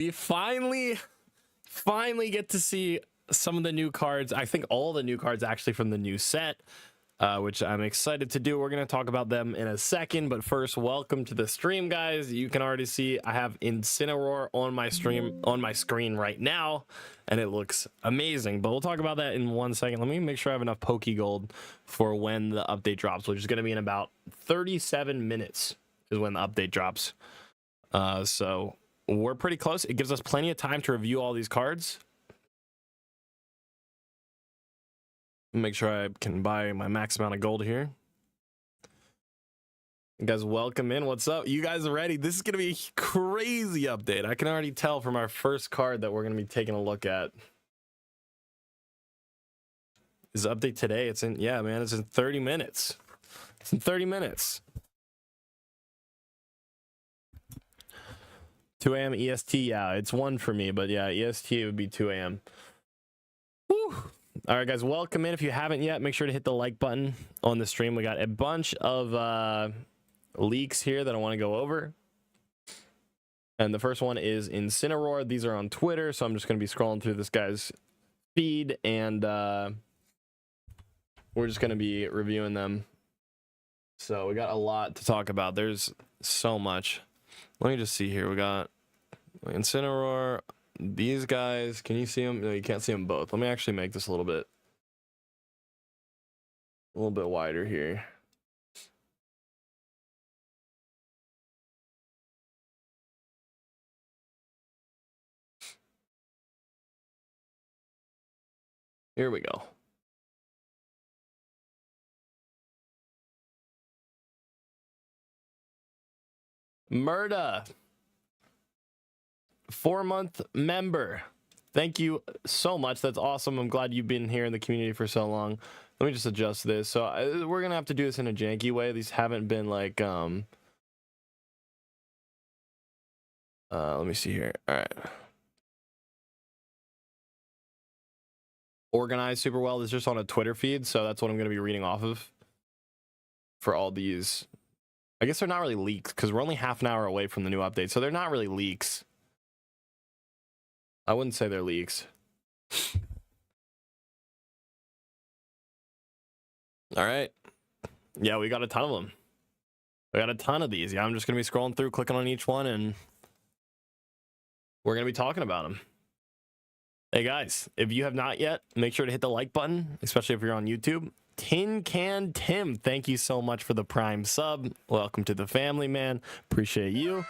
We finally get to see some of the new cards. I think all the new cards actually from the new set, which I'm excited to do. We're going to talk about them in a second, but first, welcome to the stream, guys. You can already see I have Incineroar on my screen right now, and it looks amazing, but we'll talk about that in 1 second. Let me make sure I have enough Pokegold for when the update drops, which is going to be in about 37 minutes is when the update drops. So we're pretty close. It gives us plenty of time to review all these cards. Make sure I can buy my max amount of gold here. You guys, welcome in. What's up? You guys are ready? This is going to be a crazy update. I can already tell from our first card that we're going to be taking a look at. Is the update today? It's in, yeah, man, it's in 30 minutes. It's in 30 minutes. 2 a.m. EST, yeah, it's 1 for me, but yeah, EST would be 2 a.m. Woo! All right, guys, welcome in. If you haven't yet, make sure to hit the like button on the stream. We got a bunch of leaks here that I want to go over. And the first one is Incineroar. These are on Twitter, so I'm just going to be scrolling through this guy's feed, and we're just going to be reviewing them. So we got a lot to talk about. There's so much. Let me just see here. We got Incineroar. These guys, can you see them? No, you can't see them both. Let me actually make this a little bit wider here. Here we go. Murda, 4-month member. Thank you so much. That's awesome. I'm glad you've been here in the community for so long. Let me just adjust this. So we're gonna have to do this in a janky way. These haven't been like let me see here. All right, organized super well. It's just on a Twitter feed, so that's what I'm gonna be reading off of for all these. I guess they're not really leaks because we're only half an hour away from the new update, so they're not really leaks. I wouldn't say they're leaks. All right. Yeah, we got a ton of them. We got a ton of these. Yeah, I'm just going to be scrolling through, clicking on each one, and we're going to be talking about them. Hey, guys, if you have not yet, make sure to hit the like button, especially if you're on YouTube. Tin Can Tim, thank you so much for the Prime sub. Welcome to the family, man. Appreciate you.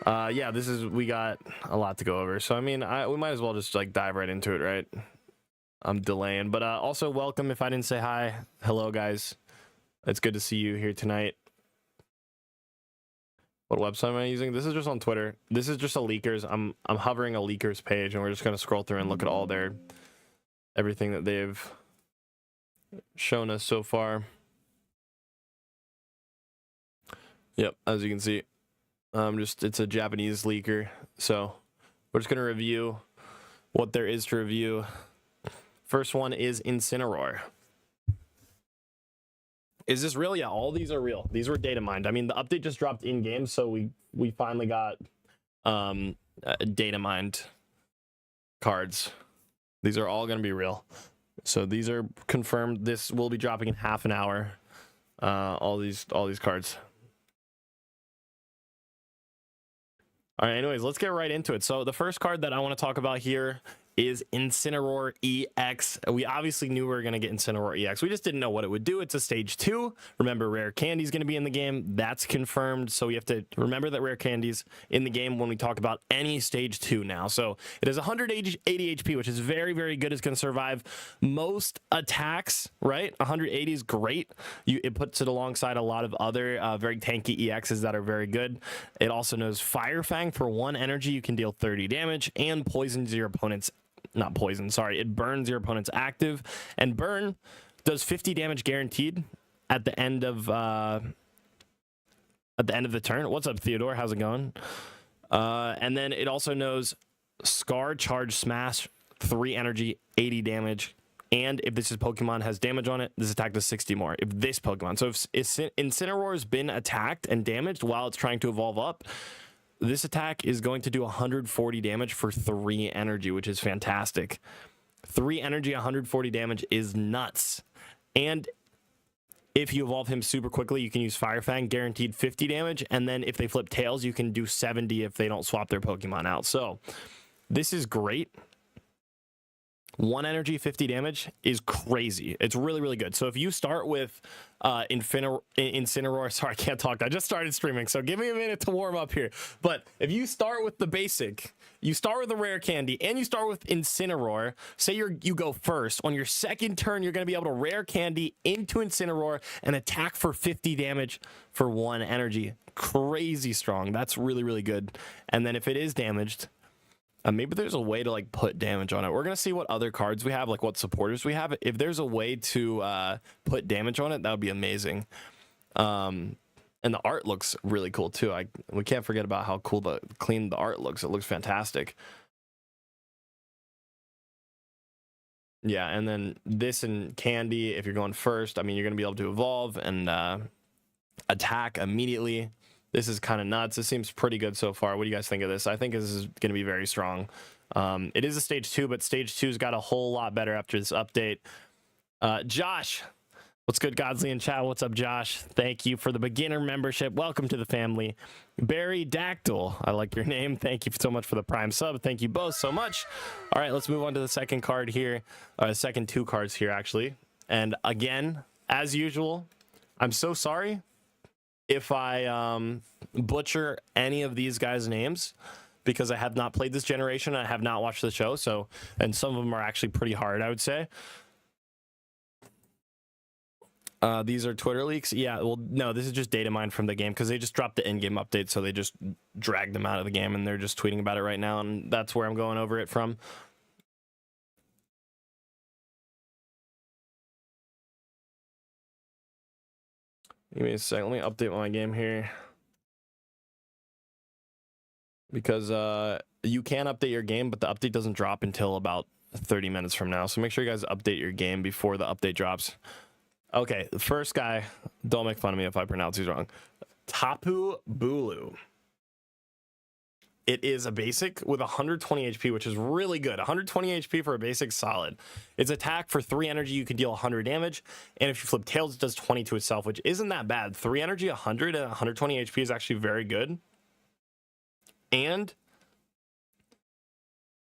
Yeah, we got a lot to go over, so I mean, we might as well just like dive right into it, right? I'm delaying, but also welcome. If I didn't say hi, hello guys. It's good to see you here tonight. What website am I using? This is just on Twitter. This is just a leakers. I'm hovering a leakers page, and we're just gonna scroll through and look at all everything that they've shown us so far. Yep, as you can see, it's a Japanese leaker, so we're just gonna review what there is to review. First one is Incineroar. Is this real? Yeah, all these are real. These were data mined. I mean, the update just dropped in game, so we finally got data mined cards. These are all gonna be real. So these are confirmed. This will be dropping in half an hour. All these cards. All right, anyways, let's get right into it. So the first card that I want to talk about here is Incineroar EX. We obviously knew we were going to get Incineroar EX. We just didn't know what it would do. It's a stage 2. Remember, Rare Candy's going to be in the game. That's confirmed. So we have to remember that Rare Candy's in the game when we talk about any stage 2 now. So it has 180 HP, which is very, very good. It's going to survive most attacks, right? 180 is great. It puts it alongside a lot of other very tanky EXs that are very good. It also knows Fire Fang. For 1 energy, you can deal 30 damage and poisons your opponent's not poison, sorry, it burns your opponent's active, and burn does 50 damage guaranteed at the end of the turn. What's up, Theodore? How's it going? And then it also knows Scar, Charge, Smash, 3 energy, 80 damage, and if this Pokemon has damage on it, this attack does 60 more. If this Pokemon, so if Incineroar has been attacked and damaged while it's trying to evolve up, this attack is going to do 140 damage for 3 energy, which is fantastic. 3 energy, 140 damage is nuts. And if you evolve him super quickly, you can use Fire Fang, guaranteed 50 damage. And then if they flip tails, you can do 70 if they don't swap their Pokemon out. So this is great. 1 energy, 50 damage is crazy. It's really, really good. So if you start with Incineroar, sorry, I can't talk. I just started streaming, so give me a minute to warm up here. But if you start with the basic, you start with a rare candy, and you start with Incineroar, say you go first, on your second turn, you're going to be able to rare candy into Incineroar and attack for 50 damage for 1 energy. Crazy strong. That's really, really good. And then if it is damaged, maybe there's a way to like put damage on it. We're gonna see what other cards we have, like what supporters we have. If there's a way to put damage on it, that would be amazing. And the art looks really cool too. We can't forget about how clean the art looks. It looks fantastic. Yeah, and then this and candy, if you're going first, I mean, you're gonna be able to evolve and attack immediately. This is kind of nuts. This seems pretty good so far. What do you guys think of this? I think this is going to be very strong. It is a stage 2, but stage 2's got a whole lot better after this update. Josh, what's good, Godzly in chat? What's up, Josh? Thank you for the beginner membership. Welcome to the family. Barry Dactyl, I like your name. Thank you so much for the prime sub. Thank you both so much. All right, let's move on to the second card here. Second 2 cards here, actually. And again, as usual, I'm so sorry if I butcher any of these guys' names, because I have not played this generation. I have not watched the show, so, and some of them are actually pretty hard, I would say. These are Twitter leaks. Yeah, well, no, this is just data mined from the game, because they just dropped the in-game update, so they just dragged them out of the game, and they're just tweeting about it right now, and that's where I'm going over it from. Give me a second. Let me update my game here, because you can update your game, but the update doesn't drop until about 30 minutes from now. So make sure you guys update your game before the update drops. Okay, the first guy, don't make fun of me if I pronounce these wrong. Tapu Bulu. It is a basic with 120 HP, which is really good. 120 HP for a basic, solid. Its attack for 3 energy, you can deal 100 damage. And if you flip tails, it does 20 to itself, which isn't that bad. 3 energy, 100, and 120 HP is actually very good. And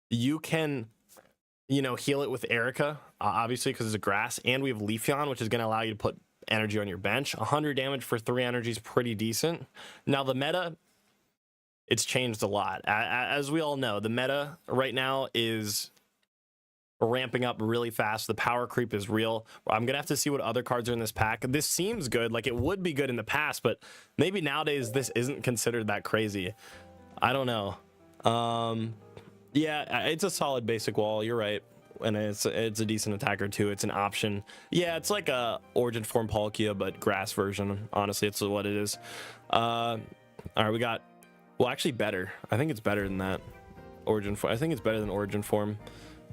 you can, you know, heal it with Erica, obviously, because it's a grass. And we have Leafeon, which is going to allow you to put energy on your bench. 100 damage for 3 energy is pretty decent. Now, the meta, it's changed a lot. As we all know, the meta right now is ramping up really fast. The power creep is real. I'm gonna have to see what other cards are in this pack. This seems good, like it would be good in the past, but maybe nowadays this isn't considered that crazy. I don't know. Yeah, it's a solid basic wall, you're right, and it's a decent attacker too. It's an option. Yeah, it's like a origin form Palkia, but grass version. Honestly, it's what it is. All right, we got, well, actually better. I think it's better than that. Origin form. I think it's better than origin form,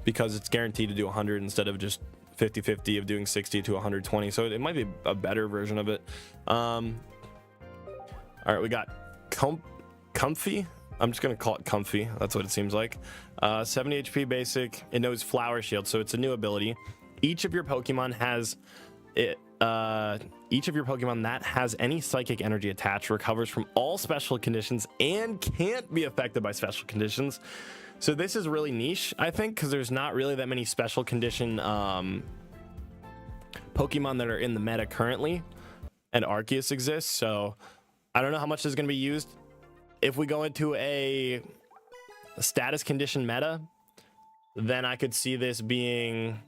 because it's guaranteed to do 100 instead of just 50-50 of doing 60 to 120. So it might be a better version of it. All right, we got Comfey. I'm just gonna call it Comfey. That's what it seems like. 70 HP basic. It knows Flower Shield, so it's a new ability. Each of your Pokemon has it. Each of your Pokemon that has any psychic energy attached recovers from all special conditions and can't be affected by special conditions. So this is really niche, I think, because there's not really that many special condition Pokemon that are in the meta currently, and Arceus exists. So I don't know how much this is going to be used. If we go into a status condition meta, then I could see this being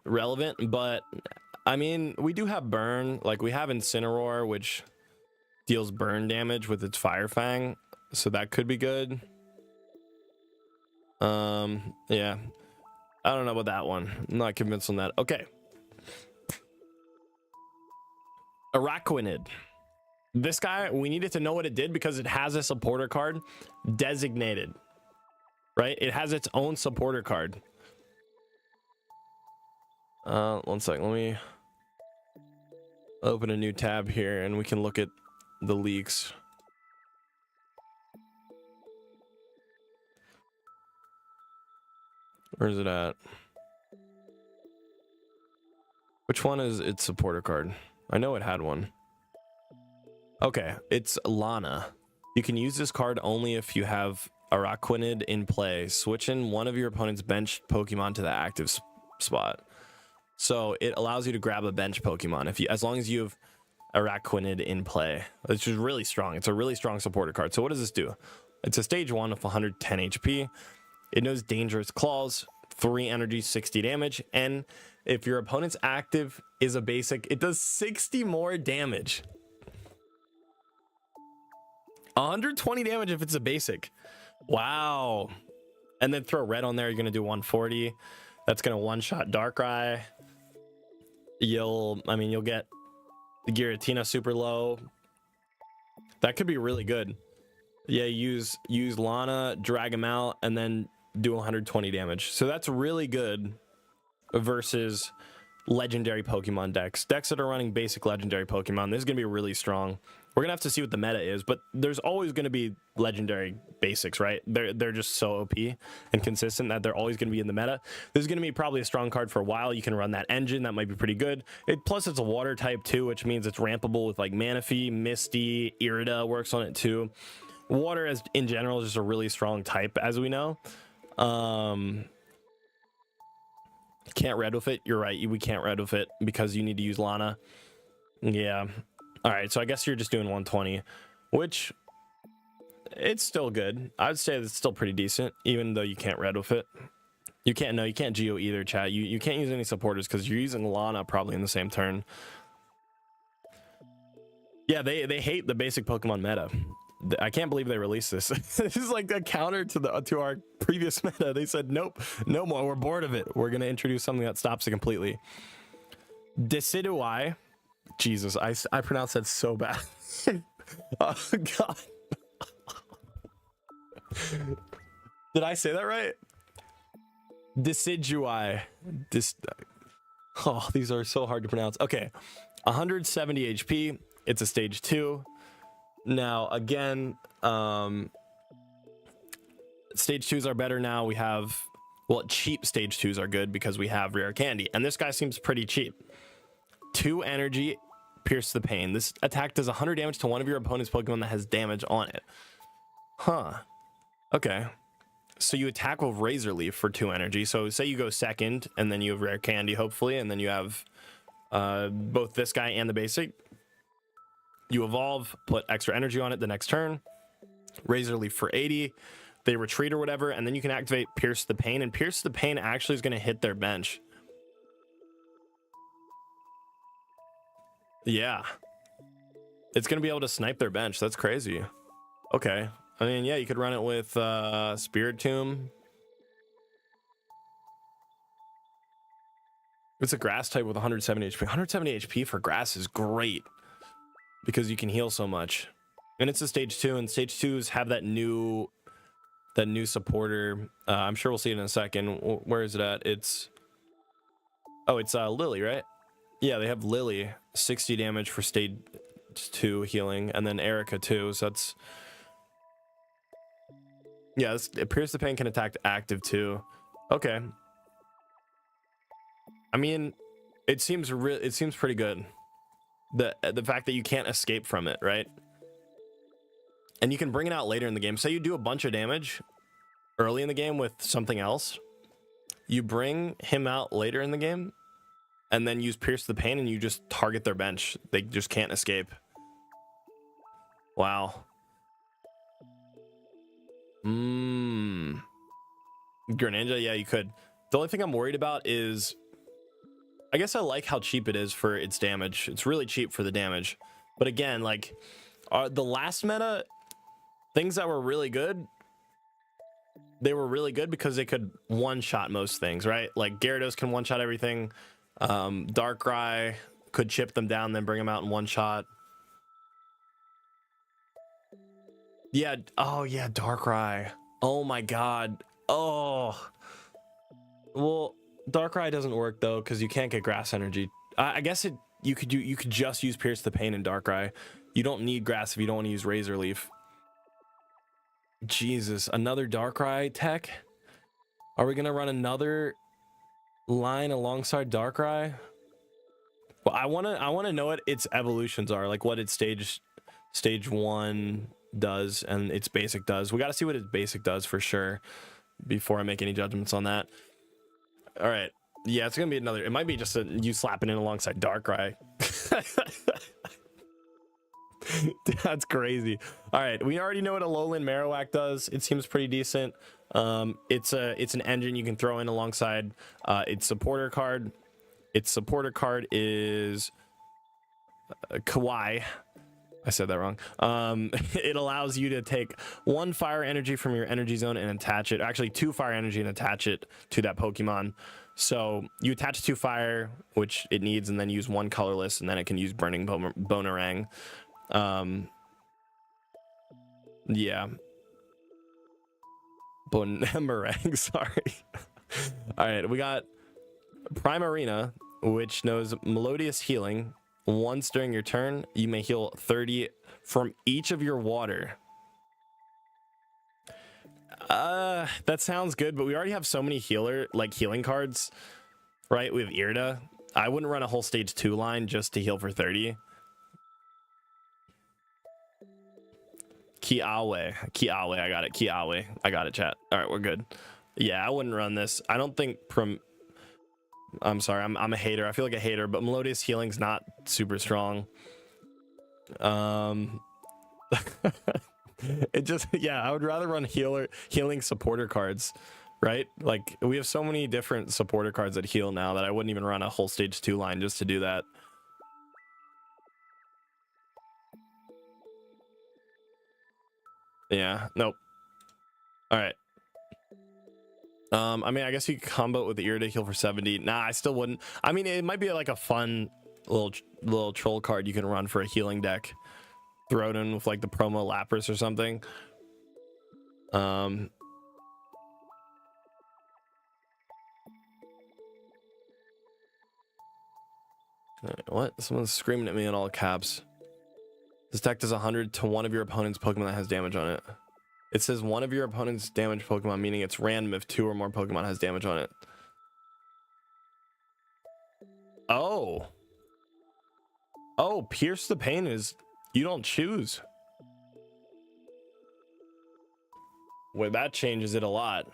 relevant. But I mean, we do have burn. Like, we have Incineroar, which deals burn damage with its Fire Fang, so that could be good. Yeah, I don't know about that one. I'm not convinced on that. Okay, Araquanid. This guy, we needed to know what it did because it has a supporter card designated, right? It has its own supporter card. 1 second, let me open a new tab here and we can look at the leaks. Where is it at? Which one is its supporter card? I know it had one. Okay, it's Lana. You can use this card only if you have Araquanid in play. Switch in one of your opponent's bench Pokemon to the active spot. So it allows you to grab a bench Pokemon if you, as long as you have Araquanid in play, which is really strong. It's a really strong supporter card. So what does this do? It's a stage 1 of 110 HP. It knows Dangerous Claws, 3 energy, 60 damage, and if your opponent's active is a basic, it does 60 more damage. 120 damage if it's a basic. Wow. And then throw red on there, you're gonna do 140. That's gonna one-shot Darkrai. You'll get the Giratina super low. That could be really good. Yeah, use Lana, drag him out, and then do 120 damage. So that's really good versus legendary Pokemon decks. Decks that are running basic legendary Pokemon, this is going to be really strong. We're going to have to see what the meta is, but there's always going to be legendary basics, right? They're just so OP and consistent that they're always going to be in the meta. This is going to be probably a strong card for a while. You can run that engine. That might be pretty good. Plus, it's a water type too, which means it's rampable with like Manaphy, Misty, Irida works on it too. Water as in general is just a really strong type, as we know. Can't red with it. You're right. We can't red with it because you need to use Lana. Yeah. All right. So I guess you're just doing 120, which it's still good. I'd say it's still pretty decent, even though you can't red with it. You can't Geo either, chat. You can't use any supporters because you're using Lana probably in the same turn. Yeah, they hate the basic Pokemon meta. I can't believe they released this. This is like a counter to our previous meta. They said, nope, no more. We're bored of it. We're going to introduce something that stops it completely. Decidueye. Jesus, I pronounced that so bad. Oh, God. Did I say that right? Decidueye. Oh, these are so hard to pronounce. Okay. 170 HP. It's a stage 2. Now, again, stage 2s are better now. We have, well, cheap stage 2s are good because we have rare candy. And this guy seems pretty cheap. 2 energy, Pierce the Pain. This attack does 100 damage to one of your opponent's Pokemon that has damage on it. Huh. Okay. So you attack with Razor Leaf for 2 energy. So say you go second, and then you have rare candy, hopefully, and then you have both this guy and the basic. You evolve, put extra energy on it the next turn. Razor Leaf for 80. They retreat or whatever, and then you can activate Pierce the Pain, and Pierce the Pain actually is going to hit their bench. Yeah. It's going to be able to snipe their bench. That's crazy. Okay. I mean, yeah, you could run it with Spirit Tomb. It's a grass type with 170 HP. 170 HP for grass is great because you can heal so much. And it's a stage 2, and stage 2s have that new supporter. I'm sure we'll see it in a second. Where is it at? It's Lily, right? Yeah, they have Lily, 60 damage for stage 2 healing, and then Erica too. So that's, yeah, Pierce the Pain can attack active too. Okay. I mean, it seems pretty good. The fact that you can't escape from it, right? And you can bring it out later in the game. Say you do a bunch of damage early in the game with something else. You bring him out later in the game and then use Pierce the Pain and you just target their bench. They just can't escape. Wow. Greninja, yeah, you could. The only thing I'm worried about is, I guess I like how cheap it is for its damage. It's really cheap for the damage. But again, like, the last meta, things that were really good, they were really good because they could one-shot most things, right? Like, Gyarados can one-shot everything. Darkrai could chip them down, then bring them out in one shot. Yeah. Oh, yeah, Darkrai. Oh, my God. Oh. Well, Darkrai doesn't work though because you can't get grass energy. I guess you could just use Pierce the Pain in Darkrai. You don't need grass if you don't want to use Razor Leaf. Jesus, another Darkrai tech. Are we gonna run another line alongside Darkrai? Well, I wanna know what its evolutions are, like what its stage 1 does and its basic does. We got to see what its basic does for sure before I make any judgments on that. All right, yeah, it's gonna be another. It might be just you slapping in alongside Darkrai. That's crazy. All right, we already know what Alolan Marowak does. It seems pretty decent. It's an engine you can throw in alongside its supporter card. Its supporter card is Kawaii. I said that wrong. It allows you to take 1 fire energy from your energy zone and attach it. Actually, 2 fire energy and attach it to that Pokemon. So you attach 2 fire, which it needs, and then use 1 colorless, and then it can use Burning Bonerang. Yeah. Bonemerang, sorry. All right, we got Primarina, which knows Melodious Healing. Once during your turn, you may heal 30 from each of your water. That sounds good, but we already have so many healing cards, right? We have Irida. I wouldn't run a whole stage 2 line just to heal for 30. Kiawe, I got it. Kiawe, I got it, chat. All right, we're good. Yeah, I wouldn't run this. I don't think I'm sorry, I'm a hater. I feel like a hater, but Melodious Healing's not super strong. It just, yeah, I would rather run healing supporter cards, right? Like, we have so many different supporter cards that heal now that I wouldn't even run a whole stage 2 line just to do that. Yeah, nope. All right. I mean, I guess you could combo it with the Irida heal for 70. Nah, I still wouldn't. I mean, it might be like a fun little troll card you can run for a healing deck. Throw it in with like the promo Lapras or something. What? Someone's screaming at me in all caps. This deck does 100 to one of your opponent's Pokemon that has damage on it. It says one of your opponent's damaged Pokemon, meaning it's random if 2 or more Pokemon has damage on it. Oh. Oh, Pierce the Pain is... You don't choose. Well, that changes it a lot.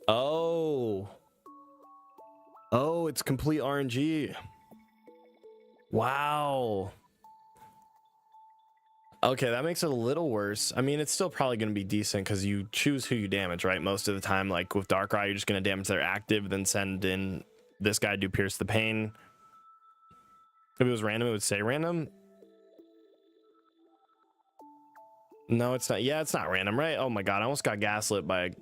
Oh. Oh, it's complete RNG. Wow. Okay, that makes it a little worse. I mean, it's still probably going to be decent because you choose who you damage, right? Most of the time, like with Darkrai, you're just going to damage their active, then send in this guy to Pierce the Pain. If it was random, it would say random. No, it's not. Yeah, it's not random, right? Oh my god, I almost got gaslit by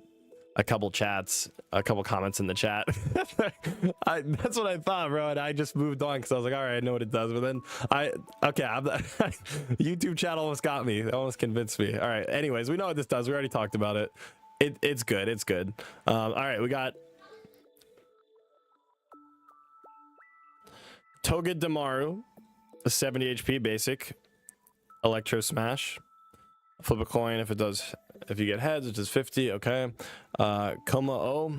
a couple comments in the chat. That's what I thought, bro, and I just moved on because I was like, all right, I know what it does. But then YouTube chat almost got me. They almost convinced me. All right, anyways, we know what this does. We already talked about it. It's good. It's good. All right, we got Togedemaru, a 70 HP basic, Electro Smash. Flip a coin if you get heads, which is 50. Okay. Como-O.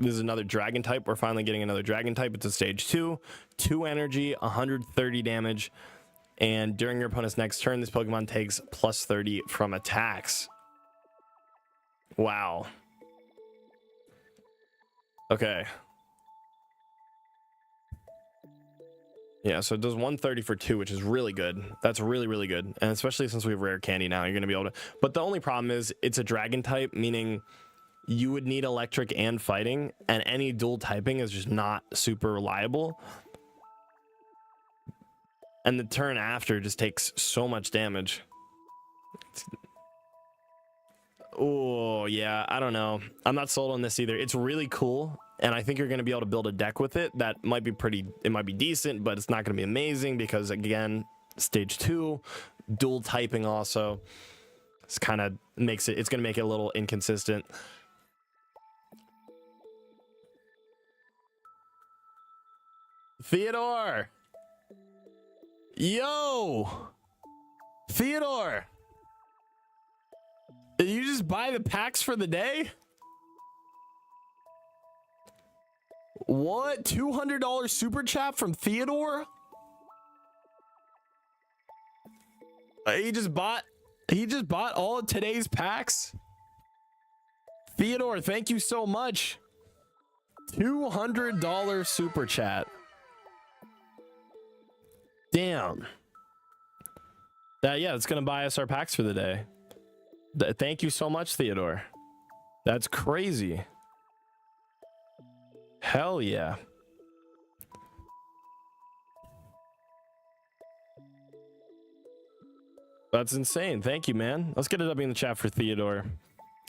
This is another dragon type. We're finally getting another dragon type. It's a stage 2, 2 energy, 130 damage, and during your opponent's next turn, this Pokemon takes plus 30 from attacks. Wow. Okay. Yeah, so it does 130 for 2, which is really good. That's really, really good. And especially since we have rare candy now, you're going to be able to... But the only problem is it's a dragon type, meaning you would need electric and fighting, and any dual typing is just not super reliable. And the turn after just takes so much damage. Oh, yeah, I don't know. I'm not sold on this either. It's really cool. And I think you're going to be able to build a deck with it that might be it might be decent, but it's not going to be amazing because, again, stage 2, dual typing also. It's kind of it's going to make it a little inconsistent. Theodore! Yo! Theodore! Did you just buy the packs for the day? What? $200 super chat from Theodore? He just bought all of today's packs. Theodore, thank you so much. $200 super chat. Damn. Yeah, it's gonna buy us our packs for the day. Thank you so much, Theodore. That's crazy. Hell yeah. That's insane. Thank you, man. Let's get it up in the chat for Theodore.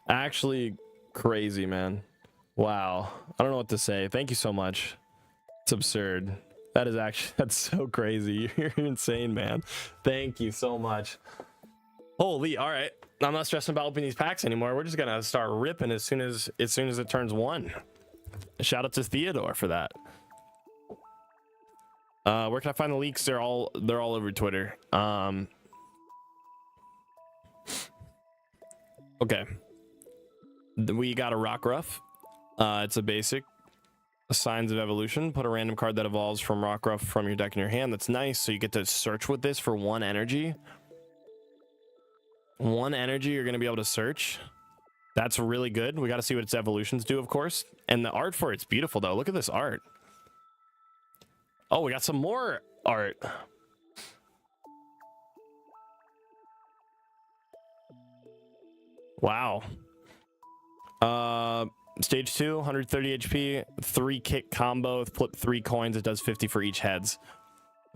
Actually crazy, man. Wow. I don't know what to say. Thank you so much. It's absurd. That is actually, that's so crazy. You're insane, man. Thank you so much. Holy, all right. I'm not stressing about opening these packs anymore. We're just gonna start ripping as soon as it turns 1. Shout out to Theodore for that. Where can I find the leaks? They're all over Twitter. Okay. We got a Rockruff. It's a basic. Signs of evolution. Put a random card that evolves from Rockruff from your deck in your hand. That's nice. So you get to search with this for 1 energy. 1 energy you're going to be able to search. That's really good. We got to see what its evolutions do, of course. And the art for it's beautiful, though. Look at this art. Oh, we got some more art. Wow. Stage 2, 130 HP, 3 kick combo, flip 3 coins. It does 50 for each heads.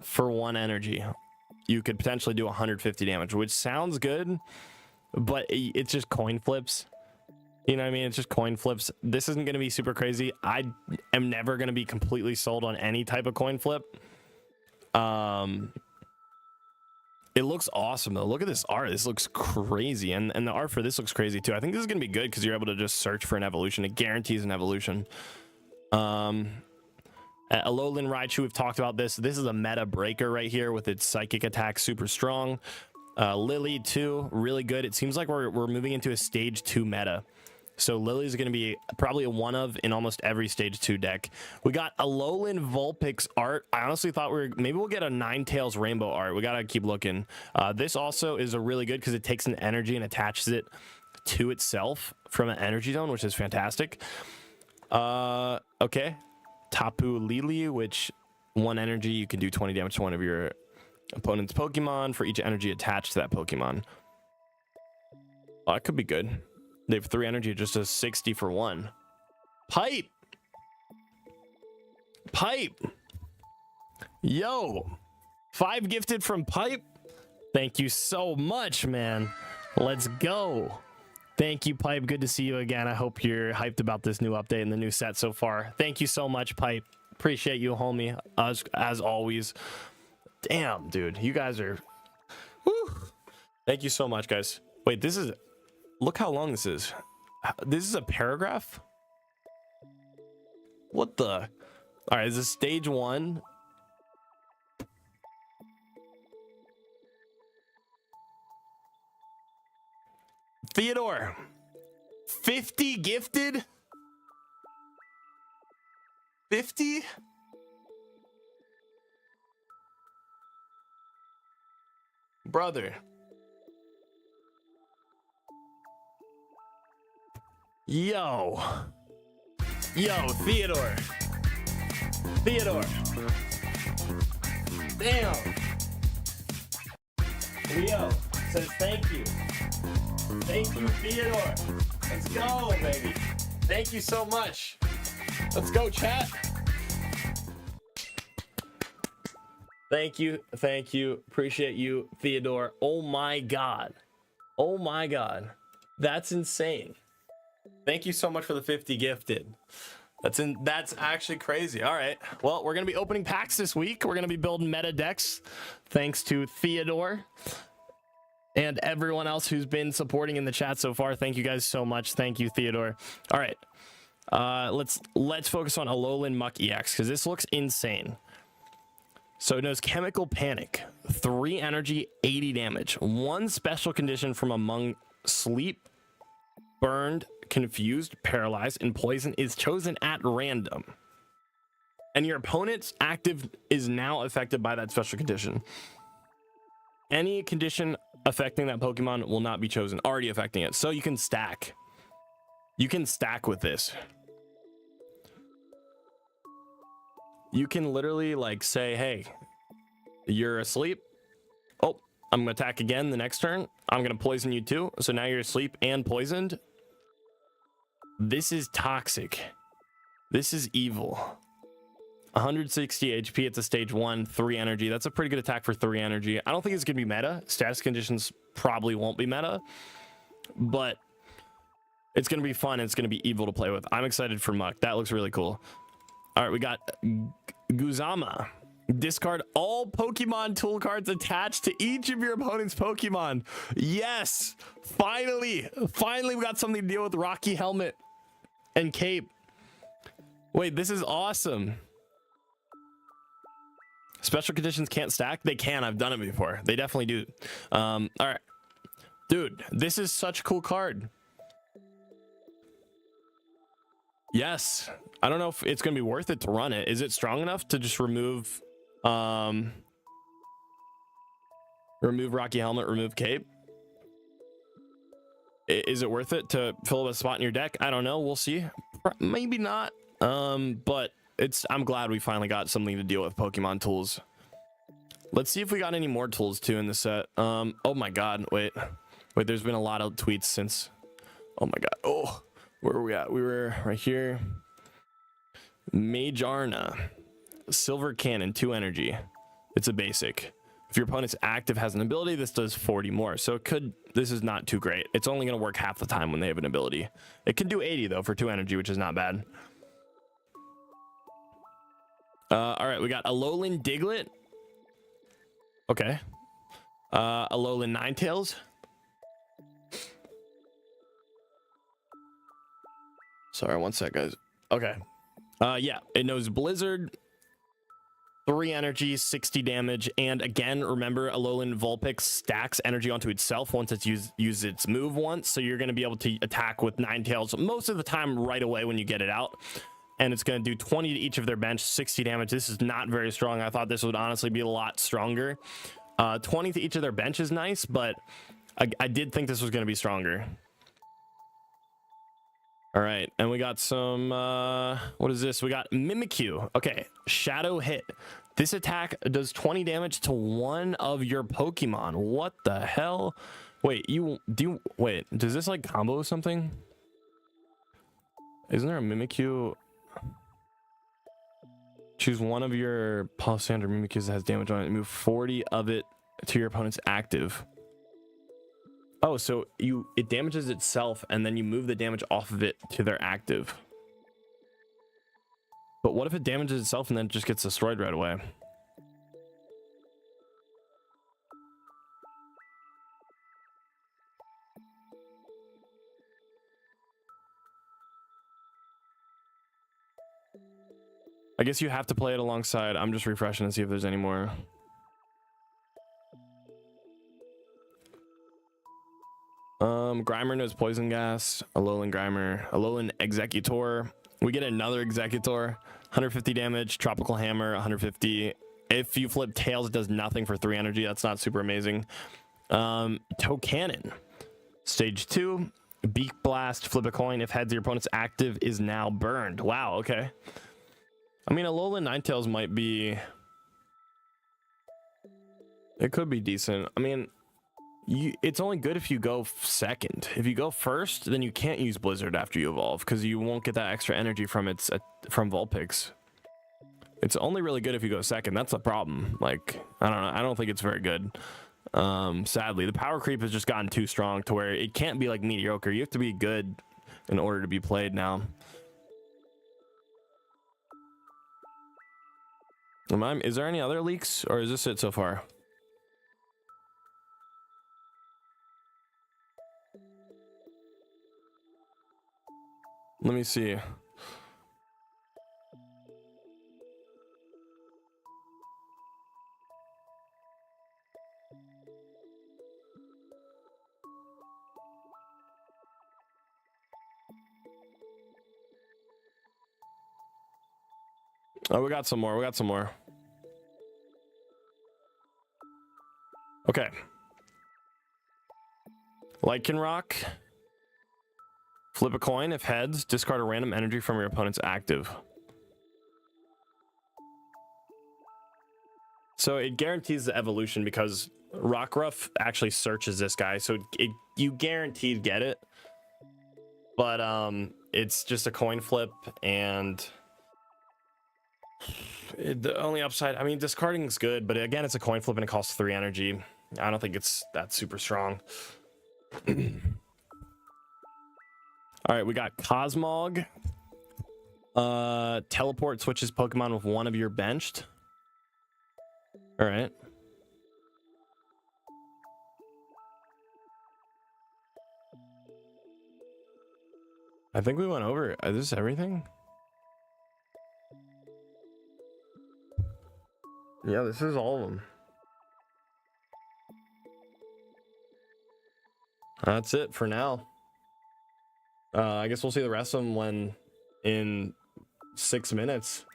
For 1 energy, you could potentially do 150 damage, which sounds good, but it's just coin flips. You know what I mean? It's just coin flips. This isn't going to be super crazy. I am never going to be completely sold on any type of coin flip. It looks awesome though. Look at this art. This looks crazy, and the art for this looks crazy too. I think this is gonna be good because you're able to just search for an evolution. It guarantees an evolution. Alolan Raichu, we've talked about this. This is a meta breaker right here with its psychic attack, super strong. Lily too, really good. It seems like we're moving into a stage 2 meta. So Lily's going to be probably a one of in almost every stage 2 deck. We got Alolan Vulpix art. I honestly thought maybe we'll get a Ninetales Rainbow art. We got to keep looking. This also is a really good because it takes an energy and attaches it to itself from an energy zone, which is fantastic. Okay. Tapu Lili, which 1 energy, you can do 20 damage to one of your opponent's Pokemon for each energy attached to that Pokemon. Oh, that could be good. They have 3 energy, just a 60 for 1. Pipe. Yo, 5 gifted from Pipe. Thank you so much, man. Let's go. Thank you, Pipe. Good to see you again. I hope you're hyped about this new update and the new set so far. Thank you so much, Pipe. Appreciate you, homie, as always. Damn, dude, you guys are... Woo. Thank you so much, guys. Wait, this is... Look how long this is. This is a paragraph? What the? All right, is this stage 1? Theodore, 50 gifted? 50? Brother. Yo, Theodore. Damn. Leo says thank you. Thank you, Theodore. Let's go, baby. Thank you so much. Let's go, chat. Thank you. Appreciate you, Theodore. Oh my God. That's insane. Thank you so much for the 50 gifted. That's actually crazy. All right. Well, we're going to be opening packs this week. We're going to be building meta decks thanks to Theodore and everyone else who's been supporting in the chat so far. Thank you guys so much. Thank you, Theodore. All right. Let's focus on Alolan Muk EX because this looks insane. So it knows Chemical Panic, 3 energy, 80 damage, 1 special condition from Among Sleep, burned, confused, paralyzed, and poison is chosen at random. And your opponent's active is now affected by that special condition. Any condition affecting that Pokemon will not be chosen, already affecting it. So you can stack. You can stack with this. You can literally like say, hey, you're asleep. Oh, I'm gonna attack again the next turn. I'm gonna poison you too. So now you're asleep and poisoned. This is toxic. This is evil. 160 HP. It's a stage 1, 3 energy. That's a pretty good attack for 3 energy. I don't think it's gonna be meta. Status conditions probably won't be meta, but it's gonna be fun. It's gonna be evil to play with. I'm excited for Muk. That looks really cool. All right, we got Guzama. Discard all Pokemon tool cards attached to each of your opponent's Pokemon. Yes, finally we got something to deal with Rocky Helmet and Cape. Wait, this is awesome. Special conditions can't stack. They can. I've done it before. They definitely do. All right, dude, this is such a cool card. Yes, I don't know if it's gonna be worth it to run it. Is it strong enough to just remove Rocky Helmet, remove Cape? Is it worth it to fill up a spot in your deck? I don't know. We'll see. Maybe not. But I'm glad we finally got something to deal with Pokemon tools. Let's see if we got any more tools too in the set. Oh my god, wait, there's been a lot of tweets since. Oh my god. Oh, where were we at? We were right here. Magearna, Silver Cannon, 2 energy. It's a basic. If your opponent's active has an ability, this does 40 more. So this is not too great. It's only going to work half the time when they have an ability. It can do 80 though for 2 energy, which is not bad. All right, we got Alolan Diglett. Okay. Alolan Ninetales. Sorry, one sec, guys. Okay. Yeah, it knows Blizzard, 3 energy, 60 damage, and again, remember, Alolan Vulpix stacks energy onto itself once it's used its move once, so you're going to be able to attack with Ninetales most of the time right away when you get it out, and it's going to do 20 to each of their bench, 60 damage. This is not very strong. I thought this would honestly be a lot stronger. 20 to each of their bench is nice, but I did think this was going to be stronger. All right, and we got some, what is this? We got Mimikyu. Okay, Shadow Hit. This attack does 20 damage to one of your Pokemon. What the hell? Wait, wait, does this like combo something? Isn't there a Mimikyu? Choose one of your Pulsandra Mimikyus that has damage on it and move 40 of it to your opponent's active. Oh, so it damages itself and then you move the damage off of it to their active. But what if it damages itself and then it just gets destroyed right away? I guess you have to play it alongside. I'm just refreshing to see if there's any more. Grimer knows Poison Gas. Alolan Grimer. Alolan Executor. We get another Executor. 150 damage. Tropical Hammer. 150. If you flip Tails, it does nothing for 3 energy. That's not super amazing. Toe Cannon. Stage 2. Beak Blast. Flip a coin. If heads, your opponent's active is now burned. Wow, okay. I mean, Alolan Ninetales might be... It could be decent. I mean... it's only good if you go second. If you go first, then you can't use Blizzard after you evolve because you won't get that extra energy from from Vulpix. It's only really good if you go second. That's the problem. Like, I don't know. I don't think it's very good. Sadly, the power creep has just gotten too strong to where it can't be like mediocre. You have to be good in order to be played now. Is there any other leaks or is this it so far? Let me see. Oh, we got some more. We got some more. Okay. Lycanroc. Flip a coin. If heads, discard a random energy from your opponent's active. So it guarantees the evolution because Rockruff actually searches this guy, so you guaranteed get it. But it's just a coin flip, and the only upside, I mean, discarding is good, but again, it's a coin flip and it costs 3 energy. I don't think it's that super strong. All right, we got Cosmog. Teleport switches Pokemon with one of your benched. All right. I think we went over. Is this everything? Yeah, this is all of them. That's it for now. I guess we'll see the rest of them when in 6 minutes.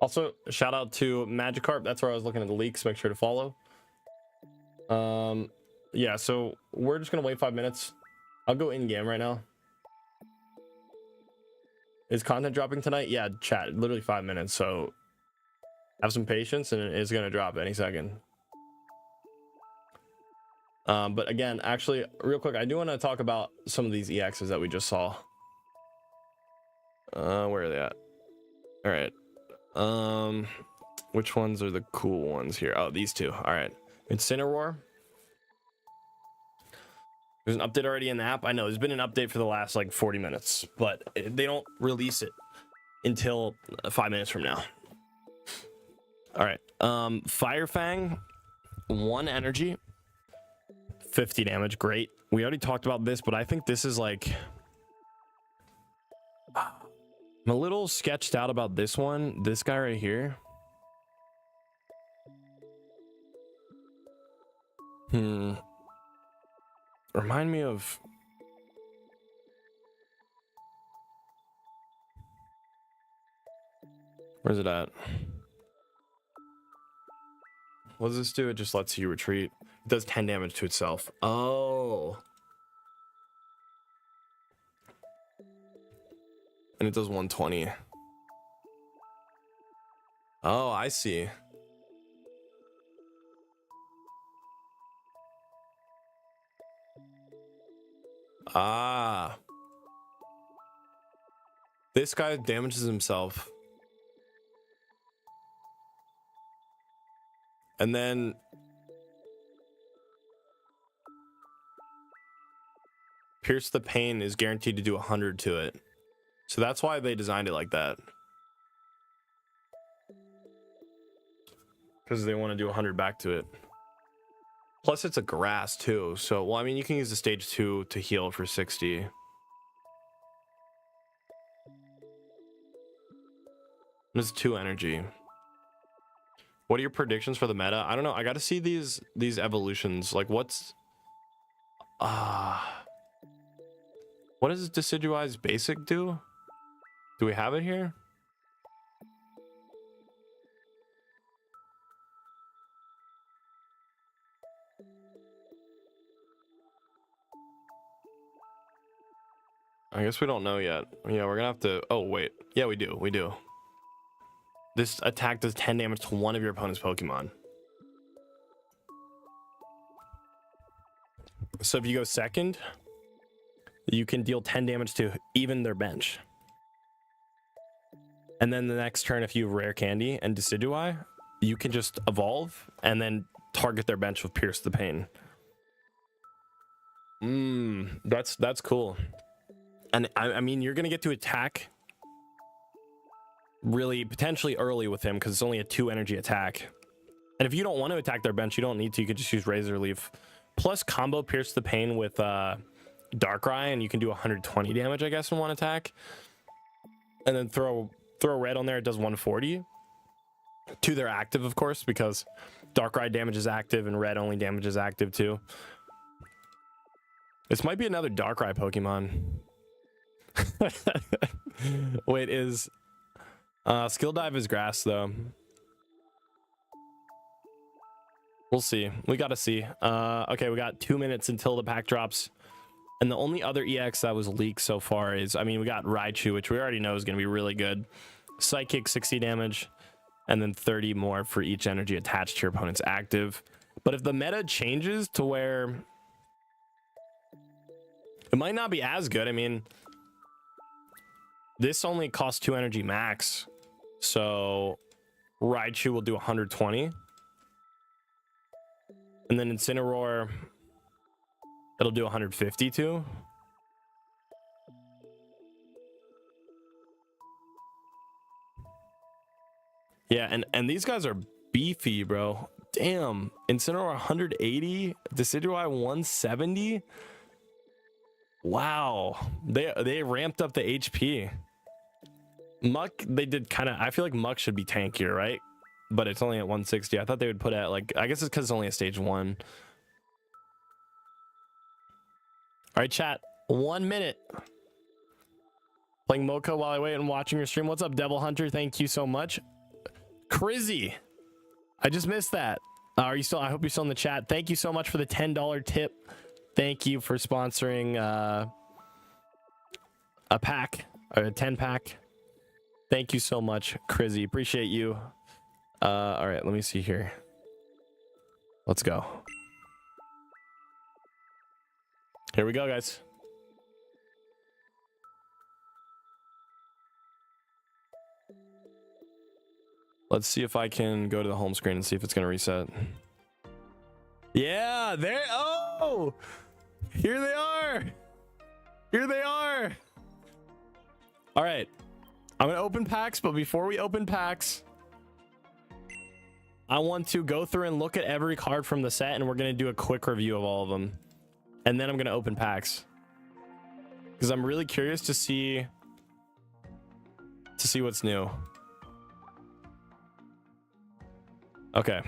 Also, shout out to Magikarp. That's where I was looking at the leaks. Make sure to follow. Yeah, so we're just gonna wait 5 minutes. I'll go in game right now. Is content dropping tonight? Yeah, chat. Literally 5 minutes. So have some patience, and it's gonna drop any second. But again, actually, real quick, I do want to talk about some of these EXs that we just saw. Where are they at? All right. Which ones are the cool ones here? Oh, these two. All right. Incineroar. There's an update already in the app. I know there's been an update for the last like 40 minutes, but they don't release it until 5 minutes from now. All right. Fire Fang, 1 energy, 50 damage. Great. We already talked about this, but I think this is like, I'm a little sketched out about this one. This guy right here. Remind me of... Where's it at? What does this do? It just lets you retreat. It does 10 damage to itself. Oh. And it does 120. Oh, I see. Ah. This guy damages himself. And then Pierce the Pain is guaranteed to do 100 to it. So that's why they designed it like that. Because they want to do 100 back to it. Plus it's a grass too. So, well, I mean, you can use the stage 2 to heal for 60. This is 2 energy. What are your predictions for the meta? I don't know. I got to see these evolutions. Like what's... what does Decidueye's basic do? Do we have it here? I guess we don't know yet. Yeah, we're gonna have to... Oh, wait. Yeah, we do. We do. This attack does 10 damage to one of your opponent's Pokemon. So if you go second, you can deal 10 damage to even their bench. And then the next turn, if you have Rare Candy and Decidueye, you can just evolve and then target their bench with Pierce the Pain. That's cool. And I mean, you're gonna get to attack really potentially early with him because it's only a 2 energy attack. And if you don't want to attack their bench, you don't need to. You could just use Razor Leaf. Plus combo Pierce the Pain with Darkrai, and you can do 120 damage, I guess, in one attack. And then throw red on there. It does 140 to their active, of course, because Darkrai damages active and red only damages active too. This might be another Darkrai Pokemon. Wait, is Skill Dive is grass though. We'll see. We gotta see. Okay, we got 2 minutes until the pack drops. And the only other EX that was leaked so far is, I mean, we got Raichu, which we already know is going to be really good. Psychic, 60 damage, and then 30 more for each energy attached to your opponent's active. But if the meta changes to where it might not be as good, I mean, this only costs 2 energy max. So Raichu will do 120. And then Incineroar, it'll do 150 too. Yeah, and these guys are beefy, bro. Damn. Incineroar 180, Decidueye 170. Wow. They ramped up the HP. Muk, they did kind of, I feel like Muk should be tankier, right? But it's only at 160. I thought they would put at like, I guess it's because it's only a stage 1. All right, chat. 1 minute. Playing Mocha while I wait and watching your stream. What's up, Devil Hunter? Thank you so much. Crizzy. I just missed that. Are you still? I hope you're still in the chat. Thank you so much for the $10 tip. Thank you for sponsoring a pack or a 10 pack. Thank you so much, Crizzy. Appreciate you. All right, let me see here. Let's go. Here we go, guys. Let's see if I can go to the home screen and see if it's going to reset. Yeah, there. Oh, here they are. Here they are. All right. I'm going to open packs, but before we open packs, I want to go through and look at every card from the set, and we're going to do a quick review of all of them. And then I'm going to open packs, because I'm really curious to see what's new. Okay,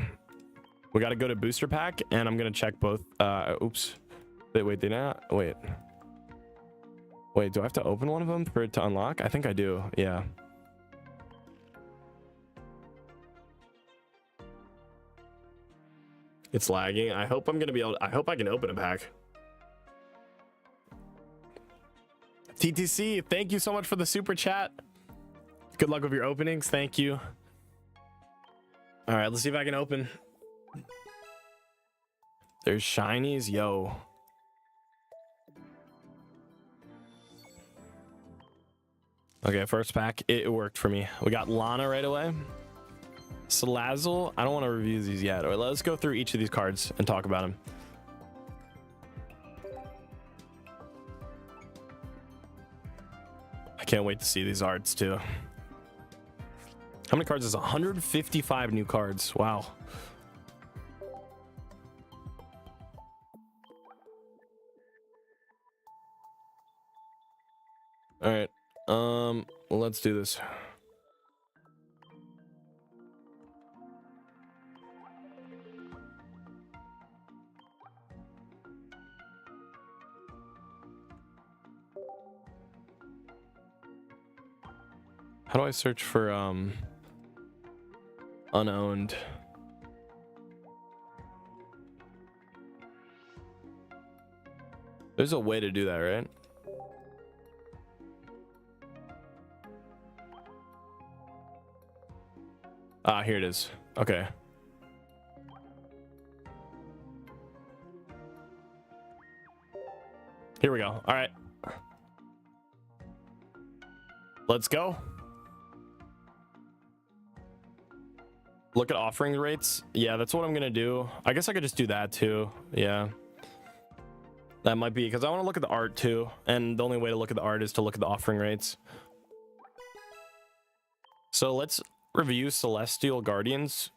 we got to go to booster pack, and I'm going to check both. Oops. Wait, do I have to open one of them for it to unlock? I think I do. Yeah. It's lagging. I hope I'm going to be able, I hope I can open a pack. TTC, thank you so much for the super chat. Good luck with your openings. Thank you. All right, let's see if I can open. There's shinies. Yo. Okay, first pack. It worked for me. We got Lana right away. Salazzle. I don't want to review these yet. All right, let's go through each of these cards and talk about them. I can't wait to see these arts too. How many cards is 155 new cards? Wow. All right. Let's do this. How do I search for unowned? There's a way to do that, right? Ah, here it is. Okay. Here we go. All right. Let's go. Look at offering rates. Yeah, that's what I'm gonna do. I guess I could just do that too. Yeah, that might be because I want to look at the art too, and the only way to look at the art is to look at the offering rates. So let's review Celestial Guardians.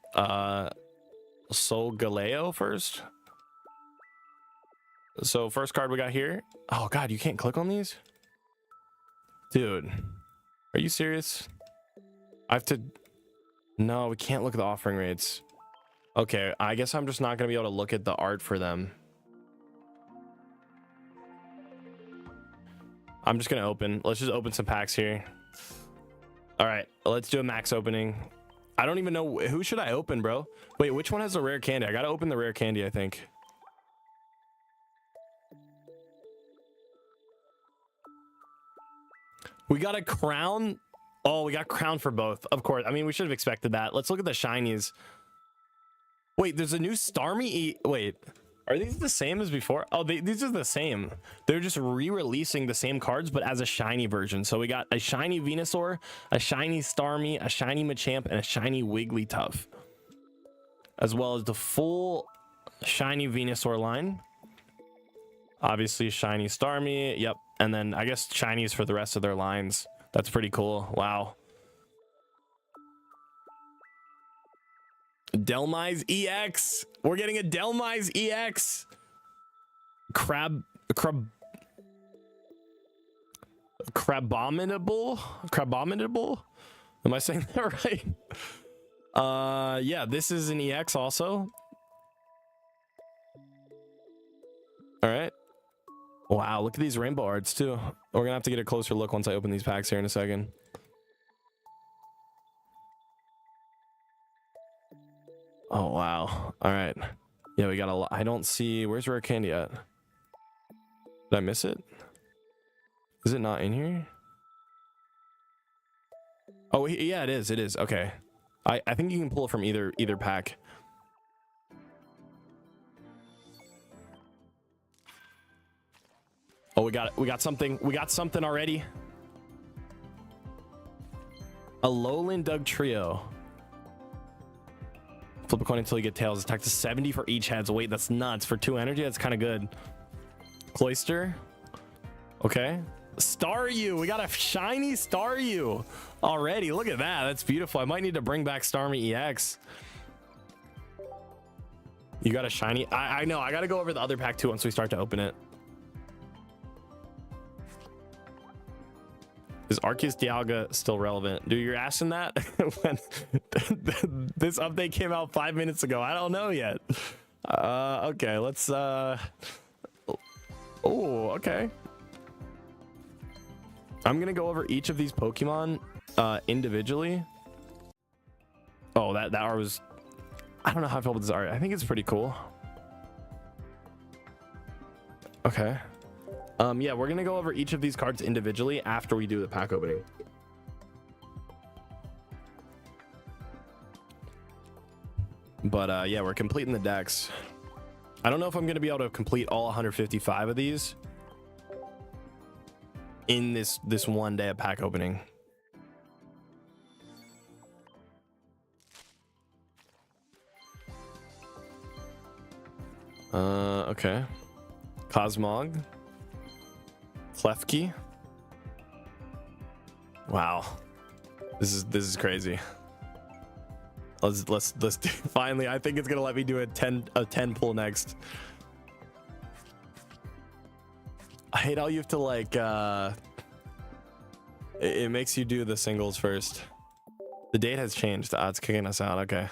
Solgaleo first. So first card we got here. Oh god, you can't click on these? Dude, are you serious? I have to... No, we can't look at the offering rates. Okay, I guess I'm just not gonna be able to look at the art for them. I'm just gonna open. Let's just open some packs here. All right, let's do a max opening. I don't even know who should I open, bro. Wait, which one has a rare candy? I gotta open the rare candy, I think. We got a crown. Oh, we got crown for both, of course. I mean, we should have expected that. Let's look at the shinies. Wait, there's a new Starmie Wait, are these the same as before? Oh, these are the same. They're just re-releasing the same cards, but as a shiny version. So we got a shiny Venusaur, a shiny Starmie, a shiny Machamp, and a shiny Wigglytuff, as well as the full shiny Venusaur line. Obviously, shiny Starmie. Yep. And then I guess shinies for the rest of their lines. That's pretty cool. Wow. Delmise EX. We're getting a Delmise EX. Crabominable. Am I saying that right? Yeah, this is an EX also. All right. Wow, look at these rainbow arts too. We're gonna have to get a closer look once I open these packs here in a second. Oh wow. All right. Yeah, we got a lot. I don't see. Where's rare candy at? Did I miss it? Is it not in here? Oh yeah, it is. It is. Okay. I think you can pull it from either pack. Oh, we got something. We got something already. A Alolan Doug Trio. Flip a coin until you get tails. Attack to 70 for each heads. Wait, that's nuts. For 2 energy, that's kind of good. Cloyster. Okay. Staryu. We got a shiny Staryu already. Look at that. That's beautiful. I might need to bring back Starmie EX. You got a shiny. I know. I got to go over the other pack too once we start to open it. Is Arceus Dialga still relevant? Dude, you're asking that when this update came out 5 minutes ago. I don't know yet. Okay, let's oh, okay. I'm gonna go over each of these Pokemon individually. Oh, that art was... I don't know how I feel about this art. I think it's pretty cool. Okay. Yeah, we're gonna go over each of these cards individually after we do the pack opening. But yeah, we're completing the decks. I don't know if I'm gonna be able to complete all 155 of these in this one day of pack opening. Okay. Cosmog. Klefki. Wow, this is crazy. Let's do, finally. I think it's gonna let me do a 10 pull next. I hate how you have to like it makes you do the singles first. The date has changed. It's kicking us out. Okay,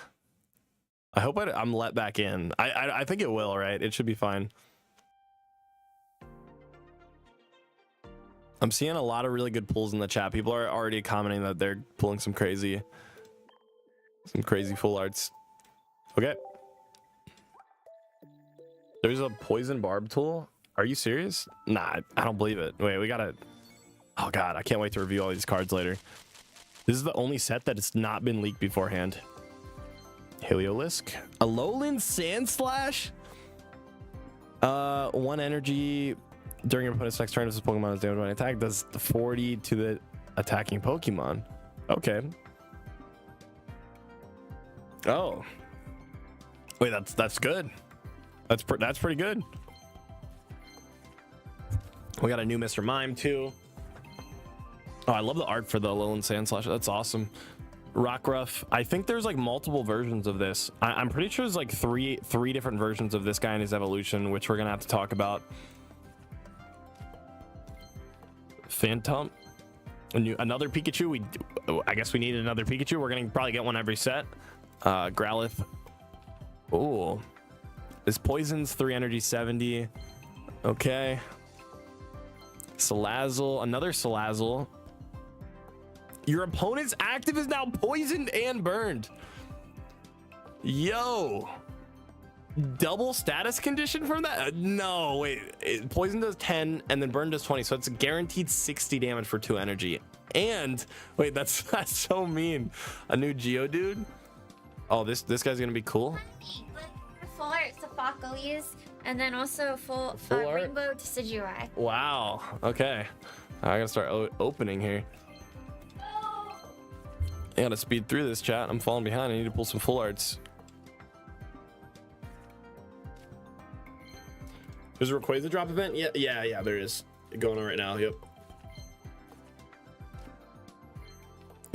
I hope I'm let back in. I think it will, right? It should be fine. I'm seeing a lot of really good pulls in the chat. People are already commenting that they're pulling some crazy full arts. Okay. There's a poison barb tool. Are you serious? Nah, I don't believe it. Wait, we gotta... Oh god, I can't wait to review all these cards later. This is the only set that it's not been leaked beforehand. Heliolisk. Alolan Sandslash? 1 energy... During your opponent's next turn, if this Pokemon is damaged by an attack, does 40 to the attacking Pokemon. Okay. Oh. Wait, that's good. That's pretty good. We got a new Mr. Mime too. Oh, I love the art for the Alolan Sandslash. That's awesome. Rockruff. I think there's like multiple versions of this. I'm pretty sure there's like three different versions of this guy and his evolution, which we're gonna have to talk about. Phantom. Another Pikachu. I guess we need another Pikachu. We're gonna probably get one every set. Growlithe. Oh, this poison's 3 energy 70. Okay. Salazzle, another Salazzle. Your opponent's active is now poisoned and burned. Yo, double status condition from that? No, wait, poison does 10 and then burn does 20, so it's a guaranteed 60 damage for 2 energy. And wait, that's so mean. A new Geodude. Oh, this guy's gonna be cool. Full art Sophocles, and then also full art? Rainbow Decidueye. Wow. Okay, I gotta start opening here. I gotta speed through this, chat. I'm falling behind. I need to pull some full arts. There's a Rayquaza drop event? Yeah, there is. Going on right now. Yep.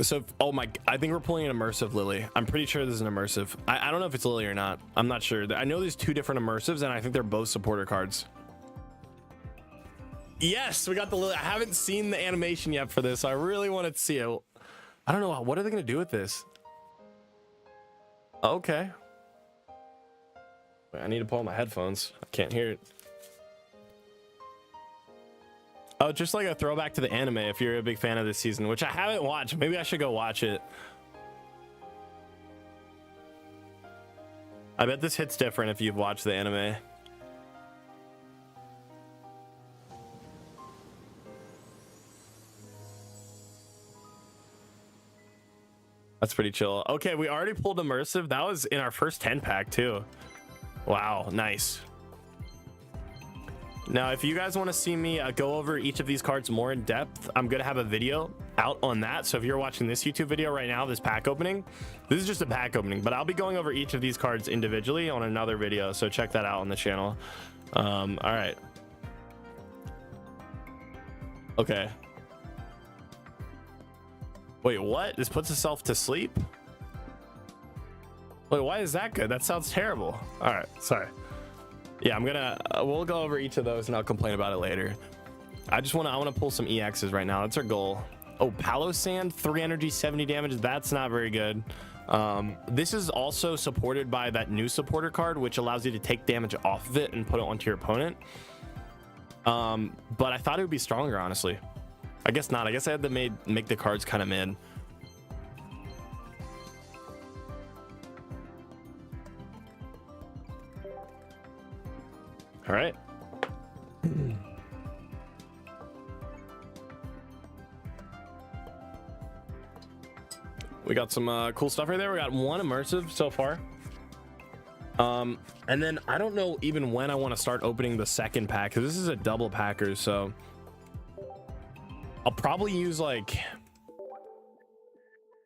So, oh my, I think we're pulling an immersive Lily. I'm pretty sure this is an immersive. I don't know if it's Lily or not. I'm not sure. I know there's 2 different immersives, and I think they're both supporter cards. Yes, we got the Lily. I haven't seen the animation yet for this, so I really wanted to see it. I don't know. What are they going to do with this? Okay. Wait, I need to pull out my headphones. I can't hear it. Oh, just like a throwback to the anime if you're a big fan of this season, which I haven't watched. Maybe I should go watch it. I bet this hits different if you've watched the anime. That's pretty chill. Okay, we already pulled immersive. That was in our first 10 pack too. Wow, nice. Now, if you guys want to see me go over each of these cards more in depth, I'm going to have a video out on that. So if you're watching this YouTube video right now, this pack opening, this is just a pack opening, but I'll be going over each of these cards individually on another video. So check that out on the channel. All right. Okay. Wait, what? This puts itself to sleep? Wait, why is that good? That sounds terrible. All right, sorry. Yeah, I'm gonna we'll go over each of those and I'll complain about it later. I want to pull some EXs right now. That's our goal. Oh, Palossand, 3 energy, 70 damage. That's not very good. This is also supported by that new supporter card, which allows you to take damage off of it and put it onto your opponent. But I thought it would be stronger, honestly. I guess not. I guess I had to make the cards kind of mid. All right. We got some cool stuff right there. We got 1 immersive so far. And then I don't know even when I want to start opening the second pack, because this is a double packer, so I'll probably use like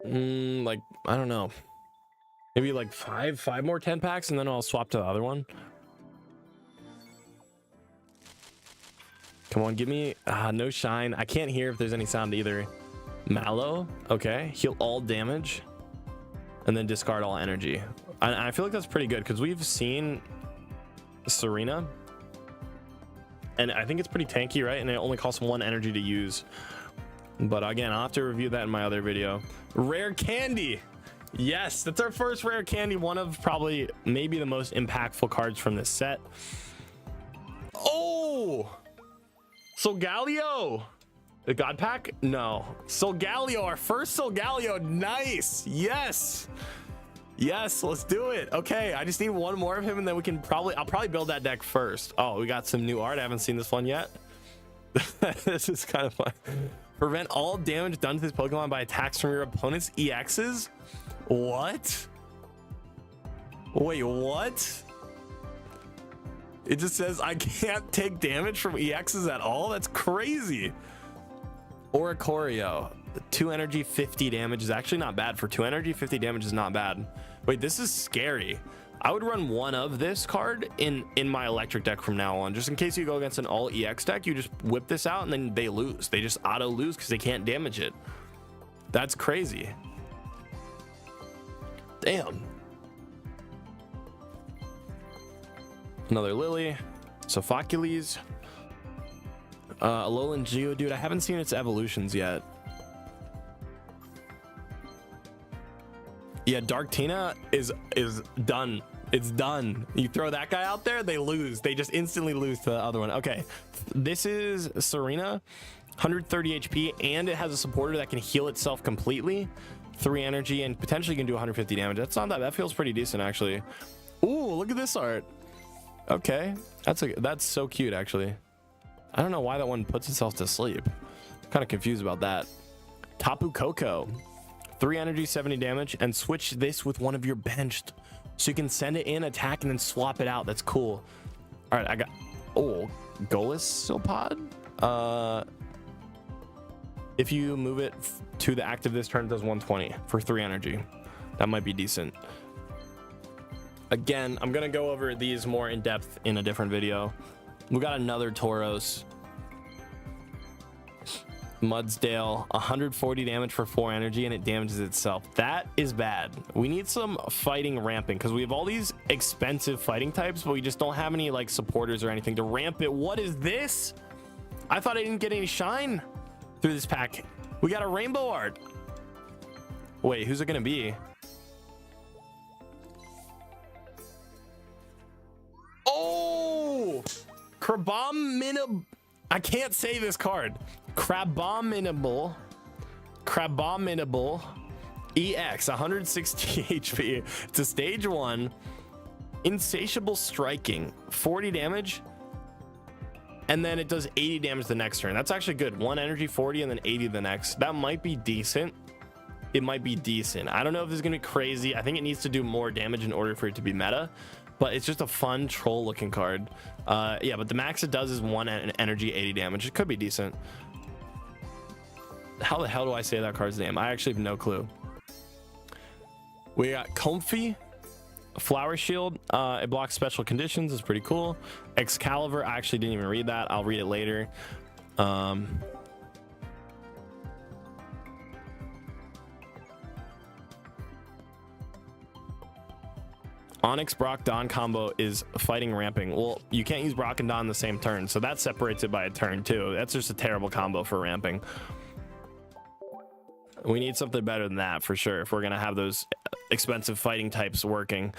I don't know, maybe like five more 10 packs, and then I'll swap to the other one. Come on, give me no shine. I can't hear if there's any sound either. Mallow, okay, heal all damage and then discard all energy. I feel like that's pretty good because we've seen Serena and I think it's pretty tanky, right? And it only costs 1 energy to use. But again, I'll have to review that in my other video. Rare candy. Yes, that's our first rare candy. One of probably maybe the most impactful cards from this set. Oh, Solgaleo. The God Pack? No. Solgaleo, our first Solgaleo. Nice. Yes. Yes, let's do it. Okay, I just need 1 more of him and then we can I'll probably build that deck first. Oh, we got some new art. I haven't seen this one yet. This is kind of fun. Prevent all damage done to this Pokemon by attacks from your opponent's EXs? What? Wait, what? It just says I can't take damage from EXs at all? That's crazy. Oricorio, 2 energy, 50 damage is actually not bad. For 2 energy, 50 damage is not bad. Wait, this is scary. I would run 1 of this card in my electric deck from now on, just in case you go against an all EX deck. You just whip this out and then they lose. They just auto lose because they can't damage it. That's crazy. Damn. Another Lily. Sophocles. Alolan Geodude. I haven't seen its evolutions yet. Yeah, Darktina is done. It's done. You throw that guy out there, they lose. They just instantly lose to the other one. Okay, this is Serena, 130 HP, and it has a supporter that can heal itself completely, 3 energy, and potentially can do 150 damage. That's not that. That feels pretty decent, actually. Ooh, look at this art. Okay, that's so cute, actually. I don't know why that one puts itself to sleep. I'm kind of confused about that. Tapu Koko, 3 energy, 70 damage, and switch this with one of your benched, so you can send it in, attack, and then swap it out. That's cool. All right, I got Golisopod. If you move it to the active this turn, it does 120 for 3 energy. That might be decent. Again, I'm gonna go over these more in depth in a different video. We got another Tauros. Mudsdale, 140 damage for 4 energy, and it damages itself. That is bad. We need some fighting ramping, because we have all these expensive fighting types, but we just don't have any like supporters or anything to ramp it. What is this? I thought I didn't get any shine through this pack. We got a rainbow art. Wait, who's it gonna be? Oh, Crabominable. I can't say this card. Crabominable EX, 160 HP. It's a stage 1. Insatiable striking, 40 damage, and then it does 80 damage the next turn. That's actually good. 1 energy, 40, and then 80 the next. That might be decent. It might be decent. I don't know if this is gonna be crazy. I think it needs to do more damage in order for it to be meta, but it's just a fun troll looking card. Yeah, but the max it does is 1 energy, 80 damage. It could be decent. How the hell do I say that card's name? I actually have no clue. We got Comfey, Flower Shield. It blocks special conditions. It's pretty cool. Excalibur. I actually didn't even read that. I'll read it later. Onyx Brock Dawn combo is fighting ramping. Well, you can't use Brock and Dawn the same turn, so that separates it by a turn too. That's just a terrible combo for ramping. We need something better than that for sure if we're gonna have those expensive fighting types working.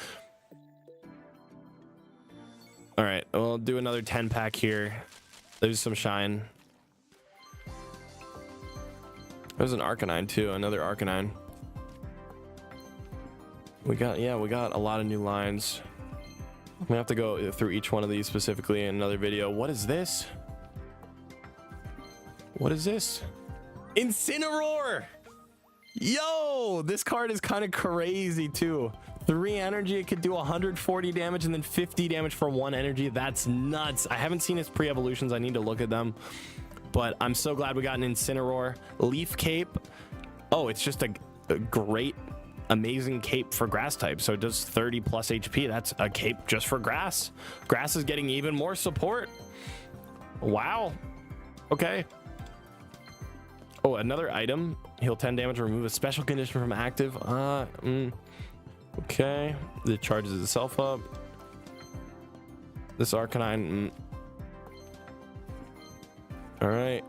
All right, we'll do another 10 pack here. There's some shine. There's an Arcanine too, another Arcanine. We got a lot of new lines. I'm gonna have to go through each one of these specifically in another video. What is this? What is this? Incineroar! Yo, this card is kind of crazy too. 3 energy, it could do 140 damage and then 50 damage for 1 energy. That's nuts. I haven't seen its pre-evolutions. I need to look at them, but I'm so glad we got an Incineroar. Leaf Cape. Oh, it's just a great, amazing cape for grass type. So it does 30 plus HP. That's a cape just for grass. Grass is getting even more support. Wow. Okay. Oh, another item. Heal 10 damage, remove a special condition from active. Okay. It charges itself up. This Arcanine. All right.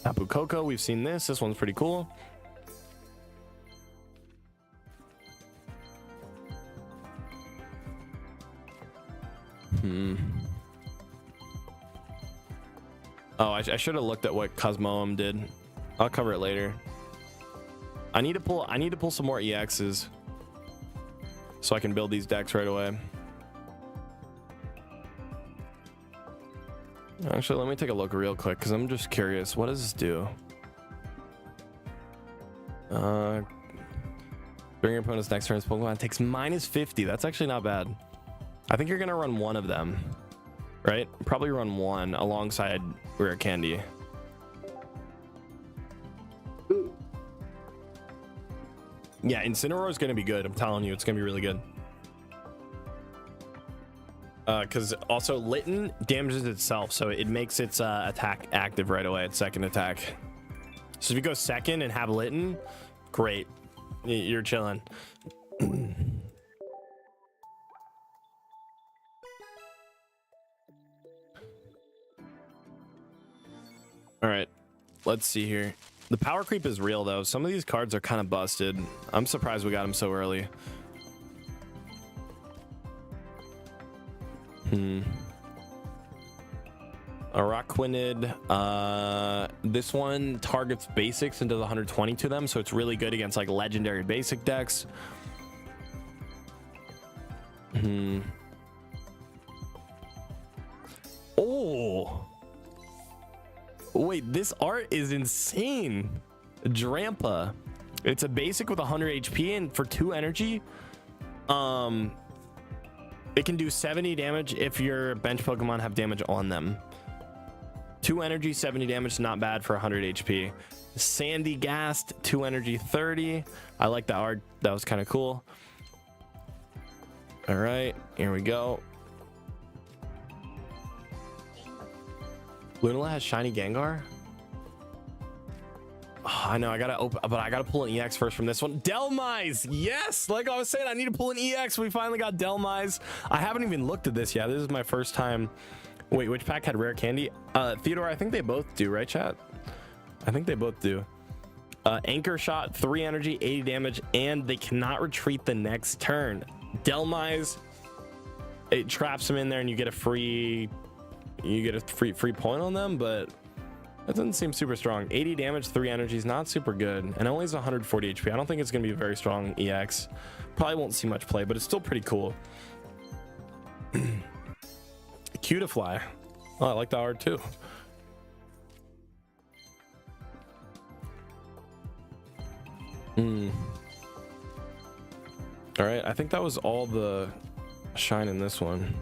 Tapu Koko, we've seen this. This one's pretty cool. Oh, I should have looked at what Cosmoem did. I'll cover it later. I need to pull some more EXs so I can build these decks right away. Actually, let me take a look real quick because I'm just curious. What does this do? During your opponent's next turn's Pokemon takes -50. That's actually not bad. I think you're gonna run one of them, right? Probably run one alongside Rare Candy. Yeah, Incineroar is gonna be good. I'm telling you, it's gonna be really good. Because also Litten damages itself, so it makes its attack active right away. Its second attack. So if you go second and have Litten, great. You're chilling. All right, let's see here. The power creep is real though. Some of these cards are kind of busted. I'm surprised we got them so early. Araquanid. This one targets basics and does 120 to them, so it's really good against like legendary basic decks. Oh, wait, this art is insane. Drampa. It's a basic with 100 HP and for 2 energy. It can do 70 damage if your bench Pokemon have damage on them. 2 energy, 70 damage, not bad for 100 HP. Sandy Gast, 2 energy, 30. I like that art. That was kind of cool. All right, here we go. Lunala has shiny Gengar. Oh, I know I gotta open, but I gotta pull an EX first from this one. Delmise, yes, like I was saying, I need to pull an EX. We finally got Delmise. I haven't even looked at this yet. This is my first time. Wait, which pack had rare candy? Theodore, I think they both do, right, chat? I think they both do. Anchor shot, 3 energy, 80 damage, and they cannot retreat the next turn. Delmise, it traps them in there, and you get a free point on them, but that doesn't seem super strong. 80 damage, 3 energy is not super good, and only has 140 HP. I don't think it's gonna be a very strong EX. Probably won't see much play, but it's still pretty cool. Cutifly. Oh, I like that art too. All right, I think that was all the shine in this one.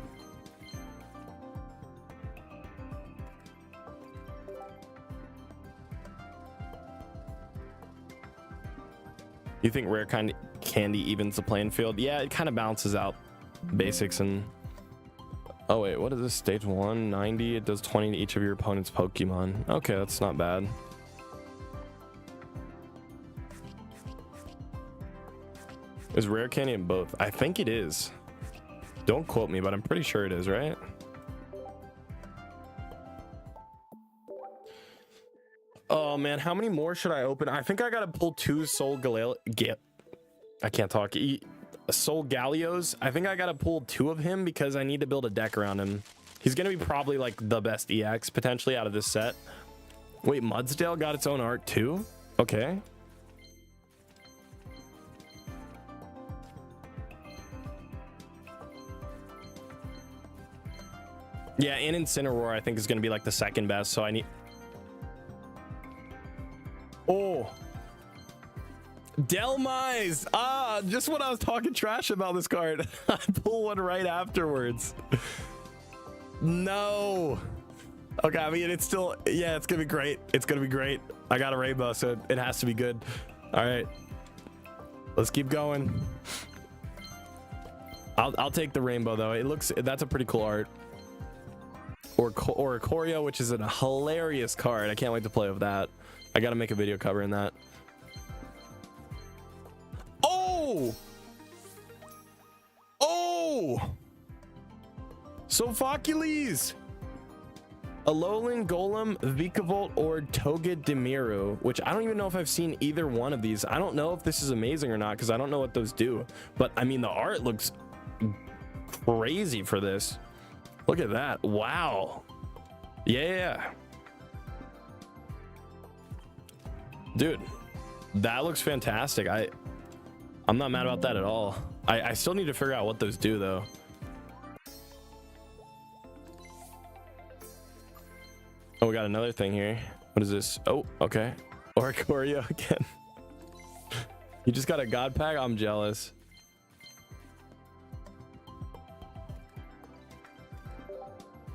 You think rare kind candy evens the playing field? Yeah, it kind of balances out basics and. Oh wait, what is this? Stage 1, 90. It does 20 to each of your opponent's Pokemon. Okay, that's not bad. Is rare candy in both? I think it is. Don't quote me, but I'm pretty sure it is, right? Oh man, how many more should I open? I think I gotta pull 2 Soul Galil. I can't talk. Soul Gallios. I think I gotta pull 2 of him because I need to build a deck around him. He's gonna be probably like the best EX potentially out of this set. Wait, Mudsdale got its own art too? Okay. Yeah, and Incineroar I think is gonna be like the second best, so I need. Oh, Delmise. Just when I was talking trash about this card, I pull one right afterwards. No. Okay, I mean, it's still, yeah, it's gonna be great. It's gonna be great. I got a rainbow, so it has to be good. All right, let's keep going. I'll take the rainbow though. It looks, that's a pretty cool art. Or Corio, which is a hilarious card. I can't wait to play with that. I gotta make a video covering that. Oh! Oh! Sophocles! Alolan Golem, Vikavolt, or Togedemaru, which I don't even know if I've seen either one of these. I don't know if this is amazing or not because I don't know what those do. But I mean, the art looks crazy for this. Look at that. Wow. Yeah. Dude, that looks fantastic. I'm not mad about that at all. I still need to figure out what those do though. Oh, we got another thing here. What is this? Oh, okay. Oricorio again. You just got a god pack? I'm jealous.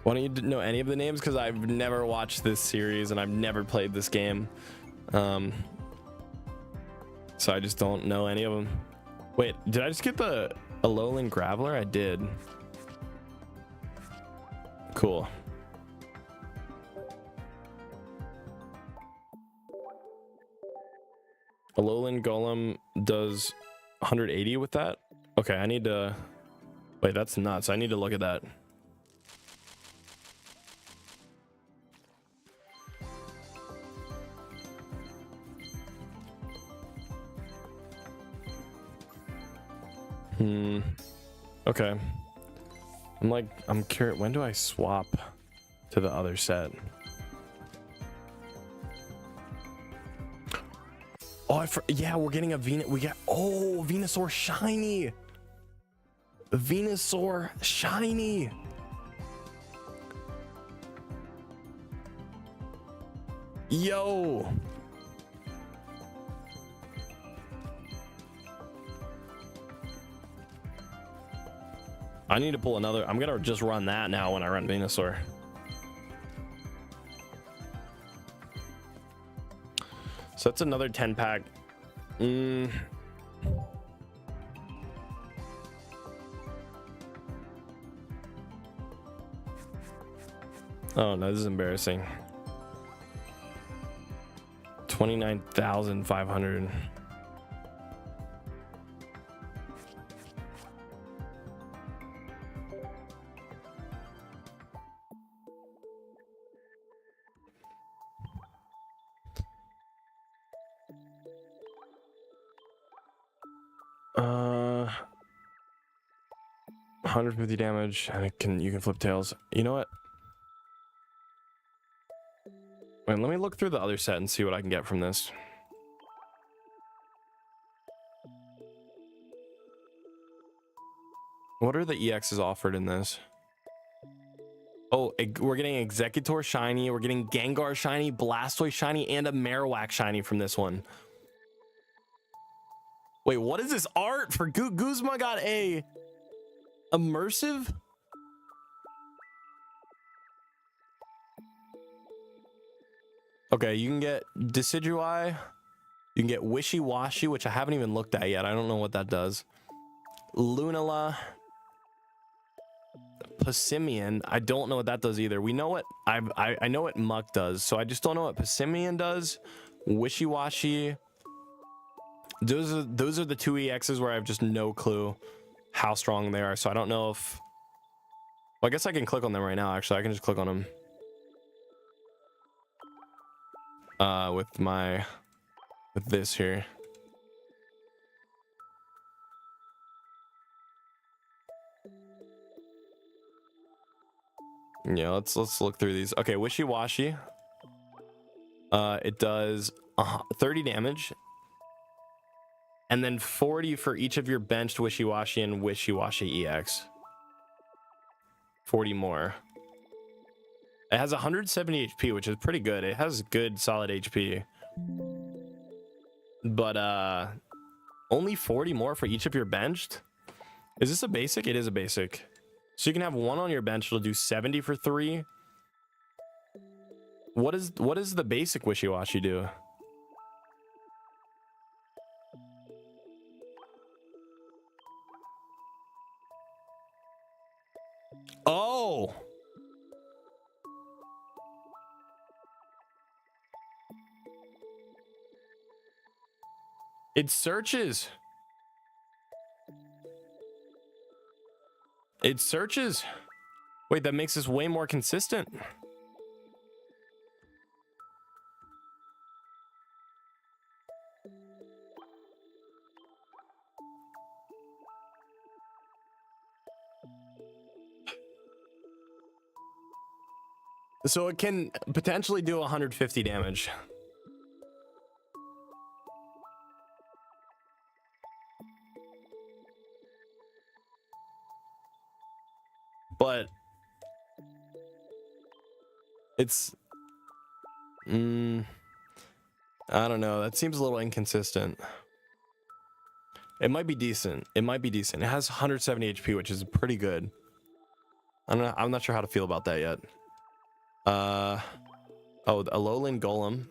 Why don't you know any of the names? Because I've never watched this series and I've never played this game. So I just don't know any of them. Wait, did I just get the Alolan Graveler? I did. Cool. Alolan Golem does 180 with that. Okay, I need to wait, that's nuts. I need to look at that. Okay. I'm curious, when do I swap to the other set? Oh, yeah, we're getting a Venusaur shiny. Venusaur shiny. Yo. I need to pull another. I'm gonna just run that now when I run Venusaur. So that's another 10 pack. Oh no, this is embarrassing. 29,500. Uh, 150 damage, and you can flip tails. You know what? Wait, let me look through the other set and see what I can get from this. What are the EXs offered in this? Oh, we're getting Executor shiny, we're getting Gengar shiny, Blastoise shiny, and a Marowak shiny from this one. Wait, what is this art for Guzma? Got a Immersive? Okay, you can get Decidueye. You can get Wishy Washy, which I haven't even looked at yet. I don't know what that does. Lunala. Passimian. I don't know what that does either. We know what I know what Muk does, so I just don't know what Passimian does. Wishy Washy. Those are the two EXs where I have just no clue how strong they are. So I don't know if. Well, I guess I can click on them right now. Actually, I can just click on them. With this here. Yeah, let's look through these. Okay, Wishy Washy. It does 30 damage. And then 40 for each of your benched Wishy Washy and Wishy Washy EX. 40 more. It has 170 HP, which is pretty good. It has good solid HP. But only 40 more for each of your benched? Is this a basic? It is a basic. So you can have one on your bench, it'll do 70 for 3. What does the basic Wishy Washy do? Oh! It searches. It searches. Wait, that makes this way more consistent. So it can potentially do 150 damage. But it's I don't know, that seems a little inconsistent. It might be decent. It might be decent. It has 170 HP, which is pretty good. I'm not sure how to feel about that yet. Oh, the Alolan Golem.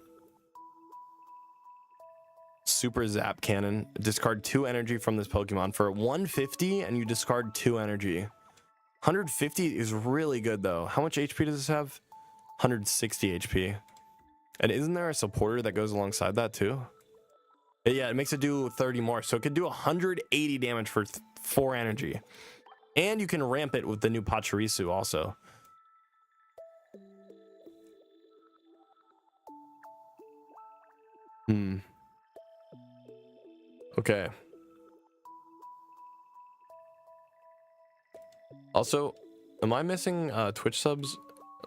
Super Zap Cannon. Discard 2 energy from this Pokemon for 150, and you discard 2 energy. 150 is really good though. How much HP does this have? 160 HP. And isn't there a supporter that goes alongside that too? Yeah, it makes it do 30 more. So it could do 180 damage for 4 energy. And you can ramp it with the new Pachirisu also. Okay. Also, am I missing Twitch subs?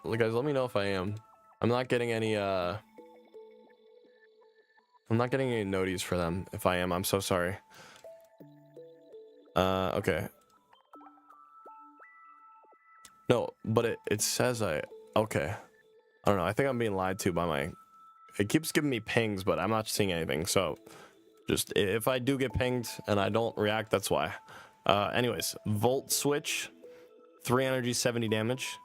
Guys, let me know if I am. I'm not getting any noties for them. If I am, I'm so sorry. Okay. No, but it says okay. I don't know. I think I'm being lied to by my... It keeps giving me pings, but I'm not seeing anything. So just if I do get pinged and I don't react, that's why. Anyways, Volt Switch, 3 energy, 70 damage.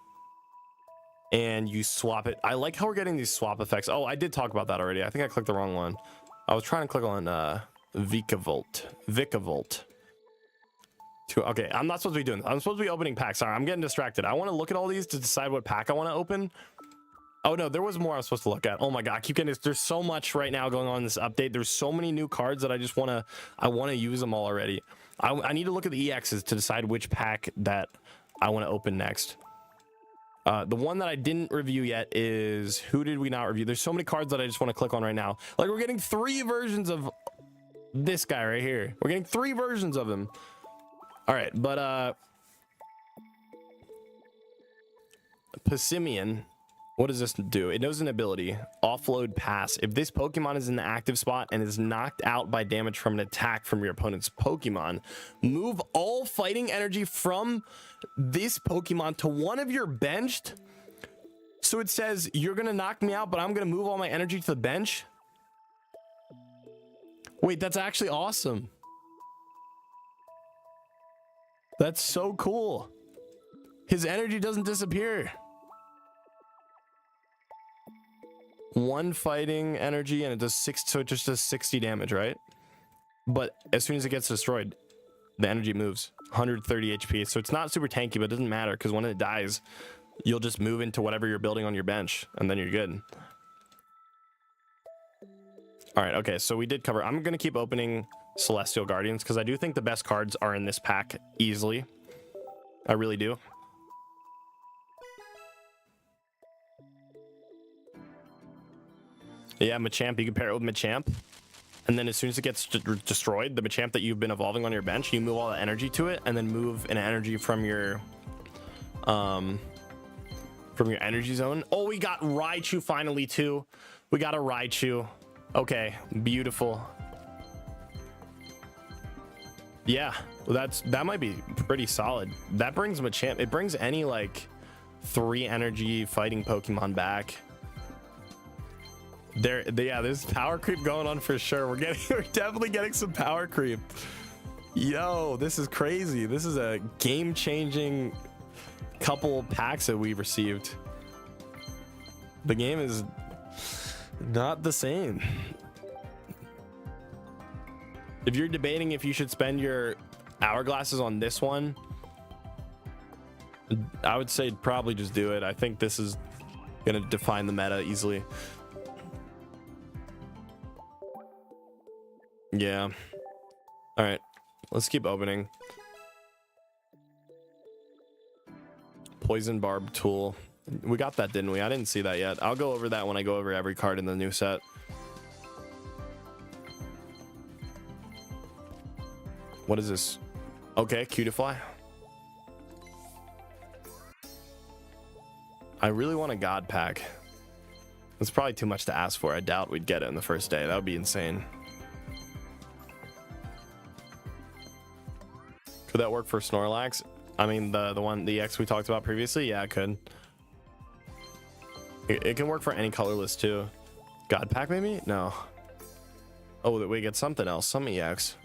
And you swap it. I like how we're getting these swap effects. Oh, I did talk about that already. I think I clicked the wrong one. I was trying to click on Vikavolt. Okay, I'm not supposed to be doing this. I'm supposed to be opening packs. Sorry, I'm getting distracted. I want to look at all these to decide what pack I want to open. Oh no, there was more I was supposed to look at. Oh my god, I keep getting this. There's so much right now going on in this update. There's so many new cards that I want to use them all already. I need to look at the EXs to decide which pack that I want to open next. The one that I didn't review yet is... Who did we not review? There's so many cards that I just want to click on right now. Like, we're getting 3 versions of this guy right here. We're getting 3 versions of him. All right, but Passimian, what does this do? It knows an ability, offload pass. If this Pokemon is in the active spot and is knocked out by damage from an attack from your opponent's Pokemon, move all fighting energy from this Pokemon to one of your benched. So it says you're gonna knock me out, but I'm gonna move all my energy to the bench. Wait, that's actually awesome. That's so cool. His energy doesn't disappear. 1 fighting energy and it does 6, so it just does 60 damage, right? But as soon as it gets destroyed, the energy moves 130 HP. So it's not super tanky, but it doesn't matter because when it dies, you'll just move into whatever you're building on your bench and then you're good. All right, okay, so we did cover. I'm gonna keep opening Celestial Guardians because I do think the best cards are in this pack easily. I really do. Yeah, Machamp, you can pair it with Machamp. And then as soon as it gets destroyed, the Machamp that you've been evolving on your bench, you move all the energy to it and then move an energy from your energy zone. Oh, we got Raichu finally too. We got a Raichu. Okay, beautiful. Yeah, well, that might be pretty solid. That brings Machamp. It brings any like 3 energy fighting Pokemon back. Yeah, there's power creep going on for sure. We're definitely getting some power creep. Yo, this is crazy. This is a game-changing couple packs that we've received. The game is not the same. If you're debating if you should spend your hourglasses on this one, I would say probably just do it. I think this is gonna define the meta easily. Yeah. All right, let's keep opening. Poison Barb Tool. We got that, didn't we? I didn't see that yet. I'll go over that when I go over every card in the new set. What is this? Okay, Cutify. I really want a God pack. That's probably too much to ask for. I doubt we'd get it in the first day. That would be insane. Could that work for Snorlax? I mean, the EX we talked about previously? Yeah, it could. It can work for any colorless too. God pack maybe? No. Oh, we get something else. Some EX.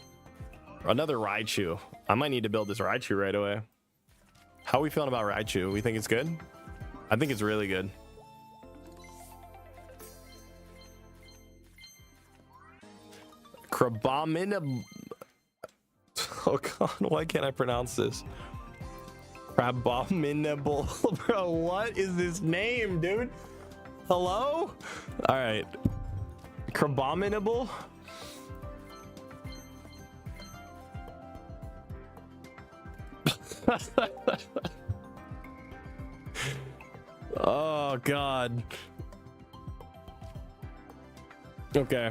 Another Raichu. I might need to build this Raichu right away. How are we feeling about Raichu? We think it's good? I think it's really good. Crabominable. Oh god, why can't I pronounce this? Crabominable. Bro, what is this name, dude? Hello? All right. Crabominable. Oh god. Okay,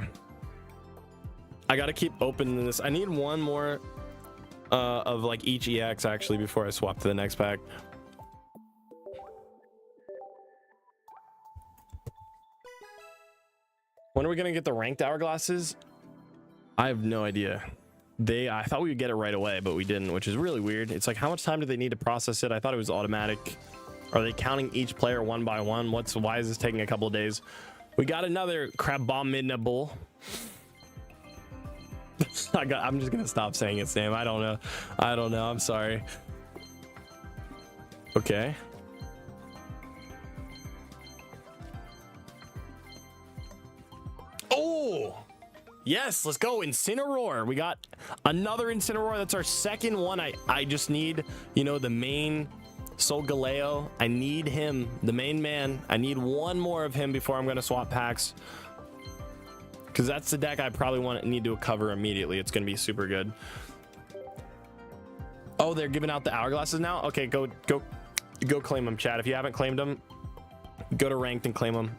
I gotta keep opening this. I need one more of like each EX actually before I swap to the next pack. When are we gonna get the ranked hourglasses? I have no idea. I thought we would get it right away, but we didn't, which is really weird. It's like, how much time do they need to process it? I thought it was automatic. Are they counting each player one by one? Why is this taking a couple of days? We got another crab bomb midnight bull. I'm just gonna stop saying its name. I don't know. I'm sorry. Okay. Oh yes, let's go. Incineroar. We got another Incineroar. That's our second one. I just need, you know, the main Solgaleo. I need him, the main man. I need one more of him before I'm gonna swap packs, because that's the deck I probably need to cover immediately. It's gonna be super good. Oh, they're giving out the hourglasses now. Okay, go claim them, chat. If you haven't claimed them, go to ranked and claim them.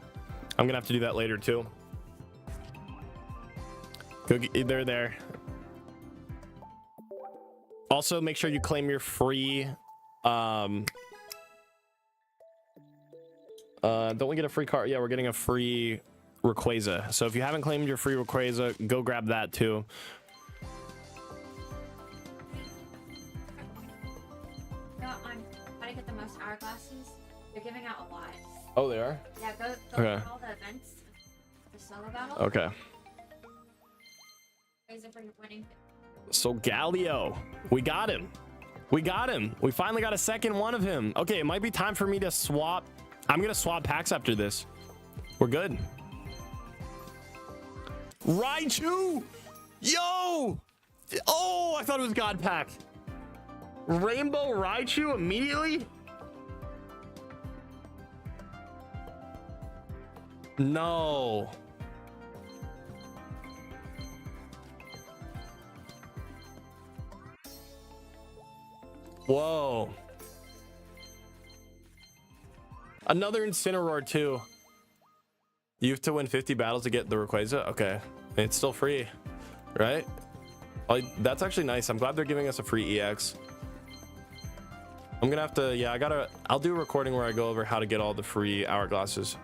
I'm gonna have to do that later too. They're there. Also, make sure you claim your free. Don't we get a free card? Yeah, we're getting a free Rayquaza. So if you haven't claimed your free Rayquaza, go grab that too. Go on how to get the most hourglasses. They're giving out a lot. Oh, they are? Yeah, go Okay. to all the events. The solo battle. Okay. Rayquaza for winning. So Galio, we got him. We finally got a second one of him. Okay, it might be time for me to swap. I'm gonna swap packs after this. We're good. Raichu! Yo! Oh, I thought it was God Pack. Rainbow Raichu immediately? No. Whoa. Another Incineroar too. You have to win 50 battles to get the Rayquaza. Okay, it's still free, right? That's actually nice. I'm glad they're giving us a free EX. I'm gonna have to, yeah, I'll do a recording where I go over how to get all the free hourglasses.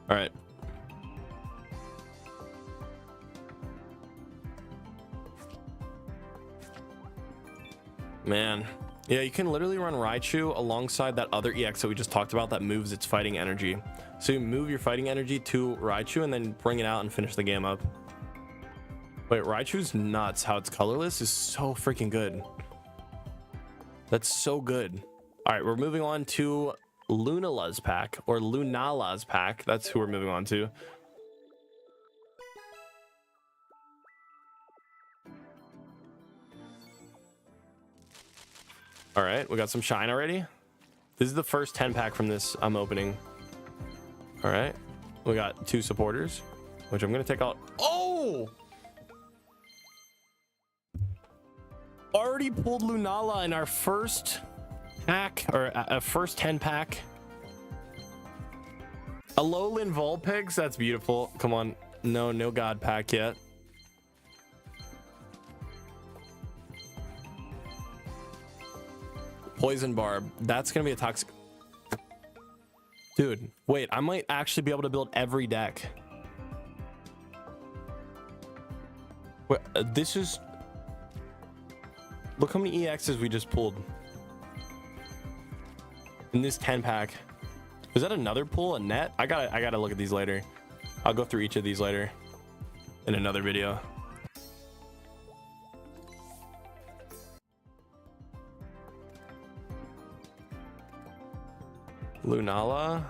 All right. Man, yeah, you can literally run Raichu alongside that other EX that we just talked about that moves its fighting energy. So you move your fighting energy to Raichu and then bring it out and finish the game up. Wait, Raichu's nuts. How it's colorless is so freaking good. That's so good. All right, we're moving on to Lunala's pack, or Lunala's pack. That's who we're moving on to. All right, we got some shine already. This is the first 10 pack from this I'm opening. All right, we got 2 supporters, which I'm gonna take out. Oh, already pulled Lunala in our first pack, or a first 10 pack. Alolan Vulpix, that's beautiful. Come on, no God pack yet. Poison Barb, that's gonna be a toxic. Dude, wait, I might actually be able to build every deck. Wait, this is, look how many EXs we just pulled in this 10 pack. Is that another pull, a net? I gotta look at these later. I'll go through each of these later in another video. Lunala,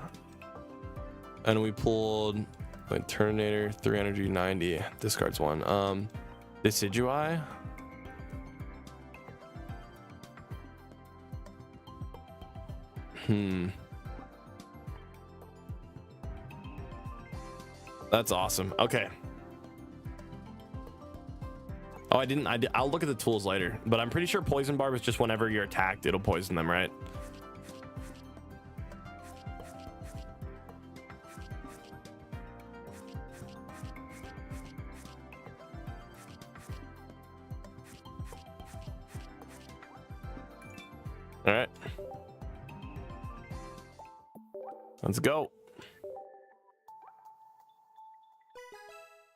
and we pulled like Terminator, 3 energy, 90, discards 1. Decidueye, That's awesome. Okay. Oh, I didn't. I'll look at the tools later, but I'm pretty sure poison barb is just whenever you're attacked, it'll poison them, right? All right. Let's go.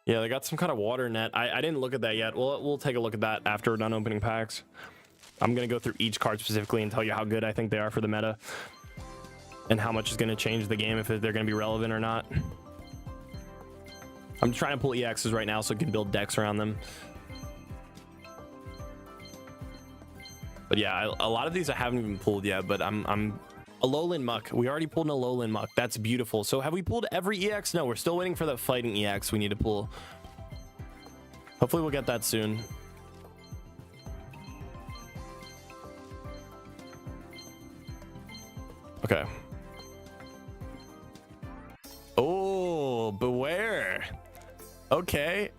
Yeah, they got some kind of water net. I didn't look at that yet. We'll take a look at that after we're done opening packs. I'm going to go through each card specifically and tell you how good I think they are for the meta and how much is going to change the game, if they're going to be relevant or not. I'm trying to pull EXs right now so I can build decks around them. But yeah, a lot of these I haven't even pulled yet, but I'm Alolan Muk. We already pulled an Alolan Muk. That's beautiful. So have we pulled every EX? No, we're still waiting for the fighting EX we need to pull. Hopefully we'll get that soon. Okay. Oh, beware. Okay.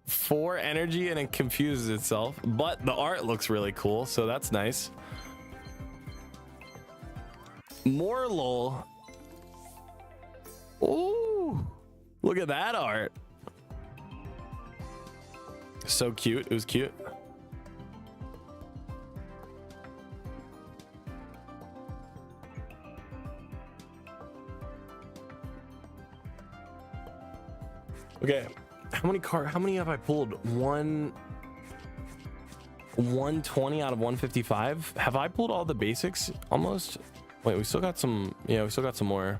4 energy and it confuses itself, but the art looks really cool, so that's nice. More lol. Oh, look at that art. So cute. It was cute. Okay, how many have I pulled? 120 out of 155. Have I pulled all the basics almost? Wait, we still got some. Yeah, we still got some more.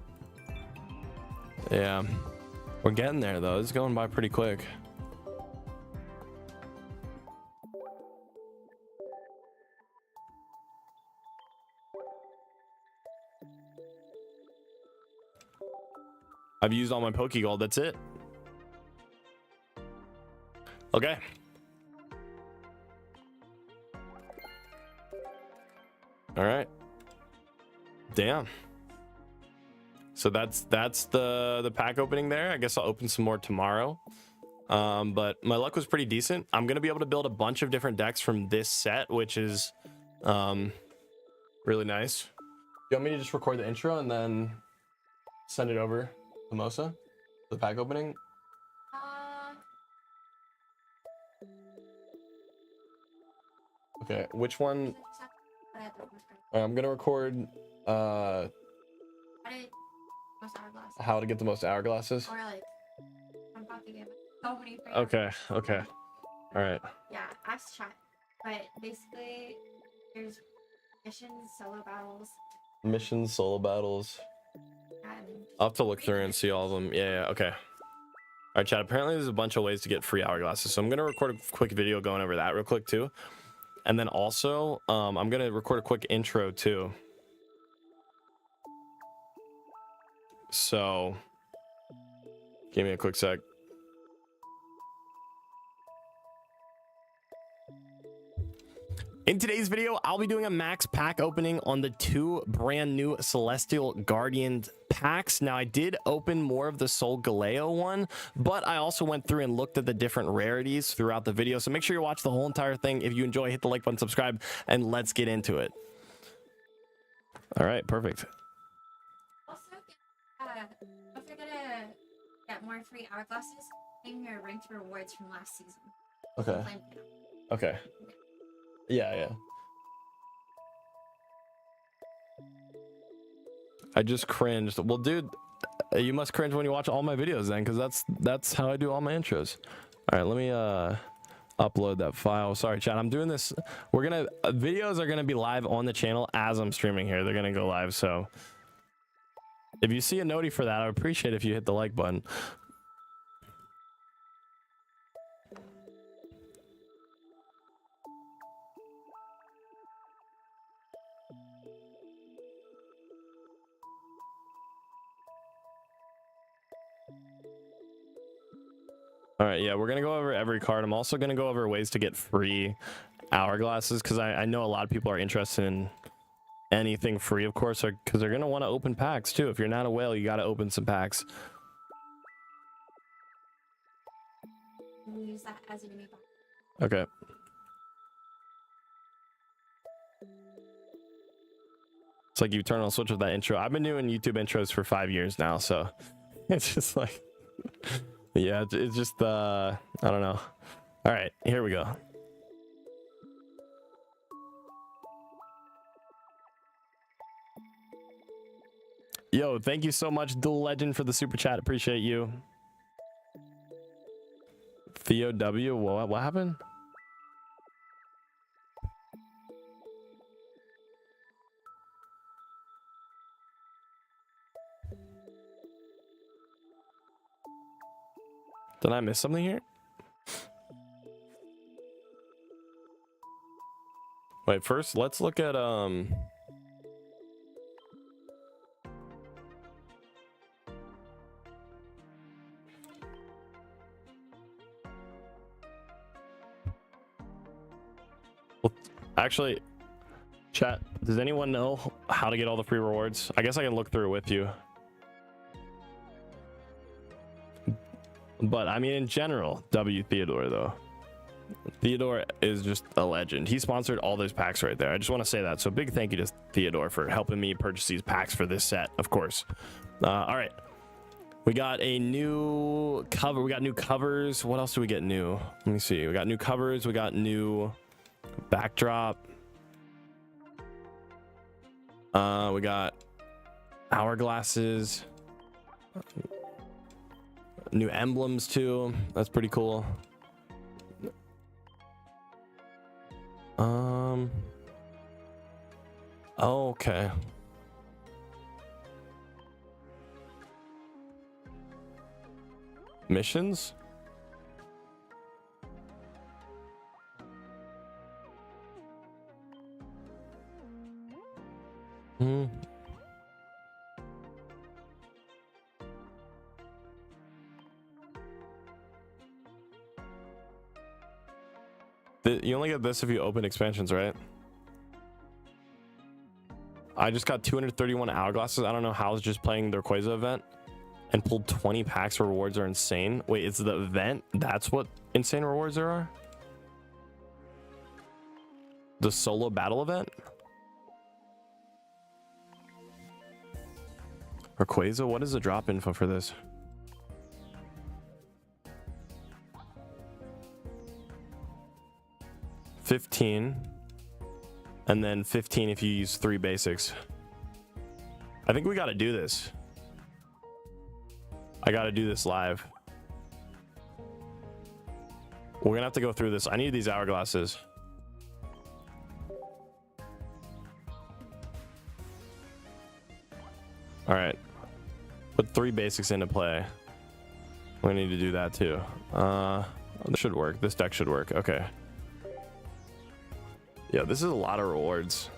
Yeah, we're getting there though. It's going by pretty quick. I've used all my Pokegold. That's it. Okay. All right. Damn. So that's the pack opening there. I guess I'll open some more tomorrow. But my luck was pretty decent. I'm gonna be able to build a bunch of different decks from this set, which is really nice. You want me to just record the intro and then send it over to Mosa, the pack opening? Okay, which one? I'm gonna record how to get the most hourglasses. Or like, I'm about to get so many free Okay. All right. Yeah, ask chat. But basically, there's missions, solo battles. And I'll have to look through and see all of them. Yeah. Okay. All right, chat. Apparently, there's a bunch of ways to get free hourglasses, so I'm gonna record a quick video going over that real quick too. And then also, I'm going to record a quick intro too. So, give me a quick sec. In today's video, I'll be doing a max pack opening on the 2 brand new Celestial Guardian packs. Now, I did open more of the Soul Galeo one, but I also went through and looked at the different rarities throughout the video. So make sure you watch the whole entire thing. If you enjoy, hit the like button, subscribe, and let's get into it. All right, perfect. also, if you're gonna get more free hourglasses, claim your ranked rewards from last season. Okay. Okay. Yeah. I just cringed. Well, dude, you must cringe when you watch all my videos then, because that's how I do all my intros. All right, let me upload that file. Sorry, chat. I'm doing this. Videos are gonna be live on the channel as I'm streaming here. They're gonna go live. So if you see a noti for that, I would appreciate it if you hit the like button. All right, yeah, we're gonna go over every card. I'm also gonna go over ways to get free hourglasses, because I know a lot of people are interested in anything free, of course, because they're gonna want to open packs too. If you're not a whale, you got to open some packs. We'll use that as an enemy box. Okay. It's like you turn on a switch with that intro. I've been doing YouTube intros for 5 years now, so it's just like, yeah, it's just I don't know. All right, here we go. Yo, thank you so much, Dual Legend, for the super chat. Appreciate you. Theo W, what happened? Did I miss something here? Wait, first let's look at well, actually, chat, does anyone know how to get all the free rewards? I guess I can look through it with you. But I mean, in general, W Theodore though. Theodore is just a legend. He sponsored all those packs right there. I just want to say that. So big thank you to Theodore for helping me purchase these packs for this set, of course. All right. We got a new cover. We got new covers. What else do we get new? Let me see. We got new covers. We got new backdrop. We got hourglasses. New emblems too. That's pretty cool. Oh, okay. Missions? Hmm. You only get this if you open expansions, right? I just got 231 hourglasses. I don't know how I was just playing the Rayquaza event and pulled 20 packs. Rewards are insane. Wait, it's the event? That's what insane rewards there are? The solo battle event? Rayquaza, what is the drop info for this? $15, and then 15 if you use 3 basics. I think we got to do this. I got to do this live. We're gonna have to go through this. I need these hourglasses. All right, put 3 basics into play. We need to do that too. This should work. This deck should work. Okay. Yeah, this is a lot of rewards.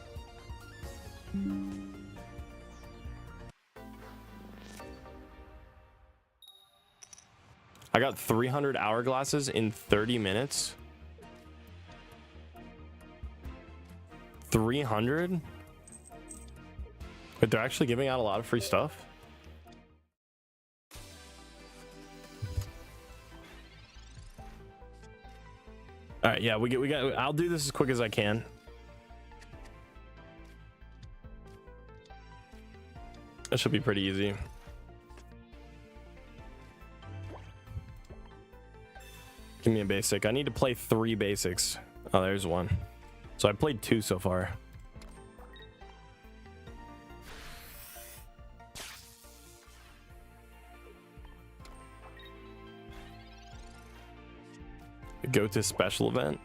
I got 300 hourglasses in 30 minutes. 300? But they're actually giving out a lot of free stuff. All right, yeah, we got. I'll do this as quick as I can. That should be pretty easy. Give me a basic. I need to play 3 basics. Oh, there's one. So I played 2 so far. Go to special event.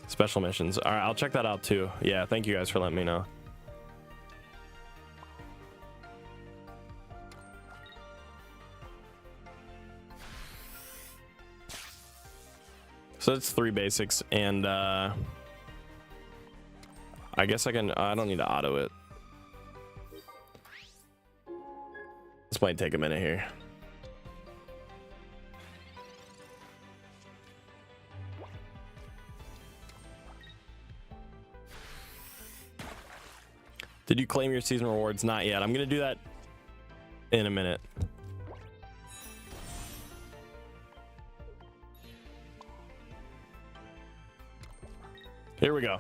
Special missions. All right, I'll check that out too. Yeah, thank you guys for letting me know. So it's 3 basics, and I guess I don't need to auto it. This might take a minute here. Did you claim your season rewards? Not yet. I'm gonna do that in a minute. Here we go.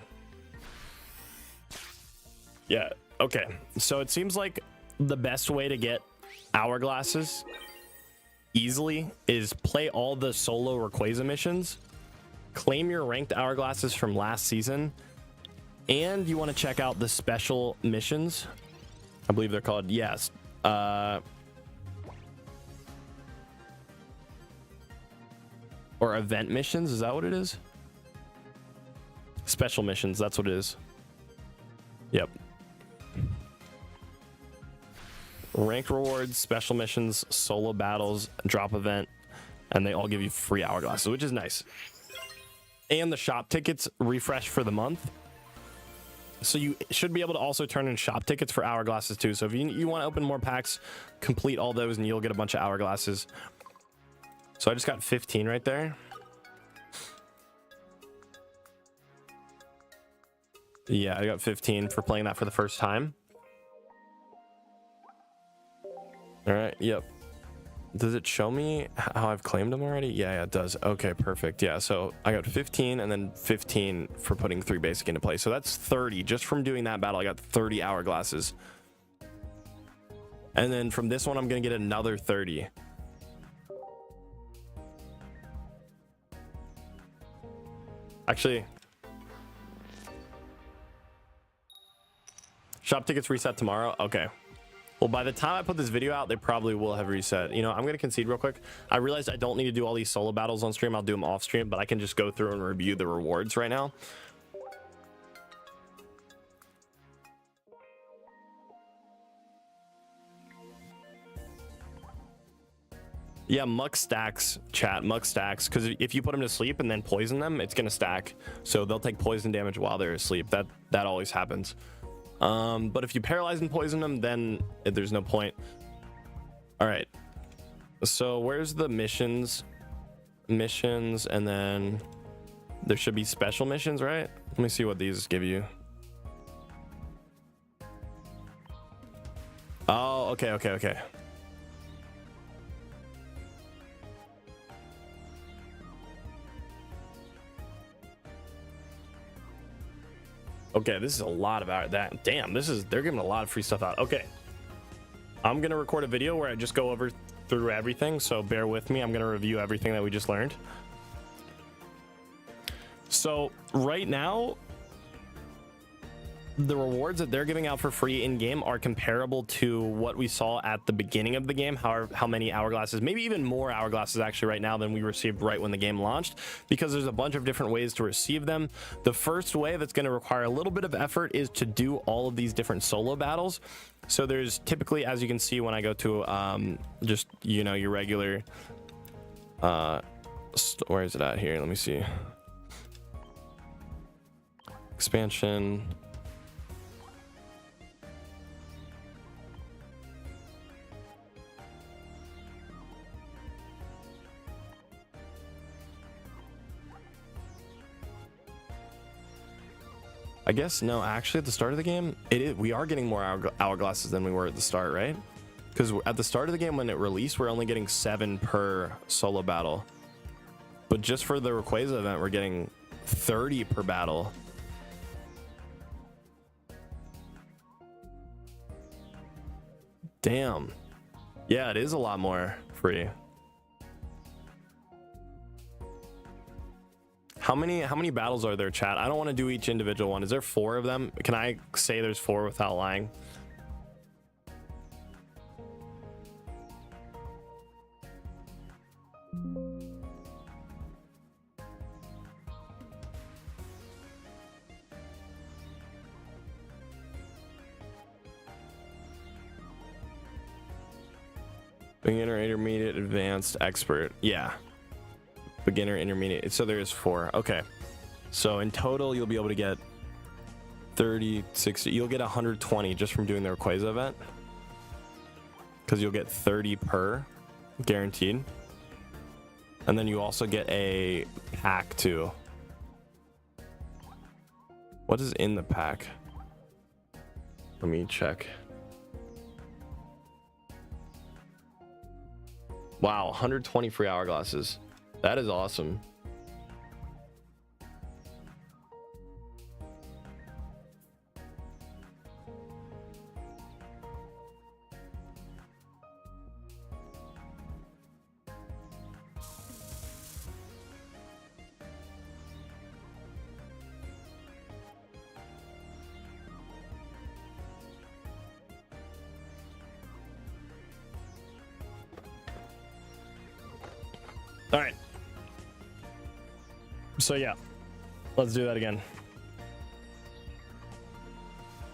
Yeah, okay. So it seems like the best way to get hourglasses easily is play all the solo Rayquaza missions, claim your ranked hourglasses from last season, and you want to check out the special missions. I believe they're called, yes. Or event missions, is that what it is? Special missions, that's what it is. Yep. Ranked rewards, special missions, solo battles, drop event, and they all give you free hourglasses, which is nice. And the shop tickets refresh for the month. So you should be able to also turn in shop tickets for hourglasses too. So if you want to open more packs, complete all those and you'll get a bunch of hourglasses. So I just got 15 right there. Yeah, I got 15 for playing that for the first time. All right, yep. Does it show me how I've claimed them already? Yeah, it does. Okay, perfect. Yeah, so I got 15 and then 15 for putting 3 basic into play. So that's 30. Just from doing that battle, I got 30 hourglasses. And then from this one, I'm going to get another 30. Actually, shop tickets reset tomorrow. Okay. Well, by the time I put this video out, they probably will have reset. You know, I'm going to concede real quick. I realized I don't need to do all these solo battles on stream. I'll do them off stream, but I can just go through and review the rewards right now. Yeah, Muk stacks, chat. Muk stacks, because if you put them to sleep and then poison them, it's going to stack. So they'll take poison damage while they're asleep. That always happens. But if you paralyze and poison them, then there's no point. All right. So where's the missions? Missions, and then there should be special missions, right? Let me see what these give you. Oh, okay. Okay, this is a lot of that. Damn, they're giving a lot of free stuff out. Okay, I'm gonna record a video where I just go through everything, so bear with me. I'm gonna review everything that we just learned. So right now, the rewards that they're giving out for free in game are comparable to what we saw at the beginning of the game. How many hourglasses, maybe even more hourglasses actually right now than we received right when the game launched, because there's a bunch of different ways to receive them. The first way that's going to require a little bit of effort is to do all of these different solo battles. So there's typically, as you can see when I go to just, you know, your regular where is it at here? Let me see. Expansion. I guess no, actually at the start of the game, we are getting more hourglasses than we were at the start, right? Because at the start of the game when it released, we're only getting 7 per solo battle. But just for the Rayquaza event, we're getting 30 per battle. Damn. Yeah, it is a lot more free. How many battles are there, chat? I don't want to do each individual one. Is there 4 of them? Can I say there's 4 without lying? Beginner, intermediate, advanced, expert. Yeah. Beginner, intermediate. So there is 4. Okay. So in total, you'll be able to get 30, 60. You'll get 120 just from doing the Rayquaza event. Because you'll get 30 per, guaranteed. And then you also get a pack too. What is in the pack? Let me check. Wow, 120 free hourglasses. That is awesome. All right. So yeah, let's do that again.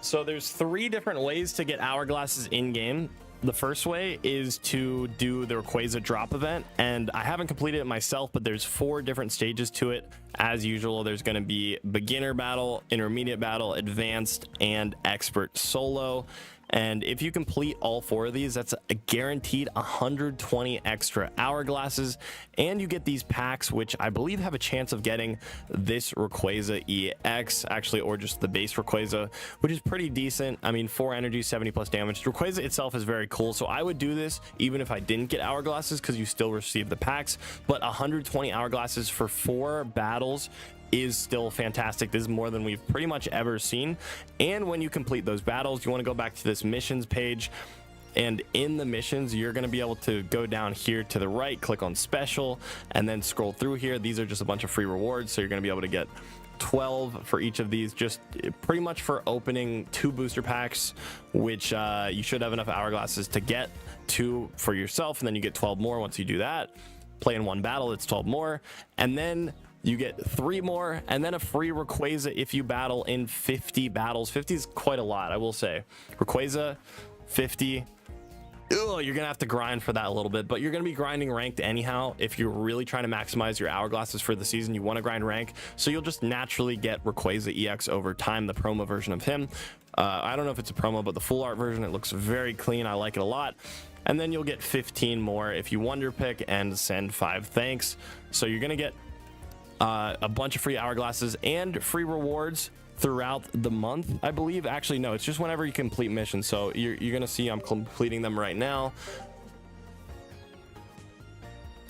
So there's 3 different ways to get hourglasses in game. The first way is to do the Rayquaza drop event, and I haven't completed it myself, but there's 4 different stages to it. As usual, there's going to be beginner battle, intermediate battle, advanced, and expert solo. And if you complete all 4 of these, that's a guaranteed 120 extra hourglasses, and you get these packs, which I believe have a chance of getting this Rayquaza EX, actually, or just the base Rayquaza, which is pretty decent. I mean, 4 energy, 70 plus damage. Rayquaza itself is very cool, so I would do this even if I didn't get hourglasses, because you still receive the packs. But 120 hourglasses for 4 battles is still fantastic. This is more than we've pretty much ever seen. And when you complete those battles, you want to go back to this missions page, and in the missions you're going to be able to go down here to the right, click on special, and then scroll through here. These are just a bunch of free rewards, so you're going to be able to get 12 for each of these, just pretty much for opening 2 booster packs, which you should have enough hourglasses to get 2 for yourself, and then you get 12 more once you do that. Play in 1 battle, it's 12 more, and then you get 3 more, and then a free Rayquaza if you battle in 50 battles. 50 is quite a lot, I will say. Rayquaza, 50. Ugh, you're gonna have to grind for that a little bit, but you're gonna be grinding ranked anyhow. If you're really trying to maximize your hourglasses for the season, you want to grind rank, so you'll just naturally get Rayquaza EX over time, the promo version of him. I don't know if it's a promo, but the full art version, it looks very clean. I like it a lot. And then you'll get 15 more if you wonder pick and send 5 thanks. So you're gonna get a bunch of free hourglasses and free rewards throughout the month, I believe. Actually, no, it's just whenever you complete missions. So you're gonna see I'm completing them right now.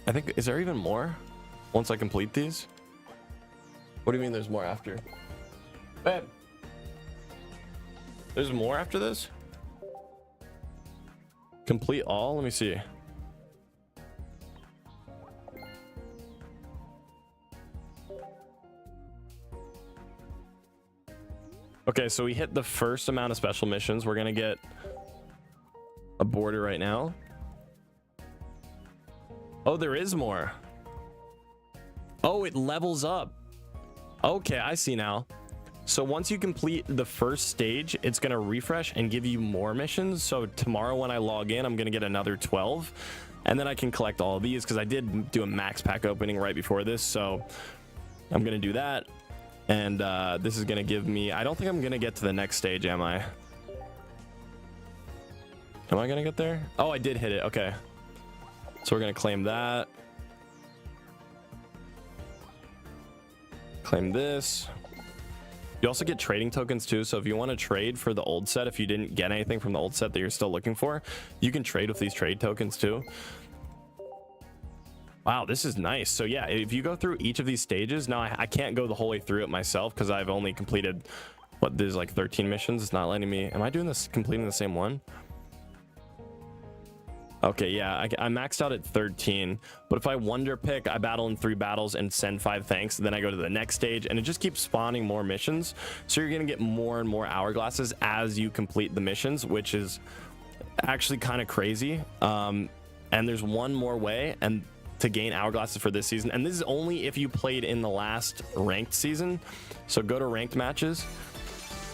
I think, is there even more once I complete these? What do you mean there's more after? Babe, there's more after this? Complete all? Let me see. Okay, so we hit the first amount of special missions. We're gonna get a border right now. Oh, there is more. Oh, it levels up. Okay, I see now. So once you complete the first stage, it's gonna refresh and give you more missions. So tomorrow when I log in, I'm gonna get another 12, and then I can collect all of these, because I did do a max pack opening right before this. So I'm gonna do that. And this is gonna give me, I don't think I'm gonna get to the next stage, am I? Am I gonna get there? Oh, I did hit it. Okay, so we're gonna claim that, claim this. You also get trading tokens too, so if you want to trade for the old set, if you didn't get anything from the old set that you're still looking for, you can trade with these trade tokens too. Wow, this is nice. So yeah, if you go through each of these stages, now I can't go the whole way through it myself because I've only completed, what, there's like 13 missions. It's not letting me. Am I doing this, completing the same one? Okay, yeah, I maxed out at 13, but if I wonder pick, I battle in 3 battles and send 5 thanks, then I go to the next stage, and it just keeps spawning more missions. So you're gonna get more and more hourglasses as you complete the missions, which is actually kind of crazy. And there's one more way and to gain hourglasses for this season, and this is only if you played in the last ranked season. So go to ranked matches,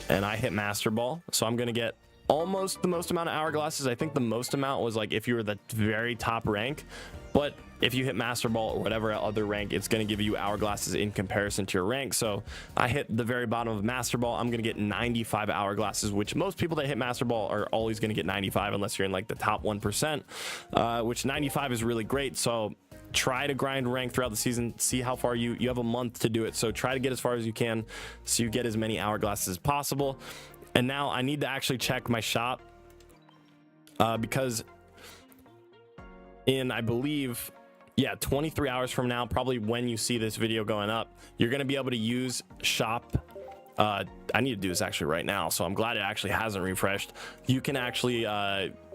and I hit Master Ball, so I'm gonna get almost the most amount of hourglasses. I think the most amount was like if you were the very top rank, but if you hit Master Ball or whatever other rank, it's going to give you hourglasses in comparison to your rank. So I hit the very bottom of Master Ball, I'm going to get 95 hourglasses, which most people that hit Master Ball are always going to get 95 unless you're in like the top 1%, which 95 is really great. So try to grind rank throughout the season, see how far you have a month to do it, so try to get as far as you can so you get as many hourglasses as possible. And now I need to actually check my shop because in, I believe, yeah, 23 hours from now, probably when you see this video going up, you're going to be able to use shop. I need to do this actually right now, so I'm glad it actually hasn't refreshed. You can actually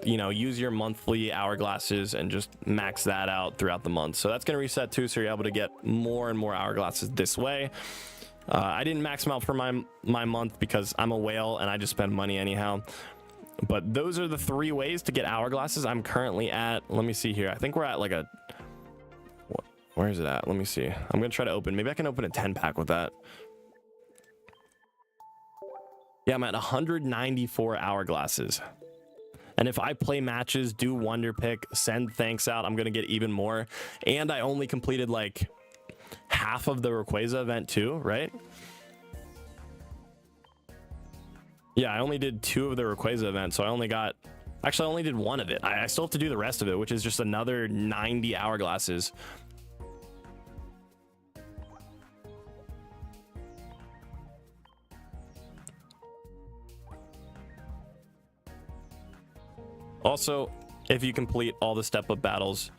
you know, use your monthly hourglasses and just max that out throughout the month. So that's going to reset too, so you're able to get more and more hourglasses this way. I didn't max them out for my month because I'm a whale and I just spend money anyhow. But those are the 3 ways to get hourglasses. I'm currently at, let me see here, I think we're at like a, where is it at? Let me see. I'm gonna try to open, maybe I can open a 10 pack with that. Yeah, I'm at 194 hourglasses. And if I play matches, do wonder pick, send thanks out, I'm gonna get even more. And I only completed like half of the Rayquaza event too, right? Yeah, I only did 2 of the Rayquaza events, so I only got, actually I only did 1 of it. I still have to do the rest of it, which is just another 90 hourglasses. Also, if you complete all the step-up battles,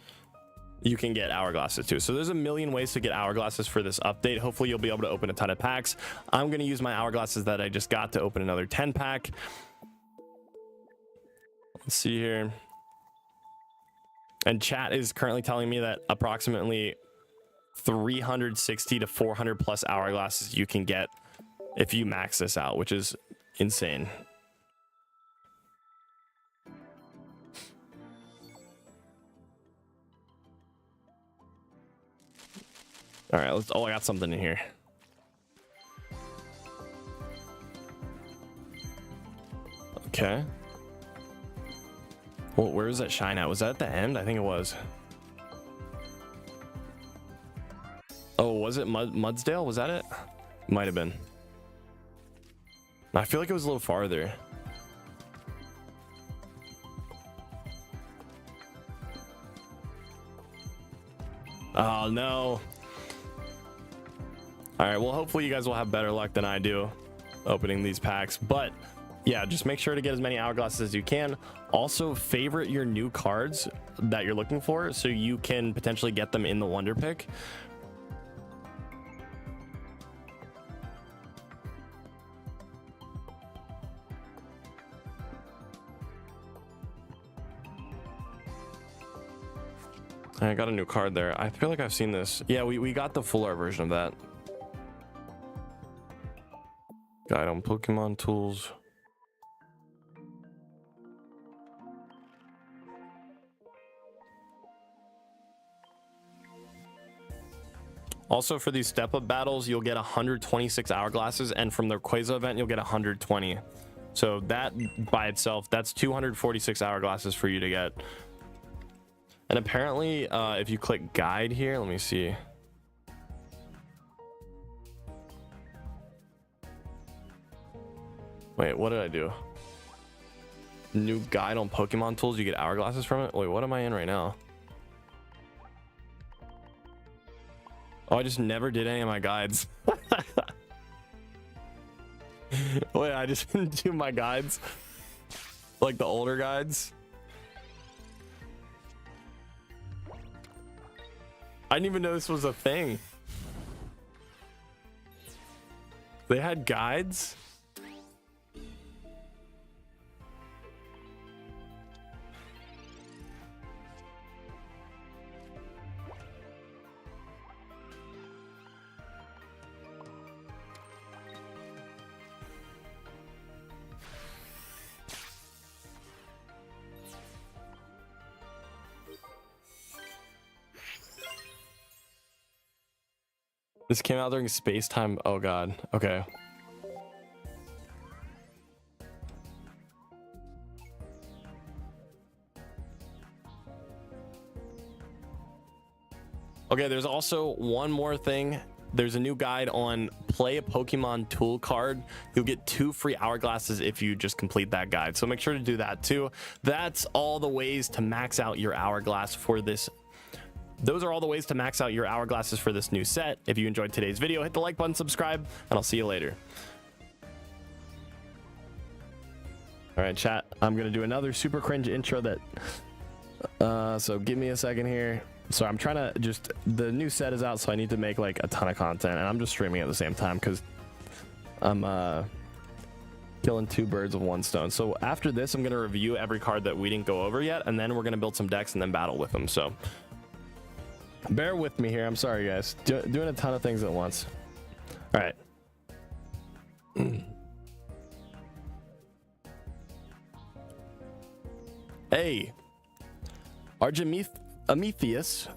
you can get hourglasses too. So there's a million ways to get hourglasses for this update. Hopefully you'll be able to open a ton of packs. I'm going to use my hourglasses that I just got to open another 10 pack. Let's see here. And chat is currently telling me that approximately 360 to 400 plus hourglasses you can get if you max this out, which is insane. All right, let's, oh, I got something in here. Okay. Well, where was that shine at? Was that at the end? I think it was. Oh, was it Mudsdale? Was that it? Might have been. I feel like it was a little farther. Oh, no. All right, well, hopefully you guys will have better luck than I do opening these packs. But yeah, just make sure to get as many hourglasses as you can. Also, favorite your new cards that you're looking for so you can potentially get them in the Wonder Pick. I got a new card there. I feel like I've seen this. Yeah, we got the full art version of that. Guide on Pokemon tools. Also, for these step-up battles, you'll get 126 hourglasses, and from the Rayquaza event, you'll get 120. So that by itself, that's 246 hourglasses for you to get. And apparently, if you click guide here, let me see. Wait, what did I do? New guide on Pokemon tools, you get hourglasses from it? Wait, what am I in right now? Oh, I just never did any of my guides. Wait, I just didn't do my guides? Like the older guides? I didn't even know this was a thing. They had guides? This came out during space time. Oh god. Okay. Okay, there's also one more thing. There's a new guide on play a Pokemon tool card. You'll get 2 free hourglasses if you just complete that guide. So make sure to do that too. That's all the ways to max out your hourglass for this. Those are all the ways to max out your hourglasses for this new set. If you enjoyed today's video, hit the like button, subscribe, and I'll see you later. All right, chat. I'm going to do another super cringe intro that So give me a second here. So I'm trying to just, the new set is out, so I need to make like a ton of content, and I'm just streaming at the same time because I'm killing two birds with one stone. So after this, I'm gonna review every card that we didn't go over yet, and then we're gonna build some decks and then battle with them. So bear with me here. I'm sorry, guys. Doing a ton of things at once. All right. Hey, Amethyst.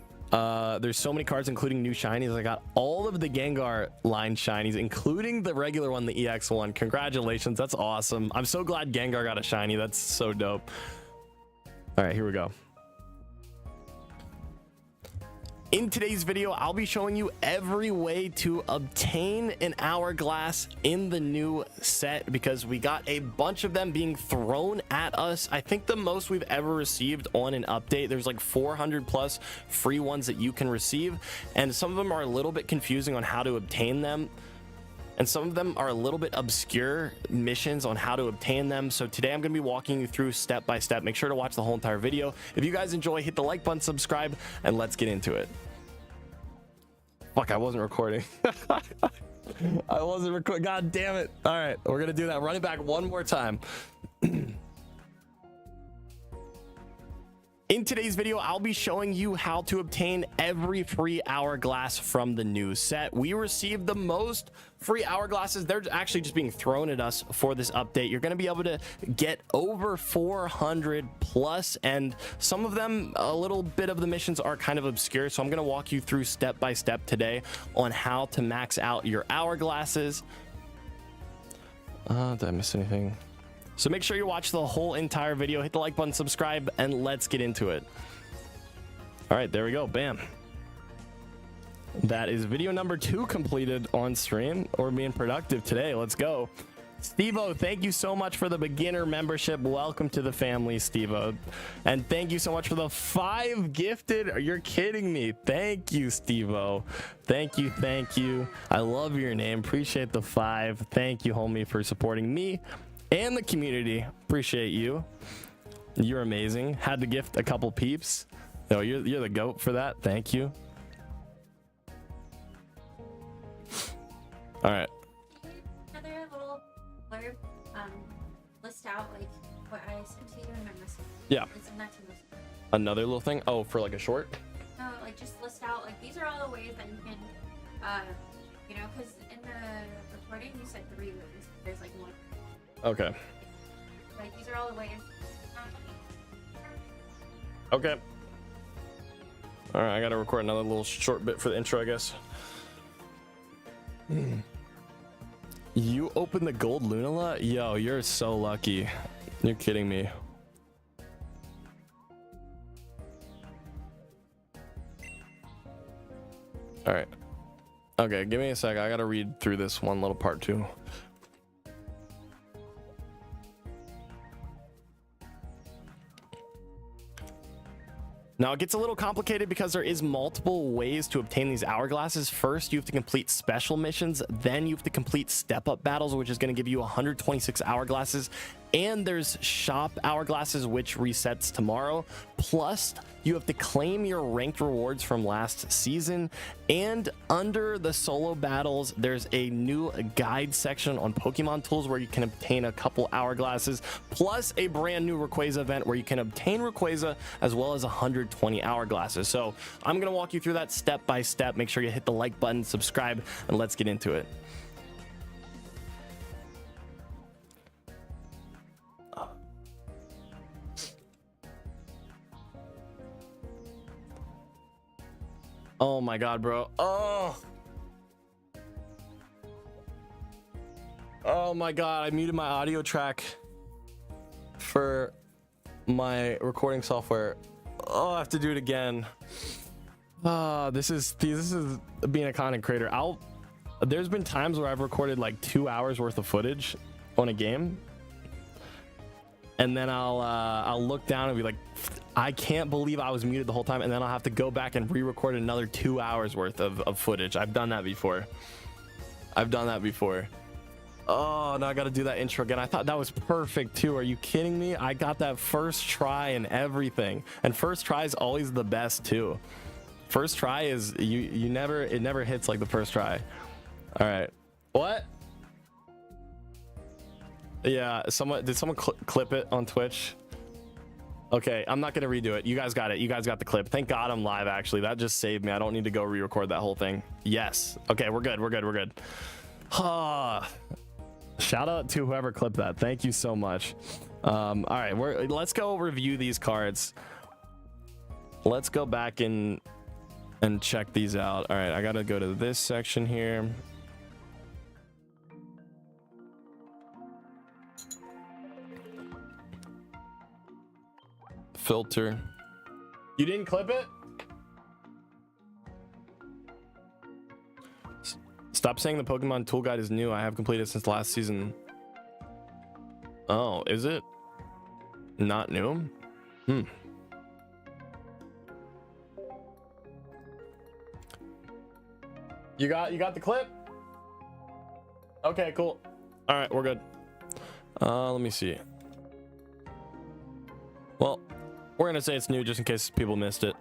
There's so many cards, including new shinies. I got all of the Gengar line shinies, including the regular one, the EX one. Congratulations, that's awesome. I'm so glad Gengar got a shiny. That's so dope. All right, here we go. In today's video, I'll be showing you every way to obtain an hourglass in the new set, because we got a bunch of them being thrown at us. I think the most we've ever received on an update. There's like 400 plus free ones that you can receive, and some of them are a little bit confusing on how to obtain them, and some of them are a little bit obscure missions on how to obtain them. So today I'm going to be walking you through step by step. Make sure to watch the whole entire video. If you guys enjoy, hit the like button, subscribe, and let's get into it. Fuck, I wasn't recording. I wasn't recording. God damn it. All right, we're going to do that. Run it back one more time. In today's video, I'll be showing you how to obtain every free hourglass from the new set. We received the most free hourglasses. They're actually just being thrown at us for this update. You're going to be able to get over 400 plus, and some of them, a little bit of the missions are kind of obscure. So I'm going to walk you through step by step today on how to max out your hourglasses. Did I miss anything? So make sure you watch the whole entire video, hit the like button, subscribe, and let's get into it. All right, there we go. Bam. That is video number 2 completed on stream, or being productive today. Let's go. Steve-O, thank you so much for the beginner membership. Welcome to the family, Steve-O. And thank you so much for the 5 gifted. You're kidding me. Thank you, Steve-O. Thank you. Thank you. I love your name. Appreciate the 5. Thank you, homie, for supporting me and the community. Appreciate you. You're amazing. Had to gift a couple peeps. No, you're the GOAT for that. Thank you. All right. Another little blurb, list out like what I sent to you in my message. Yeah. It's not too much. Another little thing. Oh, for like a short. No, like just list out like these are all the ways that you can, you know, because in the recording you said 3 ways. There's like 1. Okay. Like these are all the ways. Okay. All right, I gotta record another little short bit for the intro, I guess. You opened the gold Lunala? Yo, you're so lucky. You're kidding me. All right. Okay, give me a sec. I gotta read through this one little part too. Now it gets a little complicated because there is multiple ways to obtain these hourglasses. First, you have to complete special missions. Then you have to complete step-up battles, which is going to give you 126 hourglasses. And there's shop hourglasses, which resets tomorrow. Plus, you have to claim your ranked rewards from last season. And under the solo battles, there's a new guide section on Pokemon tools where you can obtain a couple hourglasses, plus a brand new Rayquaza event where you can obtain Rayquaza as well as 120 hourglasses. So I'm going to walk you through that step by step. Make sure you hit the like button, subscribe, and let's get into it. Oh my god, bro. Oh my god, I muted my audio track for my recording software. Oh, I have to do it again. This is being a content creator. There's been times where I've recorded like 2 hours worth of footage on a game, and then I'll look down and be like, I can't believe I was muted the whole time, and then I'll have to go back and re-record another 2 hours worth of footage. I've done that before. Oh, now I got to do that intro again. I thought that was perfect too. Are you kidding me? I got that first try and everything. And first try is always the best too. First try is it never hits like the first try. All right. What? Yeah, did someone clip it on Twitch? Okay, I'm not gonna redo it. You guys got it. You guys got the clip. Thank God I'm live, actually. That just saved me. I don't need to go re-record that whole thing. Yes. Okay, we're good. We're good. We're good. Shout out to whoever clipped that. Thank you so much. All right, let's go review these cards. Let's go back and check these out. All right, I gotta go to this section here. Filter. You didn't clip it? Stop saying the Pokemon tool guide is new. I have completed since last season. Oh, is it not new? You got the clip? Okay, cool. All right, we're good. Let me see. Well, we're gonna say it's new just in case people missed it.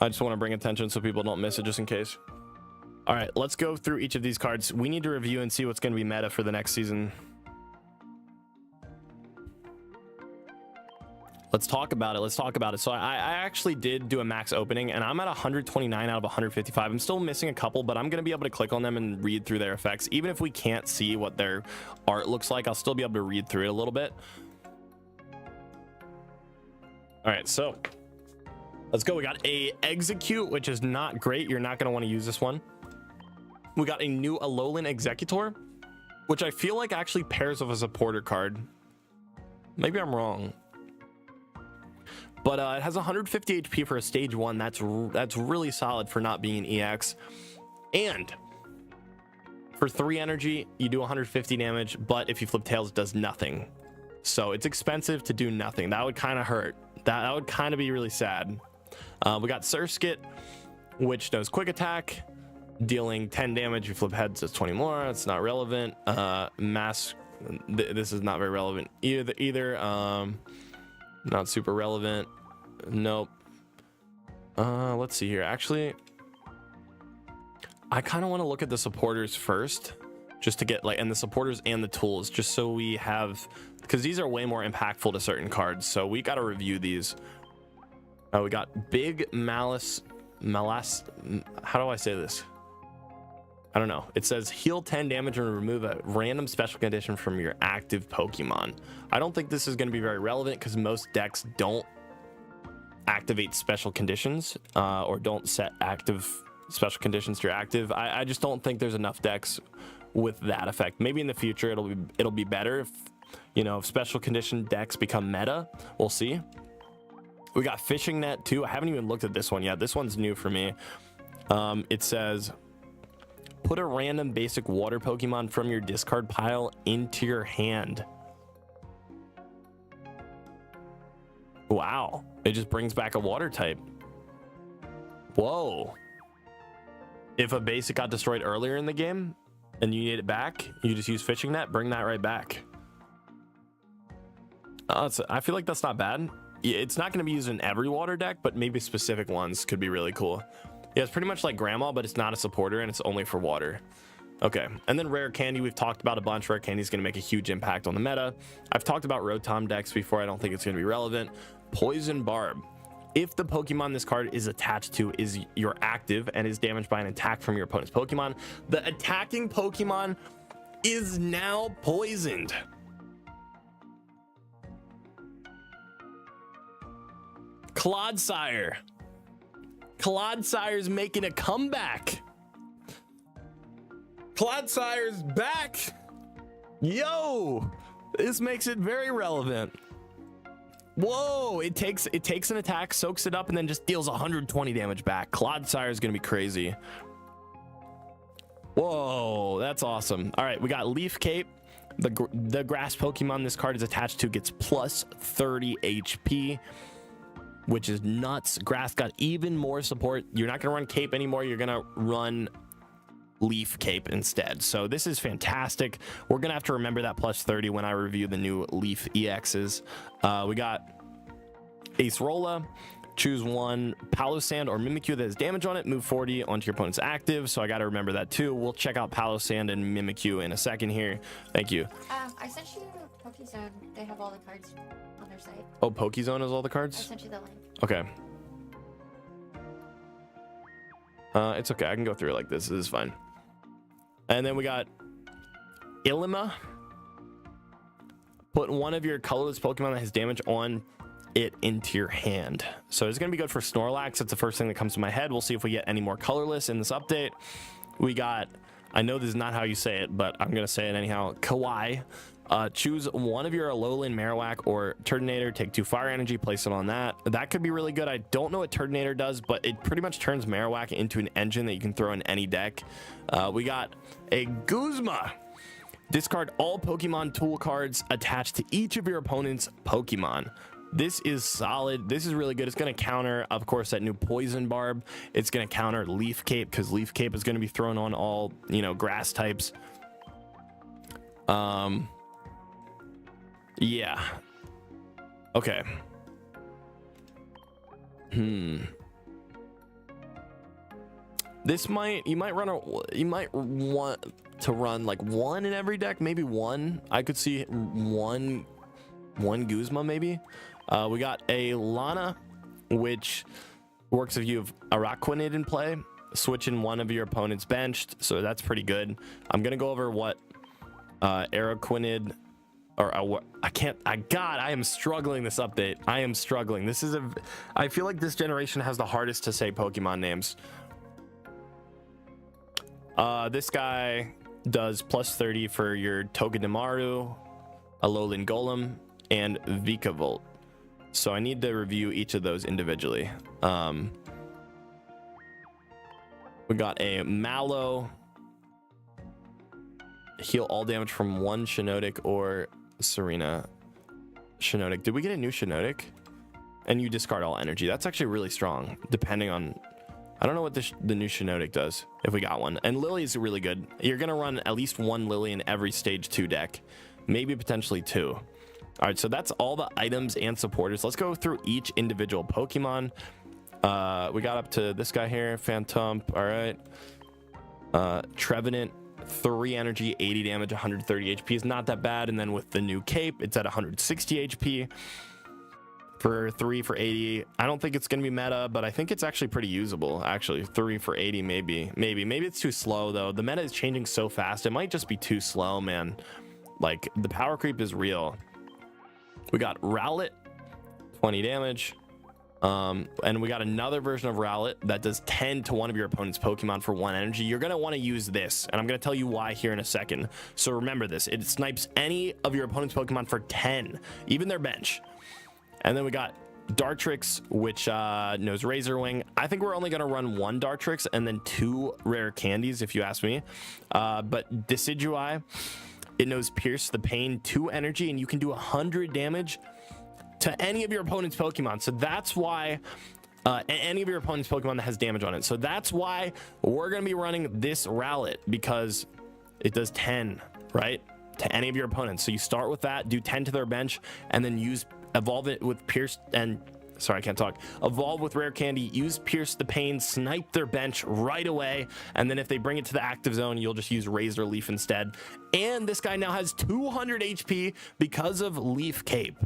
I just want to bring attention so people don't miss it just in case. All right, let's go through each of these cards. We need to review and see what's going to be meta for the next season. Let's talk about it. Let's talk about it. So I actually did do a max opening and I'm at 129 out of 155. I'm still missing a couple, but I'm going to be able to click on them and read through their effects. Even if we can't see what their art looks like, I'll still be able to read through it a little bit. All right, so let's go. We got a Execute, which is not great. You're not going to want to use this one. We got a new Alolan Executor, which I feel like actually pairs with a supporter card. Maybe I'm wrong. But it has 150 HP for a stage 1. That's really solid for not being an EX. And for 3 energy, you do 150 damage, but if you flip tails, it does nothing. So it's expensive to do nothing. That would kind of hurt. That would kind of be really sad. We got Surskit, which does quick attack, dealing 10 damage. You flip heads, it's 20 more. It's not relevant. Mask. This is not very relevant either. Not super relevant. Nope. Let's see here. Actually, I kind of want to look at the supporters first, just to get and the supporters and the tools, just so we have, because these are way more impactful to certain cards. So we got to review these. We got Big Malice. How do I say this? I don't know. It says heal 10 damage and remove a random special condition from your active Pokemon. I don't think this is going to be very relevant because most decks don't activate special conditions or don't set active special conditions to your active. I just don't think there's enough decks with that effect. Maybe in the future it'll be better if, if special condition decks become meta. We'll see. We got Fishing Net too. I haven't even looked at this one yet. This one's new for me. It says put a random basic water Pokemon from your discard pile into your hand. Wow, it just brings back a water type. Whoa. If a basic got destroyed earlier in the game and you need it back, you just use Fishing Net, bring that right back. I feel like that's not bad. It's not going to be used in every water deck, but maybe specific ones could be really cool. Yeah, it's pretty much like Grandma, but it's not a supporter and it's only for water. Okay, and then Rare Candy, we've talked about a bunch. Rare Candy is going to make a huge impact on the meta. I've talked about Rotom decks before. I don't think it's going to be relevant. Poison Barb. If the Pokemon this card is attached to is your active and is damaged by an attack from your opponent's Pokemon, the attacking Pokemon is now poisoned. Clodsire. Clodsire's making a comeback. Clodsire's back. Yo, this makes it very relevant. Whoa, it takes an attack, soaks it up, and then just deals 120 damage back. Clodsire is gonna be crazy. Whoa, that's awesome. All right, we got Leaf Cape. The grass Pokemon this card is attached to gets plus 30 HP, which is nuts. Grass got even more support. You're not gonna run Cape anymore. You're gonna run Leaf Cape instead. So this is fantastic. We're gonna have to remember that plus 30 when I review the new Leaf EXs. We got Acerola. Choose one Palossand or Mimikyu that has damage on it. Move 40 onto your opponent's active. So I got to remember that too. We'll check out Palossand and Mimikyu in a second here. Thank you. I sent you PokeZone. They have all the cards on their site. Oh, PokeZone has all the I cards? sent you the link. Okay. It's okay. I can go through it like this. This is fine. And then we got Ilima. Put one of your colorless Pokemon that has damage on it into your hand. So it's going to be good for Snorlax. That's the first thing that comes to my head. We'll see if we get any more colorless in this update. We got, I know this is not how you say it, but I'm going to say it anyhow. Kawaii. Choose one of your Alolan Marowak or Turtonator, take 2 fire energy, place it on that. That could be really good. I don't know what Turtonator does, but it pretty much turns Marowak into an engine that you can throw in any deck. We got a Guzma. Discard all Pokemon tool cards attached to each of your opponent's Pokemon. This is solid. This is really good. It's going to counter, of course, that new Poison Barb. It's going to counter Leaf Cape because Leaf Cape is going to be thrown on all, you know, grass types. Yeah. Okay. This might, you might want to run like one in every deck, maybe one. I could see one Guzma maybe. We got a Lana, which works if you have Araquanid in play. Switch in one of your opponent's benched, so that's pretty good. I'm gonna go over what Araquanid, or I am struggling this update. I am struggling. I feel like this generation has the hardest to say Pokemon names. This guy does plus 30 for your Togedemaru, Alolan Golem, and Vikavolt. So I need to review each of those individually. We got a Mallow. Heal all damage from one Shiinotic or Serena. Shiinotic. Did we get a new Shiinotic? And you discard all energy. That's actually really strong, depending on... I don't know what the new Shiinotic does, if we got one. And Lily's really good. You're going to run at least one Lily in every stage 2 deck. Maybe potentially 2. All right, so that's all the items and supporters. Let's go through each individual Pokemon. We got up to this guy here, Phantom. All right. Trevenant, 3 energy, 80 damage, 130 HP is not that bad. And then with the new cape, it's at 160 HP. For 3 for 80. I don't think it's going to be meta, but I think it's actually pretty usable. Actually, 3 for 80, maybe it's too slow though. The meta is changing so fast. It might just be too slow, man. Like, the power creep is real. We got Rowlet, 20 damage. And we got another version of Rowlet that does 10 to one of your opponent's Pokemon for 1 energy. You're going to want to use this, and I'm going to tell you why here in a second. So remember this. It snipes any of your opponent's Pokemon for 10, even their bench. And then we got Dartrix, which knows Razor Wing. I think we're only going to run 1 Dartrix and then 2 rare candies, if you ask me. But Decidueye, it knows Pierce the Pain, 2 energy, and you can do 100 damage to any of your opponent's Pokemon. So that's why any of your opponent's Pokemon that has damage on it. So that's why we're going to be running this Rowlet, because it does 10, right, to any of your opponents. So you start with that, do 10 to their bench, and then evolve it with Pierce and evolve with Rare Candy, use Pierce the Pain, snipe their bench right away, and then if they bring it to the active zone, you'll just use Razor Leaf instead. And this guy now has 200 HP because of Leaf Cape.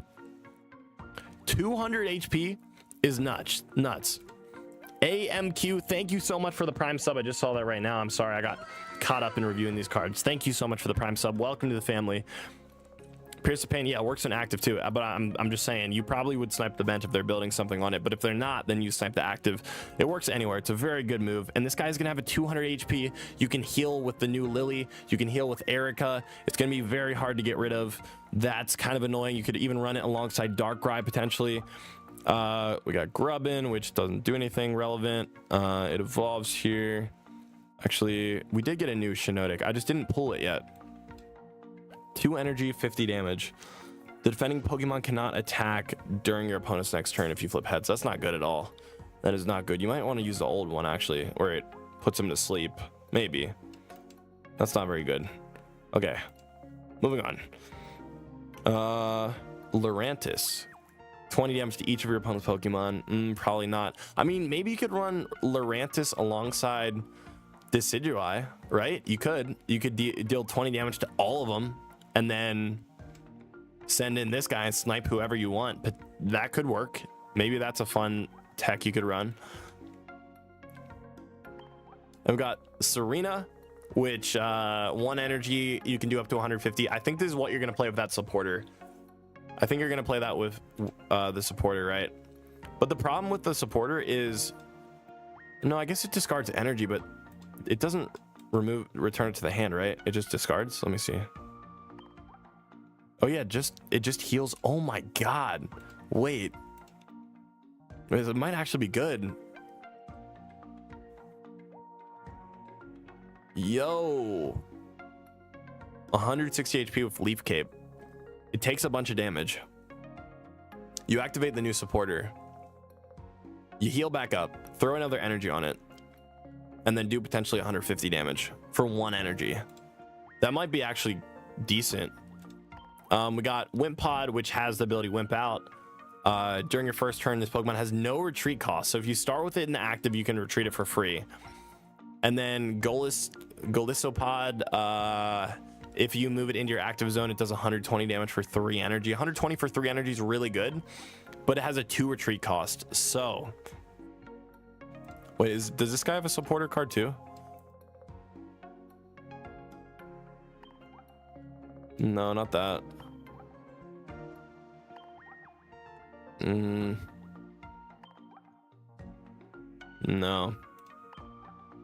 200 HP is nuts. AMQ, thank you so much for the Prime sub. I just saw that right now. I'm sorry, I got caught up in reviewing these cards. Thank you so much for the Prime sub. Welcome to the family. Pierce the Pain, yeah, it works in active too, but I'm just saying, you probably would snipe the bench if they're building something on it, but if they're not, then you snipe the active. It works anywhere. It's a very good move, and this guy's gonna have a 200 HP. You can heal with the new Lily. You can heal with Erica. It's gonna be very hard to get rid of. That's kind of annoying. You could even run it alongside Darkrai potentially. We got Grubbin, which doesn't do anything relevant. It evolves here. Actually, we did get a new Shiinotic. I just didn't pull it yet. 2 energy, 50 damage. The defending Pokemon cannot attack during your opponent's next turn if you flip heads. That's not good at all. That is not good. You might want to use the old one, actually, where it puts him to sleep. Maybe. That's not very good. Okay, moving on. Lurantis. 20 damage to each of your opponent's Pokemon. Probably not. I mean, maybe you could run Lurantis alongside Decidueye, right? You could deal 20 damage to all of them and then send in this guy and snipe whoever you want. But that could work. Maybe that's a fun tech you could run. I've got Serena, which 1 energy you can do up to 150. I think this is what you're gonna play with that supporter. I think you're gonna play that with the supporter, right? But the problem with the supporter is, no, I guess it discards energy, but it doesn't return it to the hand, right? It just discards. Let me see. Oh yeah, it just heals. Oh my god. Wait. It might actually be good. Yo. 160 HP with Leaf Cape. It takes a bunch of damage. You activate the new supporter. You heal back up, throw another energy on it, and then do potentially 150 damage for 1 energy. That might be actually decent. We got Wimpod, which has the ability Wimp Out. During your first turn, this Pokemon has no retreat cost. So if you start with it in the active, you can retreat it for free. And then Golisopod, if you move it into your active zone, it does 120 damage for 3 energy. 120 for 3 energy is really good, but it has a 2 retreat cost. So, wait, does this guy have a supporter card too? No, not that. No.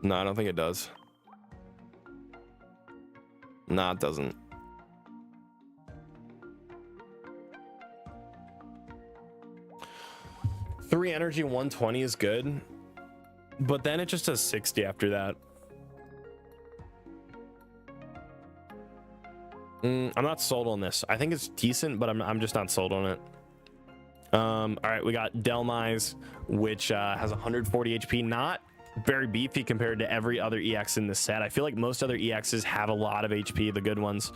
No, I don't think it does. Nah, it doesn't. Three energy, 120 is good, but then it just does 60 after that. I'm not sold on this. I think it's decent, but I'm just not sold on it. All right, we got Delmise, which has 140 HP. Not very beefy compared to every other EX in this set. I feel like most other EXs have a lot of HP, the good ones.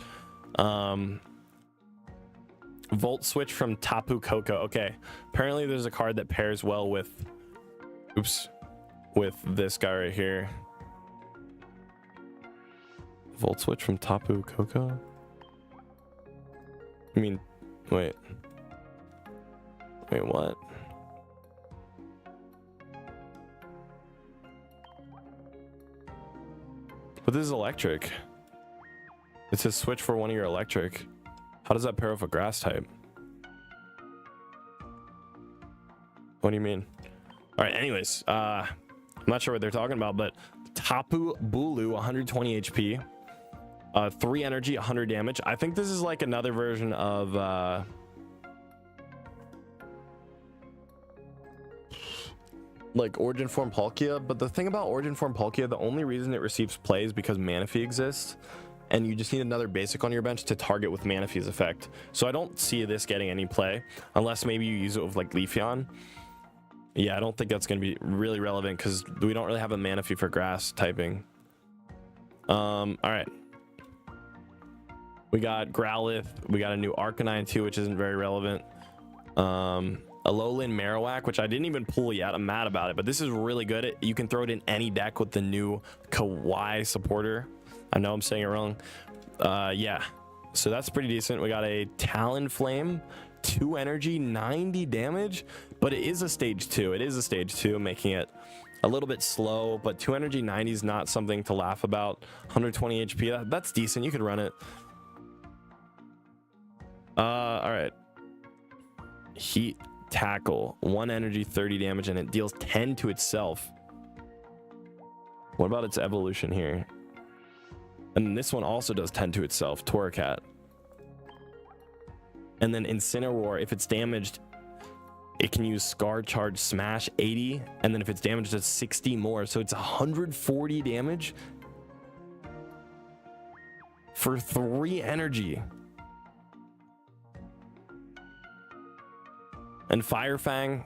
Volt Switch from Tapu Koko. Okay, apparently there's a card that pairs well with this guy right here. Volt Switch from Tapu Koko. I mean, wait, what? But this is electric. It says switch for one of your electric. How does that pair with a grass type? What do you mean? All right, anyways, I'm not sure what they're talking about, but Tapu Bulu, 120 HP, 3 energy, 100 damage. I think this is like another version of like Origin Form Palkia, but the thing about Origin Form Palkia, the only reason it receives play is because Manaphy exists, and you just need another basic on your bench to target with Manaphy's effect. So I don't see this getting any play unless maybe you use it with like Leafeon. Yeah, I don't think that's going to be really relevant because we don't really have a Manaphy for grass typing. All right, we got Growlithe, we got a new Arcanine too, which isn't very relevant. Alolan Marowak, which I didn't even pull yet. I'm mad about it, but this is really good. You can throw it in any deck with the new Kawaii supporter. I know I'm saying it wrong. Yeah, so that's pretty decent. We got a Talonflame, 2 energy, 90 damage, but it is a stage 2. It is a stage 2, making it a little bit slow, but 2 energy, 90 is not something to laugh about. 120 HP, that's decent. You could run it. All right. Heat Tackle, 1 energy, 30 damage, and it deals 10 to itself. What about its evolution here? And this one also does 10 to itself, Torracat. And then Incineroar, if it's damaged, it can use Scar Charge Smash 80, and then if it's damaged, it's 60 more. So it's 140 damage for 3 energy. And Fire Fang,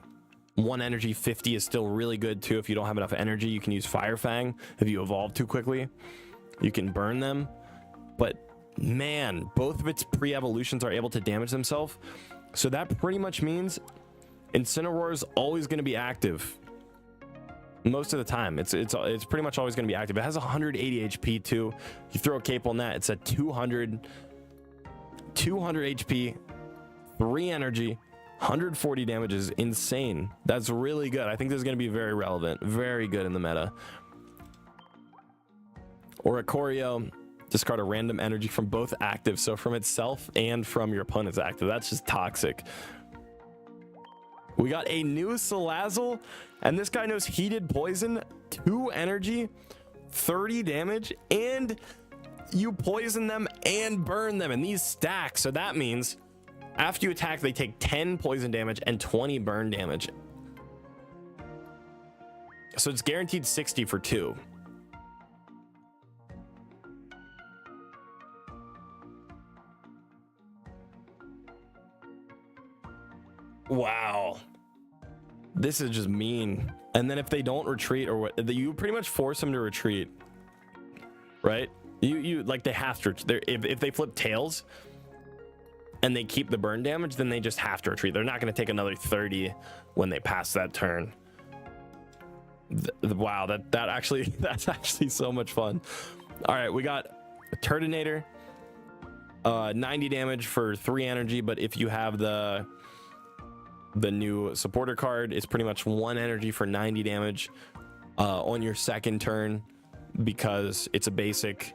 1 energy, 50 is still really good too. If you don't have enough energy, you can use Fire Fang if you evolve too quickly. You can burn them, but man, both of its pre-evolutions are able to damage themselves. So that pretty much means Incineroar is always going to be active. Most of the time, it's pretty much always going to be active. It has 180 HP too. You throw a cape on that, it's at 200 HP, 3 energy, 140 damage is insane. That's really good. I think this is going to be very relevant, very good in the meta. Oricorio, discard a random energy from both active, so from itself and from your opponent's active. That's just toxic. We got a new Salazzle, and this guy knows Heated Poison, 2 energy, 30 damage, and you poison them and burn them, and these stack. So that means after you attack, they take 10 poison damage and 20 burn damage. So it's guaranteed 60 for 2. Wow, this is just mean. And then if they don't retreat, or what, you pretty much force them to retreat, right? You like, they have to. If they flip tails and they keep the burn damage, then they just have to retreat. They're not going to take another 30 when they pass that turn. Wow, that's actually so much fun. All right, we got a Turtonator, 90 damage for 3 energy, but if you have the new supporter card, it's pretty much 1 energy for 90 damage on your second turn, because it's a basic.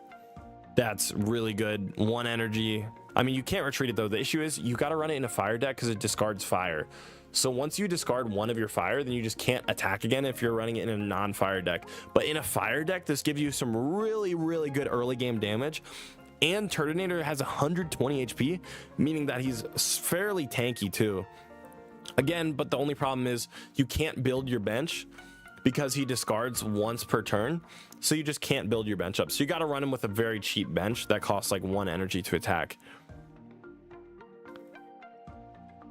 That's really good. 1 energy. I mean, you can't retreat it though. The issue is you got to run it in a fire deck because it discards fire. So once you discard one of your fire, then you just can't attack again if you're running it in a non-fire deck. But in a fire deck, this gives you some really, really good early game damage. And Turtonator has 120 HP, meaning that he's fairly tanky too. Again, but the only problem is you can't build your bench because he discards once per turn. So you just can't build your bench up. So you got to run him with a very cheap bench that costs like 1 energy to attack.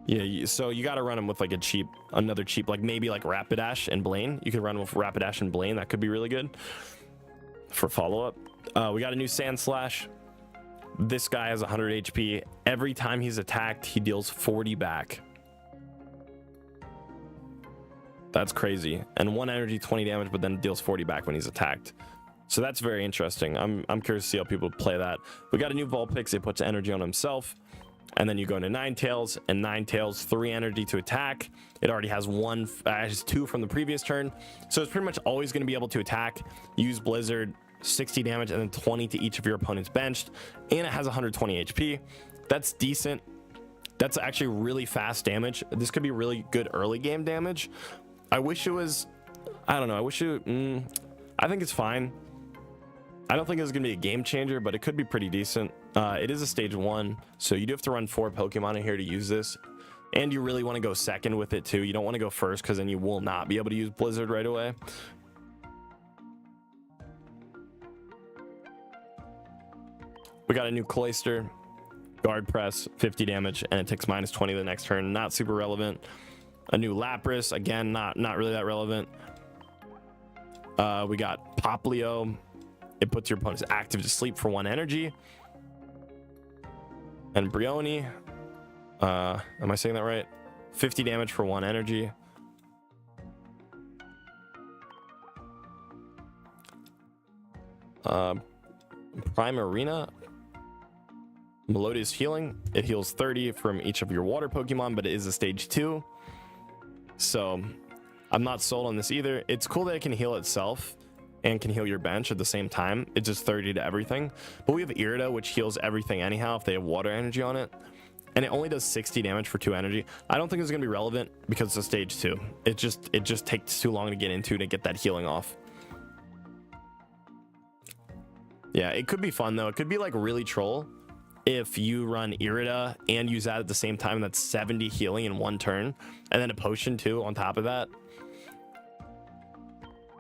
Yeah, so you got to run him with like another cheap, like maybe like Rapidash and Blaine. You could run him with Rapidash and Blaine. That could be really good for follow-up. We got a new Sand Slash. This guy has 100 HP. Every time he's attacked, he deals 40 back. That's crazy. And 1 energy, 20 damage, but then deals 40 back when he's attacked. So that's very interesting. I'm curious to see how people play that. We got a new Vulpix. It puts energy on himself. And then you go into Ninetales, and Ninetales, 3 energy to attack. It already has 2 from the previous turn. So it's pretty much always going to be able to attack, use Blizzard, 60 damage, and then 20 to each of your opponents benched. And it has 120 HP. That's decent. That's actually really fast damage. This could be really good early game damage. I wish it was, I don't know. I think it's fine. I don't think it's going to be a game changer, but it could be pretty decent. It is a stage 1, so you do have to run 4 Pokemon in here to use this. And you really want to go second with it too. You don't want to go first because then you will not be able to use Blizzard right away. We got a new Cloyster, Guard Press, 50 damage, and it takes -20 the next turn. Not super relevant. A new Lapras, again, not really that relevant. We got Poplio. It puts your opponents active to sleep for 1 energy. And Brioni, am I saying that right? 50 damage for 1 energy. Primarina, Melodious Healing. It heals 30 from each of your water Pokemon, but it is a stage 2. So I'm not sold on this either. It's cool that it can heal itself and can heal your bench at the same time. It's just 30 to everything. But we have Irida, which heals everything anyhow if they have water energy on it. And it only does 60 damage for 2 energy. I don't think it's going to be relevant because it's a stage 2. It just takes too long to get into to get that healing off. Yeah, it could be fun though. It could be like really troll if you run Irida and use that at the same time. That's 70 healing in 1 turn. And then a potion too on top of that.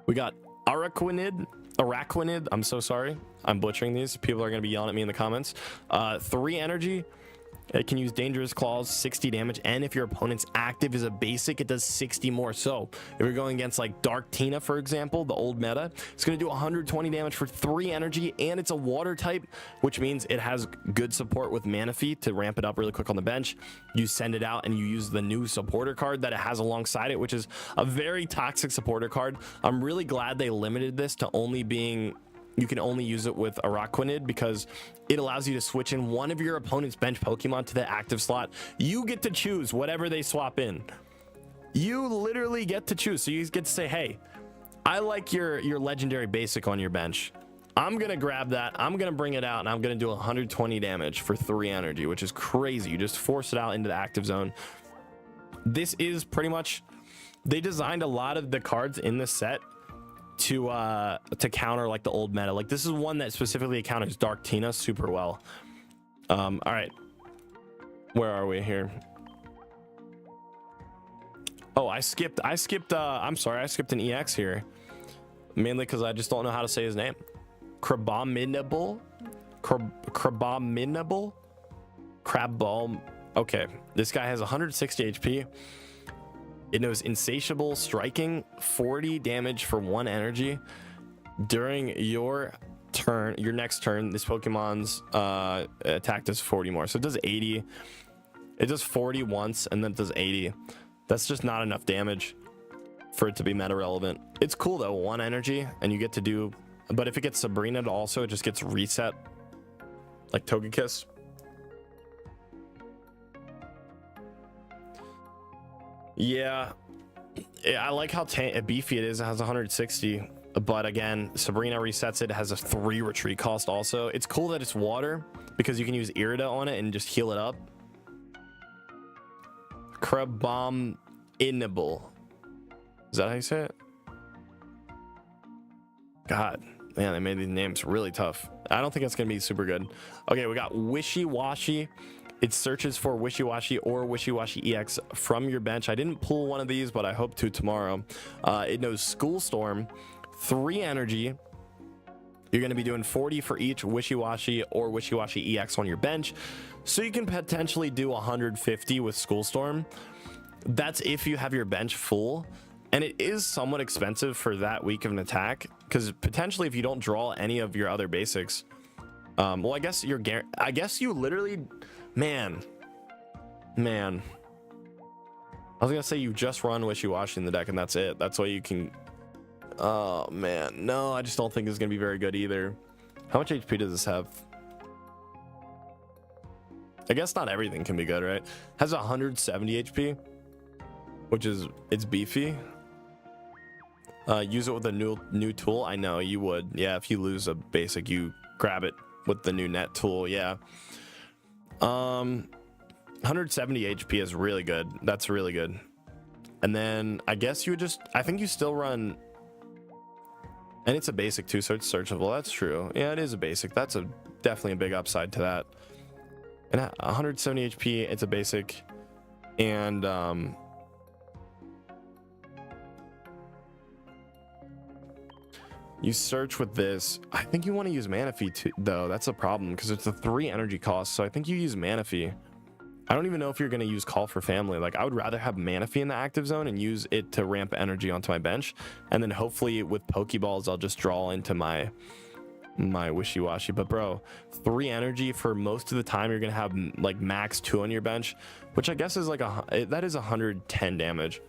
We got Araquanid. I'm so sorry. I'm butchering these. People are going to be yelling at me in the comments. 3 energy. It can use Dangerous Claws, 60 damage, and if your opponent's active is a basic, it does 60 more. So if you're going against like Dark Tina, for example, the old meta, it's going to do 120 damage for 3 energy, and it's a water type, which means it has good support with Manaphy to ramp it up really quick on the bench. You send it out and you use the new supporter card that it has alongside it, which is a very toxic supporter card. I'm really glad they limited this to only being... You can only use it with Araquanid because it allows you to switch in one of your opponent's bench Pokemon to the active slot. You get to choose whatever they swap in. You literally get to choose. So you get to say, hey, I like your legendary basic on your bench. I'm going to grab that. I'm going to bring it out and I'm going to do 120 damage for 3 energy, which is crazy. You just force it out into the active zone. This is pretty much... They designed a lot of the cards in this set to counter like the old meta. Like this is one that specifically counters Dark Tina super well. All right, where are we here? Oh, I skipped I'm sorry, I skipped an EX here, mainly because I just don't know how to say his name. Crabominable. Okay, this guy has 160 HP. It knows Insatiable Striking, 40 damage for 1 energy. During your turn, your next turn, this Pokemon's attack does 40 more. So it does 80. It does 40 once and then it does 80. That's just not enough damage for it to be meta relevant. It's cool though, 1 energy, and you get to do... But if it gets Sabrina also, it just gets reset. Like Togekiss. Yeah, I like how beefy it is. It has 160, but again, Sabrina resets it. It has a 3 retreat cost also. It's cool that it's water because you can use Irida on it and just heal it up. Crabominable. Is that how you say it? God, man, they made these names really tough. I don't think it's going to be super good. Okay, we got Wishy Washy. It searches for Wishy Washy or Wishy Washy EX from your bench. I didn't pull one of these, but I hope to tomorrow. It knows School Storm, 3 energy. You're going to be doing 40 for each Wishy Washy or Wishy Washy EX on your bench. So you can potentially do 150 with School Storm. That's if you have your bench full. And it is somewhat expensive for that weak of an attack, because potentially if you don't draw any of your other basics, well, I guess you literally... Man, I was gonna say you just run Wishy Washy in the deck and that's it. That's why you can... Oh man, no, I just don't think it's gonna be very good either. How much HP does this have? I guess not everything can be good, right? Has 170 HP, which is... It's beefy. Use it with a new tool. I know you would. Yeah, if you lose a basic, you grab it with the new net tool. Yeah. 170 HP is really good. That's really good. And then I guess you would just... I think you still run... And it's a basic too, so it's searchable. That's true. Yeah, it is a basic. That's definitely a big upside to that. And 170 HP, it's a basic. And you search with this. I think you want to use Manaphy too, though. That's a problem because it's a 3 energy cost. So I think you use Manaphy. I don't even know if you're going to use Call for Family. Like, I would rather have Manaphy in the active zone and use it to ramp energy onto my bench. And then hopefully with Pokeballs, I'll just draw into my Wishy Washy. But bro, 3 energy for most of the time, you're going to have like max 2 on your bench, which I guess is like that is 110 damage.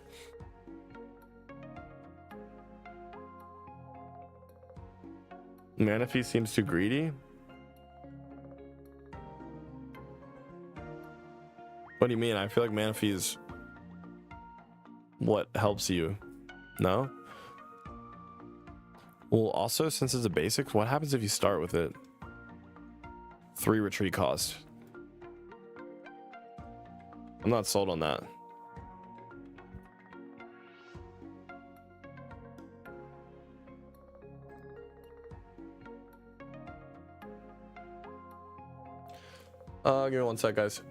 Manaphy seems too greedy. What do you mean? I feel like Manaphy is what helps you. No? Well, also, since it's a basic, what happens if you start with it? 3 retreat cost. I'm not sold on that. Give me one sec, guys.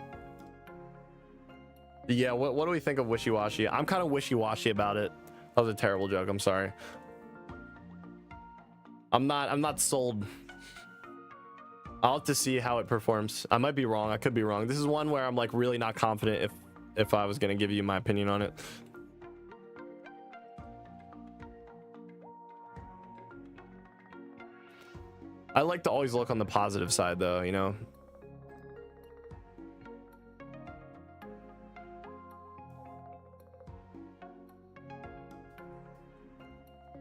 Yeah, what do we think of Wishy Washy? I'm kind of wishy washy about it. That was a terrible joke. I'm sorry. I'm not sold. I'll have to see how it performs. I might be wrong. I could be wrong. This is one where I'm like really not confident if I was going to give you my opinion on it. I like to always look on the positive side though, you know.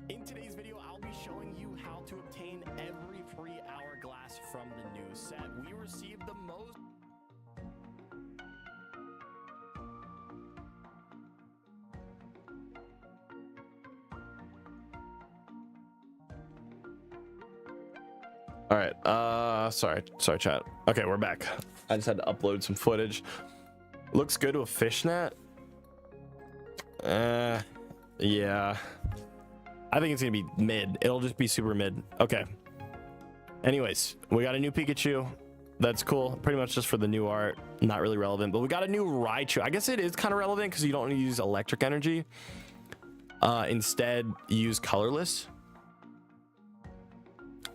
In today's video, I'll be showing you how to obtain every free hourglass from the new set. We received the most. All right, sorry chat. Okay, we're back. I just had to upload some footage. Looks good with fishnet. Yeah. I think it's gonna be mid. It'll just be super mid. Okay. Anyways, we got a new Pikachu. That's cool. Pretty much just for the new art. Not really relevant, but we got a new Raichu. I guess it is kind of relevant because you don't use electric energy. Instead, use colorless.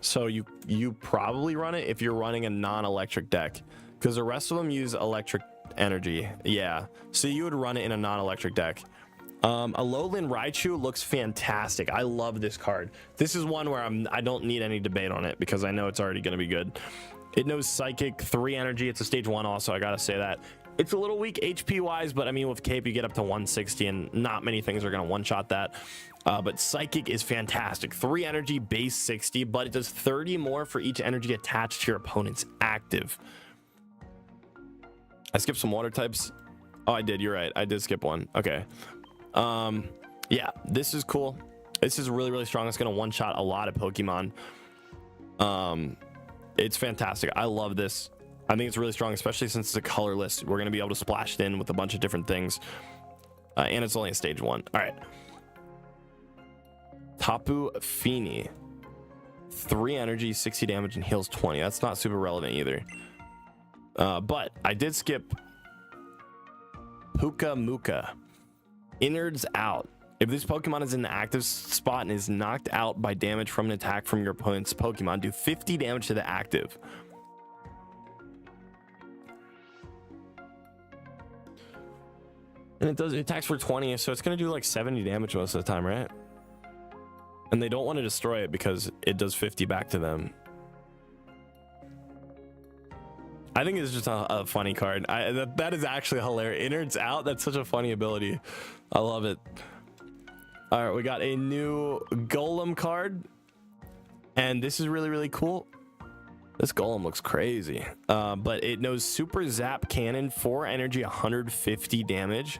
So you probably run it if you're running a non-electric deck, because the rest of them use electric energy. Yeah, so you would run it in a non-electric deck. Alolan Raichu looks fantastic. I love this card. This is one where I don't need any debate on it because I know it's already going to be good. It knows Psychic, 3 energy. It's a stage 1 also, I gotta say that. It's a little weak HP wise, but I mean with Cape you get up to 160 and not many things are going to one-shot that. But Psychic is fantastic. 3 energy, base 60, but it does 30 more for each energy attached to your opponent's active. I skipped some water types. Oh, I did. You're right. I did skip one. Okay. Yeah, this is cool. This is really, really strong. It's going to one-shot a lot of Pokemon. It's fantastic. I love this. I think it's really strong, especially since it's a colorless. We're going to be able to splash it in with a bunch of different things. And it's only a stage 1. All right. Tapu Fini, 3 energy, 60 damage, and heals 20. That's not super relevant either. But I did skip Puka Muka. Innards out. If this Pokemon is in the active spot and is knocked out by damage from an attack from your opponent's Pokemon, do 50 damage to the active. And it attacks for 20, so it's going to do like 70 damage most of the time, right? And they don't want to destroy it because it does 50 back to them. I think it's just a funny card. That is actually hilarious. Innards out. That's such a funny ability. I love it. All right, we got a new Golem card. And this is really, really cool. This Golem looks crazy. But it knows Super Zap Cannon, 4 energy, 150 damage.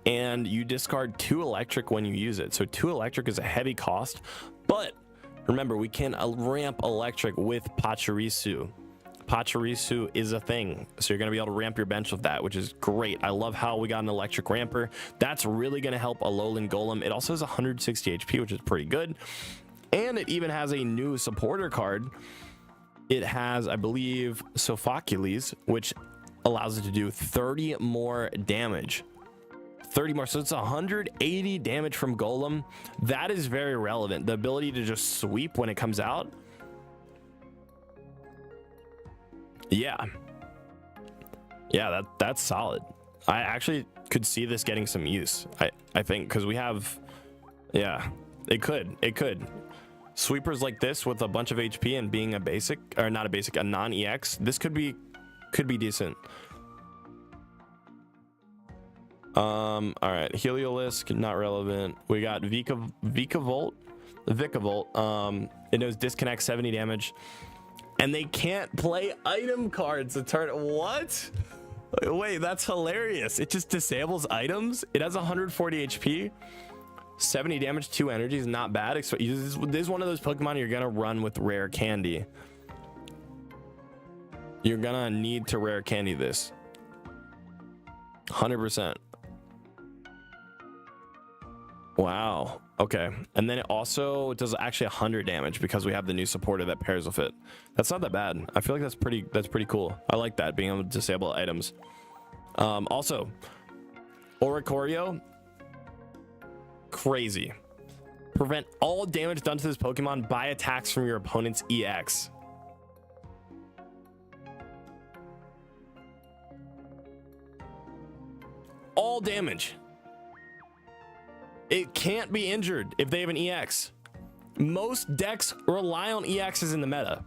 And you discard 2 electric when you use it. So 2 electric is a heavy cost, but remember we can ramp electric with Pachirisu. Pachirisu is a thing, so you're going to be able to ramp your bench with that, which is great. I love how we got an electric ramper. That's really going to help Alolan Golem. It also has 160 HP, which is pretty good. And it even has a new supporter card. It has, I believe, Sophocles, which allows it to do 30 more damage. 30 more, so it's 180 damage from Golem. That is very relevant. The ability to just sweep when it comes out. Yeah, that's solid. I actually could see this getting some use. I think because we have, yeah, it could. Sweepers like this with a bunch of HP and being a basic, or not a basic, a non-EX, this could be decent. All right, Heliolisk, not relevant. We got Vikavolt. It knows disconnect, 70 damage, and they can't play item cards a turn. What? Wait, that's hilarious. It just disables items. It has 140 HP, 70 damage, 2 energy is not bad. This is one of those Pokemon you're gonna run with rare candy. You're gonna need to rare candy this 100%. Wow. Okay. And then it also does actually 100 damage because we have the new supporter that pairs with it. That's not that bad. I feel like that's pretty cool. I like that, being able to disable items. Also, Oricorio, crazy. Prevent all damage done to this Pokemon by attacks from your opponent's EX. All damage. It can't be injured if they have an EX. Most decks rely on EXs in the meta.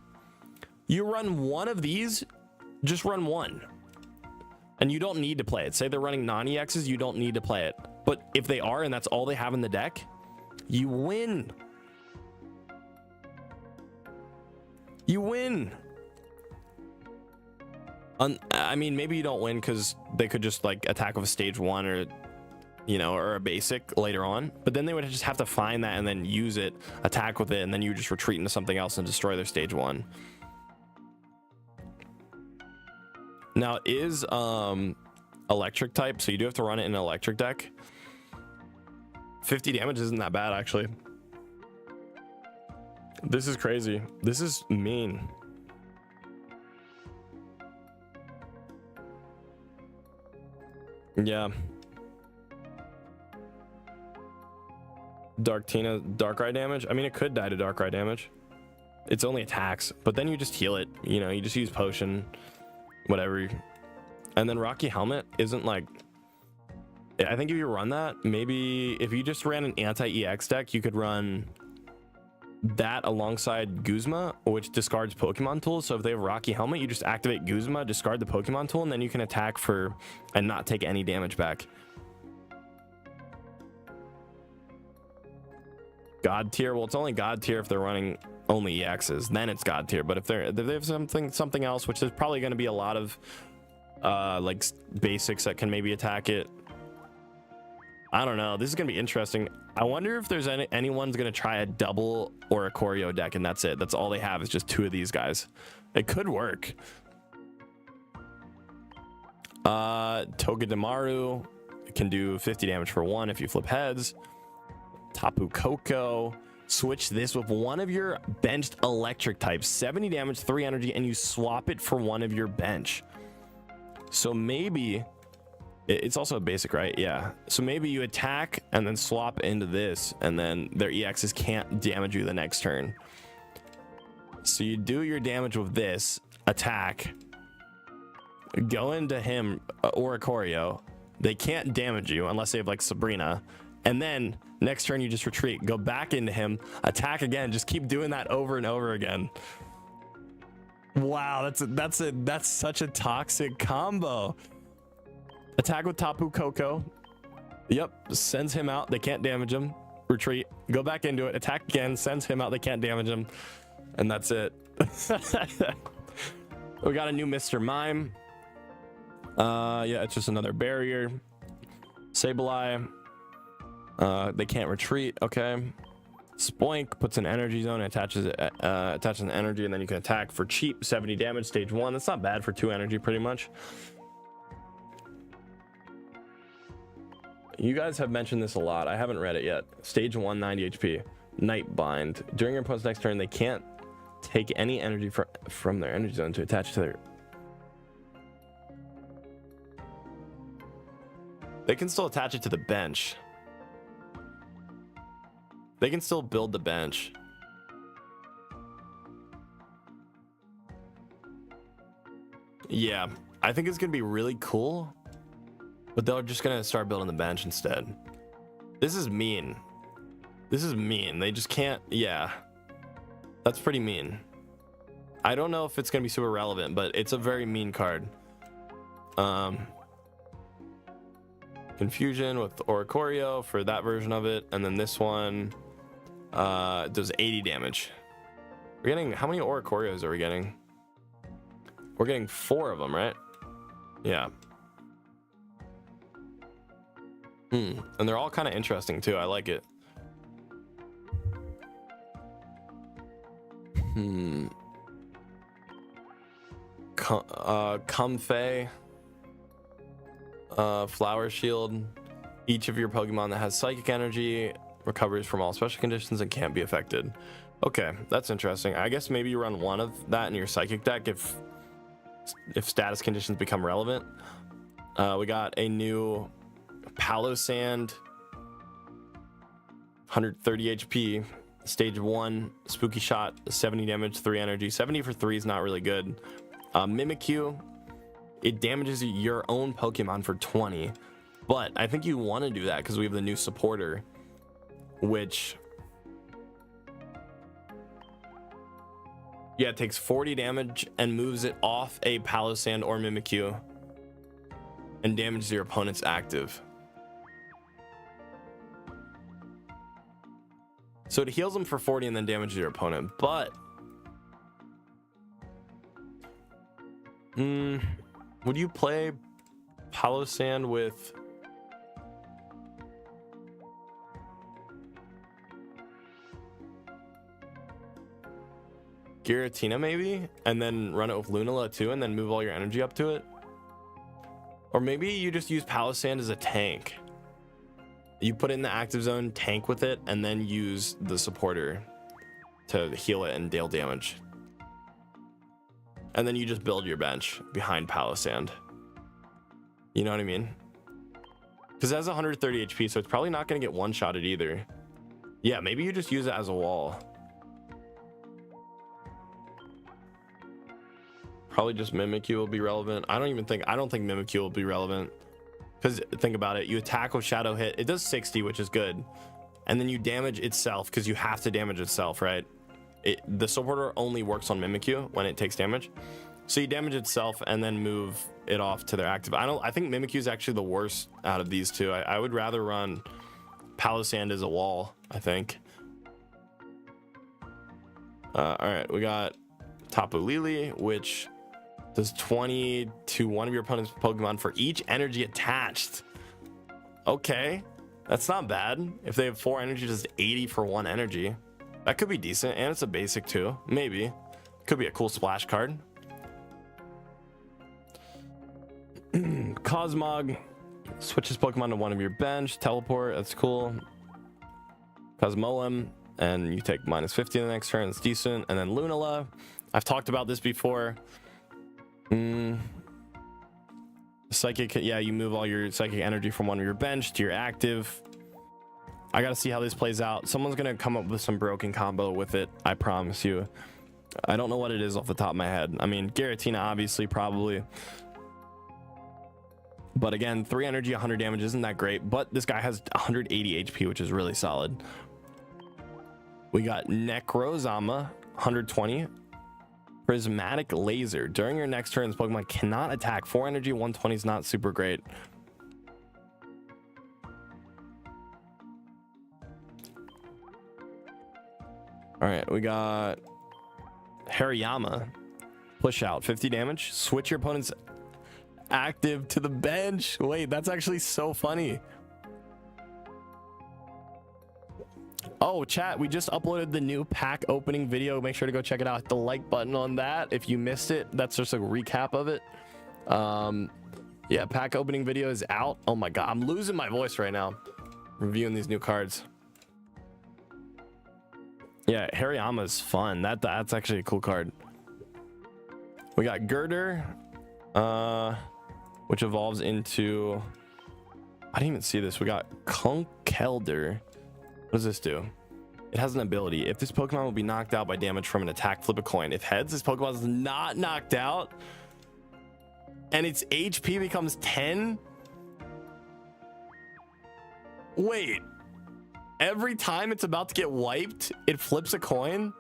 You run one of these, just run one. And you don't need to play it. Say they're running non-EXs, you don't need to play it. But if they are and that's all they have in the deck, you win. You win. I mean, maybe you don't win because they could just like attack with a stage 1 or, you know, or a basic later on. But then they would just have to find that and then use it, attack with it, and then you just retreat into something else and destroy their stage 1. Now, it is electric type, so you do have to run it in an electric deck. 50 damage isn't that bad, actually. This is crazy. This is mean. Yeah. Darkrai damage. I mean, it could die to Darkrai damage. It's only attacks, but then you just heal it. You know, you just use potion, whatever. And then Rocky Helmet isn't like... I think if you run that, maybe if you just ran an anti-EX deck, you could run that alongside Guzma, which discards Pokemon tools. So if they have Rocky Helmet, you just activate Guzma, discard the Pokemon tool, and then you can attack for and not take any damage back. God tier. Well, it's only God tier if they're running only EXs. Then it's God tier. But if they have something else, which there's probably going to be a lot of like basics that can maybe attack it. I don't know. This is going to be interesting. I wonder if there's anyone's going to try a double or a Choreo deck, and that's it. That's all they have is just 2 of these guys. It could work. Togedemaru can do 50 damage for 1 if you flip heads. Tapu Koko. Switch this with one of your benched electric types. 70 damage, 3 energy, and you swap it for one of your bench. So maybe... It's also a basic, right? Yeah. So maybe you attack and then swap into this, and then their EXs can't damage you the next turn. So you do your damage with this, attack, go into him or a Choreo. They can't damage you unless they have like Sabrina. And then next turn you just retreat, go back into him, attack again. Just keep doing that over and over again. Wow, that's such a toxic combo. Attack with Tapu Koko. Yep, sends him out. They can't damage him. Retreat. Go back into it. Attack again. Sends him out. They can't damage him. And that's it. We got a new Mr. Mime. Yeah, it's just another barrier. Sableye. They can't retreat. Okay. Spoink puts an energy zone, attaches an energy, and then you can attack for cheap. 70 damage, stage 1. That's not bad for 2 energy, pretty much. You guys have mentioned this a lot. I haven't read it yet. Stage 1, 90 HP. Nightbind. During your opponent's next turn, they can't take any energy from their energy zone to attach to their... They can still attach it to the bench. They can still build the bench. Yeah, I think it's going to be really cool. But they're just going to start building the bench instead. This is mean. This is mean. They just can't... Yeah. That's pretty mean. I don't know if it's going to be super relevant, but it's a very mean card. Confusion with Oricorio for that version of it. And then this one does 80 damage. We're getting... How many Oricorios are we getting? We're getting 4 of them, right? Yeah. And they're all kind of interesting too. I like it. Comfey. Flower Shield. Each of your Pokemon that has psychic energy recovers from all special conditions and can't be affected. Okay, that's interesting. I guess maybe you run one of that in your psychic deck if status conditions become relevant. We got a new Palo Sand 130 HP. Stage 1, Spooky Shot, 70 damage, 3 energy. 70 for 3 is not really good. Mimikyu, it damages your own Pokemon for 20. But I think you want to do that because we have the new supporter, which... yeah, it takes 40 damage and moves it off a Palossand or Mimikyu and damages your opponent's active. So it heals them for 40 and then damages your opponent. But would you play Palossand with Giratina maybe, and then run it with Lunala too, and then move all your energy up to it? Or maybe you just use Palossand as a tank. You put it in the active zone, tank with it, and then use the supporter to heal it and deal damage. And then you just build your bench behind Palossand. You know what I mean? Because it has 130 HP, so it's probably not going to get one-shotted either. Yeah, maybe you just use it as a wall. Probably just Mimikyu will be relevant. I don't think Mimikyu will be relevant. Because think about it, you attack with Shadow Hit. It does 60, which is good. And then you damage itself because you have to damage itself, right? The supporter only works on Mimikyu when it takes damage. So you damage itself and then move it off to their active. I think Mimikyu is actually the worst out of these two. I would rather run Palossand as a wall, I think. All right, we got Tapu Lele, which does 20 to one of your opponent's Pokemon for each energy attached. Okay, that's not bad. If they have 4 energy, just 80 for 1 energy. That could be decent, and it's a basic too. Maybe. Could be a cool splash card. Cosmog switches Pokemon to one of your bench. Teleport, that's cool. Cosmoem, and you take -50 the next turn. It's decent. And then Lunala. I've talked about this before. Psychic, yeah, you move all your psychic energy from one of your bench to your active. I gotta see how this plays out. Someone's gonna come up with some broken combo with it, I promise you. I don't know what it is off the top of my head. I mean, Giratina obviously, probably, but again, 3 energy, 100 damage isn't that great, but this guy has 180 HP, which is really solid. We got Necrozama, 120. Prismatic Laser. During your next turn, this Pokemon cannot attack. 4 energy, 120 is not super great. All right, we got Hariyama. Push out, 50 damage. Switch your opponent's active to the bench. Wait, that's actually so funny. Oh, chat, we just uploaded the new pack opening video. Make sure to go check it out. Hit the like button on that if you missed it. That's just a recap of it. Yeah, pack opening video is out. Oh my god, I'm losing my voice right now reviewing these new cards. Yeah, Hariyama is fun. That's actually a cool card. We got Girder, which evolves into... I didn't even see this. We got Conkeldurr. What does this do? It has an ability. If this Pokemon will be knocked out by damage from an attack, flip a coin. If heads, this Pokemon is not knocked out and its HP becomes 10. Wait, every time it's about to get wiped, it flips a coin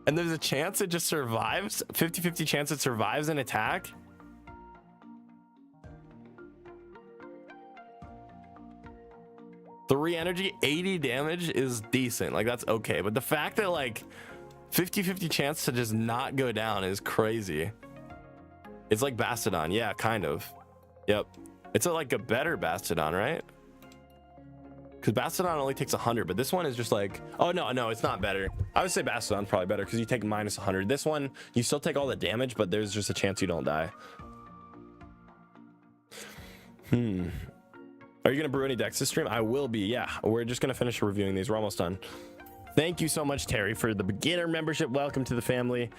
and there's a chance it just survives. 50-50 chance it survives an attack. Three energy, 80 damage is decent. Like, that's okay. But the fact that like 50-50 chance to just not go down is crazy. It's like Bastodon. Yeah, kind of. Yep. It's like a better Bastodon, right? Because Bastodon only takes 100, but this one is just like, oh no, it's not better. I would say Bastodon's probably better because you take minus 100. This one, you still take all the damage, but there's just a chance you don't die. Are you gonna brew any decks this stream? I will be. Yeah, we're just gonna finish reviewing these. We're almost done. Thank you so much, Terry, for the beginner membership. Welcome to the family.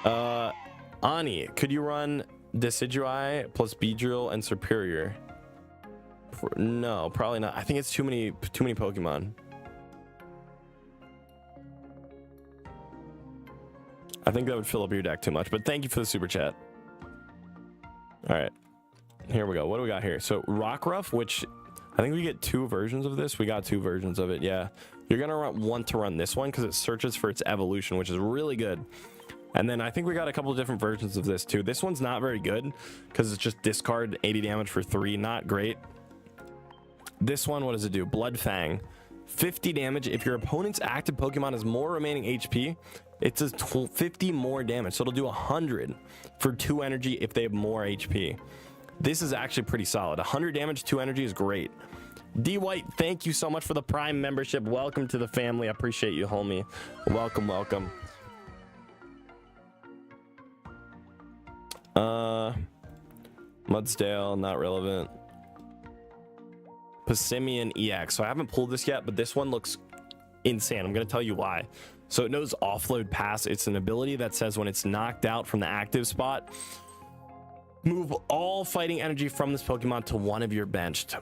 Ani, could you run Decidueye plus Beedrill and Superior No, probably not. I think it's too many Pokemon. I think that would fill up your deck too much, but thank you for the super chat. All right, here we go. What do we got here? So Rockruff, which I think we get 2 versions of this. We got 2 versions of it. Yeah, you're gonna want to run this one because it searches for its evolution, which is really good. And then I think we got a couple of different versions of this too. This one's not very good because it's just discard 80 damage for 3. Not great. This one, what does it do? Blood Fang, 50 damage. If your opponent's active Pokemon has more remaining HP, it does 50 more damage. So it'll do 100 for 2 energy if they have more HP. This is actually pretty solid. 100 damage, 2 energy is great. D White, thank you so much for the Prime membership. Welcome to the family. I appreciate you, homie. Welcome, welcome. Mudsdale, not relevant. Passimian EX. So I haven't pulled this yet, but this one looks insane. I'm going to tell you why. So it knows Offload Pass. It's an ability that says when it's knocked out from the active spot, move all fighting energy from this Pokemon to one of your benched.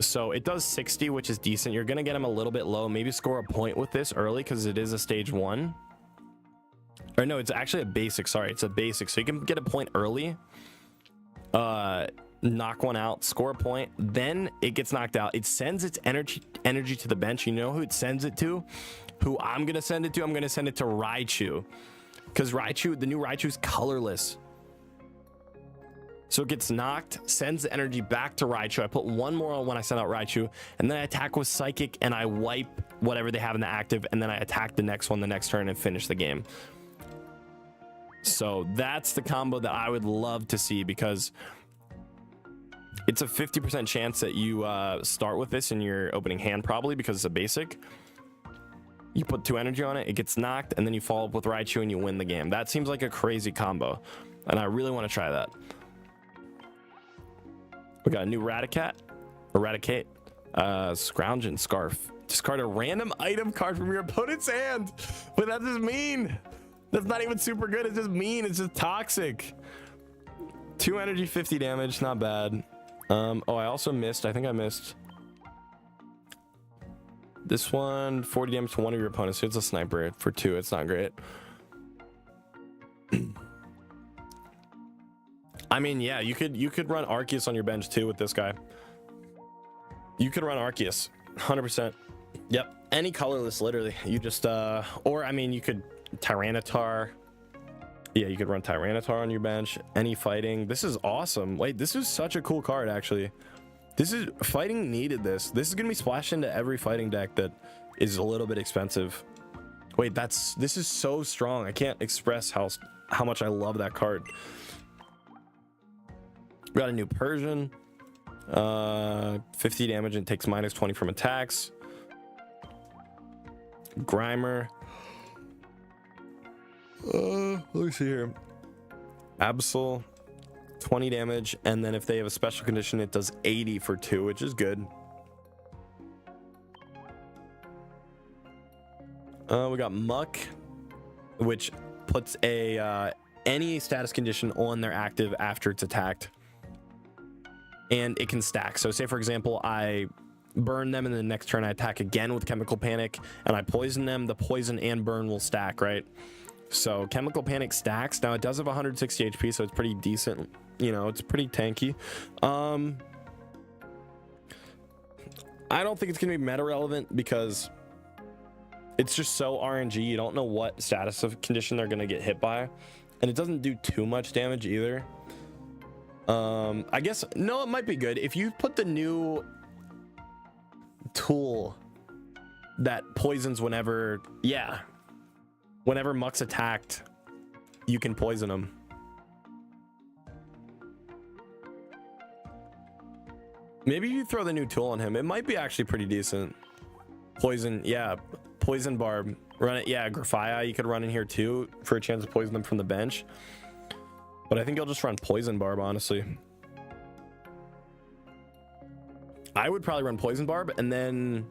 So it does 60, which is decent. You're going to get him a little bit low. Maybe score a point with this early because it is a stage 1. Or no, it's actually a basic. Sorry, it's a basic. So you can get a point early. Knock one out, score a point, then it gets knocked out. It sends its energy to the bench. You know who it sends it to? Who I'm gonna send it to? I'm gonna send it to Raichu, because Raichu, the new Raichu, is colorless. So it gets knocked, sends the energy back to Raichu. I put 1 more on when I send out Raichu, and then I attack with Psychic and I wipe whatever they have in the active, and then I attack the next one the next turn and finish the game. So that's the combo that I would love to see, because it's a 50% chance that you start with this in your opening hand, probably because it's a basic. You put 2 energy on it, it gets knocked, and then you follow up with Raichu and you win the game. That seems like a crazy combo, and I really want to try that. We got a new Eradicate, Scrounge and Scarf. Discard a random item card from your opponent's hand. What does this mean? That's not even super good. It's just mean. It's just toxic. 2 energy, 50 damage. Not bad. Oh, I also missed. I think I missed this one. 40 damage to one of your opponents. So it's a sniper for 2. It's not great. I mean, yeah, you could run Arceus on your bench too with this guy. You could run Arceus 100%. Yep, any colorless, literally. You just or I mean, you could Tyranitar. Yeah, you could run Tyranitar on your bench. Any fighting. This is awesome. Wait, this is such a cool card, actually. This is fighting needed this. This is gonna be splashed into every fighting deck that is a little bit expensive. Wait, this is so strong. I can't express how much I love that card. We got a new Persian. 50 damage and takes -20 from attacks. Grimer. Let me see here. Absol, 20 damage, and then if they have a special condition, it does 80 for 2, which is good. We got Muck, which puts a any status condition on their active after it's attacked, and it can stack. So say for example, I burn them and the next turn I attack again with Chemical Panic and I poison them, the poison and burn will stack, right? So Chemical Panic stacks. Now it does have 160 HP, so it's pretty decent. You know, it's pretty tanky. I don't think it's gonna be meta relevant because it's just so RNG. You don't know what status of condition they're gonna get hit by, and it doesn't do too much damage either. I guess no, it might be good if you put the new tool that poisons whenever, yeah, whenever Muck's attacked, you can poison him. Maybe you throw the new tool on him. It might be actually pretty decent. Poison, yeah, poison barb. Run it, yeah. Grafia, you could run in here too for a chance to poison them from the bench. But I think you'll just run poison barb, honestly. I would probably run poison barb and then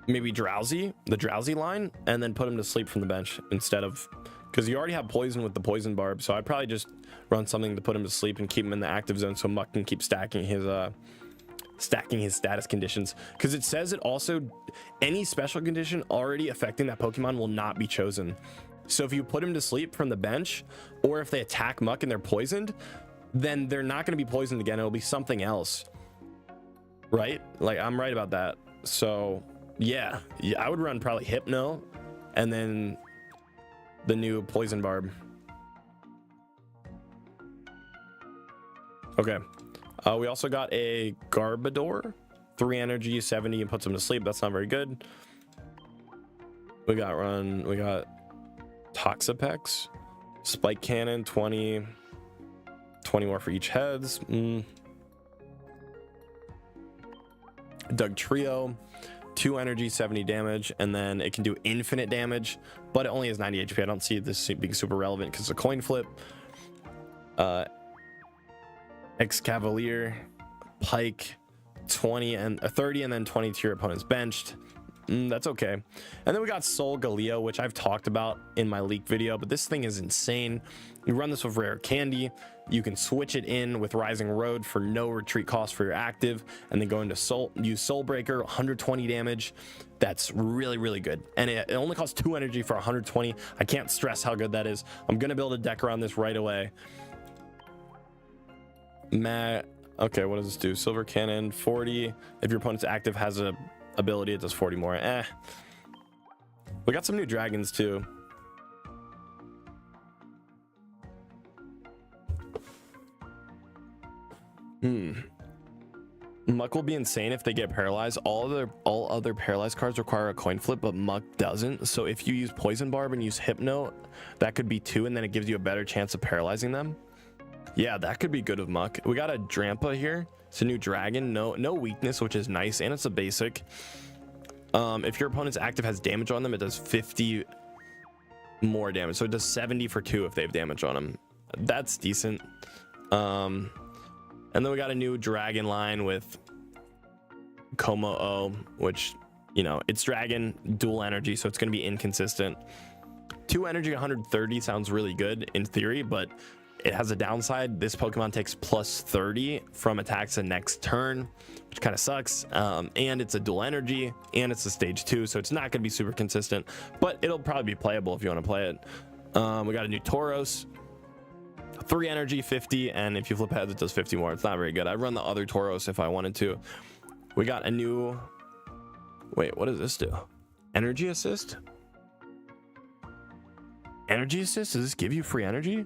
maybe Drowsy, the Drowsy line, and then put him to sleep from the bench instead of because you already have poison with the poison barb, so I'd probably just run something to put him to sleep and keep him in the active zone so Muck can keep stacking his status conditions, because it says it also any special condition already affecting that Pokemon will not be chosen. So if you put him to sleep from the bench, or if they attack Muck and they're poisoned, then they're not going to be poisoned again. It'll be something else, right? Like, I'm right about that. So yeah, I would run probably Hypno and then the new poison barb. Okay. We also got a Garbodor, 3 energy, 70, and puts him to sleep. That's not very good. We got Toxapex, Spike Cannon, 20 more for each heads. Doug Trio, 2 energy, 70 damage, and then it can do infinite damage, but it only has 90 HP. I don't see this being super relevant because it's a coin flip. Excavalier, Pike, 20 and 30, and then 20 to your opponent's benched. That's okay. And then we got Solgaleo, which I've talked about in my leak video, but this thing is insane. You run this with Rare Candy, you can switch it in with Rising Road for no retreat cost for your active, and then go into use Soul Breaker, 120 damage. That's really, really good. And it only costs 2 energy for 120. I can't stress how good that is. I'm gonna build a deck around this right away. Okay, what does this do? Silver Cannon, 40. If your opponent's active has a ability, it does 40 more. We got some new dragons too. Muck will be insane if they get paralyzed. All other paralyzed cards require a coin flip, but Muck doesn't. So if you use Poison Barb and use Hypno, that could be 2, and then it gives you a better chance of paralyzing them. Yeah, that could be good with Muck. We got a Drampa here. It's a new dragon, no weakness, which is nice, and it's a basic. If your opponent's active has damage on them, it does 50 more damage. So it does 70 for 2 if they have damage on them. That's decent. And then we got a new dragon line with Como-O, which, you know, it's dragon, dual energy, so it's going to be inconsistent. 2 energy, 130 sounds really good in theory, but it has a downside. This Pokemon takes plus 30 from attacks the next turn, which kind of sucks. And it's a dual energy, and it's a stage 2, so it's not going to be super consistent, but it'll probably be playable if you want to play it. We got a new Tauros, 3 energy, 50, and if you flip heads, it does 50 more. It's not very good. I'd run the other Tauros if I wanted to. We got a new... Wait, what does this do? Energy assist? Energy assist? Does this give you free energy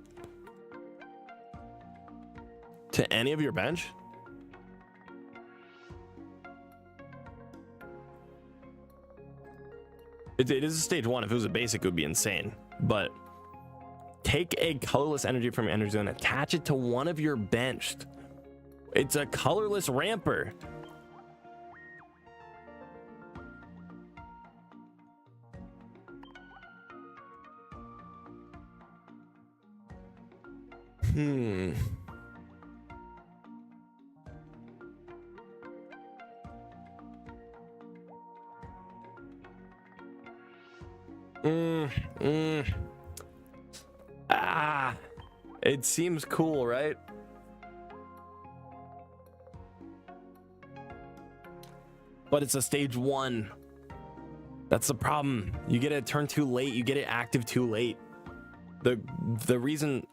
to any of your bench? It is a stage 1. If it was a basic, it would be insane. But take a colorless energy from your energy zone, attach it to one of your benched. It's a colorless ramper. It seems cool, right? But it's a stage 1. That's the problem. You get it turn too late. You get it active too late. The reason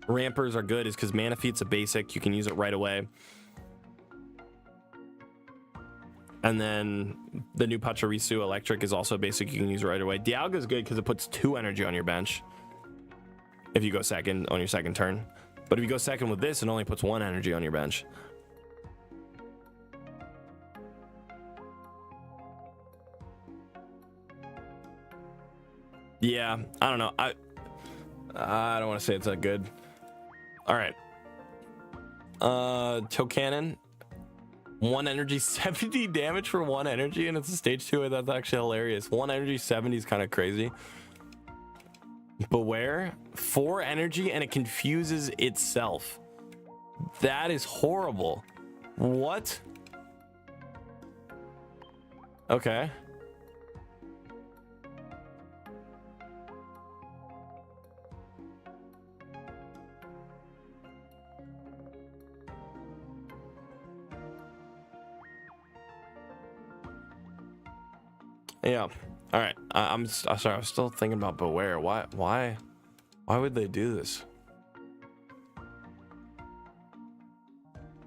rampers are good is because Manaphyte's a basic. You can use it right away. And then the new Pachirisu Electric is also basic. You can use it right away. Dialga is good because it puts 2 energy on your bench if you go second on your second turn. But if you go second with this, it only puts 1 energy on your bench. Yeah, I don't know. I don't want to say it's that good. All right. Chocannon, 1 energy, 70 damage for 1 energy, and it's a stage 2. That's actually hilarious. 1 energy, 70 is kind of crazy. Beware, 4 energy, and it confuses itself. That is horrible. What? Okay. Yeah. All right. I'm sorry. I was still thinking about Beware. Why would they do this?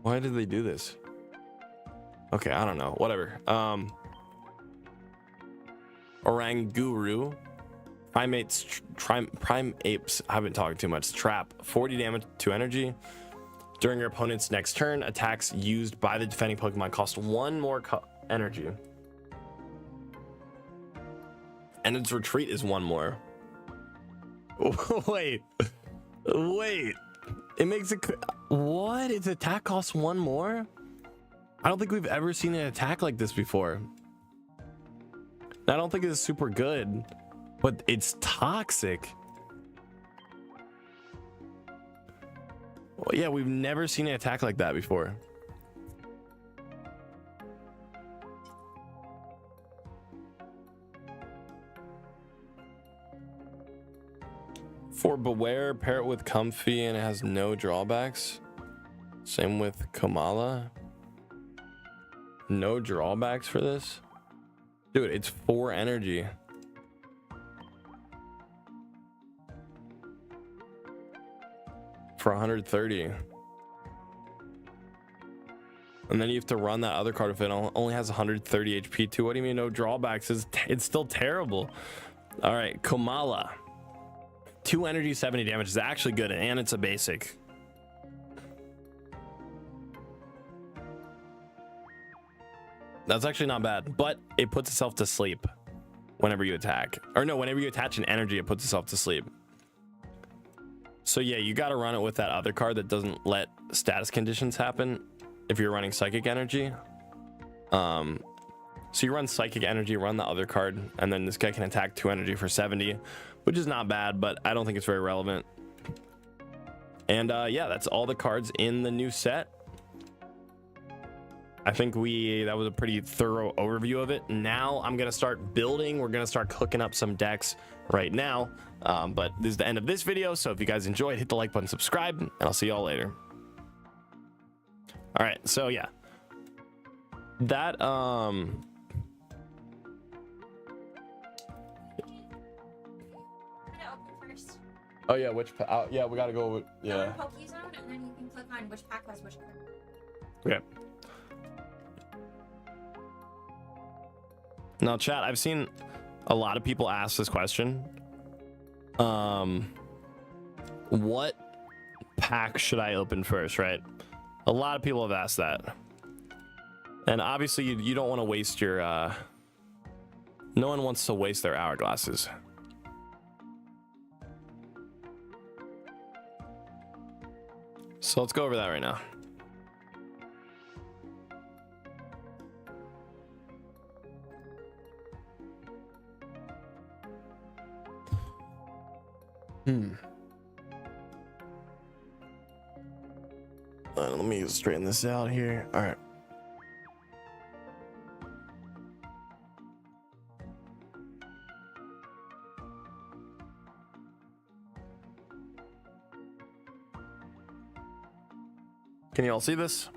Why did they do this? Okay, I don't know. Whatever. Oranguru. Prime apes. I haven't talked too much. Trap. 40 damage to energy. During your opponent's next turn, attacks used by the defending Pokemon cost 1 more energy. And its retreat is 1 more. Wait. It makes it... What? Its attack costs 1 more? I don't think we've ever seen an attack like this before. I don't think it's super good, but it's toxic. Well, yeah, we've never seen an attack like that before. For Beware, pair it with Comfey and it has no drawbacks. Same with Kamala. No drawbacks for this. Dude, it's 4 energy. For 130. And then you have to run that other card if it only has 130 HP too. What do you mean no drawbacks? It's still terrible. All right, Kamala. 2 energy, 70 damage is actually good, and it's a basic. That's actually not bad, but it puts itself to sleep whenever you attack. Or no, whenever you attach an energy, it puts itself to sleep. So yeah, you got to run it with that other card that doesn't let status conditions happen if you're running Psychic Energy. So you run Psychic Energy, run the other card, and then this guy can attack 2 energy for 70, which is not bad, but I don't think it's very relevant. And yeah, that's all the cards in the new set. I think that was a pretty thorough overview of it. Now I'm going to start building. We're going to start cooking up some decks right now. But this is the end of this video. So if you guys enjoyed, hit the like button, subscribe, and I'll see y'all later. All right. So yeah, that, oh yeah, yeah, we got to go with, yeah. Poke Zone, and then you can click on which pack has which card. Okay. Now, chat, I've seen a lot of people ask this question. What pack should I open first, right? A lot of people have asked that. And obviously, you don't want to waste your... no one wants to waste their hourglasses. So let's go over that right now. Let me straighten this out here. All right. Can you all see this?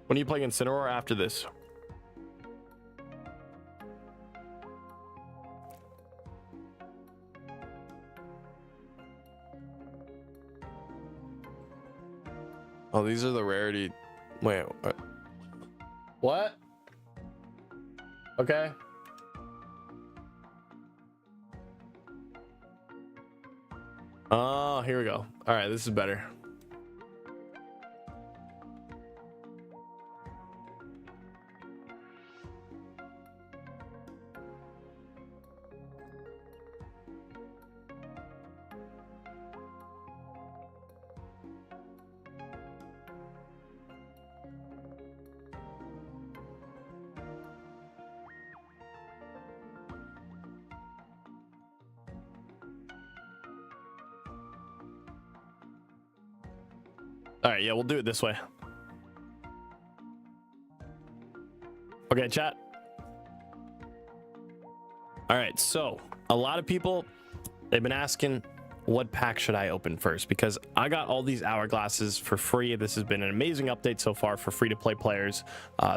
When are you playing Incineroar after this? Oh, these are the rarity. Wait, what? Okay. Oh, here we go. All right, this is better. All right, yeah, we'll do it this way. Okay, chat. All right, so a lot of people, they've been asking, what pack should I open first, because I got all these hourglasses for free. This has been an amazing update so far for free to play players.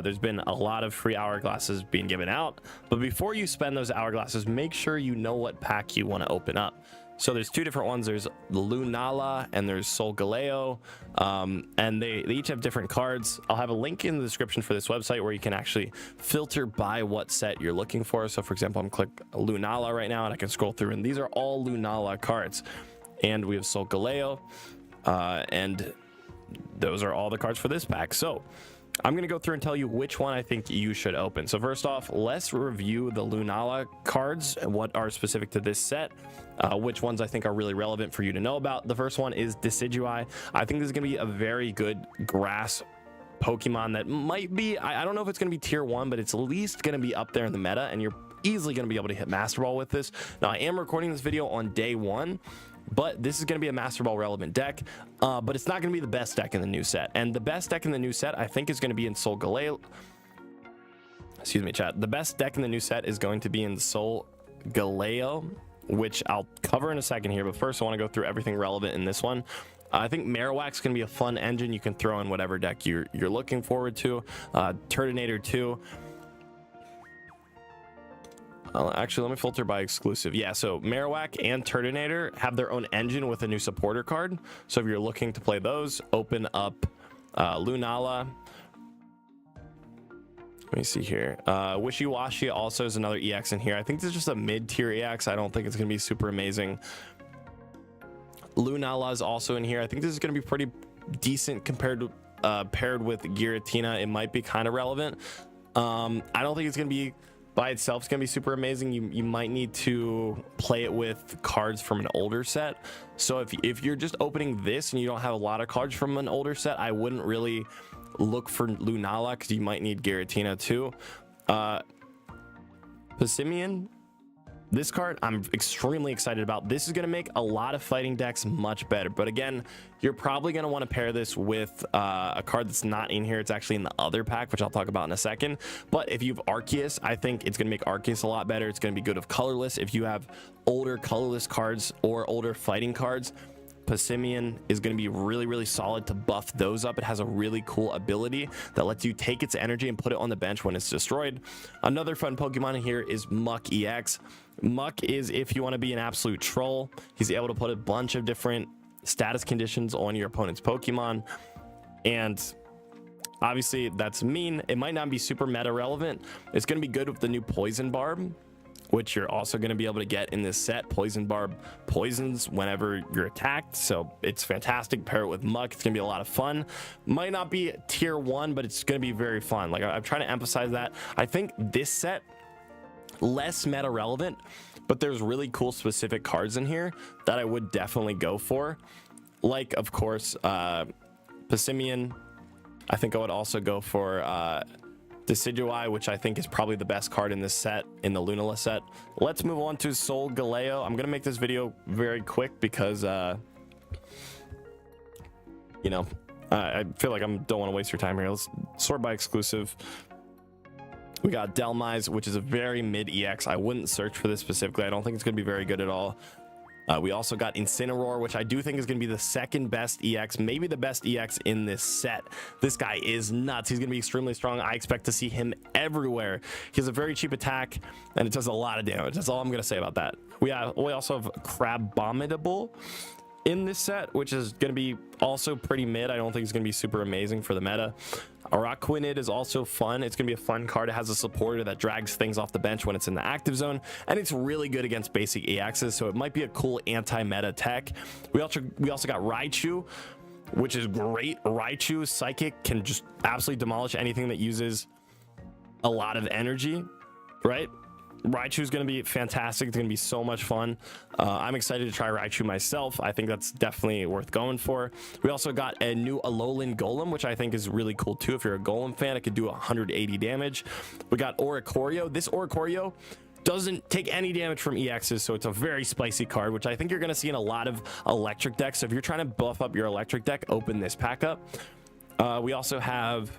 There's been a lot of free hourglasses being given out, but before you spend those hourglasses, make sure you know what pack you want to open up. So there's two different ones. There's Lunala and there's Solgaleo, and they each have different cards. I'll have a link in the description for this website where you can actually filter by what set you're looking for. So for example, I'm click Lunala right now and I can scroll through, and these are all Lunala cards. And we have Solgaleo, and those are all the cards for this pack. So I'm going to go through and tell you which one I think you should open. So first off, let's review the Lunala cards and what are specific to this set, which ones I think are really relevant for you to know about. The first one is Decidueye. I think this is going to be a very good grass Pokemon that might be, I don't know if it's going to be tier 1, but it's at least going to be up there in the meta, and you're easily going to be able to hit Master Ball with this. Now, I am recording this video on day 1, but this is going to be a Master Ball relevant deck, but it's not going to be the best deck in the new set. And the best deck in the new set, I think, is going to be in Solgaleo. Excuse me, chat. The best deck in the new set is going to be in Solgaleo, which I'll cover in a second here. But first, I want to go through everything relevant in this one. I think Marowak's going to be a fun engine. You can throw in whatever deck you're looking forward to. Turtonator 2. Actually, let me filter by exclusive. Yeah, so Marowak and Turtonator have their own engine with a new supporter card. So if you're looking to play those, open up Lunala. Let me see here. Wishy-Washy also is another EX in here. I think this is just a mid-tier EX. I don't think it's going to be super amazing. Lunala is also in here. I think this is going to be pretty decent compared to paired with Giratina. It might be kind of relevant. I don't think it's going to be by itself. It's going to be super amazing. You might need to play it with cards from an older set. So if you're just opening this and you don't have a lot of cards from an older set, I wouldn't really look for Lunala because you might need Giratina too. Passimian, this card I'm extremely excited about. This is going to make a lot of fighting decks much better, but again, you're probably going to want to pair this with a card that's not in here. It's actually in the other pack, which I'll talk about in a second. But if you have Arceus, I think it's going to make Arceus a lot better. It's going to be good with colorless. If you have older colorless cards or older fighting cards, Passimian is going to be really, really solid to buff those up. It has a really cool ability that lets you take its energy and put it on the bench when it's destroyed. Another fun Pokemon in here is Muk EX. Muk is if you want to be an absolute troll. He's able to put a bunch of different status conditions on your opponent's Pokemon, and obviously that's mean. It might not be super meta relevant. It's going to be good with the new Poison Barb, which you're also going to be able to get in this set. Poison Barb poisons whenever you're attacked, so it's fantastic. Pair it with Muk, it's going to be a lot of fun. Might not be tier 1, but it's going to be very fun. Like, I'm trying to emphasize that. I think this set, less meta relevant, but there's really cool specific cards in here that I would definitely go for. Like, of course, Passimian. I think I would also go for Decidueye, which I think is probably the best card in this set, in the Lunala set. Let's move on to Solgaleo. I'm gonna make this video very quick because you know, I feel like I don't want to waste your time here. Let's sort by exclusive. We got Delmise, which is a very mid EX. I wouldn't search for this specifically. I don't think it's gonna be very good at all. We also got Incineroar, which I do think is going to be the second best EX, maybe the best EX in this set. This guy is nuts. He's going to be extremely strong. I expect to see him everywhere. He has a very cheap attack, and it does a lot of damage. That's all I'm going to say about that. We also have Crabominable in this set, which is going to be also pretty mid. I don't think it's going to be super amazing for the meta. Araquanid is also fun. It's going to be a fun card. It has a supporter that drags things off the bench when it's in the active zone, and it's really good against basic EXs, so it might be a cool anti-meta tech. We also got Raichu, which is great. Raichu Psychic can just absolutely demolish anything that uses a lot of energy, right? Raichu is going to be fantastic. It's going to be so much fun. I'm excited to try Raichu myself. I think that's definitely worth going for. We also got a new Alolan Golem, which I think is really cool too. If you're a Golem fan, it could do 180 damage. We got Oricorio. This Oricorio doesn't take any damage from EXs, so it's a very spicy card, which I think you're going to see in a lot of electric decks. So if you're trying to buff up your electric deck, open this pack up. We also have...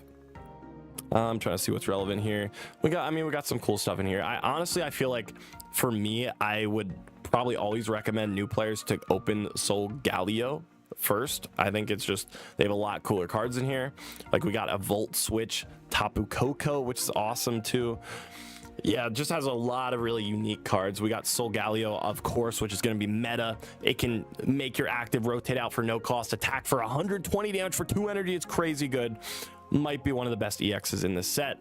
I'm trying to see what's relevant here. We got some cool stuff in here. I honestly feel like for me, I would probably always recommend new players to open Solgaleo first. I think it's just they have a lot cooler cards in here. Like we got a Volt Switch Tapu Koko, which is awesome too. Yeah, it just has a lot of really unique cards. We got Solgaleo, of course, which is going to be meta. It can make your active rotate out for no cost, attack for 120 damage for 2 energy. It's crazy good. Might be one of the best EXs in this set.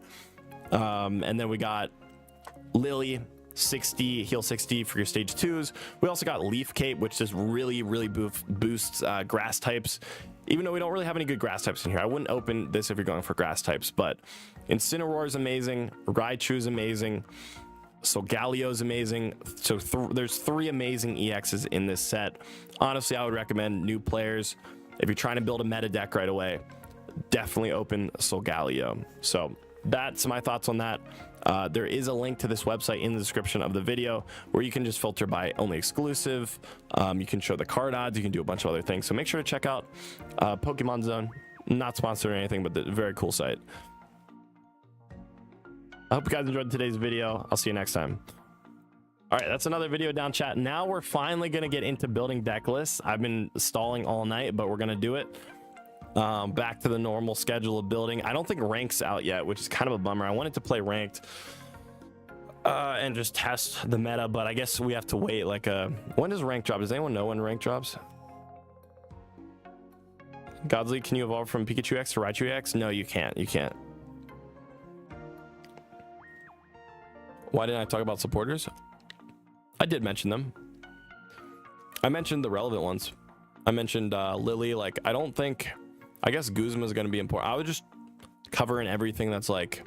And then we got Lily, 60 heal 60 for your stage 2s. We also got Leaf Cape, which just really boosts grass types, even though we don't really have any good grass types in here. I wouldn't open this if you're going for grass types, but Incineroar is amazing, Raichu is amazing, Solgaleo is amazing. So there's 3 amazing EXs in this set. Honestly, I would recommend new players, if you're trying to build a meta deck right away, definitely open Solgaleo. So that's my thoughts on that. There is a link to this website in the description of the video where you can just filter by only exclusive. You can show the card odds. You can do a bunch of other things. So make sure to check out Pokemon Zone. Not sponsored or anything, but a very cool site. I hope you guys enjoyed today's video. I'll see you next time. All right, that's another video down, chat. Now we're finally going to get into building deck lists. I've been stalling all night, but we're going to do it. Back to the normal schedule of building. I don't think rank's out yet, which is kind of a bummer. I wanted to play ranked and just test the meta, but I guess we have to wait. Like when does rank drop? Does anyone know when rank drops? Godzly, can you evolve from Pikachu X to Raichu EX? No, you can't. You can't. Why didn't I talk about supporters? I did mention them. I mentioned the relevant ones. I mentioned Lily. Like, I don't think, I guess Guzma is going to be important. I would just cover in everything that's like,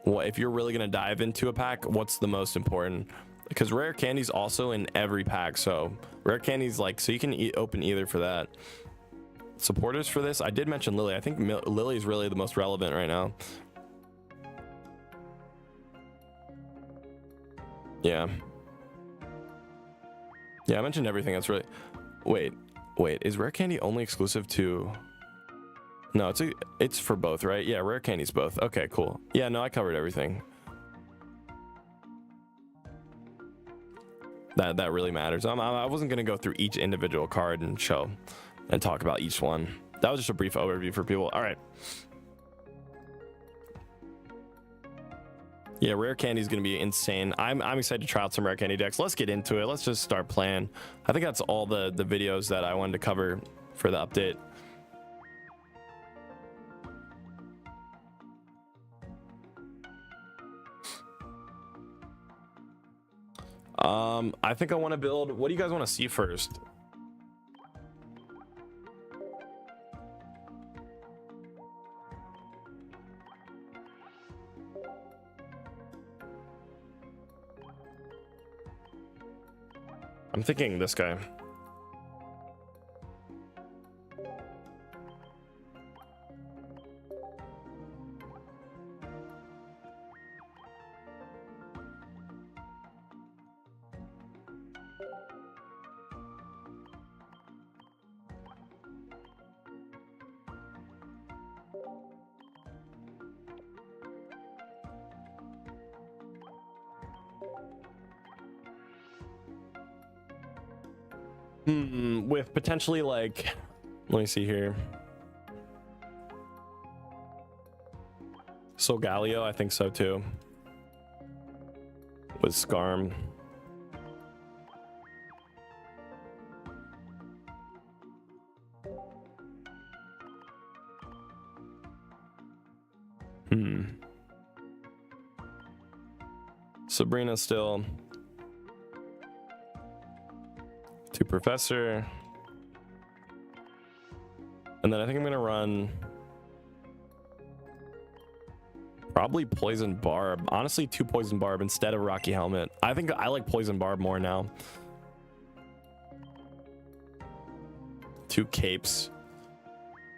what if you're really going to dive into a pack, what's the most important? Because rare candy's also in every pack. So rare candy's like, so you can open either for that. Supporters for this, I did mention Lily. I think Lily is really the most relevant right now. Yeah, I mentioned everything. That's really, wait, is rare candy only exclusive to, no, it's for both, right? Yeah, rare candy's both. Okay, cool. Yeah, no, I covered everything that really matters. I wasn't gonna go through each individual card and show and talk about each one. That was just a brief overview for people. All right. Yeah, rare candy is going to be insane. I'm excited to try out some rare candy decks. Let's get into it. Let's just start playing. I think that's all the videos that I wanted to cover for the update. I think I want to build, what do you guys want to see first? I'm thinking this guy. With potentially like, let me see here. Solgaleo, I think so too. With Skarm. Sabrina still. To Professor. And then I think I'm gonna run probably Poison Barb. Honestly, 2 Poison Barb instead of Rocky Helmet. I think I like Poison Barb more now. 2 Capes.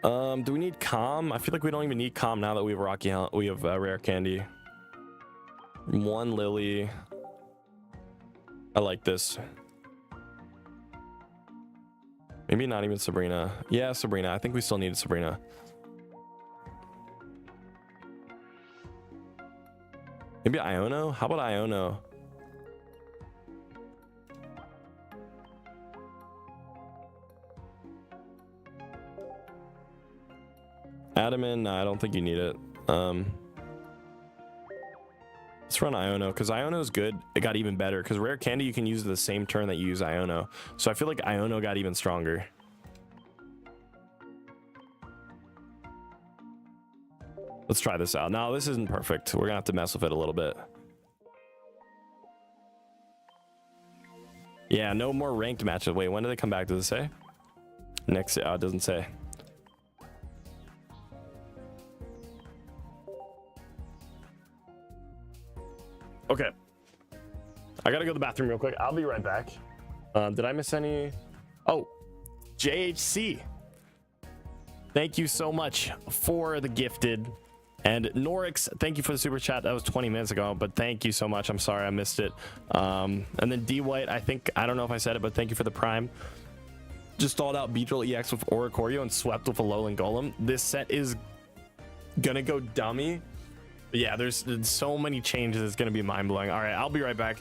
Do we need Calm? I feel like we don't even need Calm now that we have Rocky Helmet. We have Rare Candy. 1 Lily. I like this. Maybe not even Sabrina. Yeah, Sabrina. I think we still need Sabrina. Maybe Iono? How about Iono? Vitamin, nah, I don't think you need it. Let's run Iono, because Iono is good. It got even better, because Rare Candy you can use the same turn that you use Iono. So I feel like Iono got even stronger. Let's try this out. No, this isn't perfect. We're gonna have to mess with it a little bit. Yeah, no more ranked matches. Wait, when do they come back? Does it say? Next, it doesn't say. Okay. I gotta go to the bathroom real quick. I'll be right back. Did I miss any? Oh, JHC. Thank you so much for the gifted. And Norix, thank you for the super chat. That was 20 minutes ago, but thank you so much. I'm sorry I missed it. And then D White, I don't know if I said it, but thank you for the prime. Just stalled out Beedrill EX with Oricorio and swept with Alolan Golem. This set is gonna go dummy. But yeah, there's so many changes. It's gonna be mind blowing. All right, I'll be right back.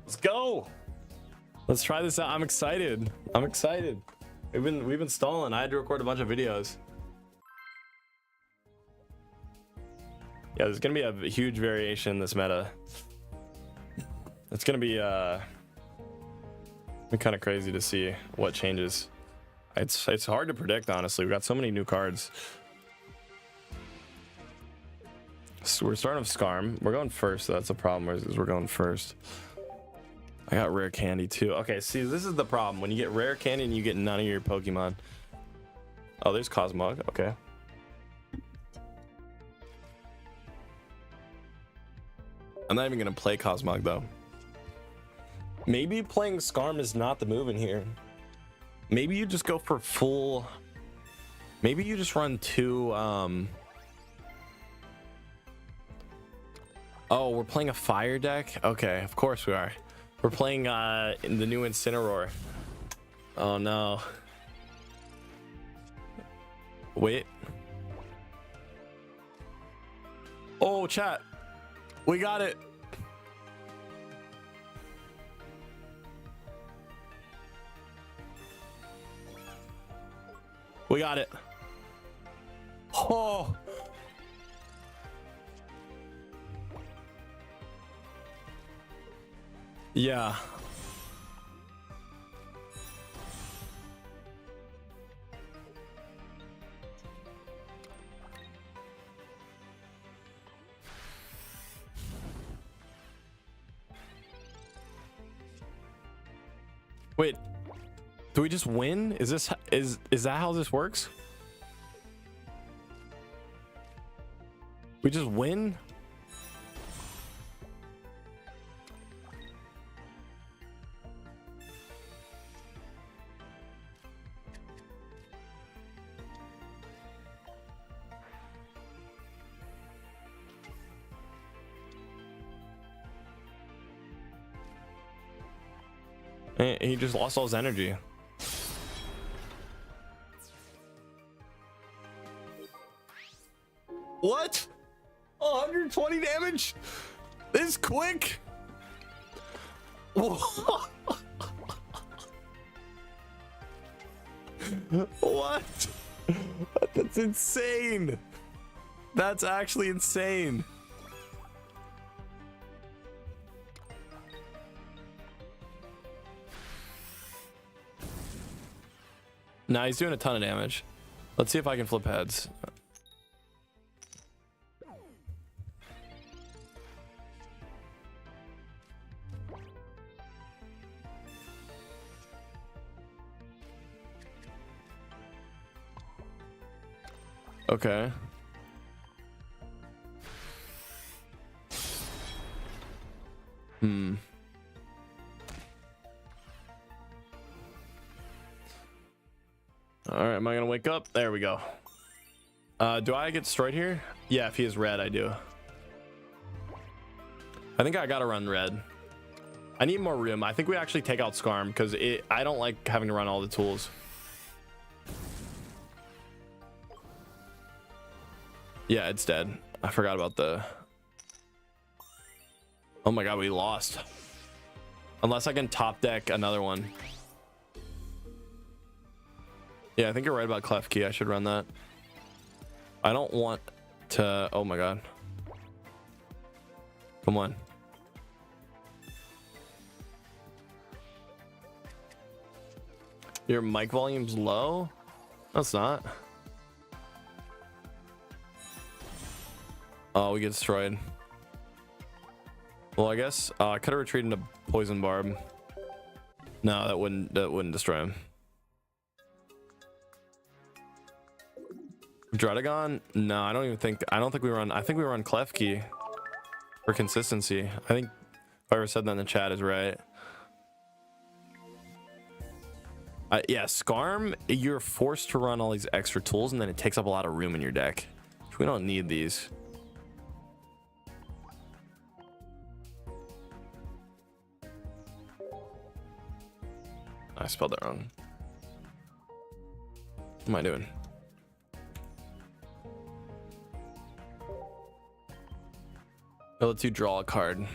Let's go. Let's try this out. I'm excited. We've been stalling. I had to record a bunch of videos. Yeah, there's gonna be a huge variation in this meta. It's gonna be kind of crazy to see what changes. It's hard to predict, honestly. We've got so many new cards. So we're starting with Skarm. We're going first, so that's a problem. Is we're going first. I got rare candy too. Okay, see, this is the problem. When you get rare candy and you get none of your Pokemon. Oh, there's Cosmog. Okay. I'm not even gonna play Cosmog though. Maybe playing Skarm is not the move in here. Maybe you just go for full. Maybe you just run two. Oh, we're playing a fire deck. Okay, of course we are. We're playing in the new Incineroar. Oh no. Wait. Oh, chat. We got it. We got it. Oh. Yeah. Wait. Do we just win? Is that how this works? We just win? He just lost all his energy. What? 120 damage? This quick? What? That's insane. That's actually insane. Nah, he's doing a ton of damage. Let's see if I can flip heads. Okay. All right, am I gonna wake up? There we go. Do I get destroyed here? Yeah, if he is red, I do. I think I gotta run red. I need more room. I think we actually take out Skarm because I don't like having to run all the tools. Yeah, it's dead. I forgot about the... Oh my god, we lost. Unless I can top deck another one. Yeah, I think you're right about Klefki. I should run that. I don't want to... Oh my god. Come on. Your mic volume's low? No, it's not. Oh, we get destroyed. Well, I guess I could have retreated into Poison Barb. No, that wouldn't destroy him. Druddigon? No, I don't think we run. I think we run Klefki for consistency. I think whoever said that in the chat is right. Yeah, Skarm, you're forced to run all these extra tools and then it takes up a lot of room in your deck. We don't need these. I spelled that wrong. What am I doing? I'll let you draw a card.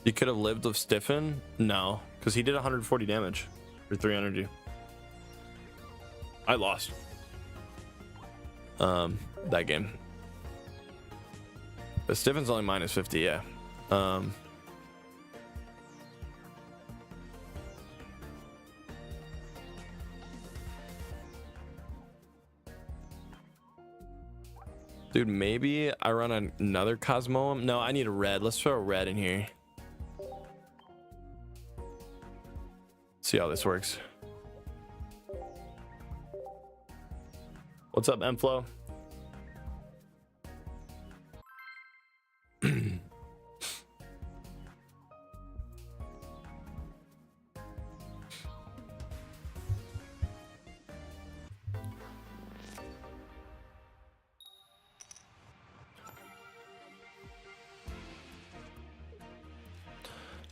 You could have lived with Stiffen? No, because he did 140 damage for 3 energy. I lost. That game. But Stiffen's only minus 50, yeah. Dude, maybe I run another Cosmoem. No, I need a red. Let's throw a red in here. See how this works. What's up, Mflo?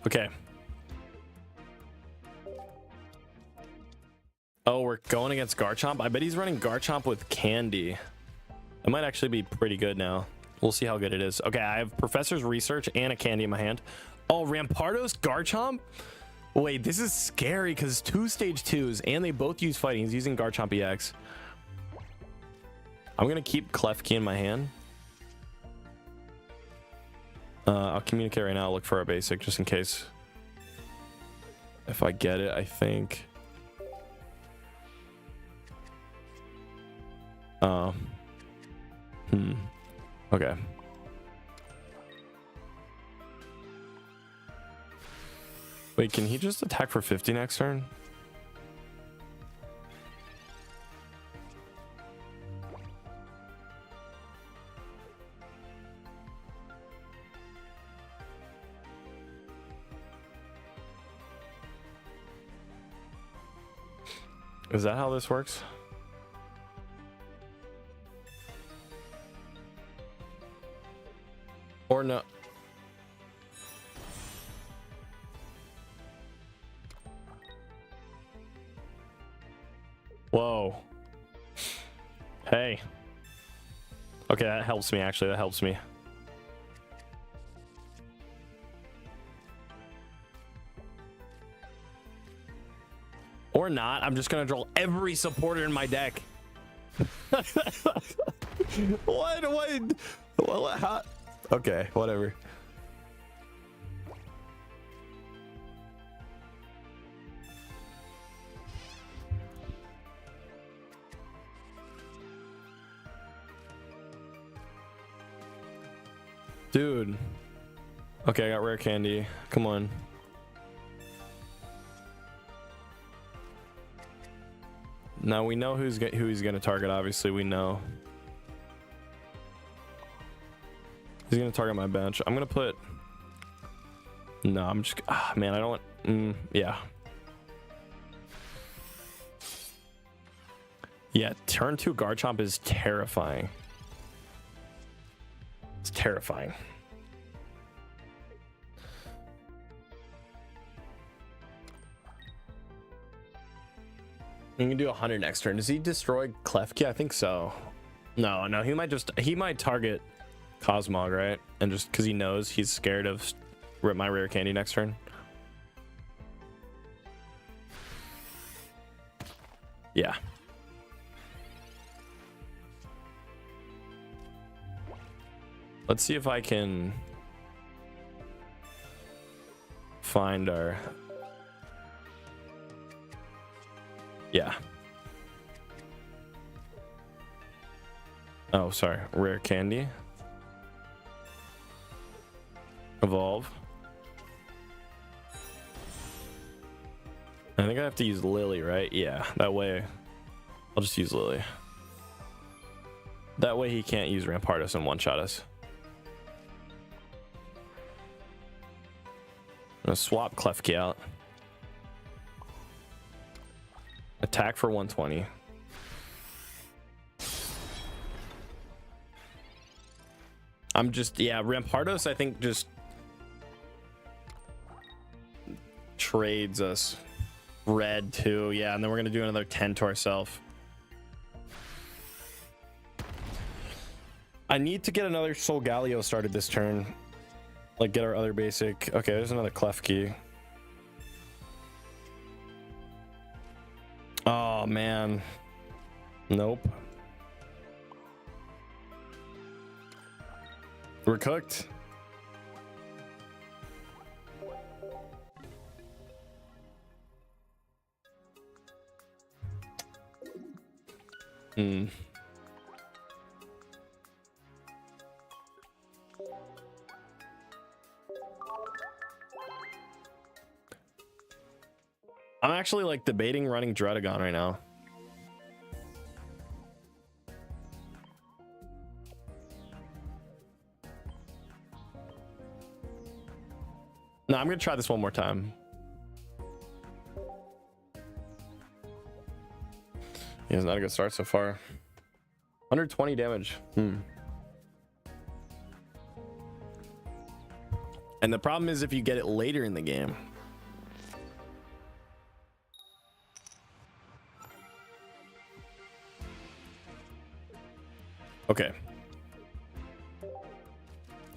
Okay. Oh, we're going against Garchomp. I bet he's running Garchomp with Candy. It might actually be pretty good now. We'll see how good it is. Okay, I have Professor's Research and a Candy in my hand. Oh, Rampardos Garchomp? Wait, this is scary because 2 stage 2s and they both use fighting. He's using Garchomp EX. I'm going to keep Klefki in my hand. I'll communicate right now. Look for a basic just in case. If I get it, I think. Okay. Wait, can he just attack for 50 next turn? Is that how this works? Or no? Whoa. Hey. Okay, that helps me, actually. That helps me. Or not. I'm just gonna draw every supporter in my deck. What? How? Okay, whatever. Dude. Okay, I got rare candy. Come on. Now we know who he's gonna target. Obviously, we know he's gonna target my bench. I'm gonna put. No, I'm just. Man, I don't want. Yeah. Yeah. Turn 2 Garchomp is terrifying. It's terrifying. You can do 100 next turn. Does he destroy Klefki? I think so. No, he might target Cosmog, right? And just because he knows he's scared of my rare candy next turn. Yeah. Let's see if I can find our... Yeah. Oh, sorry. Rare candy. Evolve. I think I have to use Lily, right? Yeah, that way I'll just use Lily. That way he can't use Rampardos and one-shot us. I'm gonna swap Klefki out. Attack for 120. I'm just, yeah, Rampardos I think just trades us red too. Yeah, and then we're gonna do another 10 to ourselves. I need to get another Solgaleo started this turn. Like get our other basic. Okay, there's another Klefki. Oh man. Nope. We're cooked. I'm actually like debating running Dredagon right now. No, I'm gonna try this one more time. Yeah, it's not a good start so far. 120 damage. And the problem is if you get it later in the game. Okay.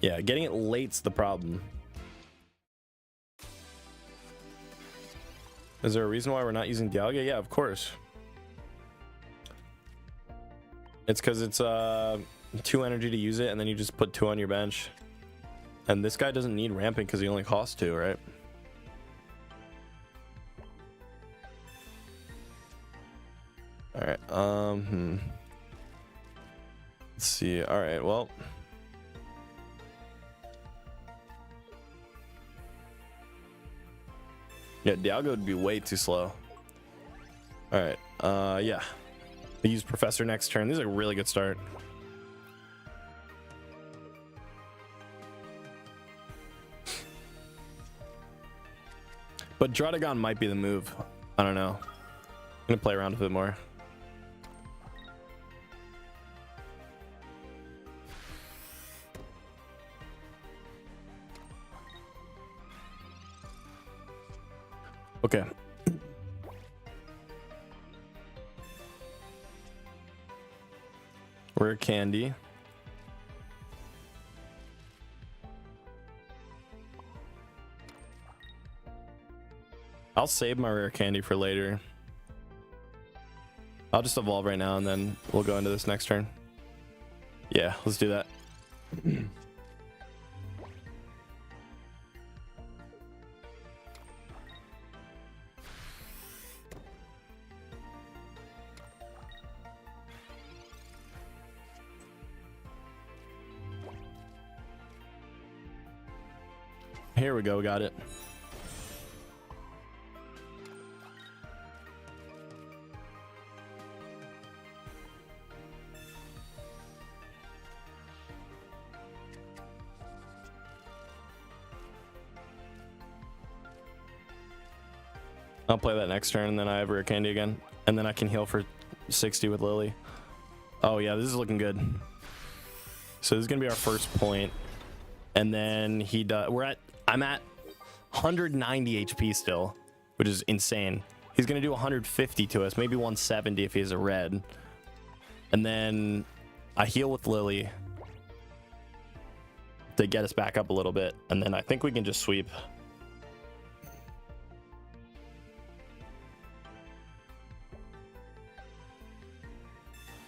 Yeah, getting it late's the problem. Is there a reason why we're not using Dialga? Yeah, of course. It's because it's 2 energy to use it, and then you just put 2 on your bench. And this guy doesn't need ramping because he only costs 2, right? All right. Let's see. All right. Well. Yeah, Dialga would be way too slow. All right. Yeah. I use Professor next turn. This is a really good start. But Dredagon might be the move. I don't know. I'm gonna play around with it more. Okay. Rare candy. I'll save my rare candy for later. I'll just evolve right now and then we'll go into this next turn. Yeah, let's do that. Here we go, got it. I'll play that next turn and then I have rare candy again. And then I can heal for 60 with Lily. Oh yeah, this is looking good. So this is gonna be our first point. And then he does, I'm at 190 HP still, which is insane. He's gonna do 150 to us, maybe 170 if he has a red. And then I heal with Lily to get us back up a little bit. And then I think we can just sweep.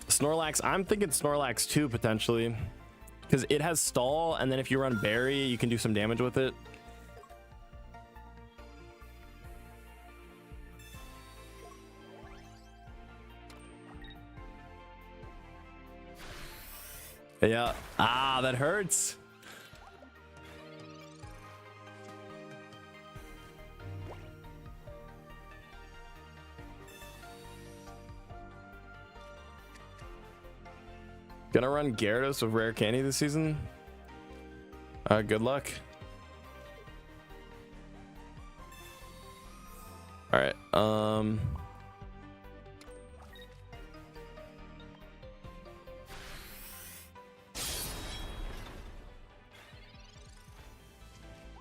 Snorlax, I'm thinking Snorlax too, potentially. Because it has stall, and then if you run berry, you can do some damage with it. Yeah. Ah, that hurts. Gonna run Gyarados with rare candy this season. Good luck. All right.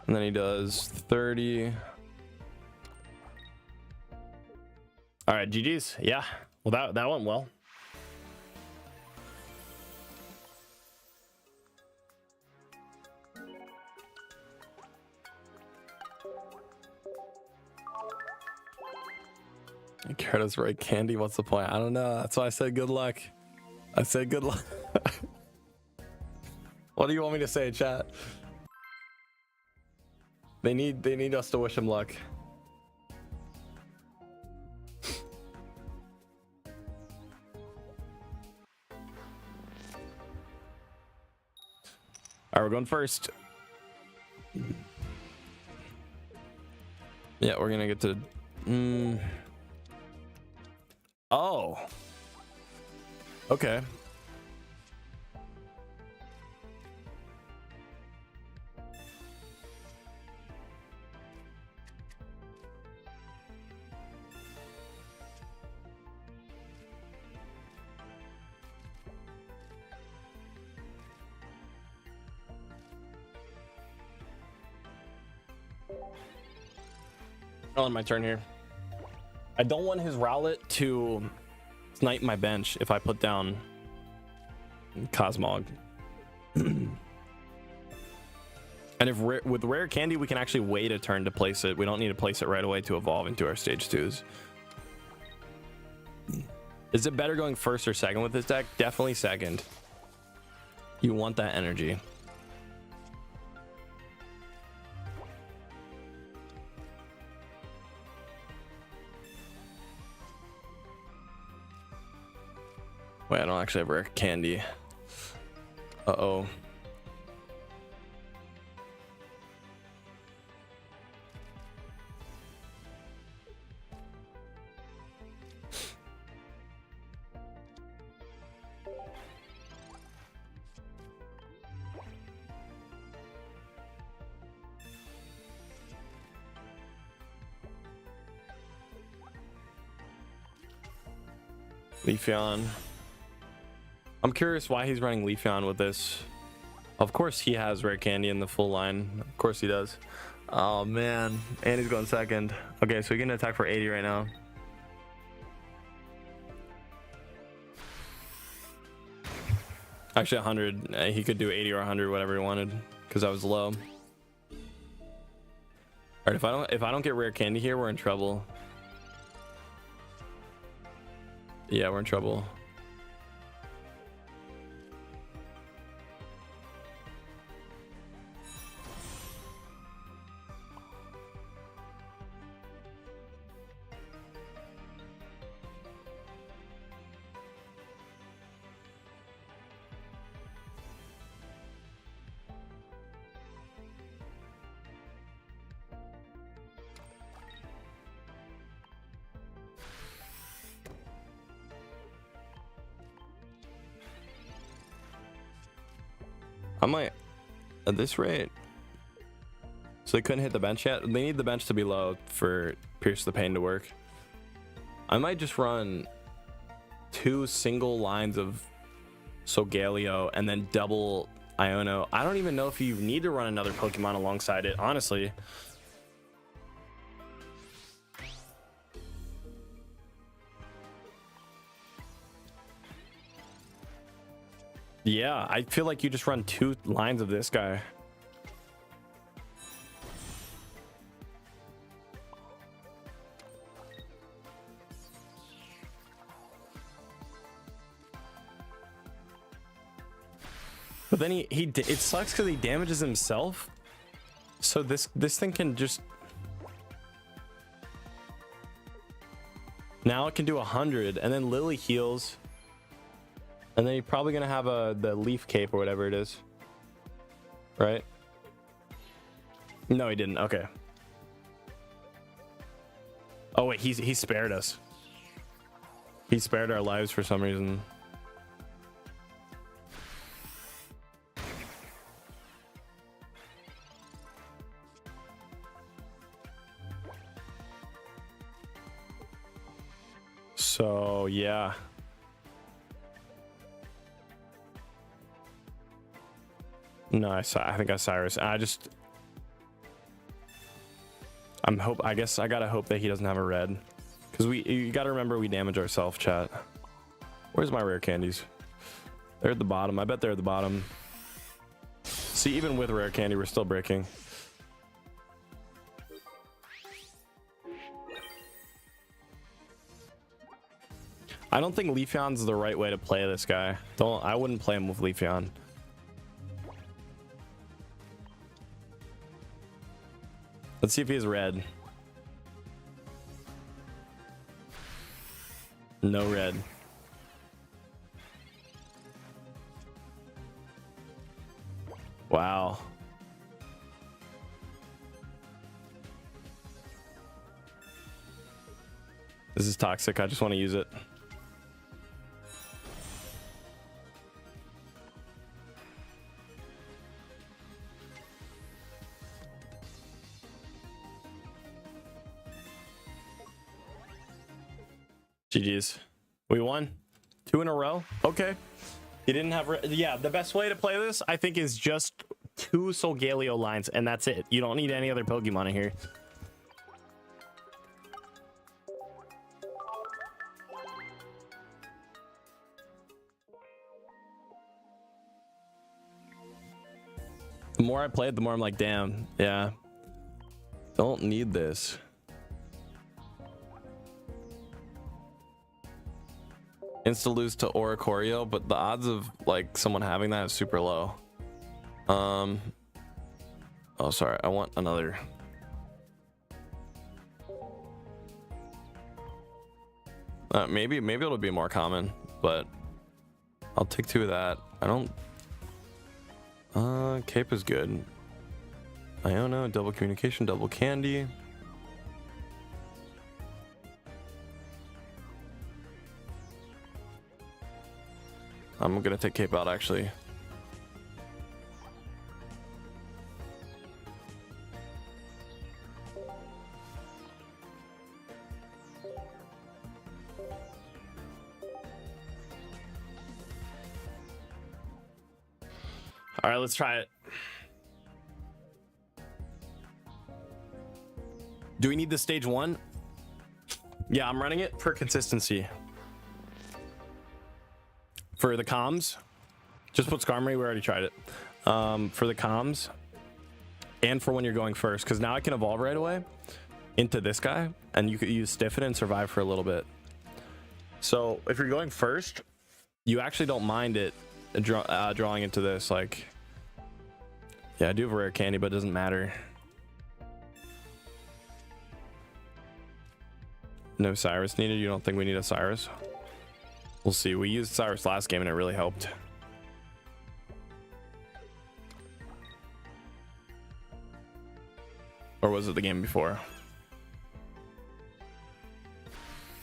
And then he does 30. All right, GG's. Yeah. Well, that went well. Gyarados right candy. What's the point? I don't know. That's why I said good luck. I said good luck. What do you want me to say, chat? They need us to wish him luck. All right, we're going first. Yeah, we're gonna get to. Oh. Okay. On my turn here. I don't want his Rowlet to snipe my bench if I put down Cosmog. And if with rare candy, we can actually wait a turn to place it. We don't need to place it right away to evolve into our stage 2s. Is it better going first or second with this deck? Definitely second. You want that energy. Wait, I don't actually have rare candy. Uh-oh. Leafeon. I'm curious why he's running Leafeon with this. Of course he has rare candy in the full line. Of course he does. Oh man. And he's going second. Okay, so he can attack for 80 right now. Actually 100. He could do 80 or 100, whatever he wanted, because I was low. Alright, if I don't get rare candy here, we're in trouble. Yeah, we're in trouble. I might, at this rate, so they couldn't hit the bench yet. They need the bench to be low for Pierce the Pain to work. I might just run 2 single lines of Solgaleo and then double Iono. I don't even know if you need to run another Pokemon alongside it, honestly. Yeah, I feel like you just run 2 lines of this guy. But then it sucks because he damages himself. So this thing can just, now it can do 100, and then Lily heals. And then you're probably gonna have the leaf cape or whatever it is, right? No, he didn't. Okay. Oh wait, he spared us. He spared our lives for some reason. So yeah. No, I think I Cyrus. I guess I gotta hope that he doesn't have a red, because you gotta remember we damage ourselves, chat. Where's my rare candies? They're at the bottom. I bet they're at the bottom. See, even with rare candy, we're still breaking. I don't think Leafeon's the right way to play this guy. I wouldn't play him with Leafeon. Let's see if he has red. No red. Wow. This is toxic. I just want to use it. GG's. We won 2 in a row. Okay. He didn't have. Yeah, the best way to play this, I think, is just 2 Solgaleo lines, and that's it. You don't need any other Pokemon in here. The more I play it, the more I'm like, damn, yeah. Don't need this. Insta lose to Oricorio, but the odds of like someone having that is super low. Oh, sorry. I want another. Maybe it'll be more common, but I'll take 2 of that. I don't. Cape is good. Iono, double communication, double candy. I'm gonna take Cape out actually. All right, let's try it. Do we need the stage 1? Yeah, I'm running it for consistency. For the comms, just put Skarmory. We already tried it. For the comms, and for when you're going first, because now I can evolve right away into this guy, and you could use Stiffen and survive for a little bit. So if you're going first, you actually don't mind it drawing into this. Like, yeah, I do have a rare candy, but it doesn't matter. No Cyrus needed. You don't think we need a Cyrus? We'll see. We used Cyrus last game and it really helped. Or was it the game before?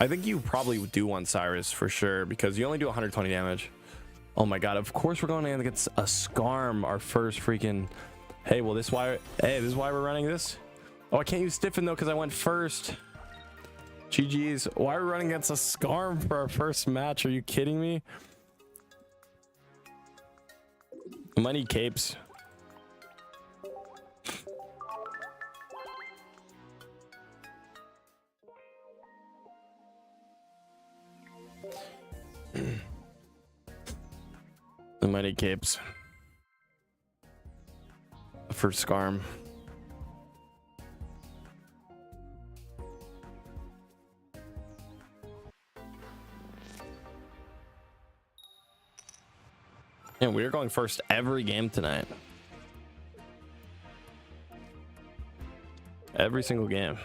I think you probably do want Cyrus for sure because you only do 120 damage. Oh my god, of course we're going against a Scarm, our first freaking... Hey, well, this is why we're running this? Oh, I can't use Stiffen though because I went first. GG's. Why are we running against a Scarm for our first match? Are you kidding me? I might need capes. I might need capes for Scarm. Yeah, we're going first every game tonight. Every single game.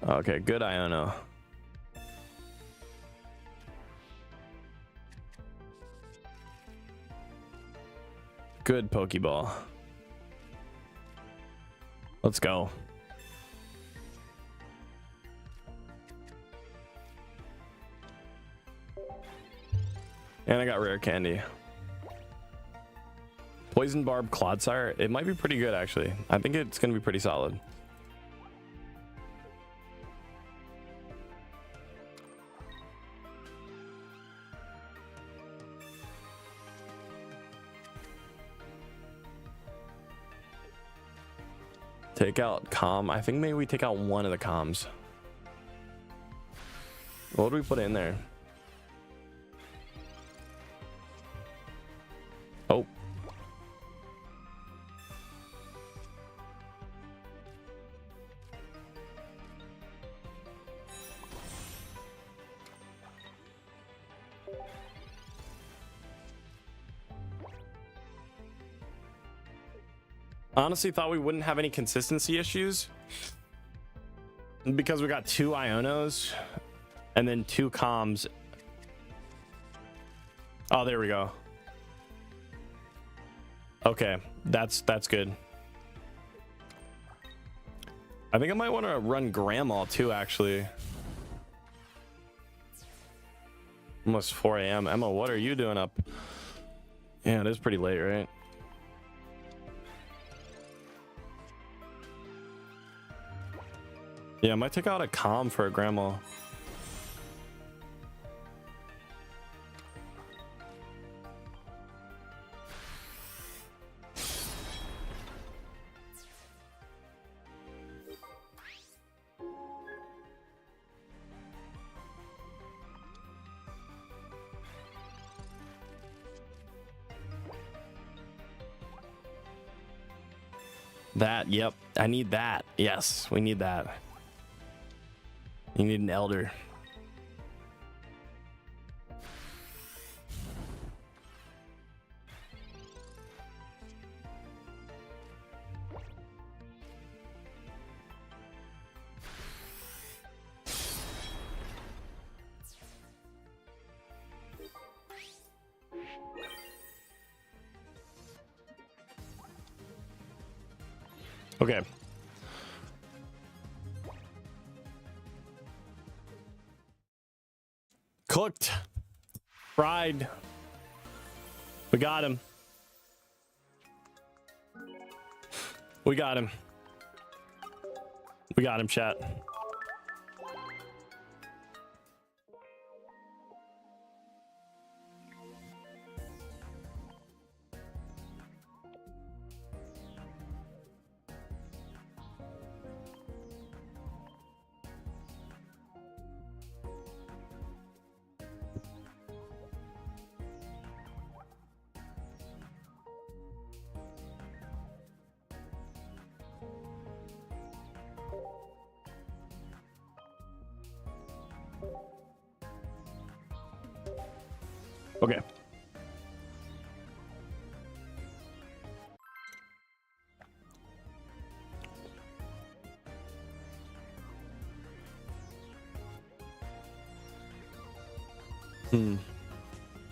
Okay, good Iono. Good Pokeball. Let's go. And I got rare candy. Poison Barb Clodsire. It might be pretty good actually. I think it's gonna be pretty solid. Take out Calm. I think maybe we take out one of the Calms. What do we put in there? Oh. Honestly thought we wouldn't have any consistency issues because we got 2 Ionos and then 2 Calms. Oh, there we go. Okay, that's good. I think I might want to run Grandma too, actually. Almost 4 a.m. Emma, what are you doing up? Yeah, it is pretty late, right? Yeah, I might take out a Calm for a Grandma. That, yep, I need that. Yes, we need that. You need an Elder. Okay. Cooked. Fried. We got him. We got him. We got him, chat. Okay.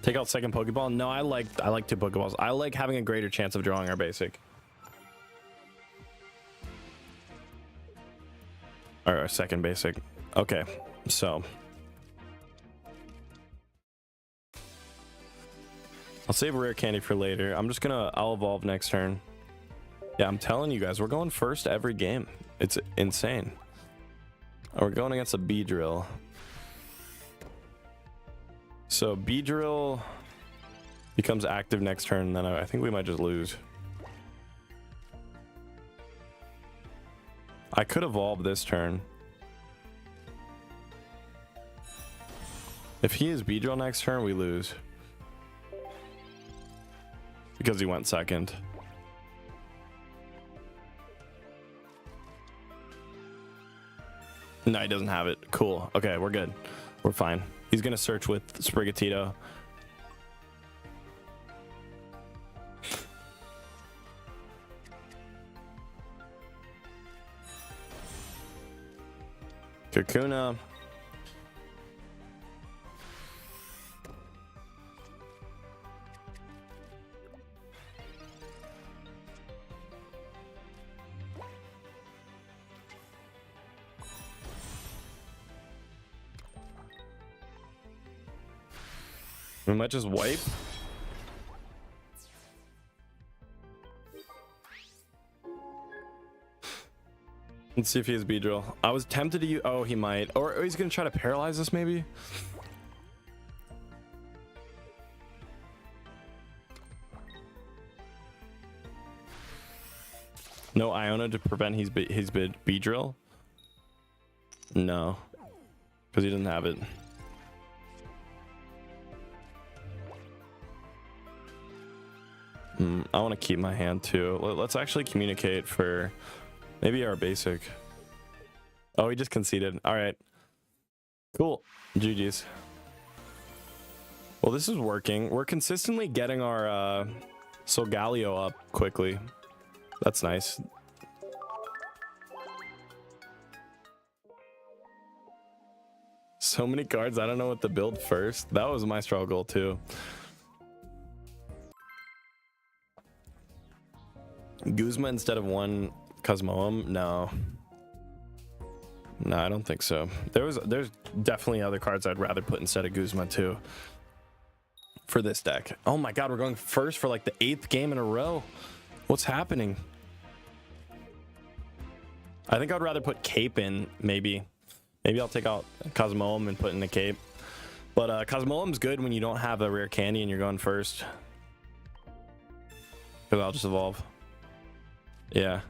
Take out second Pokeball. No, I like 2 Pokeballs. I like having a greater chance of drawing our basic. Or our second basic. Okay, so I'll save a rare candy for later. I'll evolve next turn. Yeah, I'm telling you guys, we're going first every game. It's insane. We're going against a Beedrill. So Beedrill becomes active next turn, then I think we might just lose. I could evolve this turn. If he is Beedrill next turn, we lose. Because he went second. No, he doesn't have it. Cool. Okay, we're good. We're fine. He's gonna search with Sprigatito. Kakuna. We might just wipe. Let's see if he has Beedrill. I was tempted to use. Oh, he might. Or he's gonna try to paralyze us, maybe. No Iona to prevent his Beedrill. No, because he doesn't have it. I want to keep my hand too. Let's actually communicate for maybe our basic. Oh, he just conceded. All right, cool. GG's. Well, this is working. We're consistently getting our Solgaleo up quickly. That's nice. So many cards. I don't know what to build first. That was my struggle too. Guzma instead of one Cosmoem? No, I don't think so. There's definitely other cards I'd rather put instead of Guzma too for this deck. Oh my god, we're going first for like the 8th game in a row. What's happening? I think I'd rather put Cape in. Maybe I'll take out Cosmoem and put in the Cape. But Cosmoem's good when you don't have a rare candy and you're going first. Because I'll just evolve. Yeah.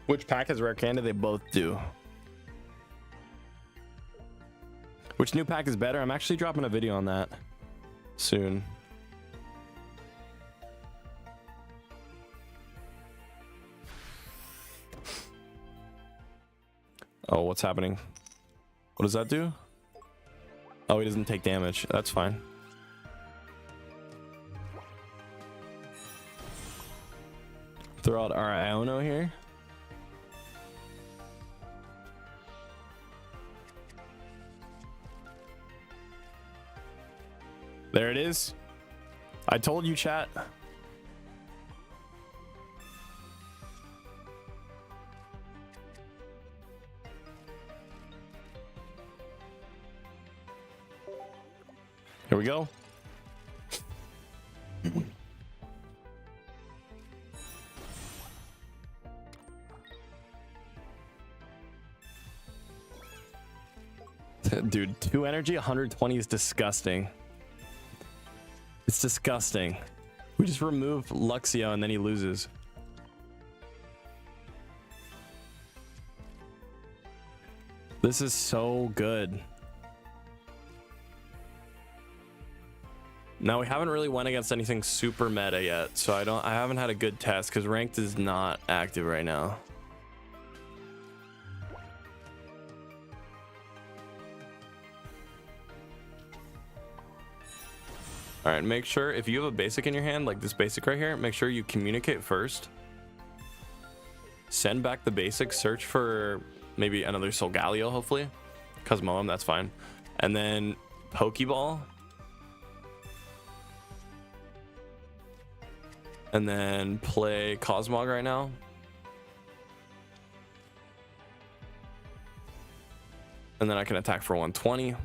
Which pack has rare candy? They both do. Which new pack is better? I'm actually dropping a video on that soon. Oh, what's happening? What does that do? Oh, he doesn't take damage. That's fine. Throw out our Iono here. There it is. I told you, chat. Here we go. Dude, 2 energy, 120 is disgusting. It's disgusting. We just remove Luxio and then he loses. This is so good. Now we haven't really went against anything super meta yet, so I haven't had a good test because ranked is not active right now. All right, make sure if you have a basic in your hand, like this basic right here, make sure you communicate first. Send back the basic, search for maybe another Solgaleo, hopefully. Cosmoem, that's fine. And then Pokeball. And then play Cosmog right now. And then I can attack for 120.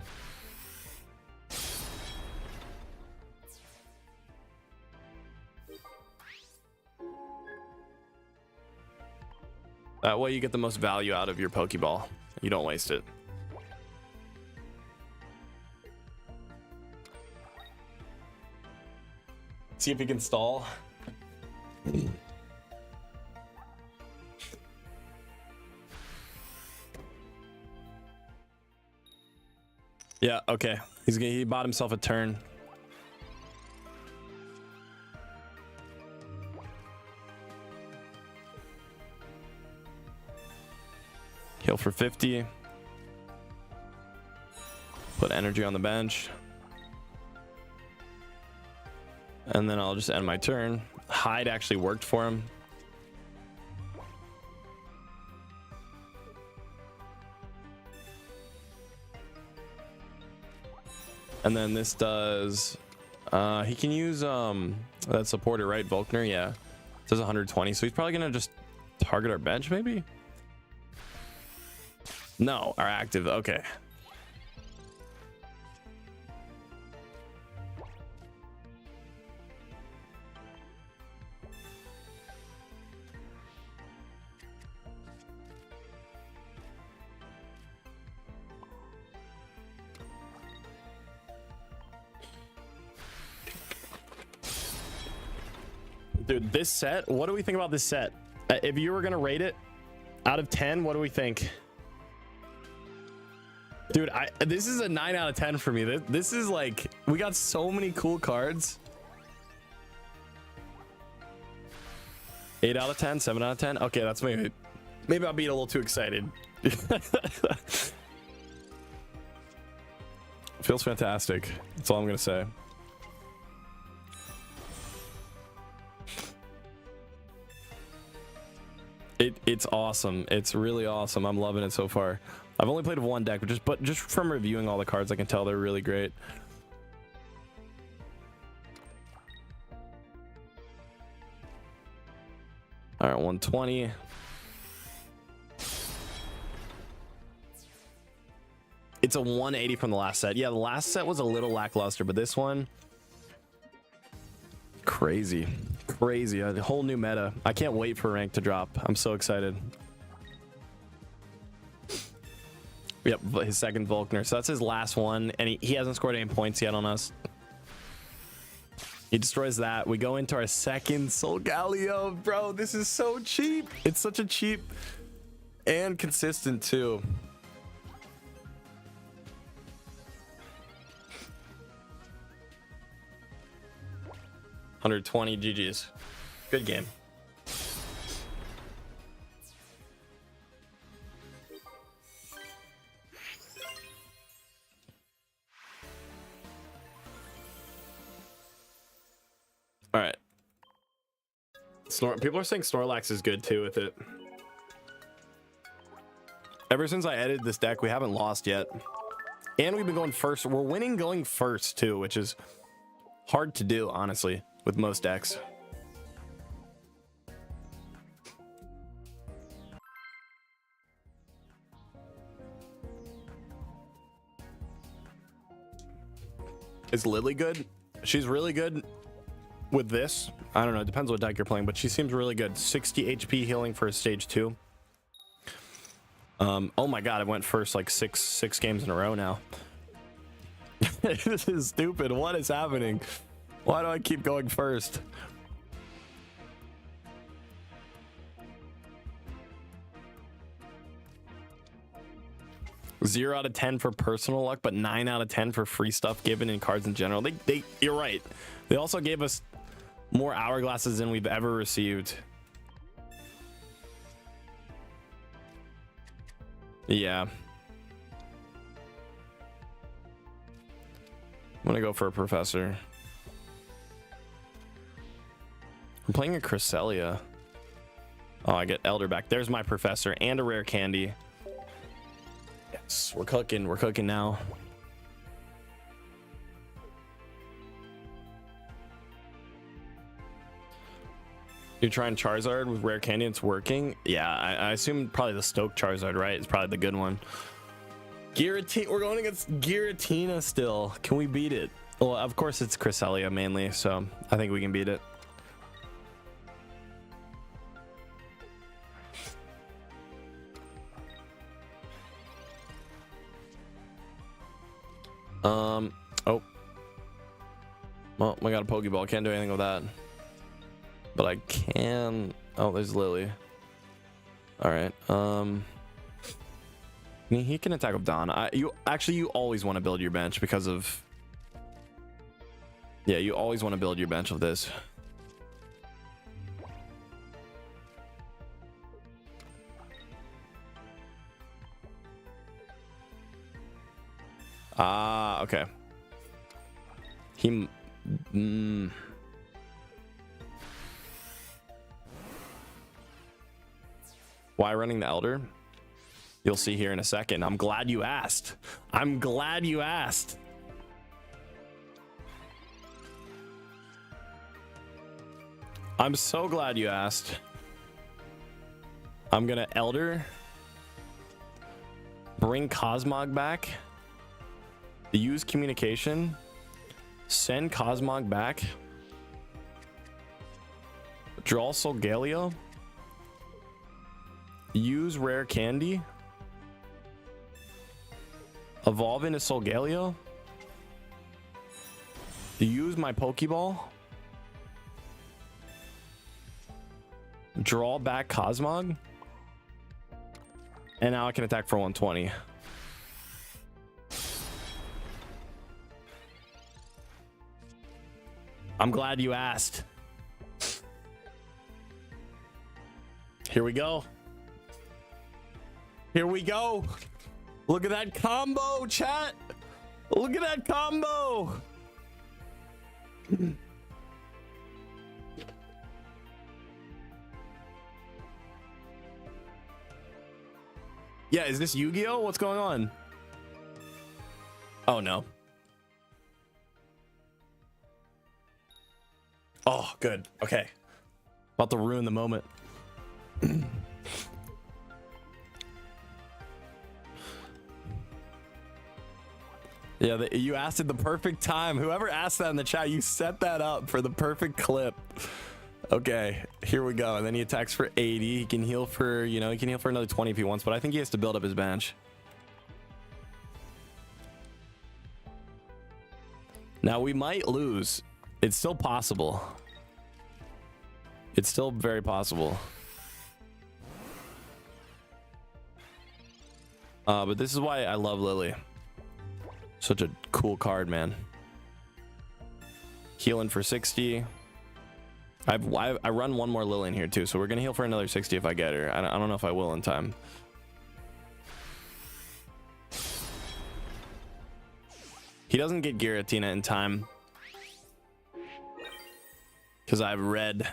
That way you get the most value out of your Pokeball. You don't waste it. See if he can stall. Yeah, okay. He bought himself a turn. Heal for 50. Put energy on the bench. And then I'll just end my turn. Hide actually worked for him. And then this does he can use that supporter, right? Volkner, yeah. It does 120, so he's probably gonna just target our bench, maybe? No, our active, okay. Dude, this set, what do we think about this set? If you were gonna rate it out of 10, what do we think? Dude, this is a 9 out of 10 for me. This is like, we got so many cool cards. 8 out of 10, 7 out of 10. Okay, that's maybe I'm being a little too excited. Feels fantastic. That's all I'm gonna say. It's awesome. It's really awesome. I'm loving it so far. I've only played with one deck, but just from reviewing all the cards, I can tell they're really great. All right, 120. It's a 180 from the last set. Yeah, the last set was a little lackluster, but this one, crazy. A whole new meta. I can't wait for rank to drop. I'm so excited. Yep, his second Volkner. So that's his last one, and he hasn't scored any points yet on us. He destroys that. We go into our second Solgaleo. Bro, this is so cheap. It's such a cheap and consistent too. $120 GG's. Good game. All right. People are saying Snorlax is good too with it. Ever since I edited this deck, we haven't lost yet. And we've been going first. We're winning going first too, which is hard to do, honestly, with most decks. Is Lily good? She's really good with this. I don't know. It depends what deck you're playing, but she seems really good. 60 HP healing for a stage 2. Oh my god, I went first like six games in a row now. This is stupid. What is happening? Why do I keep going first? Zero out of 10 for personal luck, but 9 out of 10 for free stuff given in cards in general. You're right. They also gave us more hourglasses than we've ever received. Yeah. I'm gonna go for a professor. I'm playing a Cresselia. Oh, I get Elder back. There's my Professor and a rare candy. Yes, we're cooking. We're cooking now. You're trying Charizard with rare candy. It's working. Yeah, I assume probably the Stoke Charizard, right? It's probably the good one. Giratina. We're going against Giratina still. Can we beat it? Well, of course it's Cresselia mainly, so I think we can beat it. Oh. Well, we got a Pokeball. Can't do anything with that. But I can. Oh, there's Lily. All right. He can attack with Dawn. You always want to build your bench because of. Yeah, you always want to build your bench of this. Ah, okay. He. Why running the Elder? You'll see here in a second. I'm glad you asked. I'm glad you asked. I'm so glad you asked. I'm gonna Elder. Bring Cosmog back. Use communication. Send Cosmog back. Draw Solgaleo. Use rare candy. Evolve into Solgaleo. Use my Pokeball. Draw back Cosmog. And now I can attack for 120. I'm glad you asked. Here we go. Here we go. Look at that combo, chat. Look at that combo. Yeah, is this Yu-Gi-Oh? What's going on? Oh, no. Oh, good. Okay. About to ruin the moment. Yeah, you asked at the perfect time. Whoever asked that in the chat, you set that up for the perfect clip. Okay, here we go. And then he attacks for 80. He can heal for, he can heal for another 20 if he wants, but I think he has to build up his bench. Now we might lose. It's still possible. It's still very possible. But this is why I love Lily. Such a cool card, man. Healing for 60. I run one more Lily in here too, so we're gonna heal for another 60 if I get her. I don't know if I will in time. He doesn't get Giratina in time because I've read.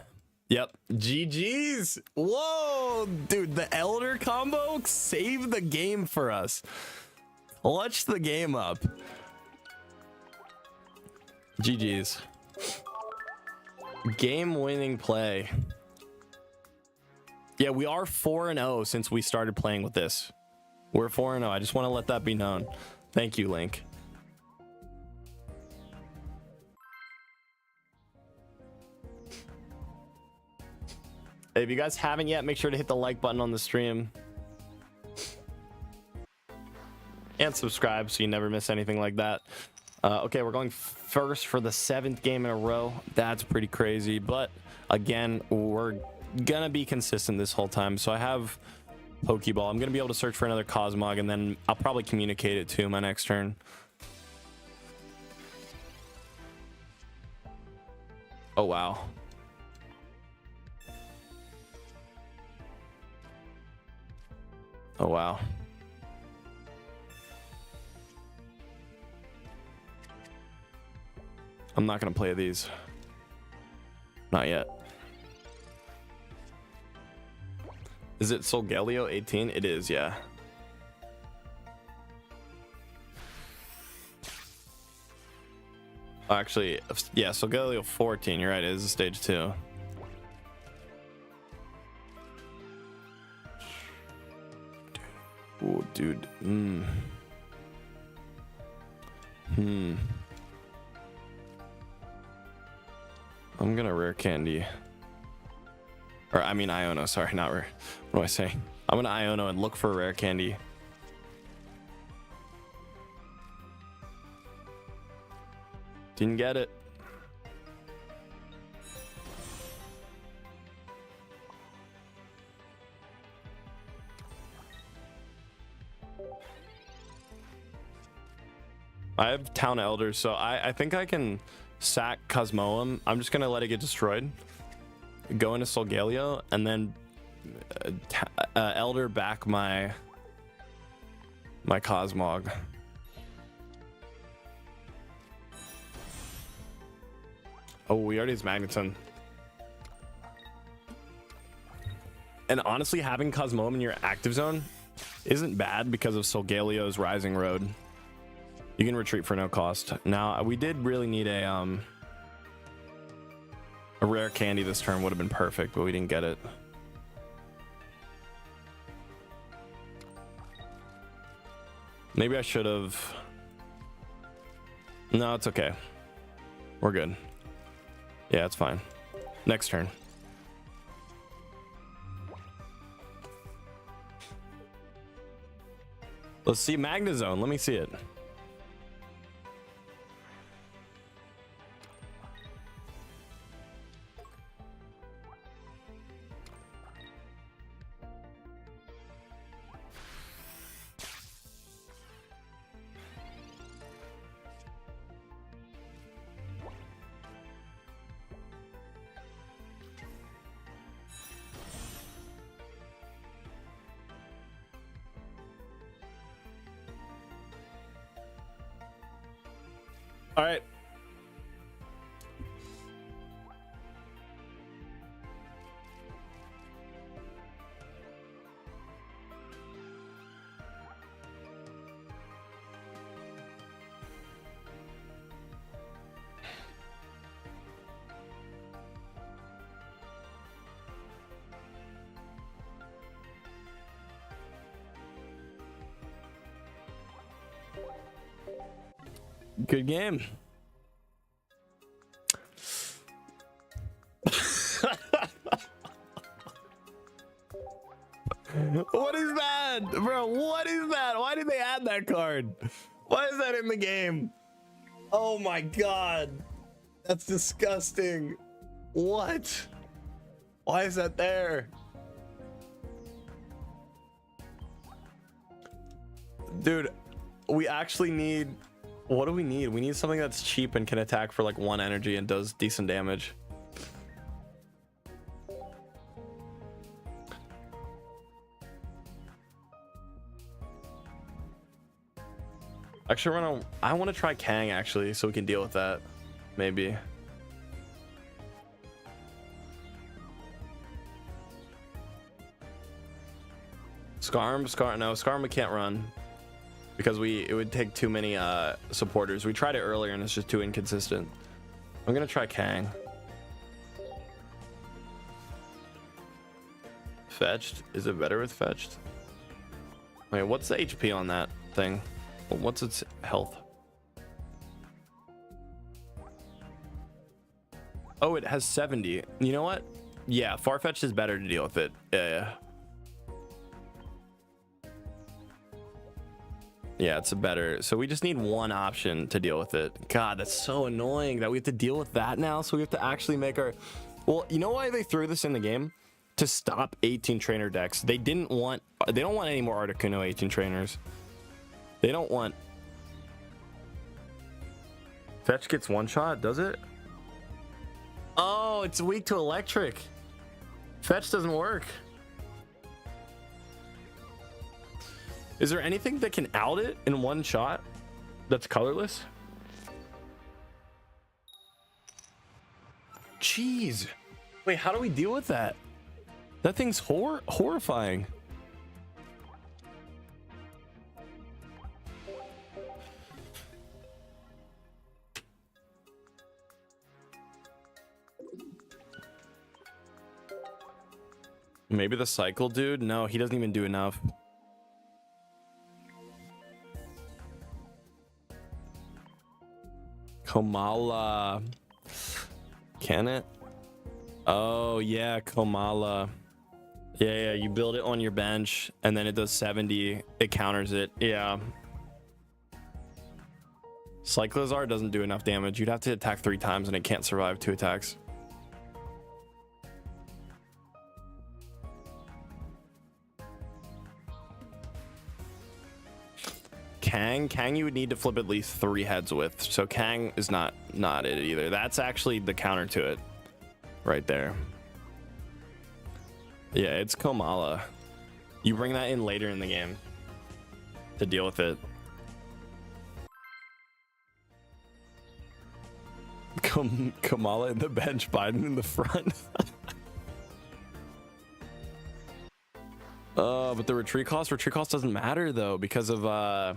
Yep, GG's. Whoa, dude, the Elder combo saved the game for us. Clutch the game up. GG's. Game winning play. Yeah, we are 4-0 since we started playing with this. We're 4-0. I just want to let that be known. Thank you, Link. If you guys haven't yet, make sure to hit the like button on the stream. And subscribe so you never miss anything like that. Okay, we're going first for the 7th game in a row. That's pretty crazy. But again, we're gonna be consistent this whole time. So I have Pokeball. I'm gonna be able to search for another Cosmog, and then I'll probably communicate it to my next turn. Oh, wow. Oh, wow. I'm not going to play these. Not yet. Is it Solgaleo 18? It is, yeah. Actually, yeah, Solgaleo 14. You're right. It is a stage 2. Oh, dude. I'm gonna rare candy. Or I mean Iono, sorry, not rare. What do I say? I'm gonna Iono and look for rare candy. Didn't get it. I have Town Elders, so I think I can sack Cosmoem. I'm just gonna let it get destroyed. Go into Solgaleo and then Elder back my Cosmog. Oh, we already has Magneton. And honestly, having Cosmoem in your active zone isn't bad because of Solgaleo's Rising Road. You can retreat for no cost. Now, we did really need a rare candy this turn. Would have been perfect, but we didn't get it. Maybe I should have. No, it's okay. We're good. Yeah, it's fine. Next turn. Let's see Magnezone. Let me see it. All right. Good game. What is that, bro? What is that? Why did they add that card? Why is that in the game? Oh my god, that's disgusting. What? Why is that there? Dude, we actually need, what do we need? We need something that's cheap and can attack for like 1 energy and does decent damage. Actually, I want to try Kang actually, so we can deal with that. Maybe. Skarm we can't run because it would take too many supporters. We tried it earlier and it's just too inconsistent. I'm gonna try Kang. Fetched? Is it better with fetched? Wait, what's the HP on that thing? What's its health? Oh, it has 70. You know what? Yeah, Farfetch'd is better to deal with it. Yeah. Yeah, it's a better. So we just need one option to deal with it. God, that's so annoying that we have to deal with that now. So we have to actually make our. Well, you know why they threw this in the game? To stop 18 trainer decks. They don't want any more Articuno 18 trainers. They don't want. Fetch gets one shot, does it? Oh, it's weak to electric. Fetch doesn't work. Is there anything that can out it in one shot that's colorless? Jeez. Wait, how do we deal with that? That thing's horrifying. Maybe the cycle dude? No, he doesn't even do enough. Komala. Can it? Oh, yeah, Komala. Yeah, you build it on your bench, and then it does 70. It counters it. Yeah. Cyclizar doesn't do enough damage. You'd have to attack 3 times, and it can't survive 2 attacks. Kang you would need to flip at least 3 heads with, so Kang is not it either. That's actually the counter to it right there. Yeah, it's Komala. You bring that in later in the game to deal with it. Kamala in the bench, Biden in the front. But the retreat cost doesn't matter though, because of our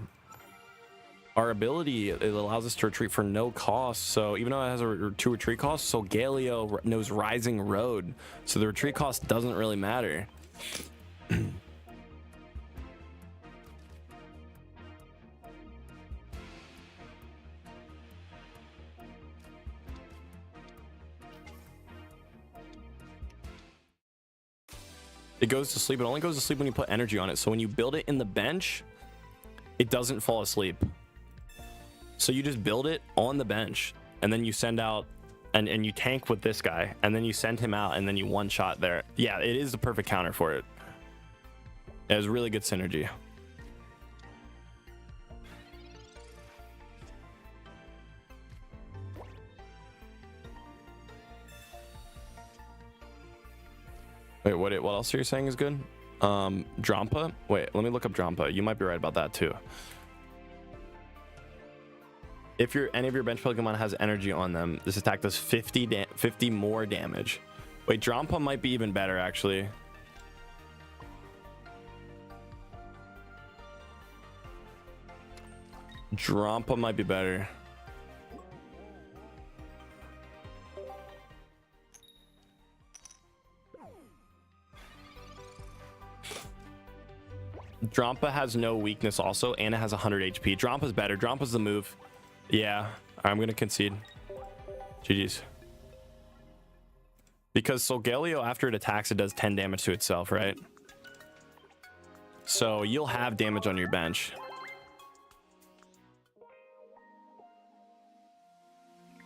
ability. It allows us to retreat for no cost. So even though it has a 2 retreat costs, so Galio knows Rising Road, so the retreat cost doesn't really matter. It goes to sleep. It only goes to sleep when you put energy on it. So when you build it in the bench, it doesn't fall asleep. So you just build it on the bench, and then you send out and you tank with this guy, and then you send him out, and then you one shot there. Yeah, it is the perfect counter for it. It has really good synergy. Wait, what else are you saying is good? Drampa? Wait, let me look up Drampa. You might be right about that too. If any of your bench Pokemon has energy on them, this attack does 50 more damage. Wait, Drampa might be even better actually. Drampa might be better. Drampa has no weakness also, and it has 100 HP. Drampa's better. Drampa's the move. Yeah, I'm gonna concede. GG's. Because Solgaleo, after it attacks, it does 10 damage to itself, right? So you'll have damage on your bench.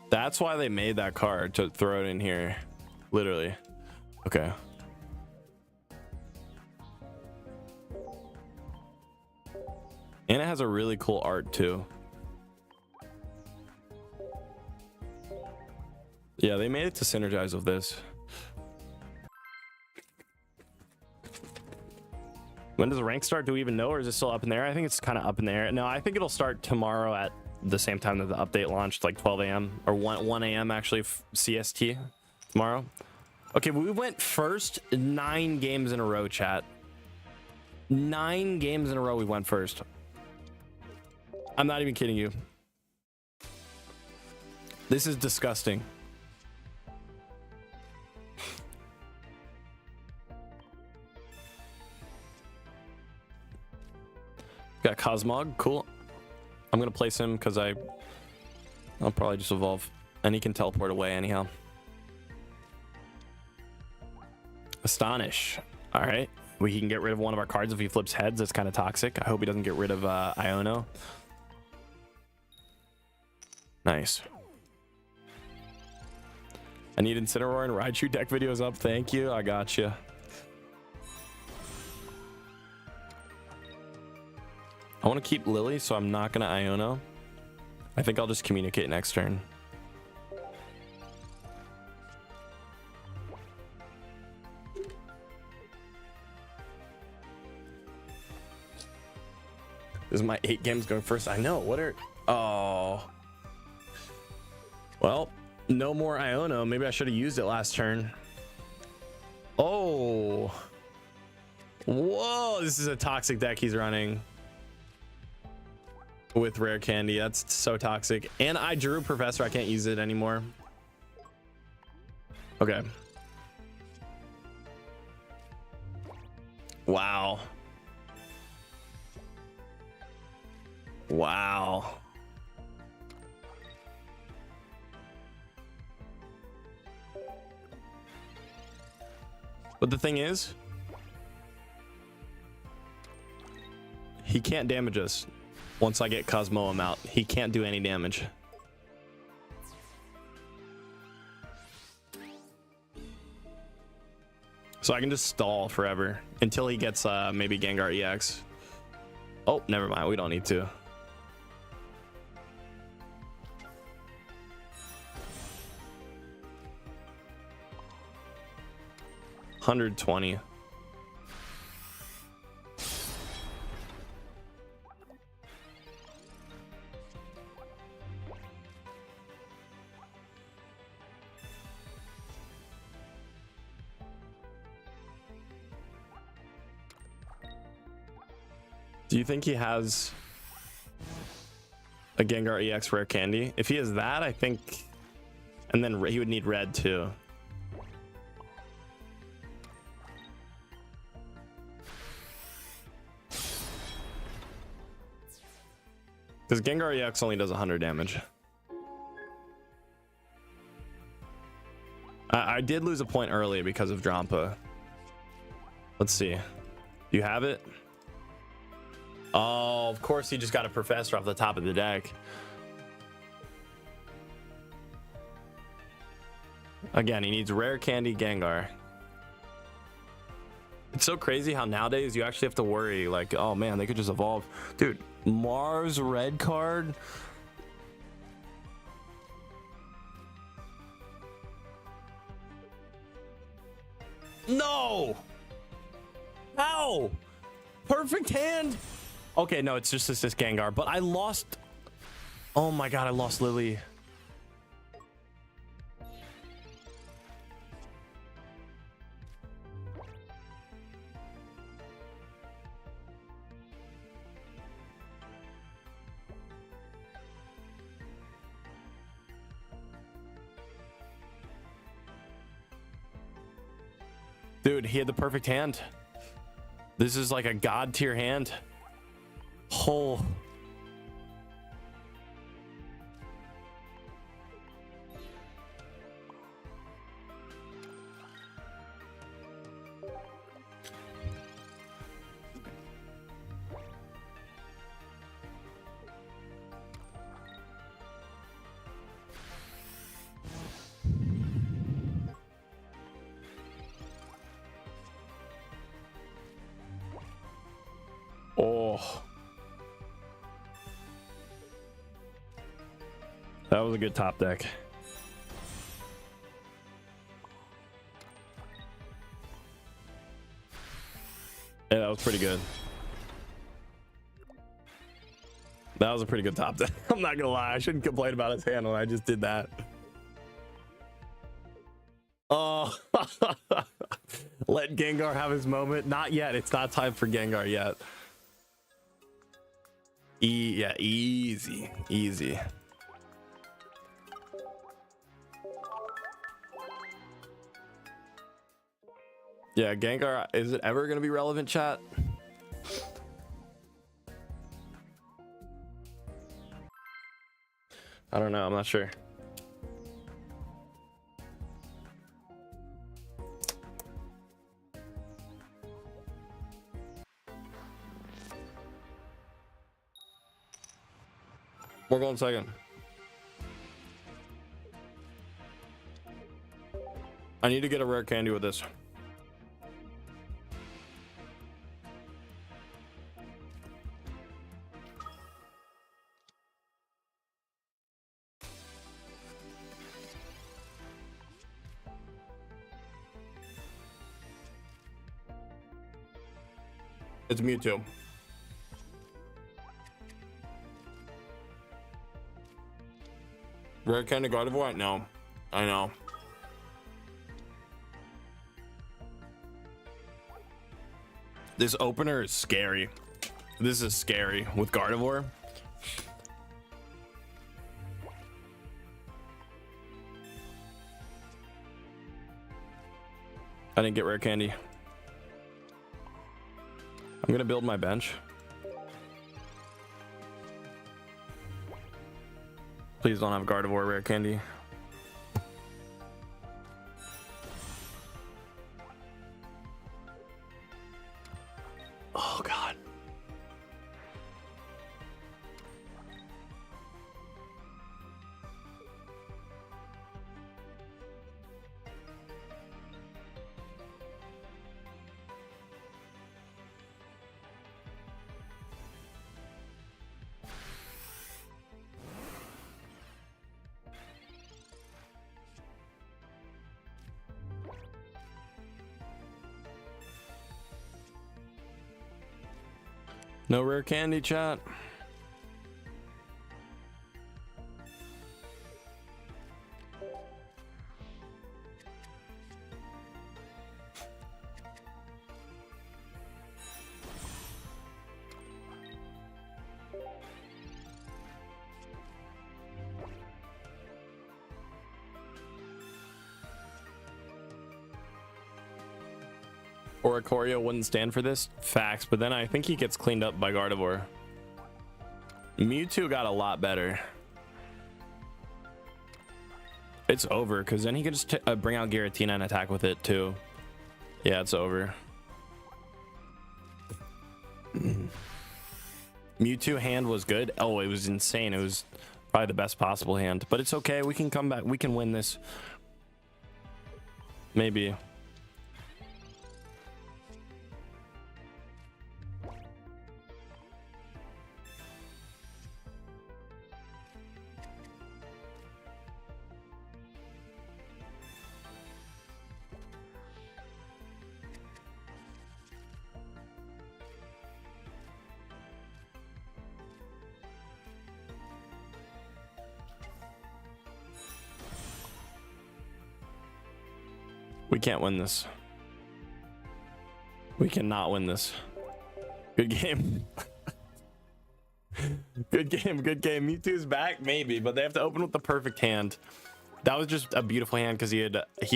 That's why they made that card, to throw it in here. Literally. Okay. And it has a really cool art too. Yeah, they made it to synergize with this. When does the rank start? Do we even know, or is it still up in there? I think it's kind of up in there. No, I think it'll start tomorrow at the same time that the update launched, like 12 a.m. or 1 a.m. actually, CST tomorrow. Okay, we went first 9 games in a row, chat. 9 games in a row we went first. I'm not even kidding you. This is disgusting. Got Cosmog, cool. I'm gonna place him because I'll probably just evolve, and he can teleport away anyhow. Astonish. All right, we can get rid of one of our cards if he flips heads. That's kind of toxic. I hope he doesn't get rid of Iono. Nice. I need Incineroar and Raichu deck videos up. Thank you. I got you. I want to keep Lily, so I'm not going to Iono. I think I'll just communicate next turn. This is my 8 games going first. I know. What are... Oh. Well, no more Iono. Maybe I should have used it last turn. Oh. Whoa, this is a toxic deck he's running with rare candy. That's so toxic. And I drew Professor. I can't use it anymore. Okay. Wow. Wow. But the thing is, he can't damage us. Once I get Cosmo him out, he can't do any damage. So I can just stall forever until he gets maybe Gengar EX. Oh, never mind. We don't need to. $120. Do you think he has a Gengar EX rare candy? If he has that, I think, and then he would need red too. Because Gengar EX only does 100 damage. I did lose a point earlier because of Drampa. Let's see. You have it? Oh, of course he just got a Professor off the top of the deck. Again, he needs rare candy Gengar. It's so crazy how nowadays you actually have to worry, like, oh man, they could just evolve. Dude, Mars red card. No! How? Perfect hand? Okay, no, it's just this Gengar, but I lost. Oh my god, I lost Lily. Dude, he had the perfect hand. This is like a god tier hand. Oh. Oh. That was a good top deck. Yeah, that was pretty good. That was a pretty good top deck. I'm not gonna lie, I shouldn't complain about his hand when I just did that. Oh. Let Gengar have his moment. Not yet. It's not time for Gengar yet. Yeah, easy. Easy. Yeah, Gengar, is it ever going to be relevant, chat? I don't know. I'm not sure. We're going second. I need to get a rare candy with this. It's Mewtwo. Rare candy Gardevoir? No. I know. This opener is scary. This is scary with Gardevoir. I didn't get rare candy. I'm gonna build my bench. Please don't have Gardevoir rare candy. Oh god. No rare candy, chat. Oricorio wouldn't stand for this. Facts, but then I think he gets cleaned up by Gardevoir. Mewtwo got a lot better. It's over, because then he could just bring out Giratina and attack with it too. Yeah, it's over. Mewtwo hand was good. Oh, it was insane. It was probably the best possible hand, but it's okay. We can come back. We can win this. Maybe. We can't win this. We cannot win this. Good game. Good game, good game. Mewtwo's back, maybe, but they have to open with the perfect hand. That was just a beautiful hand because he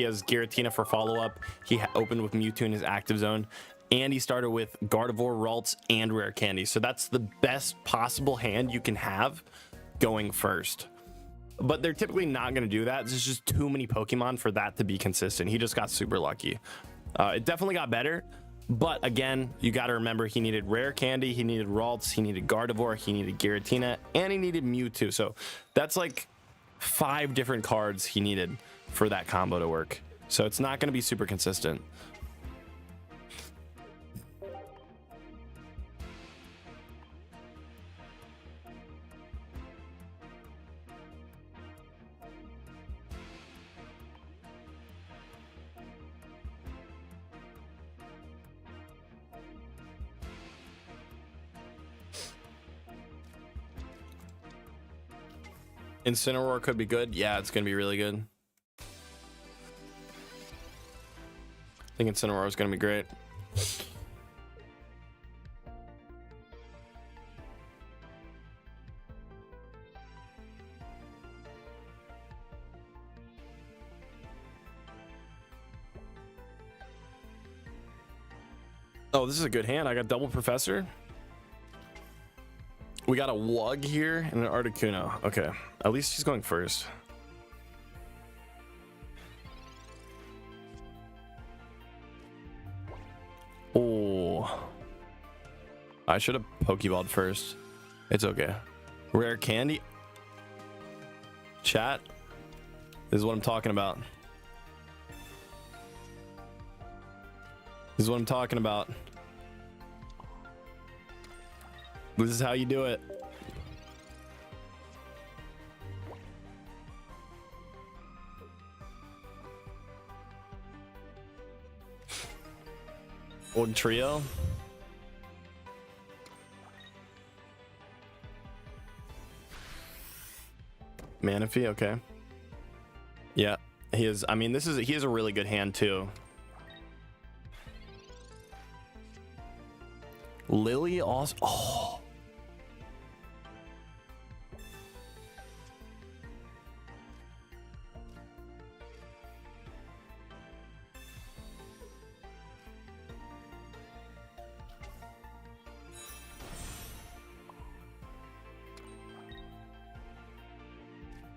has Giratina for follow-up. He opened with Mewtwo in his active zone, and he started with Gardevoir, Ralts, and Rare Candy. So that's the best possible hand you can have going first. But they're typically not going to do that. There's just too many Pokemon for that to be consistent. He just got super lucky. It definitely got better. But again, you got to remember he needed Rare Candy, he needed Ralts, he needed Gardevoir, he needed Giratina, and he needed Mewtwo. So that's like 5 different cards he needed for that combo to work. So it's not going to be super consistent. Incineroar could be good. Yeah, it's gonna be really good. I think Incineroar is gonna be great. Oh, this is a good hand. I got double Professor. We got a Wug here and an Articuno. Okay, at least he's going first. Oh, I should have Pokeballed first. It's okay. Rare Candy. Chat. This is what I'm talking about. This is what I'm talking about. This is how you do it. Old trio. Manaphy, okay. Yeah, he is. I mean, he is a really good hand too. Lily also. Oh.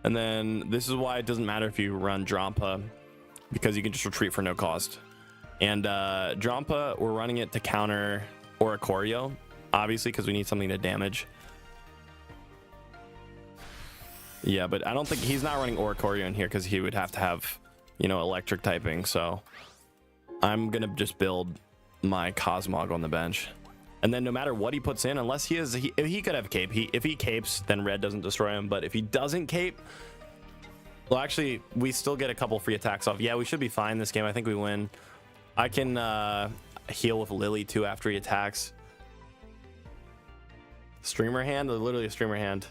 And then this is why it doesn't matter if you run Drampa, because you can just retreat for no cost. And Drampa, we're running it to counter Oricorio, obviously, because we need something to damage. Yeah, but I don't think he's not running Oricorio in here because he would have to have, you know, electric typing. So I'm gonna just build my Cosmog on the bench, and then no matter what he puts in, unless he could have cape. If he capes, then red doesn't destroy him. But if he doesn't cape, well, actually, we still get a couple free attacks off. Yeah, we should be fine this game. I think we win. I can heal with Lily too after he attacks. Streamer hand, literally a streamer hand.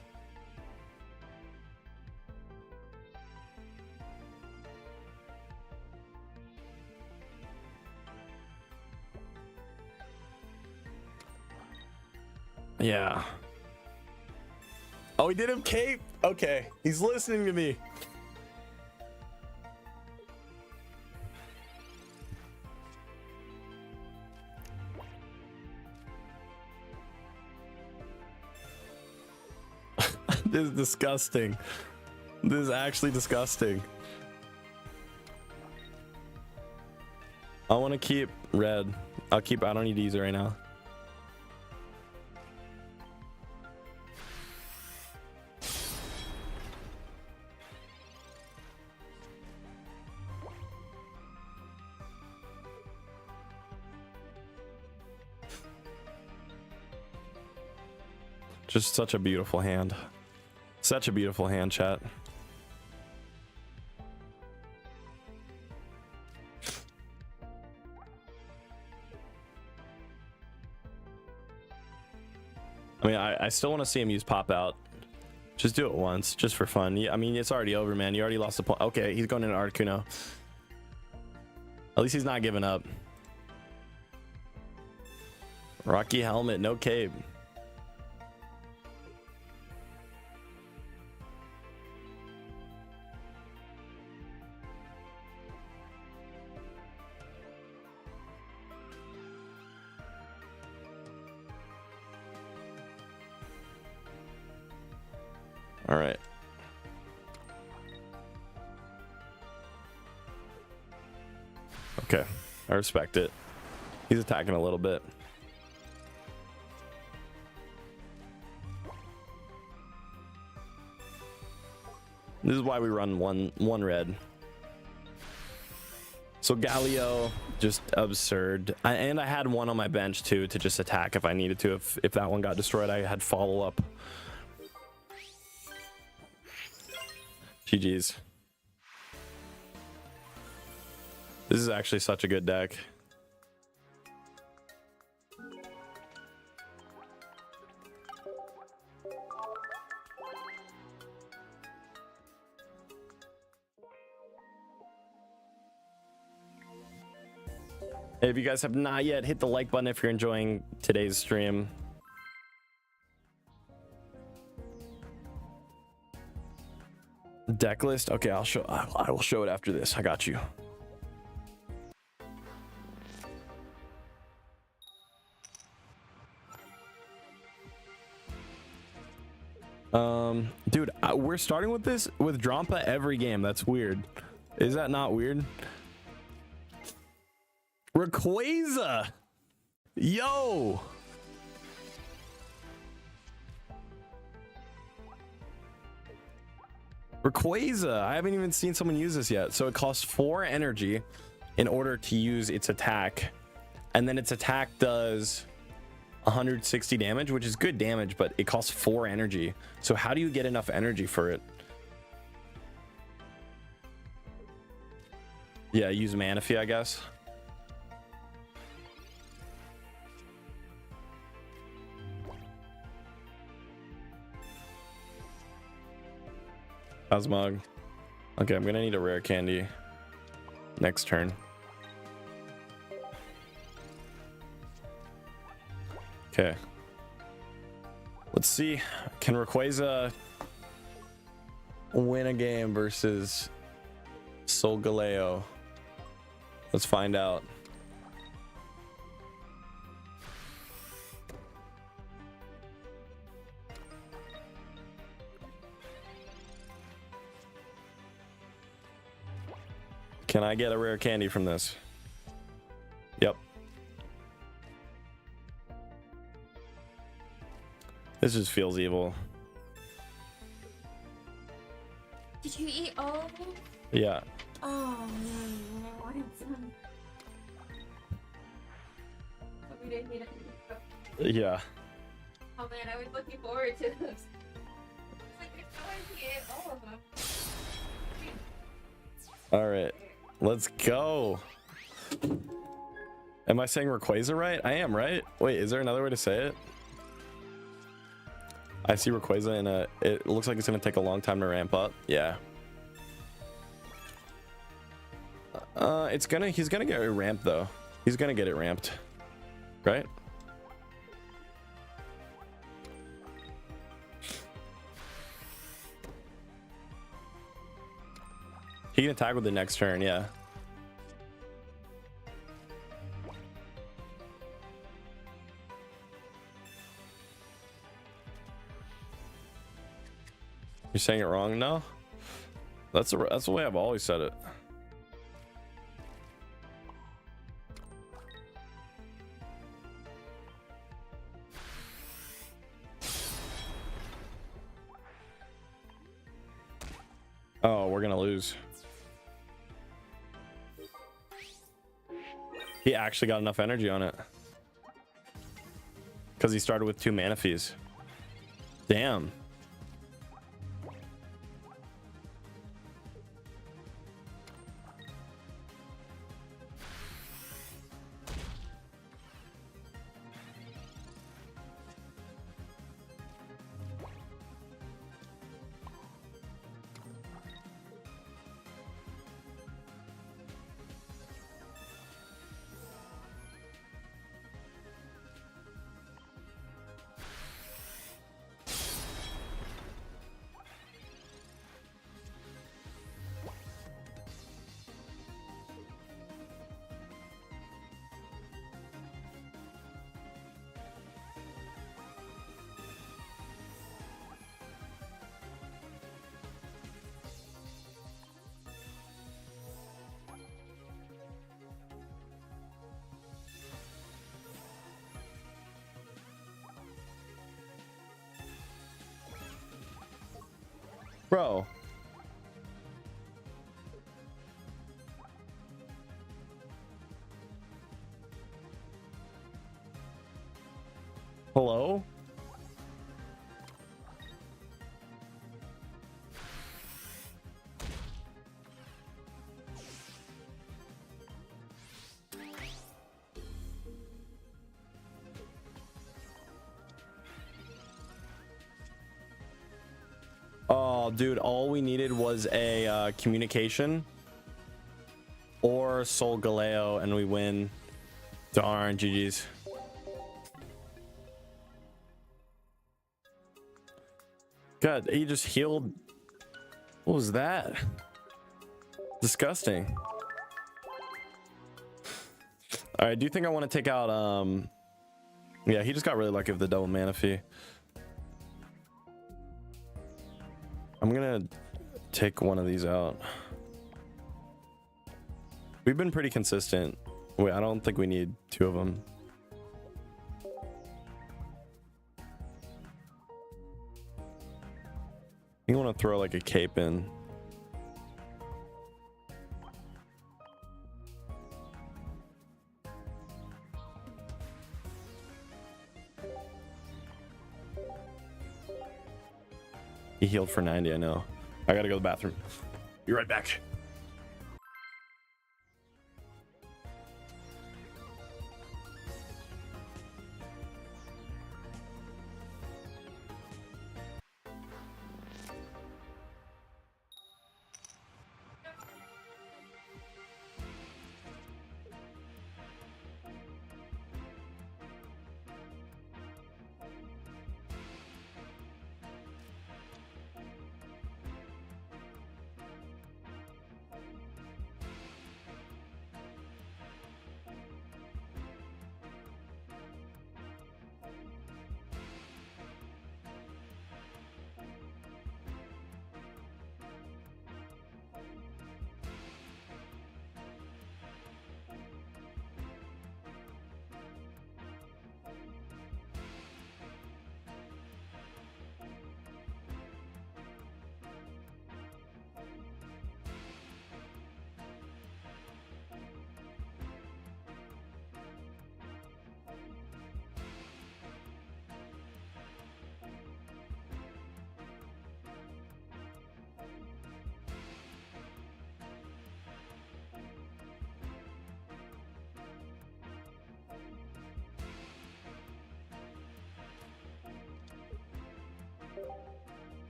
Yeah. Oh, he did him cape. Okay, he's listening to me. This is disgusting. This is actually disgusting. I want to keep red. I don't need to use it right now. Just such a beautiful hand. Such a beautiful hand, chat. I mean, I still want to see him use pop out. Just do it once, just for fun. Yeah, I mean, it's already over, man. You already lost the point. Okay, he's going into Articuno. At least he's not giving up. Rocky helmet, no cape. All right. Okay, I respect it. He's attacking a little bit. This is why we run one red. So Galio, just absurd. And I had one on my bench too to just attack if I needed to. If that one got destroyed, I had follow up. GG's. This is actually such a good deck. Hey, if you guys have not yet, hit the like button if you're enjoying today's stream. Deck list. Okay, I will show it after this. I got you. Dude, we're starting with this with Drampa every game. That's weird. Is that not weird? Rayquaza. Yo. Rayquaza. I haven't even seen someone use this yet. So it costs 4 energy in order to use its attack. And then its attack does 160 damage, which is good damage, but it costs 4 energy. So how do you get enough energy for it? Yeah, use Manaphy, I guess. Cosmog. Okay, I'm gonna need a rare candy next turn. Okay. Let's see. Can Rayquaza win a game versus Solgaleo? Let's find out. Can I get a rare candy from this? Yep. This just feels evil. Did you eat all of them? Yeah. Oh man, I wanted some. But we didn't need it. Yeah. Oh man, I was looking forward to this. It's like, there's no way he ate all of them. All right. Let's go. Am I saying Rayquaza right? I am, right? Wait, is there another way to say it? I see Rayquaza in a... It looks like it's going to take a long time to ramp up. Yeah. He's gonna get it ramped though. He's gonna get it ramped. Right? He can attack with the next turn, yeah. You're saying it wrong? No. That's the way I've always said it. Oh, we're gonna lose. He actually got enough energy on it. Because he started with 2 mana fees. Damn. Bro. Hello? Oh, dude, all we needed was a communication or Solgaleo, and we win to RNGG's. God, he just healed. What was that? Disgusting. All right, I do think I want to take out yeah, he just got really lucky with the double mana fee. I'm gonna take one of these out. We've been pretty consistent. Wait, I don't think we need 2 of them. You want to throw like a cape in. He healed for 90, I know. I gotta go to the bathroom. Be right back.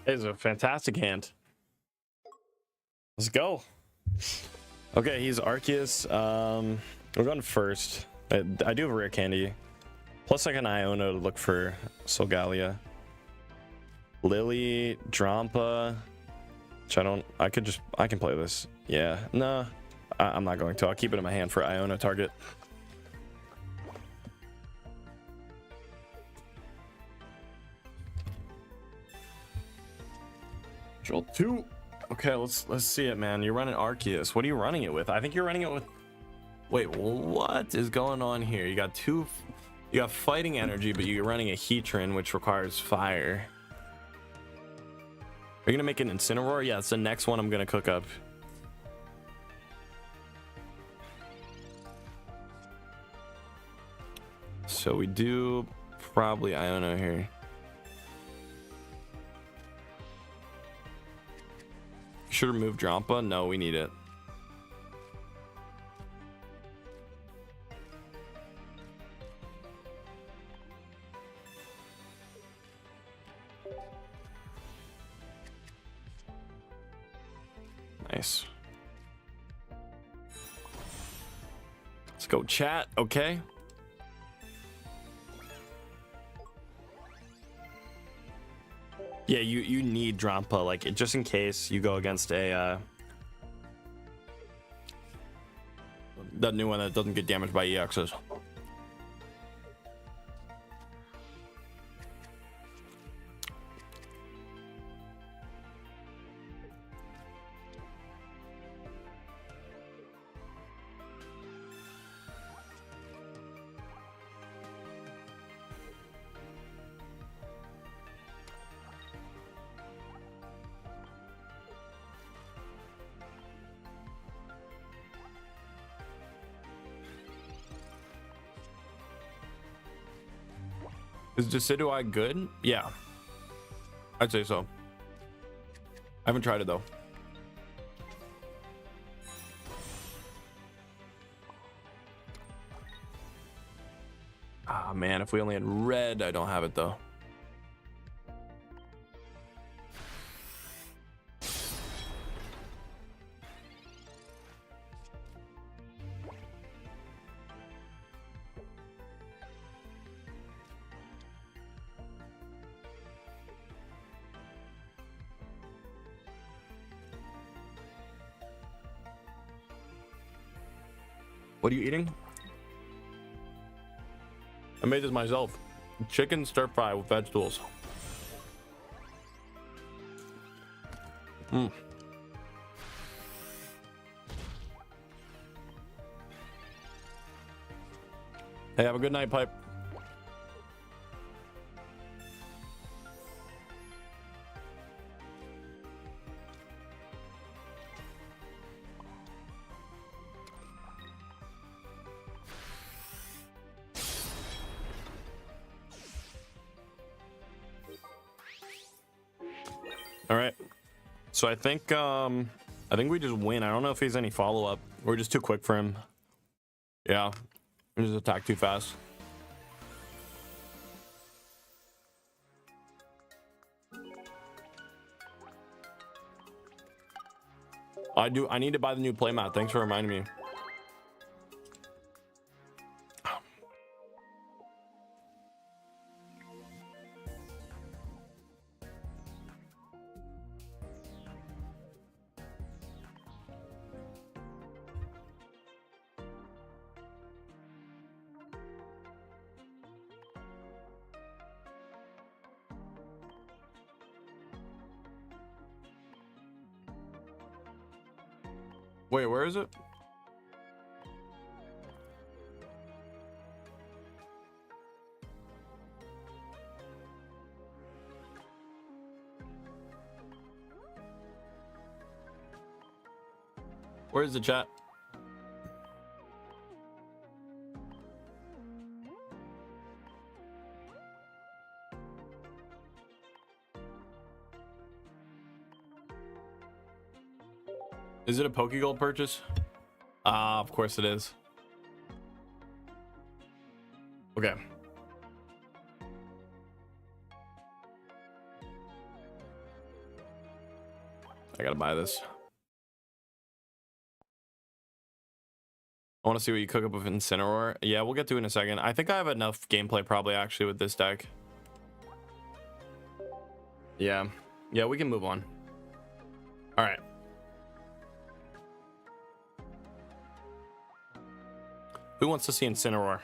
It's a fantastic hand. Let's go. Okay, he's Arceus. We're going first. I do have a rare candy. Plus like an Iono to look for Solgaleo. Lily, Drampa. Which I can play this. Yeah, no. I'm not going to. I'll keep it in my hand for Iono target. Control 2. Okay, let's see it, man. You're running Arceus. What are you running it with? I think you're running it with... Wait, what is going on here? You got fighting energy, but you're running a Heatran, which requires fire. Are you gonna make an Incineroar? Yeah, it's the next one I'm gonna cook up. So we do probably Iono here. Should remove Drampa? No, we need it. Nice. Let's go chat, okay? Yeah, you need Drampa, like just in case you go against a that new one that doesn't get damaged by EXs. Is Decidueye good? Yeah, I'd say so. I haven't tried it though. Ah man, if we only had red. I don't have it though. What are you eating? I made this myself. Chicken stir fry with vegetables. Hey, have a good night, Pipe. All right, so I think we just win. I don't know if he's any follow-up. We're just too quick for him. Yeah, we just attack too fast. I need to buy the new playmat. Thanks for reminding me. Wait, where is it? Where's the chat? Is it a Pokegold purchase? Ah, of course it is. Okay. I gotta buy this. I want to see what you cook up with Incineroar. Yeah, we'll get to it in a second. I think I have enough gameplay probably actually with this deck. Yeah, we can move on. All right. Who wants to see Incineroar?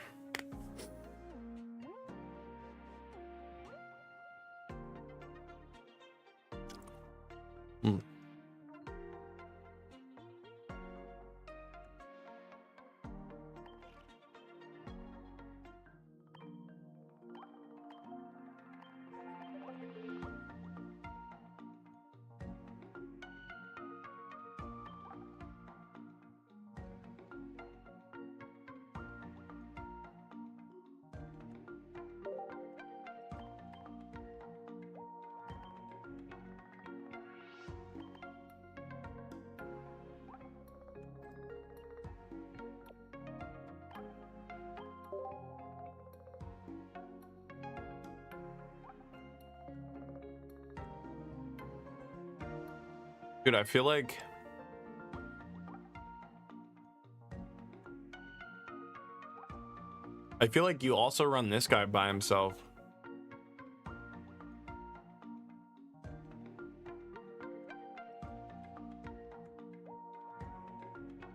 Dude, I feel like you also run this guy by himself.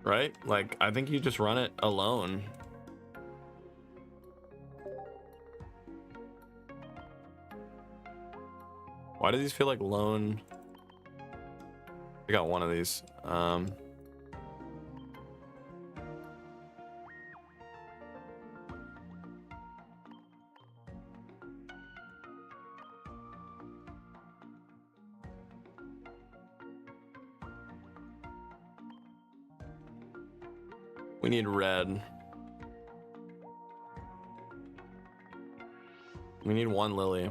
Right? Like, I think you just run it alone. Why do these feel like lone? I got one of these. We need red. We need one Lily,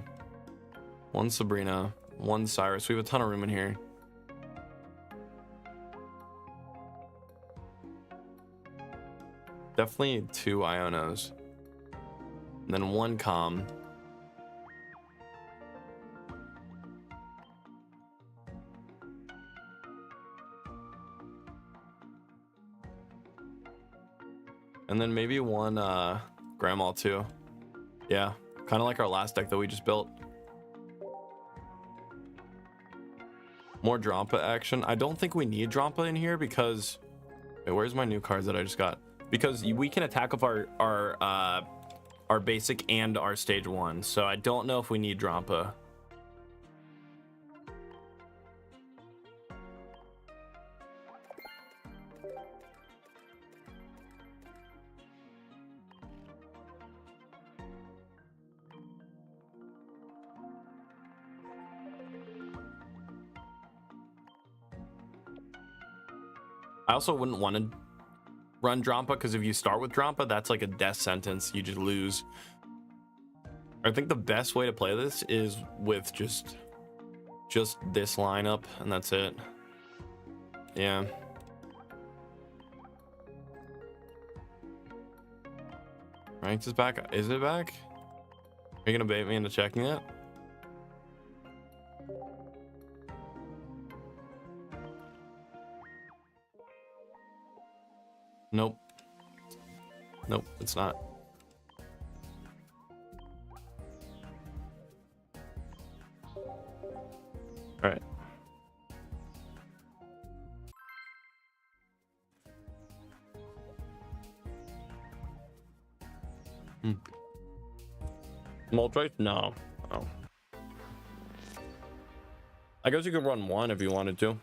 one Sabrina, one Cyrus. We have a ton of room in here. Definitely two Ionos. And then one Calm. And then maybe one Grandma too. Yeah, kind of like our last deck that we just built. More Drampa action. I don't think we need Drampa in here because... Wait, where's my new cards that I just got? Because we can attack with our basic and our stage 1. So I don't know if we need Drampa. I also wouldn't want to run Drampa because if you start with Drampa, that's like a death sentence. You just lose. I think the best way to play this is with just this lineup, and that's it. Yeah. Ranked is back. Is it back? Are you gonna bait me into checking it? Nope. Nope, it's not. All right. Moltres? No. Oh. I guess you could run one if you wanted to.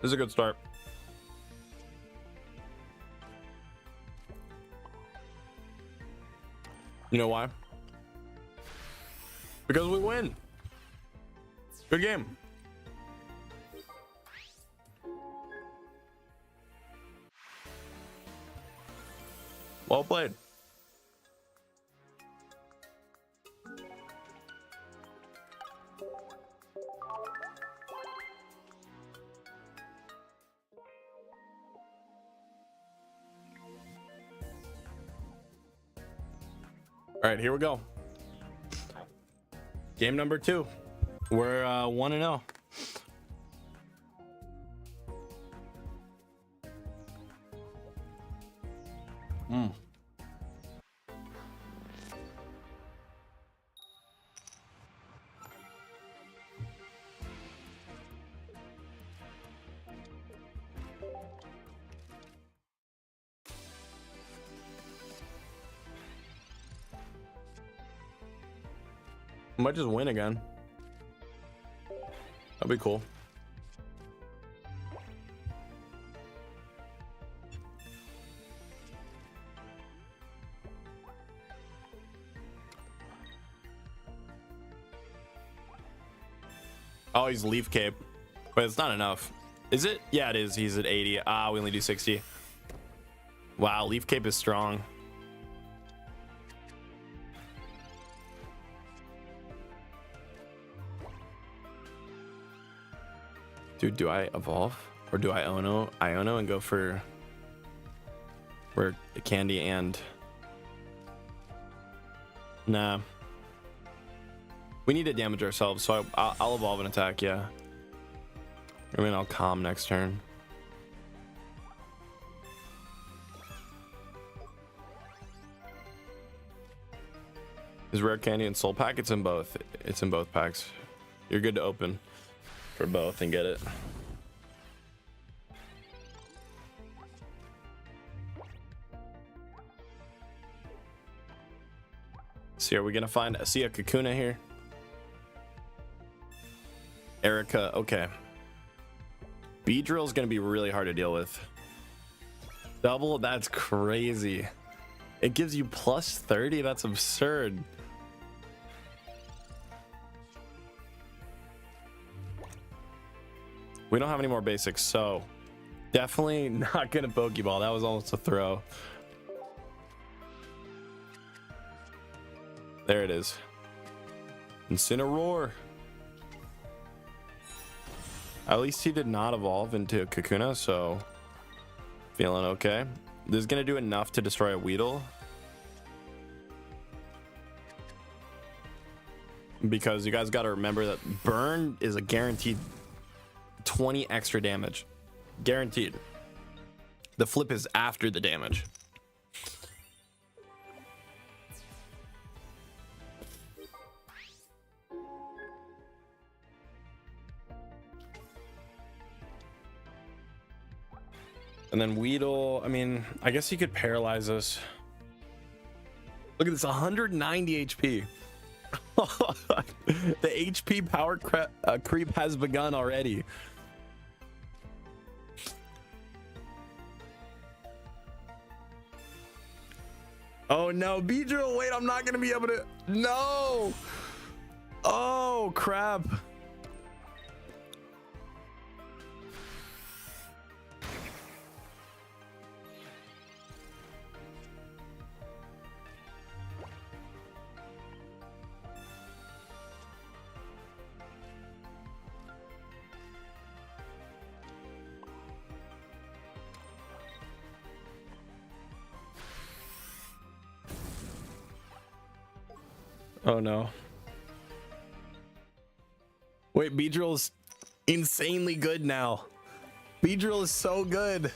This is a good start. You know why? Because we win. Good game. Well played. All right, here we go. Game number 2. We're 1-0. Might just win again. That'd be cool. Oh, he's Leaf Cape, but it's not enough. Is it? Yeah, it is. He's at 80. Ah, we only do 60. Wow, Leaf Cape is strong. Dude, do I evolve or do I Iono and go for candy and nah. We need to damage ourselves, so I'll evolve and attack. Yeah, I mean I'll calm next turn. Is rare candy and soul pack? It's in both. It's in both packs. You're good to open for both and get it. See, are we gonna find a Kakuna here? Erica, okay. Beedrill is gonna be really hard to deal with. Double, that's crazy. It gives you plus 30. That's absurd. We don't have any more basics, so definitely not gonna Pokeball. That was almost a throw. There it is. Incineroar. At least he did not evolve into a Kakuna, so feeling okay. This is gonna do enough to destroy a Weedle, because you guys got to remember that burn is a guaranteed 20 extra damage, guaranteed. The flip is after the damage. And then Weedle, I mean, I guess he could paralyze us. Look at this, 190 HP. The HP power creep has begun already. Oh no, Beedrill, wait, I'm not gonna be able to. No. Oh crap. Oh no. Wait, Beedrill's insanely good now. Beedrill is so good.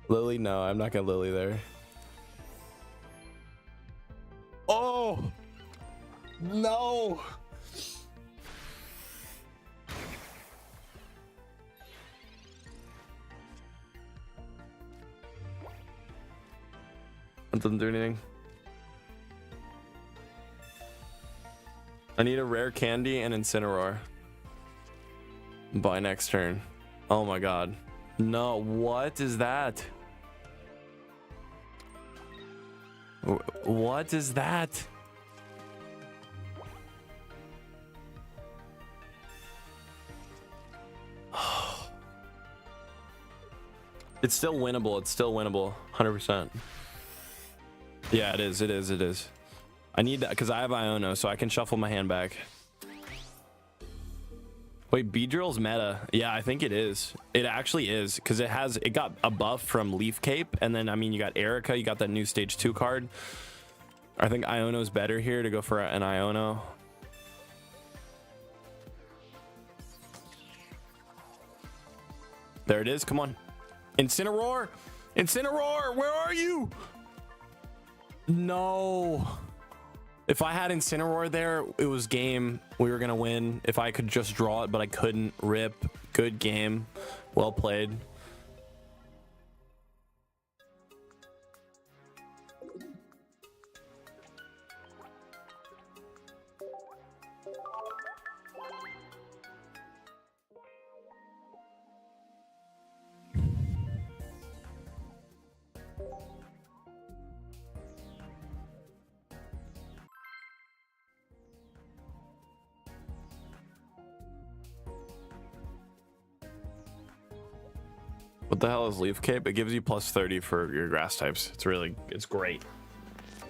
Lily, no, I'm not gonna Lily there. Oh no. That doesn't do anything. I need a rare candy and Incineroar by next turn. Oh my god. No, what is that? What is that? It's still winnable. It's still winnable. 100%. Yeah, it is. It is. It is. I need that because I have Iono, so I can shuffle my hand back. Wait, Beedrill's meta. Yeah, I think it is. It actually is because it got a buff from Leaf Cape, and then I mean you got Erica, you got that new stage 2 card. I think Iono's better here to go for an Iono. There it is. Come on. Incineroar! Incineroar! Where are you? No. If I had Incineroar there, it was game. We were going to win if I could just draw it, but I couldn't. Rip. Good game. Well played. What the hell is Leaf Cape? It gives you plus 30 for your grass types. It's great.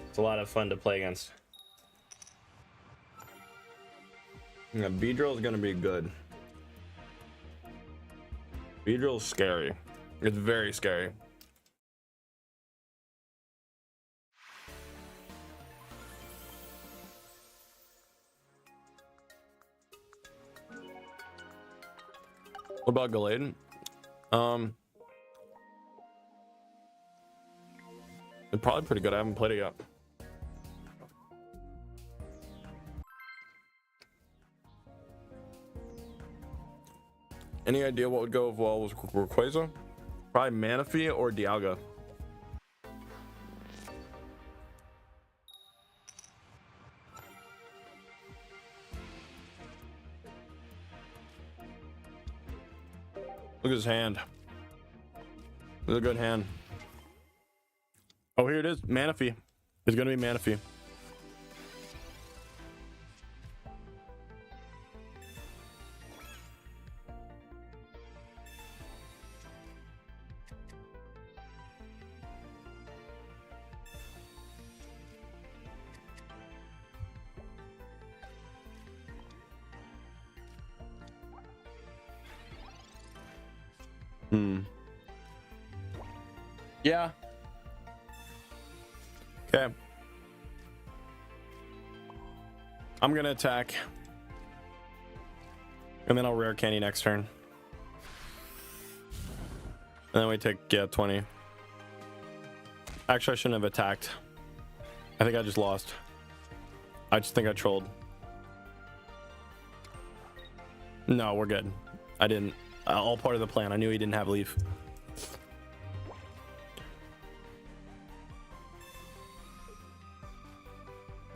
It's a lot of fun to play against. Yeah, Beedrill is going to be good. Beedrill's scary. It's very scary. What about Gallade? It's probably pretty good. I haven't played it yet. Any idea what would go well with Rayquaza? Probably Manaphy or Dialga. Look at his hand. This is a good hand. Oh, here it is. Manaphy. It's going to be Manaphy. Yeah. Okay. I'm gonna attack. And then I'll rare candy next turn. And then we take, yeah, 20. Actually, I shouldn't have attacked. I think I just lost. I just think I trolled. No, we're good. I didn't. All part of the plan. I knew he didn't have leaf.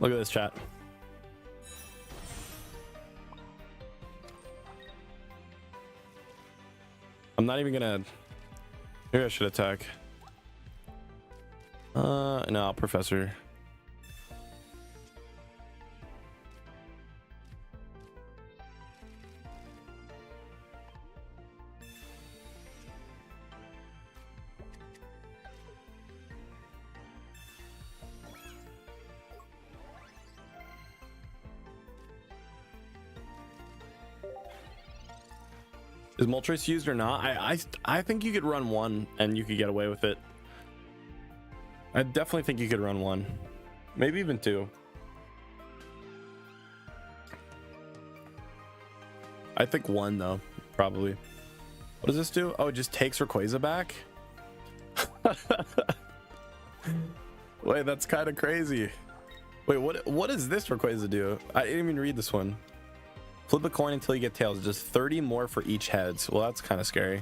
Look at this chat. I'm not even gonna. Maybe I should attack. No, Professor. Is Moltres used or not? I think you could run one and you could get away with it. I definitely think you could run one, maybe even two. I think one though, probably. What does this do? Oh, it just takes Rayquaza back. Wait, that's kind of crazy. Wait, what does this Rayquaza do? I didn't even read this one. Flip a coin until you get tails. Just 30 more for each heads. Well, that's kind of scary.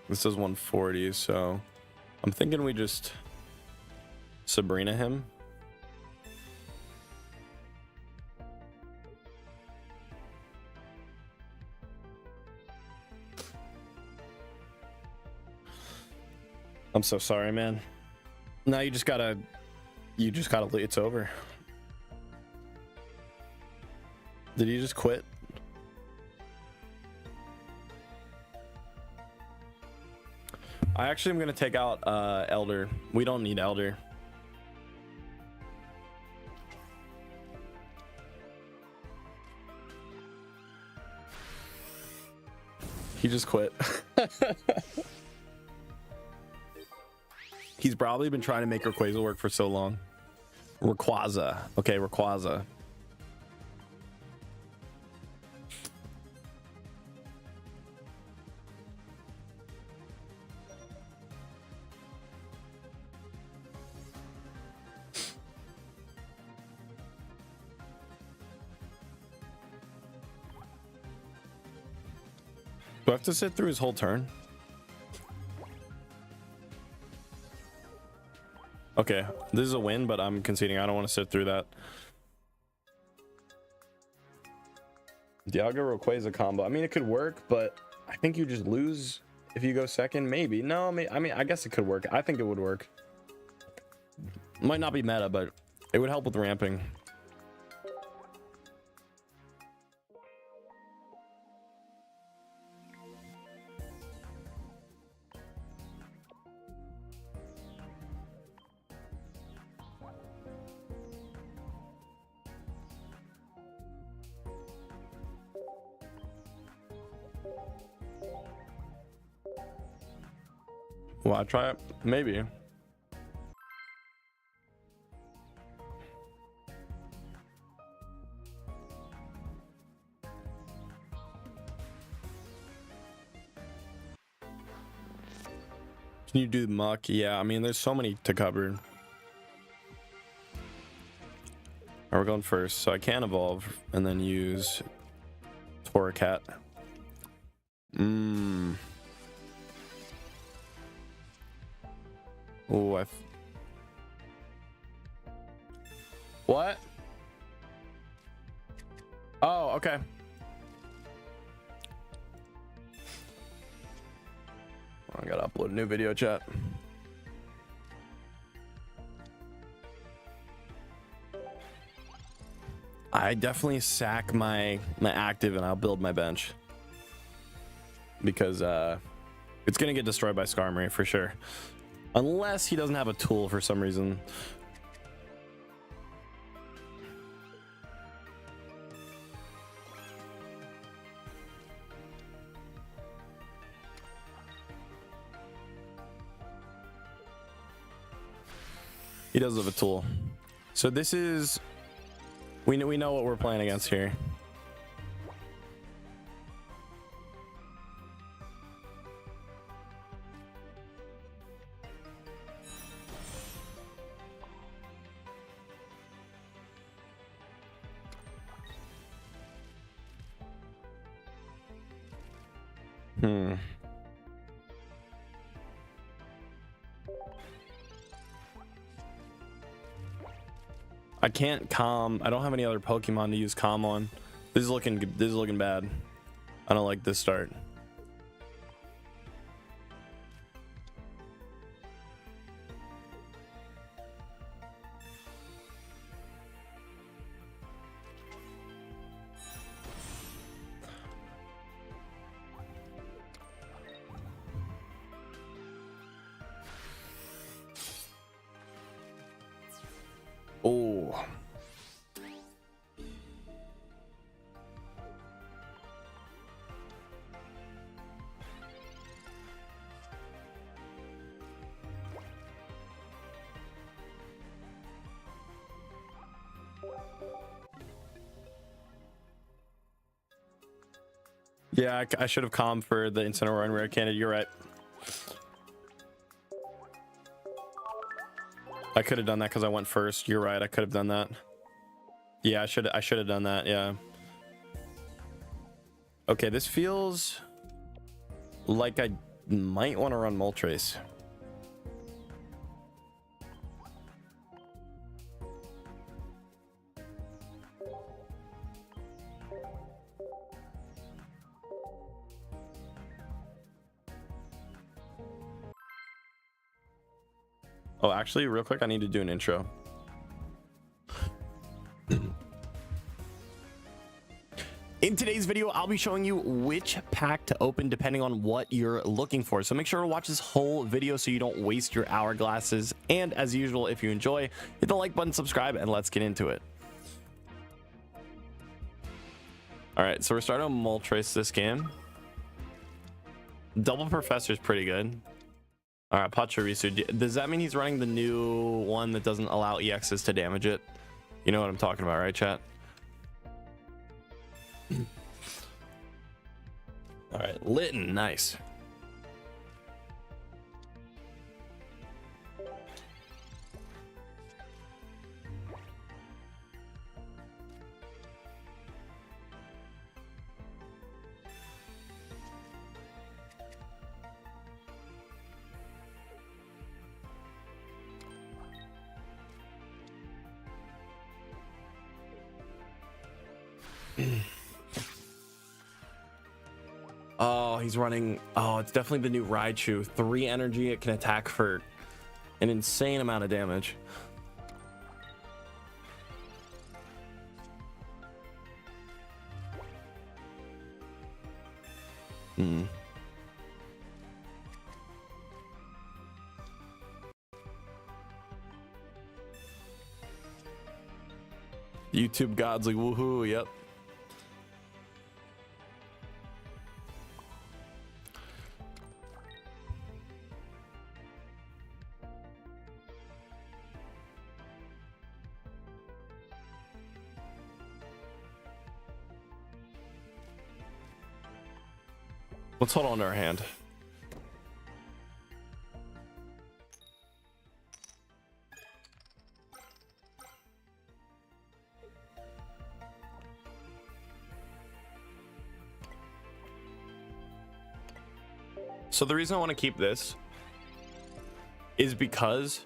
This is 140, so I'm thinking we just Sabrina him. I'm so sorry, man. No, you just gotta, it's over. Did he just quit? I actually am gonna take out Elder. We don't need Elder. He just quit. He's probably been trying to make Rayquaza work for so long. Rayquaza. Okay, Rayquaza. Do I have to sit through his whole turn? Okay, this is a win, but I'm conceding. I don't want to sit through that. Dialga Rayquaza combo. I mean, it could work, but I think you just lose if you go second. Maybe. No, I mean, I guess it could work. I think it would work. Might not be meta, but it would help with ramping. Well, I try it. Maybe. Can you do Muck? Yeah, I mean, there's so many to cover. Alright, we're going first, so I can evolve and then use Torracat. Oh, what? Oh, okay. I gotta upload a new video, chat. I definitely sack my active and I'll build my bench because it's gonna get destroyed by Skarmory for sure, unless he doesn't have a tool for some reason. He does have a tool, so this is we know what we're playing against here. I can't calm. I don't have any other Pokemon to use calm on. This is looking bad. I don't like this start. Oh. Yeah, I should have calmed for the Incineroar and Araquanid. You're right. I could have done that because I went first. You're right. I could have done that. Yeah, I should have done that. Yeah. Okay, this feels like I might want to run Moltres. Oh, actually, real quick, I need to do an intro. In today's video, I'll be showing you which pack to open depending on what you're looking for. So make sure to watch this whole video so you don't waste your hourglasses. And as usual, if you enjoy, hit the like button, subscribe, and let's get into it. All right, so we're starting on Moltres this game. Double Professor is pretty good. All right, Pachirisu. Does that mean he's running the new one that doesn't allow EXs to damage it? You know what I'm talking about, right, chat? All right, Litten, nice. Oh, he's running. Oh, it's definitely the new Raichu. 3 energy. It can attack for an insane amount of damage. YouTube Godzly, woohoo, yep. Let's hold on to our hand. So the reason I want to keep this is because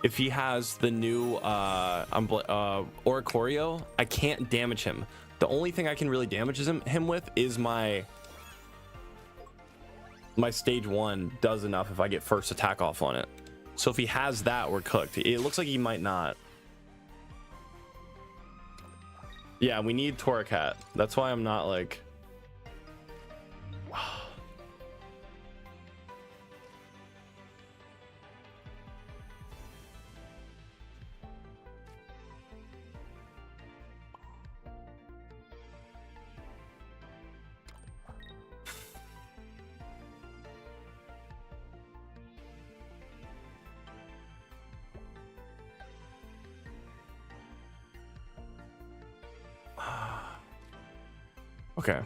if he has the new Oricorio, I can't damage him. The only thing I can really damage him with is my stage 1 does enough if I get first attack off on it. So if he has that, we're cooked. It looks like he might not. Yeah, we need Torracat. That's why I'm not like... Okay.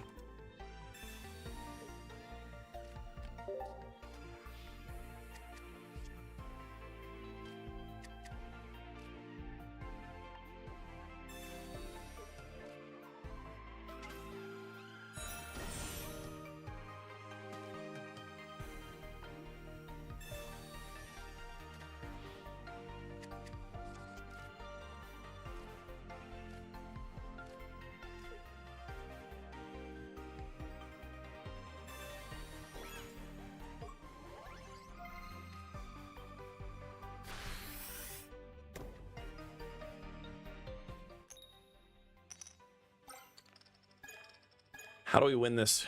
How do we win this?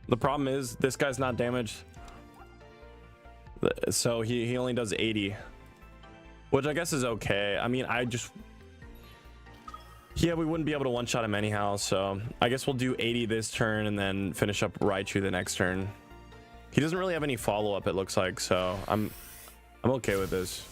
The problem is this guy's not damaged, so he only does 80, which I guess is okay. I mean, yeah, we wouldn't be able to one-shot him anyhow, so I guess we'll do 80 this turn and then finish up Raichu the next turn. He doesn't really have any follow-up, it looks like, so I'm okay with this.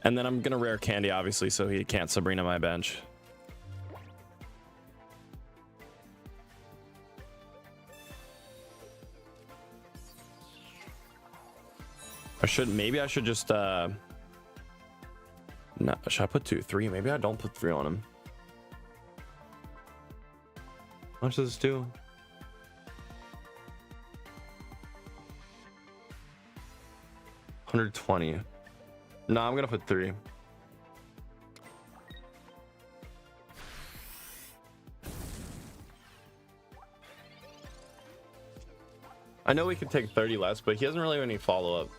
And then I'm gonna rare Candy, obviously, so he can't Sabrina my bench. Maybe I should just no, should I put 2, 3? Maybe I don't put 3 on him. How much does this do? 120. No, I'm gonna put 3. I know we could take 30 less, but he doesn't really have any follow-up.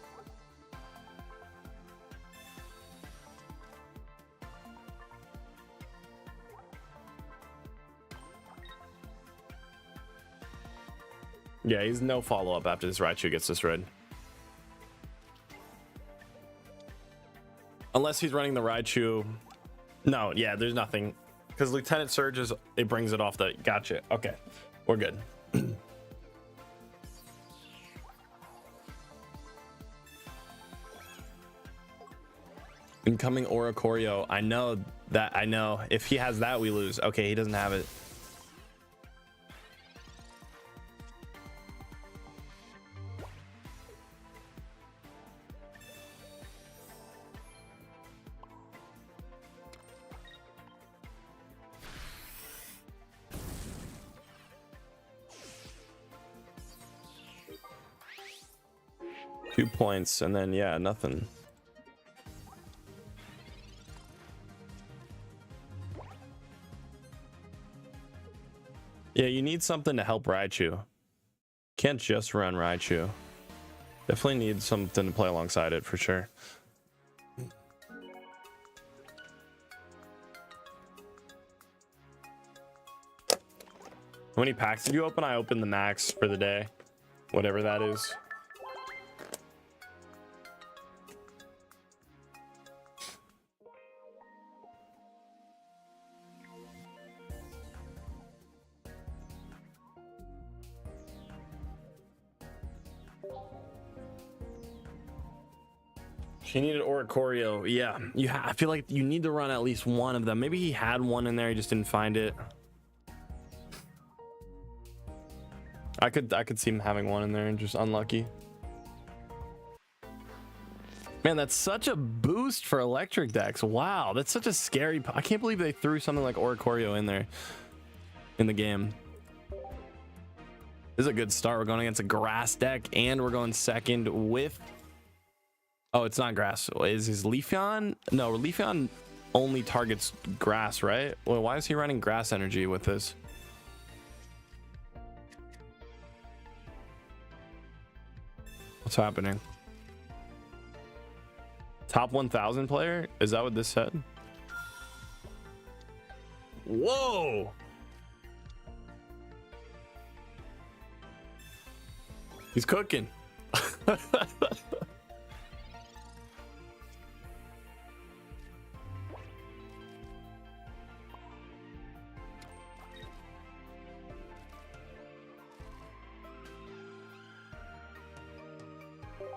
Yeah, he's no follow-up after this Raichu gets this red. Unless he's running the Raichu. No, yeah, there's nothing. Because Lieutenant Surge is, it brings it off the... Gotcha. Okay, we're good. Incoming Oracorio. I know that. I know. If he has that, we lose. Okay, he doesn't have it. Two points, and then, yeah, nothing. Yeah, you need something to help Raichu. Can't just run Raichu. Definitely need something to play alongside it for sure. How many packs did you open? I opened the max for the day. Whatever that is. She needed Oracorio. Yeah, I feel like you need to run at least one of them. Maybe he had one in there, he just didn't find it. I could see him having one in there and just unlucky. Man, that's such a boost for electric decks. Wow, that's such a scary... I can't believe they threw something like Oracorio in there in the game. This is a good start. We're going against a grass deck, and we're going second with... Oh, it's not grass. Is his Leafeon? No, Leafeon only targets grass, right? Well, why is he running grass energy with this? What's happening? Top 1000 player? Is that what this said? Whoa! He's cooking.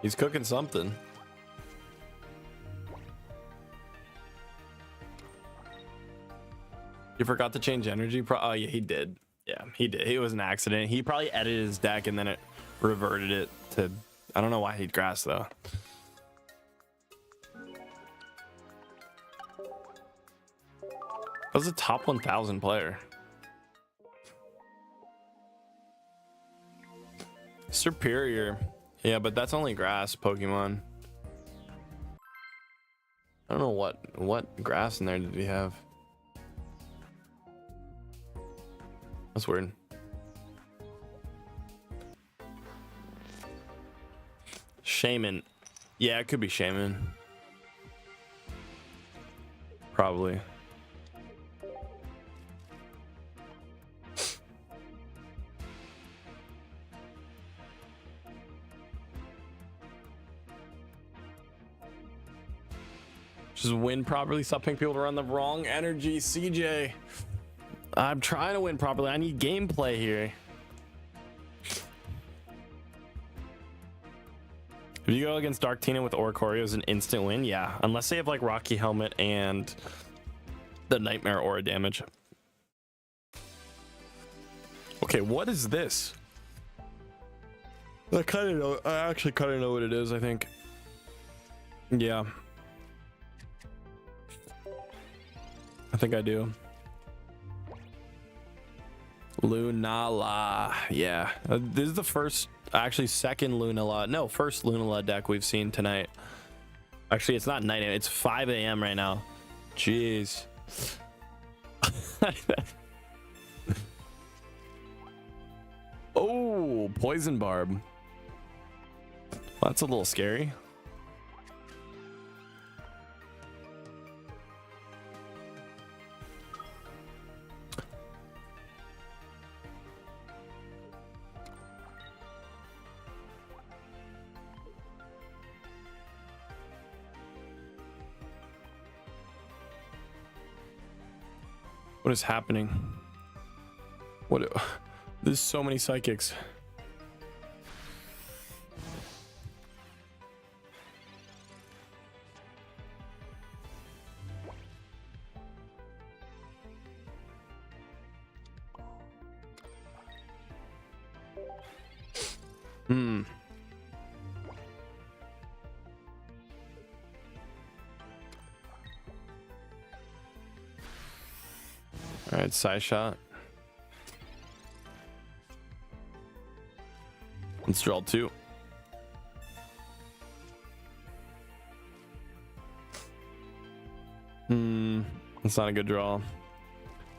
He's cooking something. You forgot to change energy? Oh, yeah, he did. Yeah, he did. It was an accident. He probably edited his deck and then it reverted it to... I don't know why he'd grass, though. That was a top 1000 player. Superior. Yeah, but that's only grass Pokemon. I don't know what grass in there did he have. That's weird. Shaman. Yeah, it could be Shaman. Probably. Just win properly. Stop paying people to run the wrong energy, CJ. I'm trying to win properly. I need gameplay here. If you go against Darktina with Oracorio as an instant win, yeah. Unless they have like Rocky Helmet and the Nightmare Aura damage. Okay, what is this? I actually kind of know what it is, I think. Yeah. I think I do. Lunala. Yeah. This is the first, actually second Lunala. No, first Lunala deck we've seen tonight. Actually, it's not 9 a.m. It's 5 a.m. right now. Jeez. Oh, Poison Barb. Well, that's a little scary. What is happening? What? There's so many psychics. All right, side shot. Let's draw 2. It's not a good draw.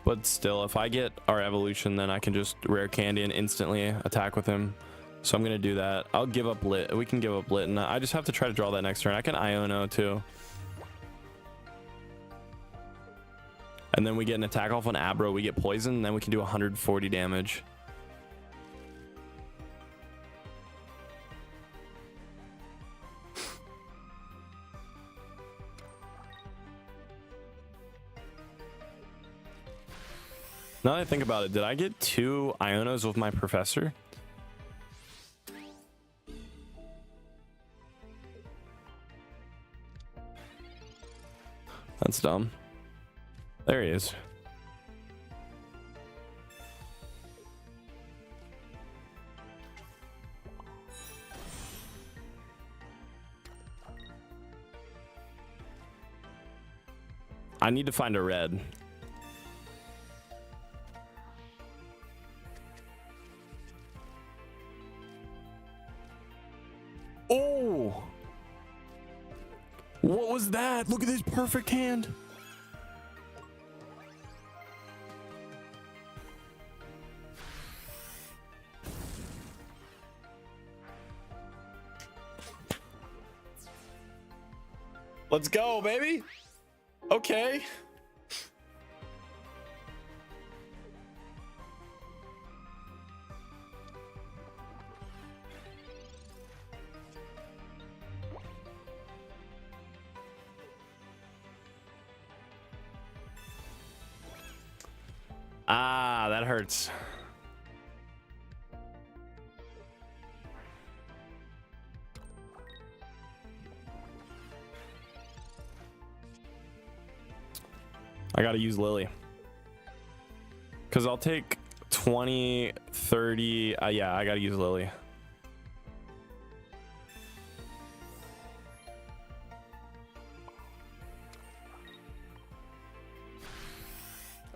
But still, if I get our evolution, then I can just rare candy and instantly attack with him. So I'm going to do that. I'll give up lit. We can give up lit. And I just have to try to draw that next turn. I can Iono too. And then we get an attack off on Abro. We get poison. And then we can do 140 damage. Now that I think about it, did I get 2 Ionos with my professor? That's dumb. There he is. I need to find a red. Oh! What was that? Look at this perfect hand. Let's go, baby. Okay. Ah, that hurts. I gotta use Lily. Because I'll take 20, 30. Yeah, I gotta use Lily.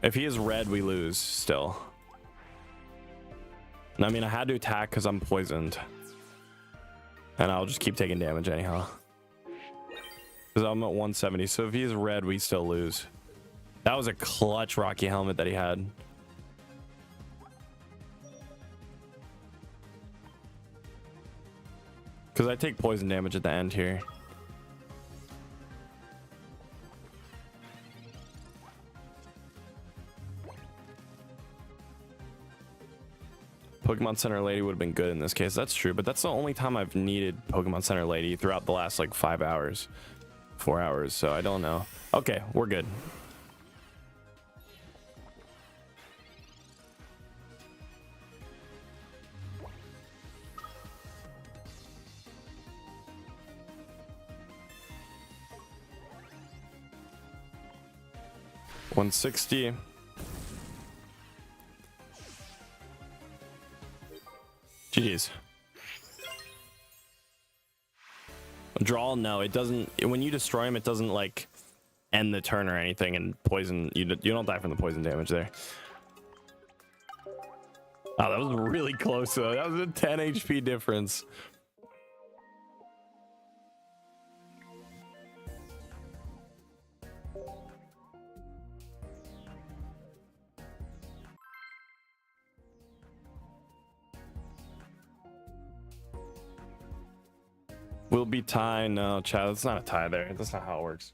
If he is red, we lose still. I mean, I had to attack because I'm poisoned. And I'll just keep taking damage anyhow. Because I'm at 170. So if he is red, we still lose. That was a clutch Rocky Helmet that he had. Because I take poison damage at the end here. Pokemon Center Lady would have been good in this case. That's true, but that's the only time I've needed Pokemon Center Lady throughout the last like 5 hours, 4 hours. So I don't know. Okay, we're good. $160. GG's. Draw, no, it doesn't. When you destroy him, it doesn't like end the turn or anything, and poison. You don't die from the poison damage there. Oh, that was really close though. That was a 10 HP difference. Will be tie. No, child, it's not a tie there. That's not how it works.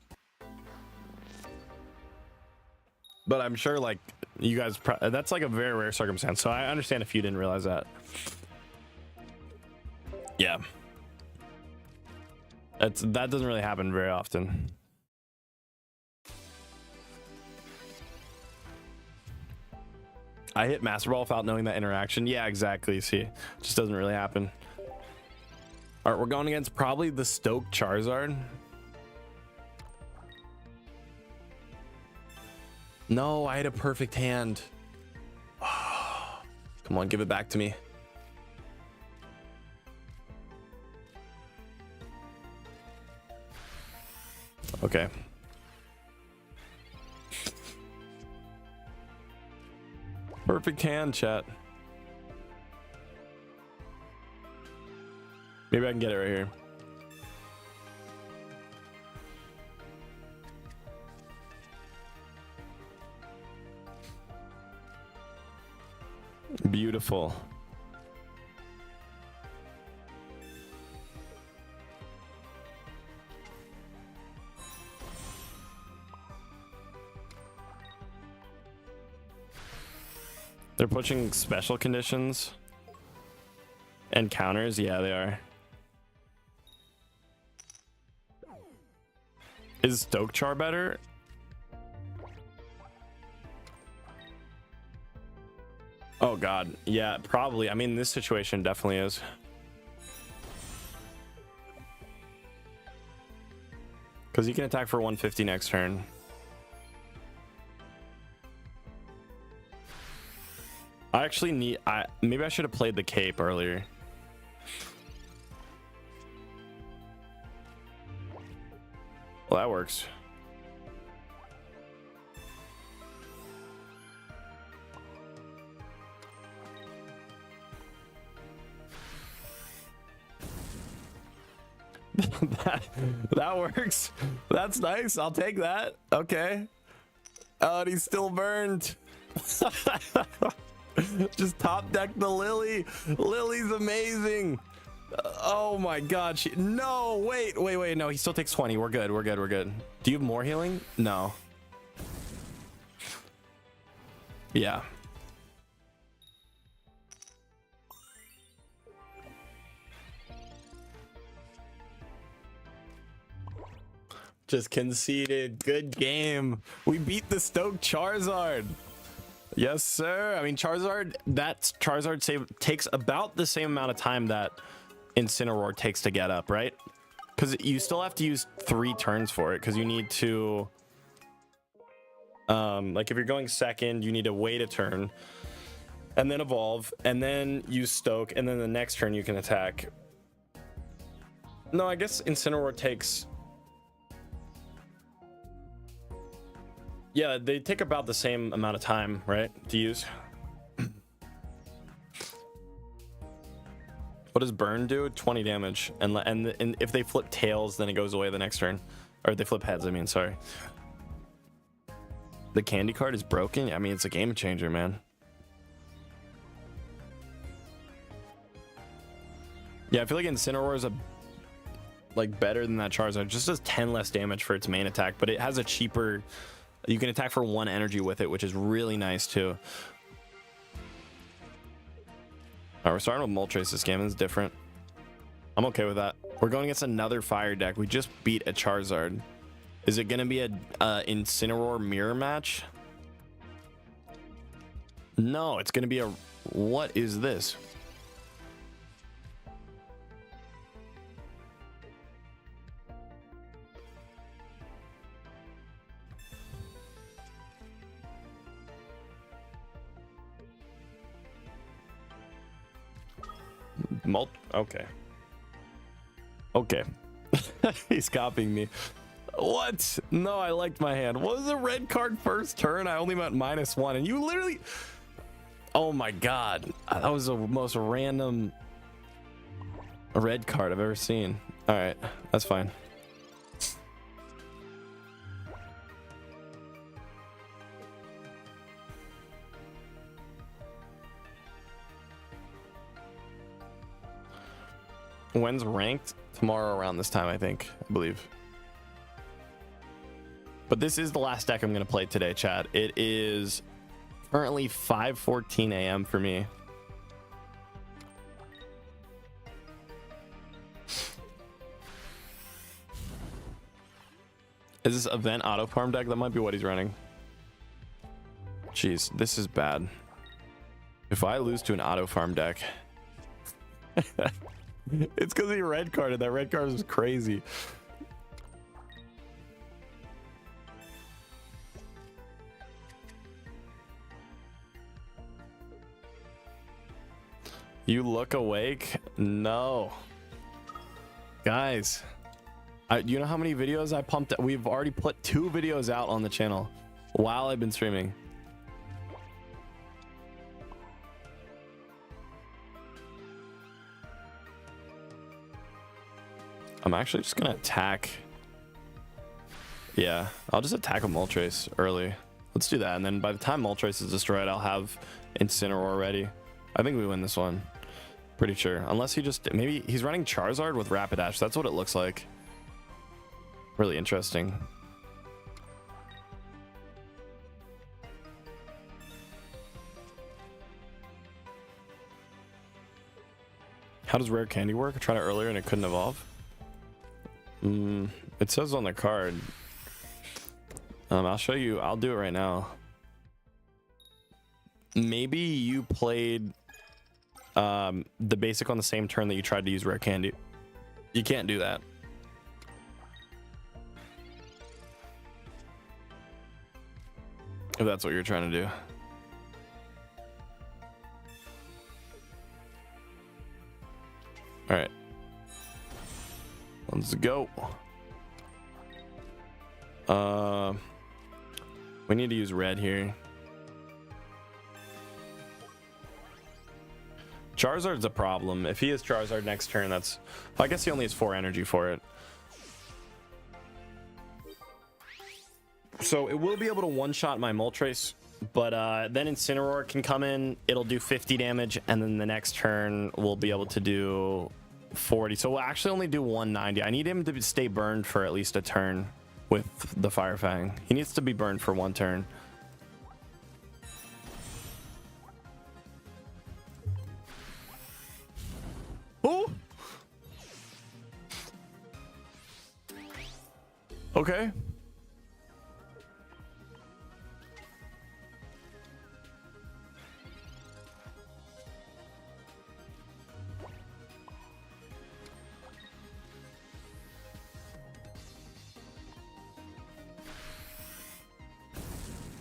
But I'm sure like you guys, that's like a very rare circumstance. So I understand if you didn't realize that. Yeah. That doesn't really happen very often. I hit Master Ball without knowing that interaction. Yeah, exactly. See, it just doesn't really happen. All right, we're going against probably the Stoke Charizard. No, I had a perfect hand. Oh, come on, give it back to me. Okay. Perfect hand, chat. Maybe I can get it right here. Beautiful. They're pushing special conditions and counters. Yeah, they are. Is Stoke Char better? Oh god, yeah, probably. I mean, this situation definitely is. Because he can attack for 150 next turn. I actually need, maybe I should have played the cape earlier. Well, that works. that works. That's nice. I'll take that. Okay. Oh, and he's still burned. Just top deck the Lily. Lily's amazing. Oh my god. No, wait. No, he still takes 20. We're good. Do you have more healing? No. Yeah. Just conceded. Good game. We beat the Stoke Charizard. Yes, sir. I mean, Charizard takes about the same amount of time that Incineroar takes to get up, right? Because you still have to use 3 turns for it, because you need to like if you're going second, you need to wait a turn and then evolve and then use Stoke, and then the next turn you can attack. No, I guess Incineroar takes, yeah, they take about the same amount of time, right, to use. What does burn do? 20 damage, and if they flip tails, then it goes away the next turn, or they flip heads, I mean, sorry. The candy card is broken. I mean, it's a game changer, man. Yeah, I feel like Incineroar is better than that Charizard. It just does 10 less damage for its main attack, but it has a cheaper, you can attack for 1 energy with it, which is really nice too. All right, we're starting with Moltres this game. It's different. I'm okay with that. We're going against another fire deck. We just beat a Charizard. Is it going to be a Incineroar mirror match? No, it's going to be a... What is this? Okay. Okay. He's copying me. What? No, I liked my hand. What was a red card first turn? I only went -1, and you literally... Oh my god. That was the most random red card I've ever seen. All right, that's fine. When's ranked? Tomorrow around this time, I think. I believe. But this is the last deck I'm going to play today, chat. It is currently 5:14 a.m. for me. Is this event auto farm deck? That might be what he's running. Jeez, this is bad. If I lose to an auto farm deck, it's because he red carded. That red card is crazy. You look awake? No. Guys, you know how many videos I pumped? We've already put 2 videos out on the channel while I've been streaming. I'm actually just gonna attack. Yeah, I'll just attack a Moltres early. Let's do that, and then by the time Moltres is destroyed, I'll have Incineroar ready. I think we win this one. Pretty sure. Unless he just... Maybe he's running Charizard with Rapidash. That's what it looks like. Really interesting. How does Rare Candy work? I tried it earlier and it couldn't evolve. It says on the card. I'll show you. I'll do it right now. Maybe you played the basic on the same turn that you tried to use Rare Candy. You can't do that. If that's what you're trying to do. All right. Let's go. We need to use red here. Charizard's a problem. If he has Charizard next turn, that's... I guess he only has 4 energy for it. So it will be able to one-shot my Moltres, but then Incineroar can come in. It'll do 50 damage, and then the next turn we'll be able to do 40. So we'll actually only do 190. I need him to stay burned for at least a turn with the Fire Fang. He needs to be burned for 1 turn. Oh! Okay.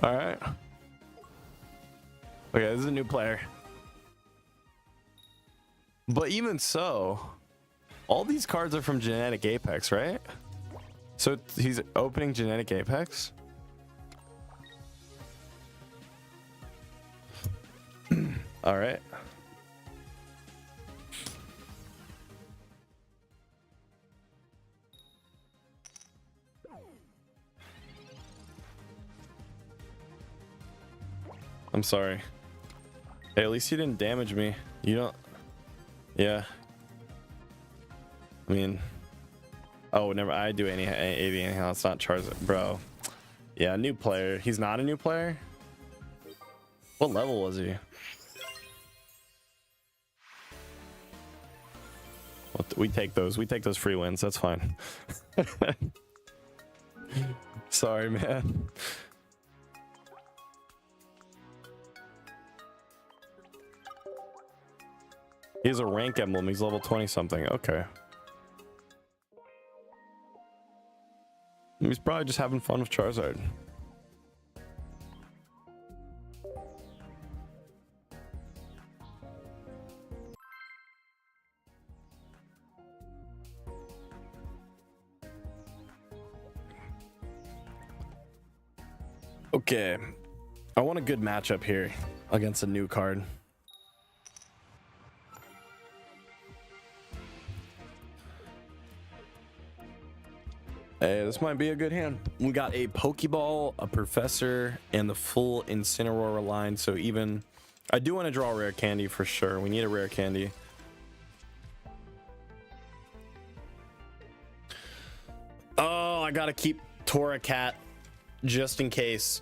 All right. Okay, this is a new player. But even so, all these cards are from Genetic Apex, right? So he's opening Genetic Apex? All right. I'm sorry. Hey, at least you didn't damage me. You don't... Yeah. I mean... Oh, never... I do anyhow. It's not Charizard. Bro. Yeah, new player. He's not a new player? What level was he? We take those. We take those free wins. That's fine. Sorry, man. He has a rank emblem. He's level 20 something. Okay. He's probably just having fun with Charizard. Okay. I want a good matchup here against a new card. Hey, this might be a good hand. We got a Pokeball, a Professor, and the full Incineroar line. So even... I do want to draw a Rare Candy for sure. We need a Rare Candy. gotta keep Torracat just in case.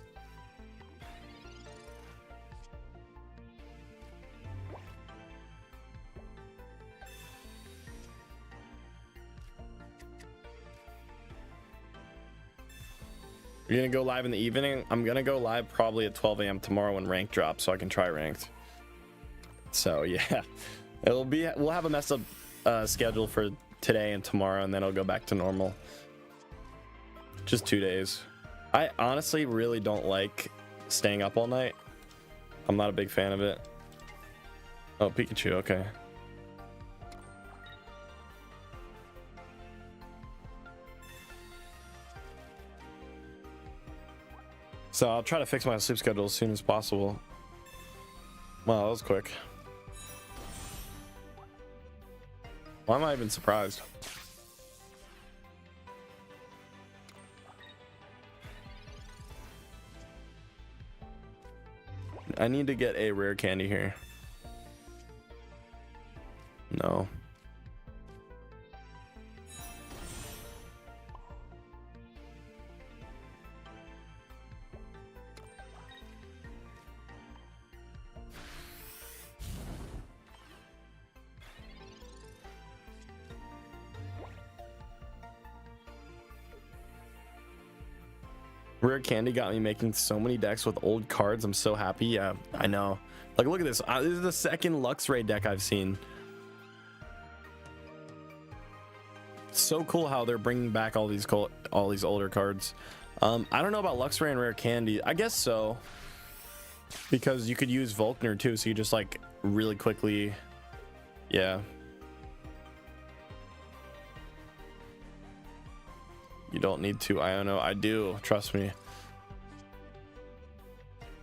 You're gonna go live in the evening? I'm gonna go live probably at 12 a.m. tomorrow when rank drops, so I can try ranked. So yeah, we'll have a messed up schedule for today and tomorrow, and then it'll go back to normal. Just 2 days. I honestly really don't like staying up all night. I'm not a big fan of it. Oh, Pikachu, okay. So I'll try to fix my sleep schedule as soon as possible. Wow, that was quick. Why am I even surprised? I need to get a rare candy here. No. Rare candy got me making so many decks with old cards. I'm so happy. Yeah, I know. Like, look at this. This is the second Luxray deck I've seen. It's so cool how they're bringing back all these older cards. I don't know about Luxray and rare candy. I guess so, because you could use Volkner too. So you just like really quickly, yeah. You don't need to. I don't know. I do. Trust me.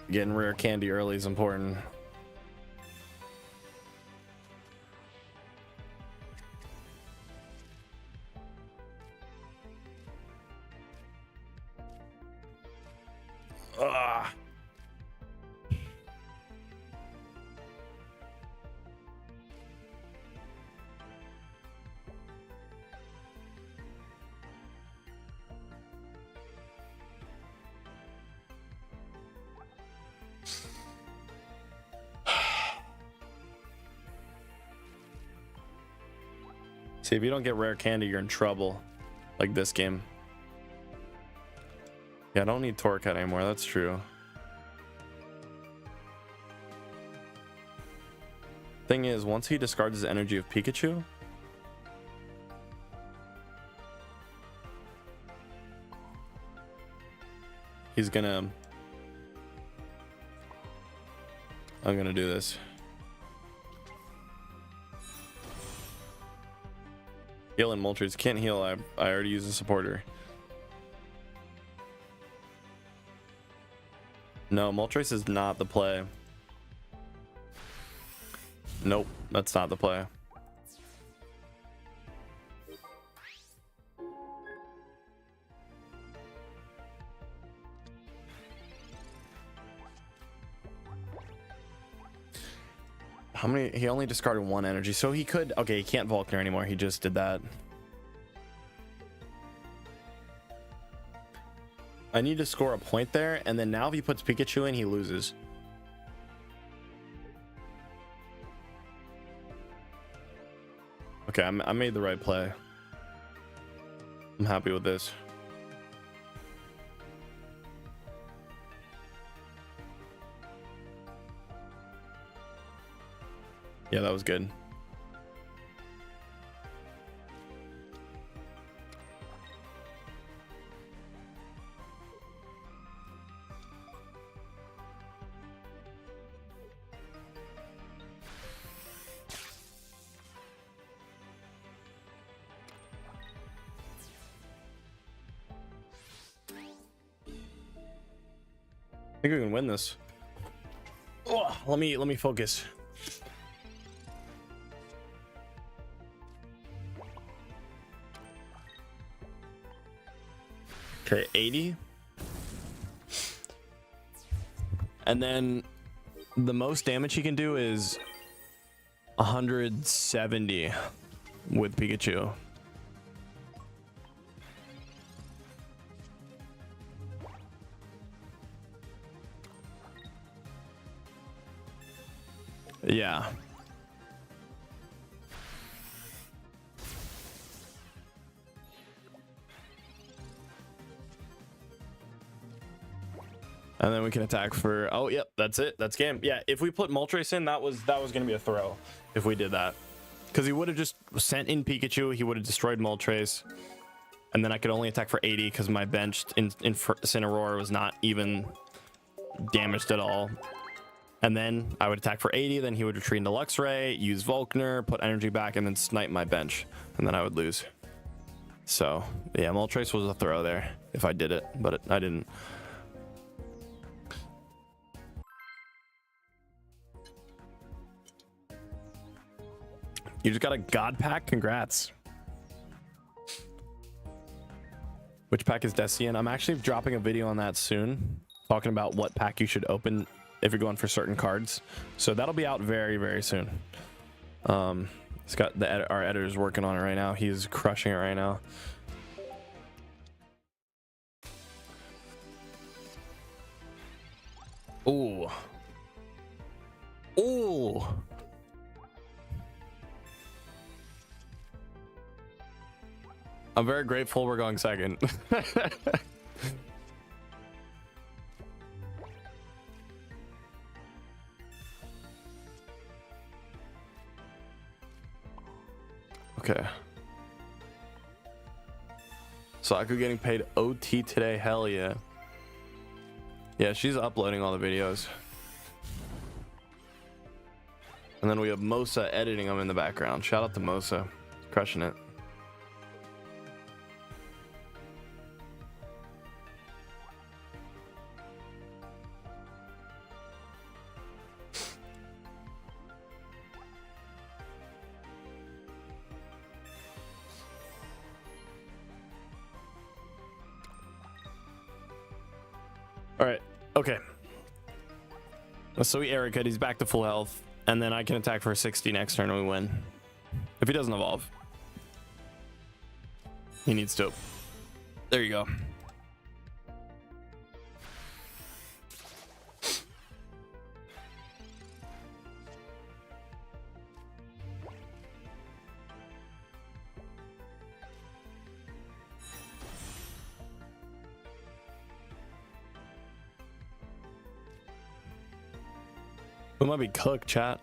Getting rare candy early is important. Ugh. See, if you don't get rare candy, you're in trouble. Like this game. Yeah, I don't need Torracat anymore. That's true. Thing is, once he discards his energy of Pikachu, he's gonna... I'm gonna do this. Heal and Moltres. Can't heal. I already used a supporter. No, Moltres is not the play. Nope, that's not the play. How many? He only discarded one energy, so he could. Okay, he can't Volkner anymore. He just did that. I need to score a point there, and then now if he puts Pikachu in, he loses. Okay, I made the right play. I'm happy with this. Yeah, that was good. I think we can win this. Oh, let me focus. Okay, 80. And then the most damage he can do is 170 with Pikachu. Yeah. And then we can attack for, oh yep, that's it, that's game. Yeah, if we put Moltres in, that was gonna be a throw if we did that, because he would have just sent in Pikachu, he would have destroyed Moltres, and then I could only attack for 80 because my benched Incineroar was not even damaged at all. And then I would attack for 80, then he would retreat into Luxray, use Volkner, put energy back, and then snipe my bench, and then I would lose. So yeah, Moltres was a throw there if I did it, but I didn't. You just got a God pack? Congrats. Which pack is Decian? I'm actually dropping a video on that soon, talking about what pack you should open if you're going for certain cards. So that'll be out very, very soon. It's got our editor's working on it right now. He's crushing it right now. Ooh. Ooh. I'm very grateful we're going second. Okay. Saku getting paid OT today. Hell yeah. Yeah, she's uploading all the videos. And then we have Mosa editing them in the background. Shout out to Mosa. Crushing it. All right. Okay. So we Araquanid. He's back to full health, and then I can attack for 60 next turn and we win. If he doesn't evolve, he needs to. There you go. We might be cooked, chat.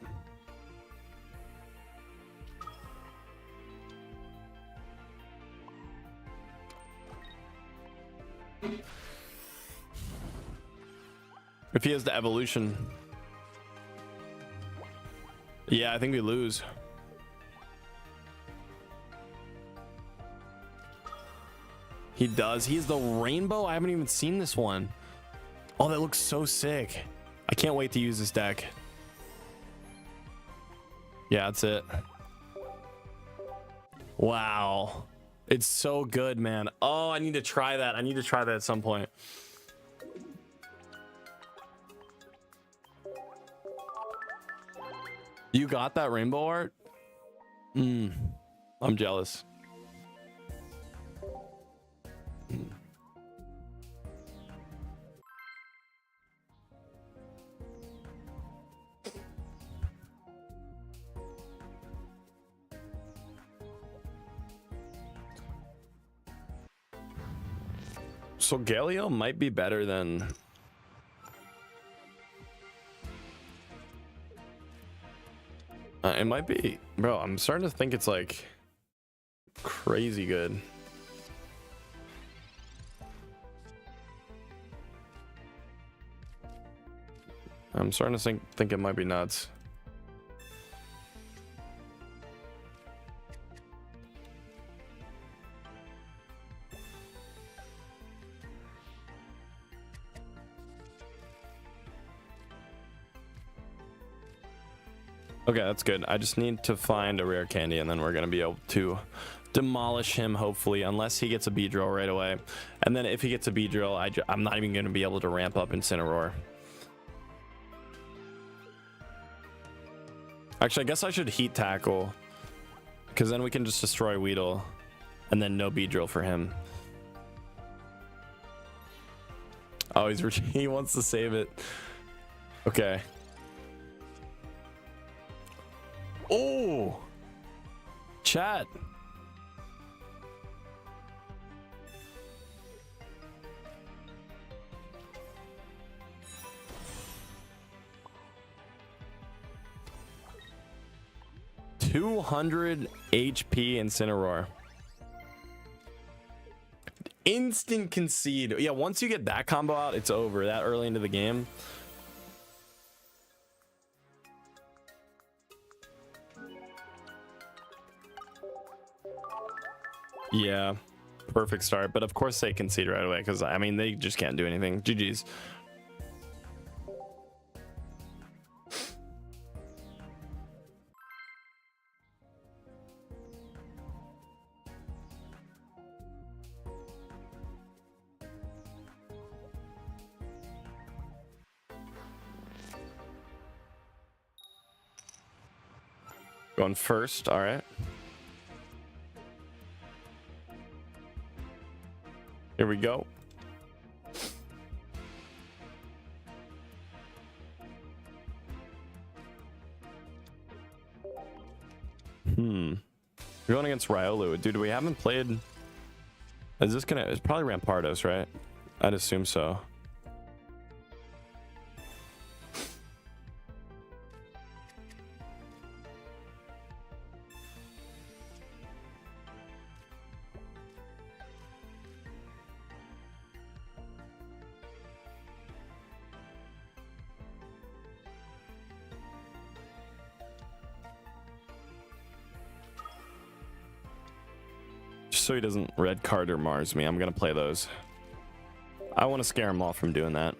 If he has the evolution. Yeah, I think we lose. He does. He's the rainbow. I haven't even seen this one. Oh, that looks so sick. I can't wait to use this deck. Yeah, that's it. Wow. It's so good, man. Oh, I need to try that. I need to try that at some point. You got that rainbow art? I'm jealous. So Galio might be better than... it might be. Bro, I'm starting to think it's like crazy good. I'm starting to think it might be nuts. Okay, that's good. I just need to find a rare candy and then we're going to be able to demolish him, hopefully, unless he gets a Beedrill right away. And then if he gets a Beedrill, I'm not even going to be able to ramp up Incineroar. Actually, I guess I should Heat Tackle, because then we can just destroy Weedle and then no Beedrill for him. Oh, he wants to save it. Okay. Oh, chat. $200 HP Incineroar. Instant concede. Yeah, once you get that combo out, it's over. That early into the game. Yeah, perfect start. But of course they concede right away because, I mean, they just can't do anything. GG's. Going first. All right. Here we go. We're going against Riolu. Dude, we haven't played. Is this gonna? It's probably Rampardos, right? I'd assume so. So he doesn't red card or Mars me. I'm gonna play those. I want to scare him off from doing that.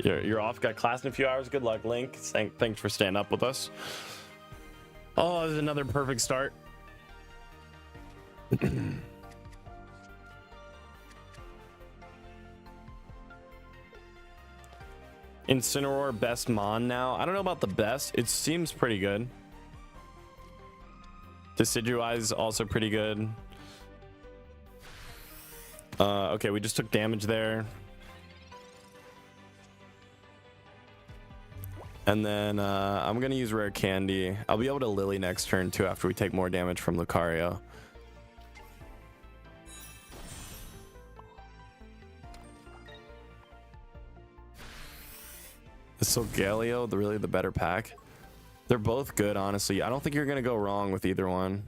You're off. Got class in a few hours. Good luck, Link. Thanks for staying up with us. Oh, there's another perfect start. Incineroar best mon now. I don't know about the best. It seems pretty good. Decidueye is also pretty good. Okay, we just took damage there. And then I'm gonna use Rare Candy. I'll be able to Lily next turn too after we take more damage from Lucario. Is Solgaleo really the better pack? They're both good, honestly. I don't think you're gonna go wrong with either one.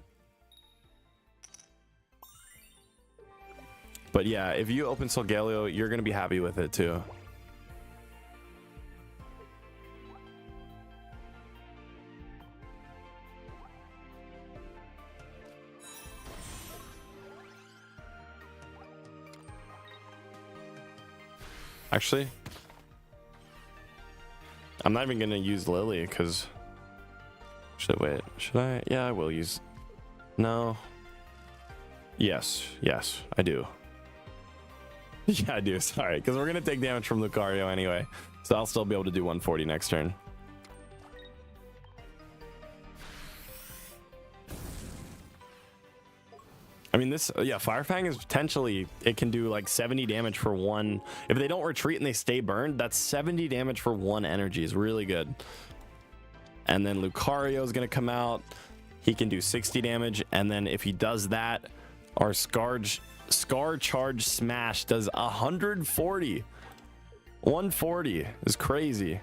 But yeah, if you open Solgaleo, you're gonna be happy with it too. Actually, I'm not even gonna use Lily because should I? Yeah, I will use. No. Yes, I do. Yeah, I do. Sorry, because we're gonna take damage from Lucario anyway, so I'll still be able to do 140 next turn. I mean, this, yeah, Fire Fang is potentially, it can do like 70 damage for one. If they don't retreat and they stay burned, that's 70 damage for one energy. Is really good. And then Lucario is going to come out. He can do 60 damage. And then if he does that, our Scar Charge Smash does 140. 140 is crazy.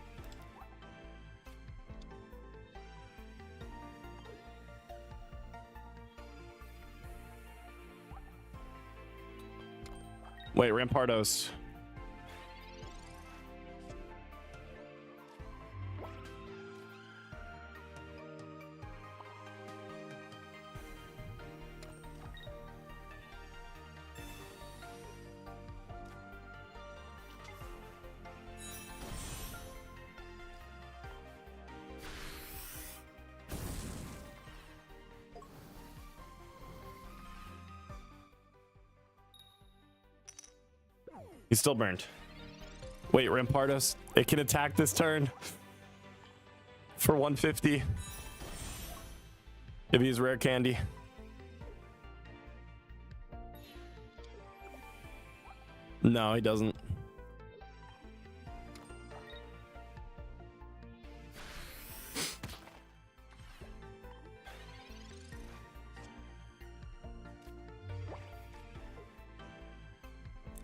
Wait, Rampardos. He's still burned. Wait, Rampardos. It can attack this turn for 150 if he's Rare Candy. No, he doesn't.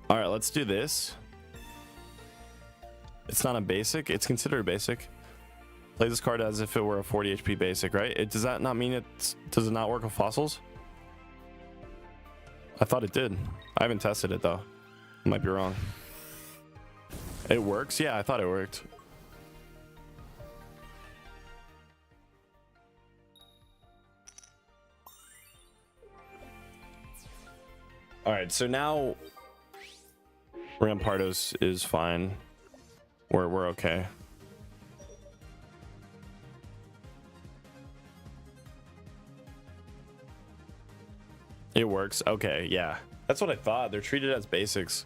All right, let's do this. It's not a basic. It's considered a basic. Play this card as if it were a 40 HP basic, right? Does that not mean does it not work with fossils? I thought it did. I haven't tested it though. I might be wrong. It works? Yeah, I thought it worked. All right, so now Rampardos is fine. We're okay. It works. Okay, yeah. That's what I thought. They're treated as basics.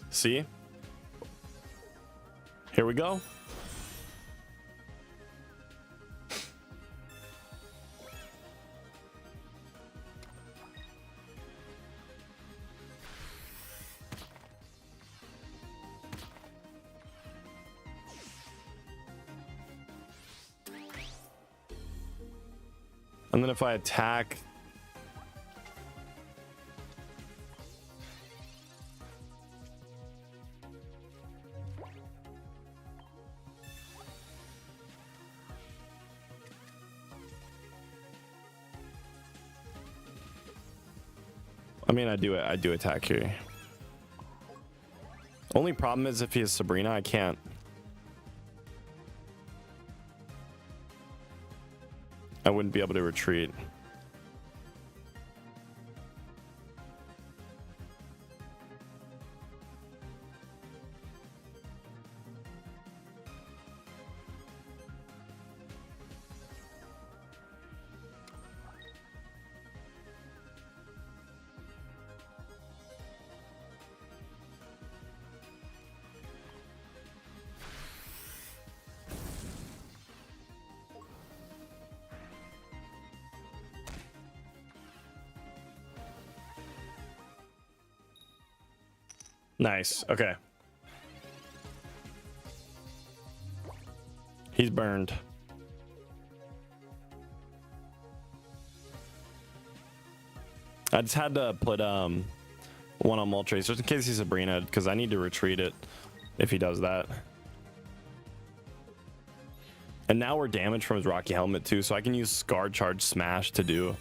See? Here we go. And then if I attack, I mean, I do attack here. Only problem is if he has Sabrina, I can't. I wouldn't be able to retreat. Nice. Okay. He's burned. I just had to put one on Moltres just in case he's Sabrina, because I need to retreat it if he does that. And now we're damaged from his Rocky Helmet too, so I can use Scar Charge Smash to do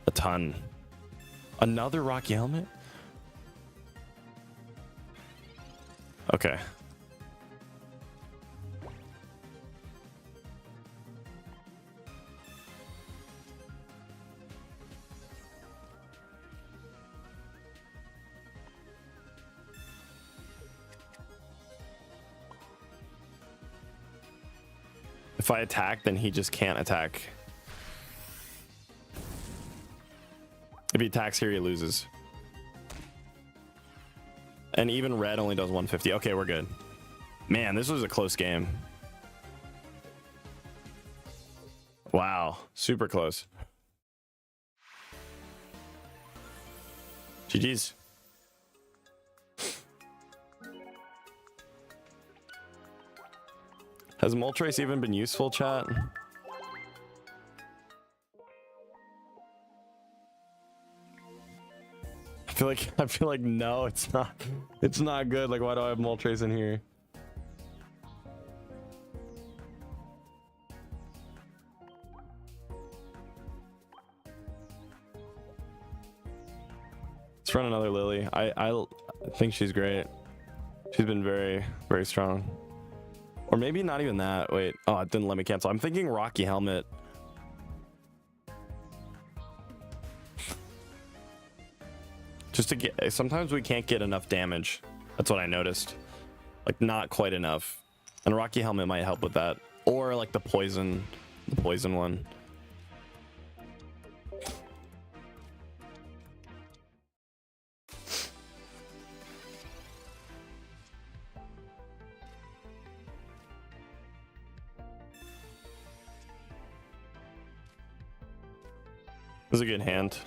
a ton. Another Rocky Helmet? Okay. If I attack, then he just can't attack. If he attacks here, he loses. And even red only does 150. Okay, we're good. Man, this was a close game. Wow, super close. GG's. Has Moltres even been useful, chat? I feel like no, it's not. It's not good. Like, why do I have Moltres in here? Let's run another Lily. I think she's great. She's been very, very strong. Or maybe not even that. Wait. Oh, it didn't let me cancel. I'm thinking Rocky Helmet. Just to get, sometimes we can't get enough damage. That's what I noticed. Like, not quite enough. And Rocky Helmet might help with that. Or like the poison one. This is a good hand.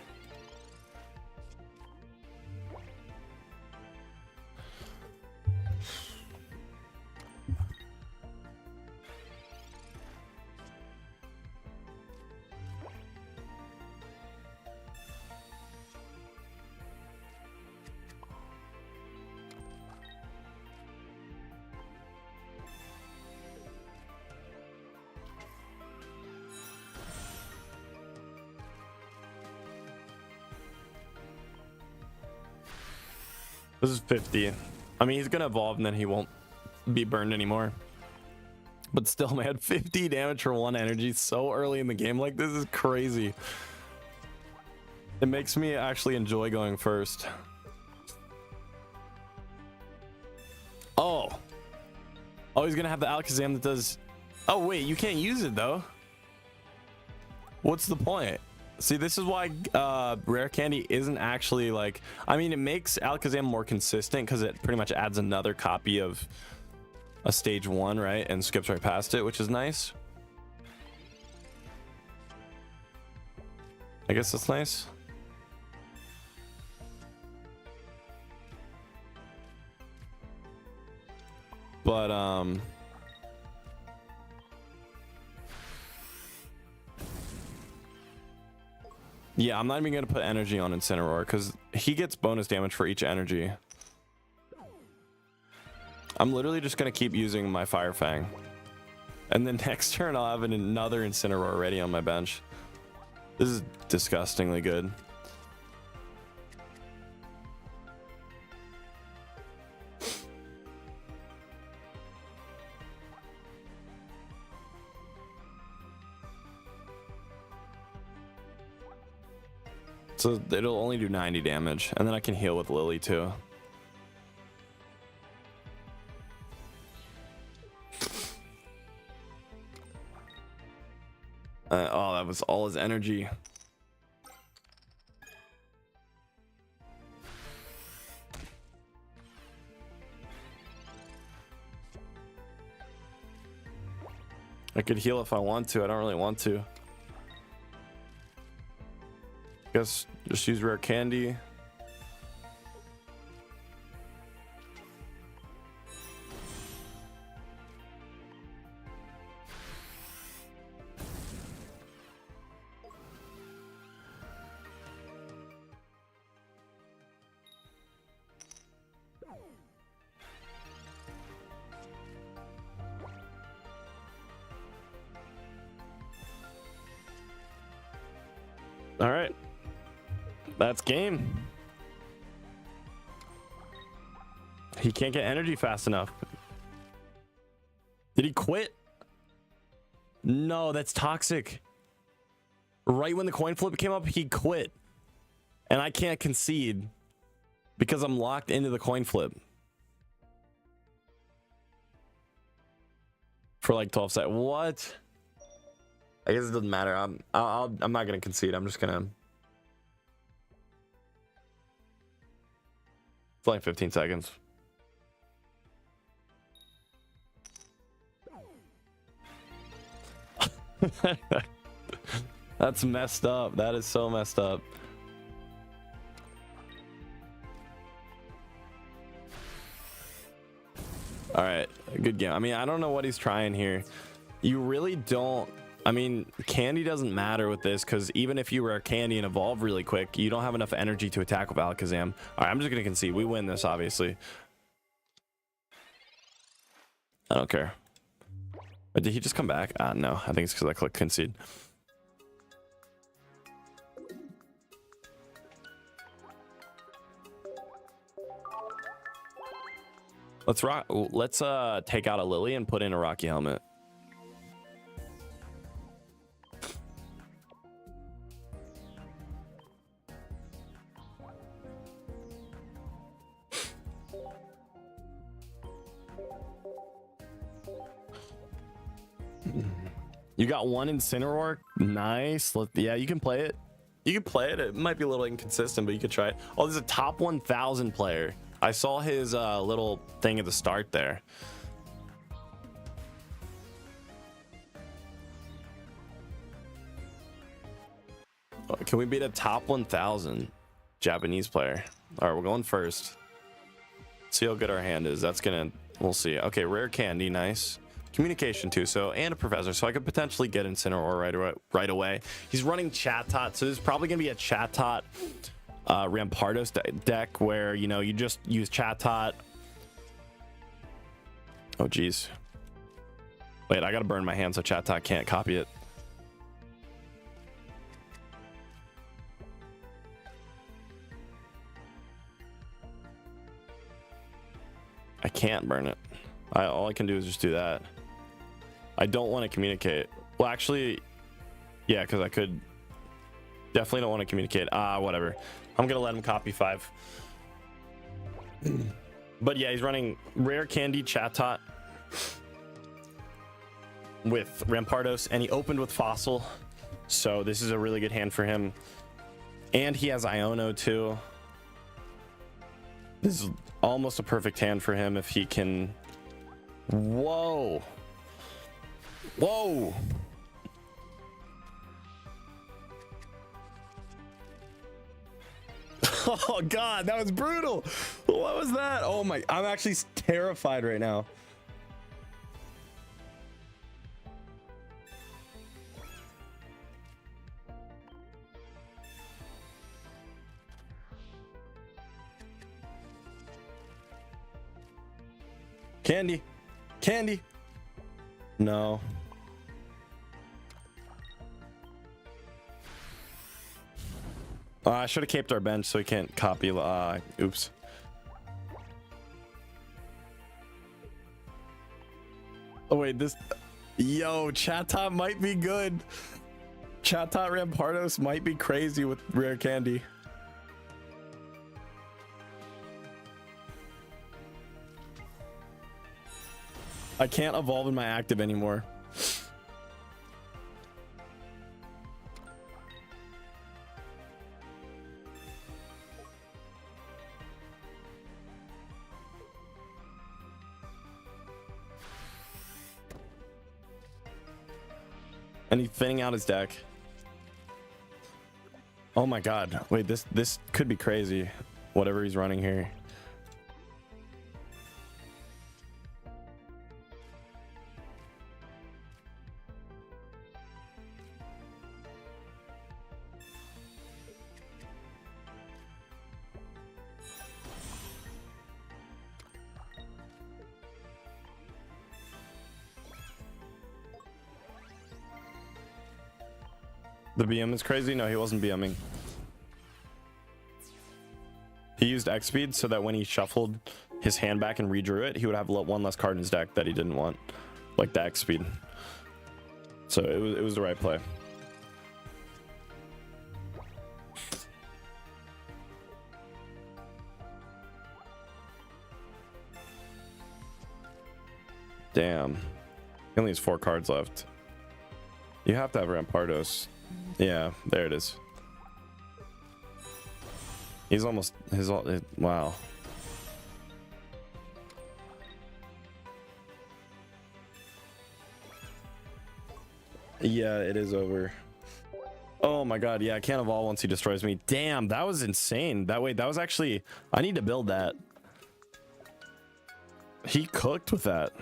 This is 50. I mean, he's gonna evolve and then he won't be burned anymore. But still, man, 50 damage for 1 energy so early in the game. Like, this is crazy. It makes me actually enjoy going first. Oh. Oh, he's gonna have the Alakazam that does... Oh, wait, you can't use it, though. What's the point? See, this is why Rare Candy isn't actually like... I mean, it makes Alakazam more consistent because it pretty much adds another copy of a stage 1, right? And skips right past it, which is nice. I guess that's nice. But, yeah, I'm not even going to put energy on Incineroar because he gets bonus damage for each energy. I'm literally just going to keep using my Fire Fang. And then next turn, I'll have another Incineroar ready on my bench. This is disgustingly good. So it'll only do 90 damage, and then I can heal with Lily too. Oh, that was all his energy. I could heal if I want to. I don't really want to. Guess just use Rare Candy. All right. That's game. He can't get energy fast enough. Did he quit? No, that's toxic. Right when the coin flip came up, he quit. And I can't concede because I'm locked into the coin flip. For like 12 seconds. What? I guess it doesn't matter. I'm not going to concede. I'm just going to... It's like 15 seconds. That's messed up. That is so messed up. All right, good game. I mean, I don't know what he's trying here. You really don't... I mean, Candy doesn't matter with this because even if you Rare Candy and evolve really quick, you don't have enough energy to attack with Alakazam. All right, I'm just going to concede. We win this, obviously. I don't care. But did he just come back? No, I think it's because I clicked concede. Let's take out a Lily and put in a Rocky Helmet. You got one Incineroar. Nice. Yeah, you can play it. You can play it. It might be a little inconsistent, but you could try it. Oh, there's a top 1,000 player. I saw his little thing at the start there. Oh, can we beat a top 1,000 Japanese player? All right, we're going first. See how good our hand is. That's gonna... We'll see. Okay, Rare Candy. Nice. Communication too, so, and a Professor, so I could potentially get Incineroar right away. He's running Chatot, so there's probably gonna be a Chatot Rampardos deck where, you know, you just use Chatot. Oh geez, wait, I gotta burn my hand so Chatot can't copy it. I can't burn it. All I can do is just do that. I don't want to communicate. Well, actually, yeah, because I could. Definitely don't want to communicate. Whatever. I'm gonna let him copy 5. But yeah, he's running Rare Candy Chatot with Rampardos, and he opened with Fossil, so this is a really good hand for him. And he has Iono too. This is almost a perfect hand for him if he can. Whoa. Whoa. Oh god, that was brutal. What was that? Oh my, I'm actually terrified right now. Candy. Candy. No. I should have caped our bench so he can't copy. Oops. Oh wait, this. Yo, Chatot might be good. Chatot Rampardos might be crazy with Rare Candy. I can't evolve in my active anymore. And he's thinning out his deck. Oh my god. Wait, this could be crazy. Whatever he's running here. The BM is crazy? No, he wasn't BMing. He used X speed so that when he shuffled his hand back and redrew it, he would have one less card in his deck that he didn't want, like the X speed. So it was the right play. Damn. He only has 4 cards left. You have to have Rampardos. Yeah, there it is. He's almost wow. Yeah, it is over. Oh my god, yeah, I can't evolve once he destroys me. Damn, that was insane. That was actually, I need to build that. He cooked with that.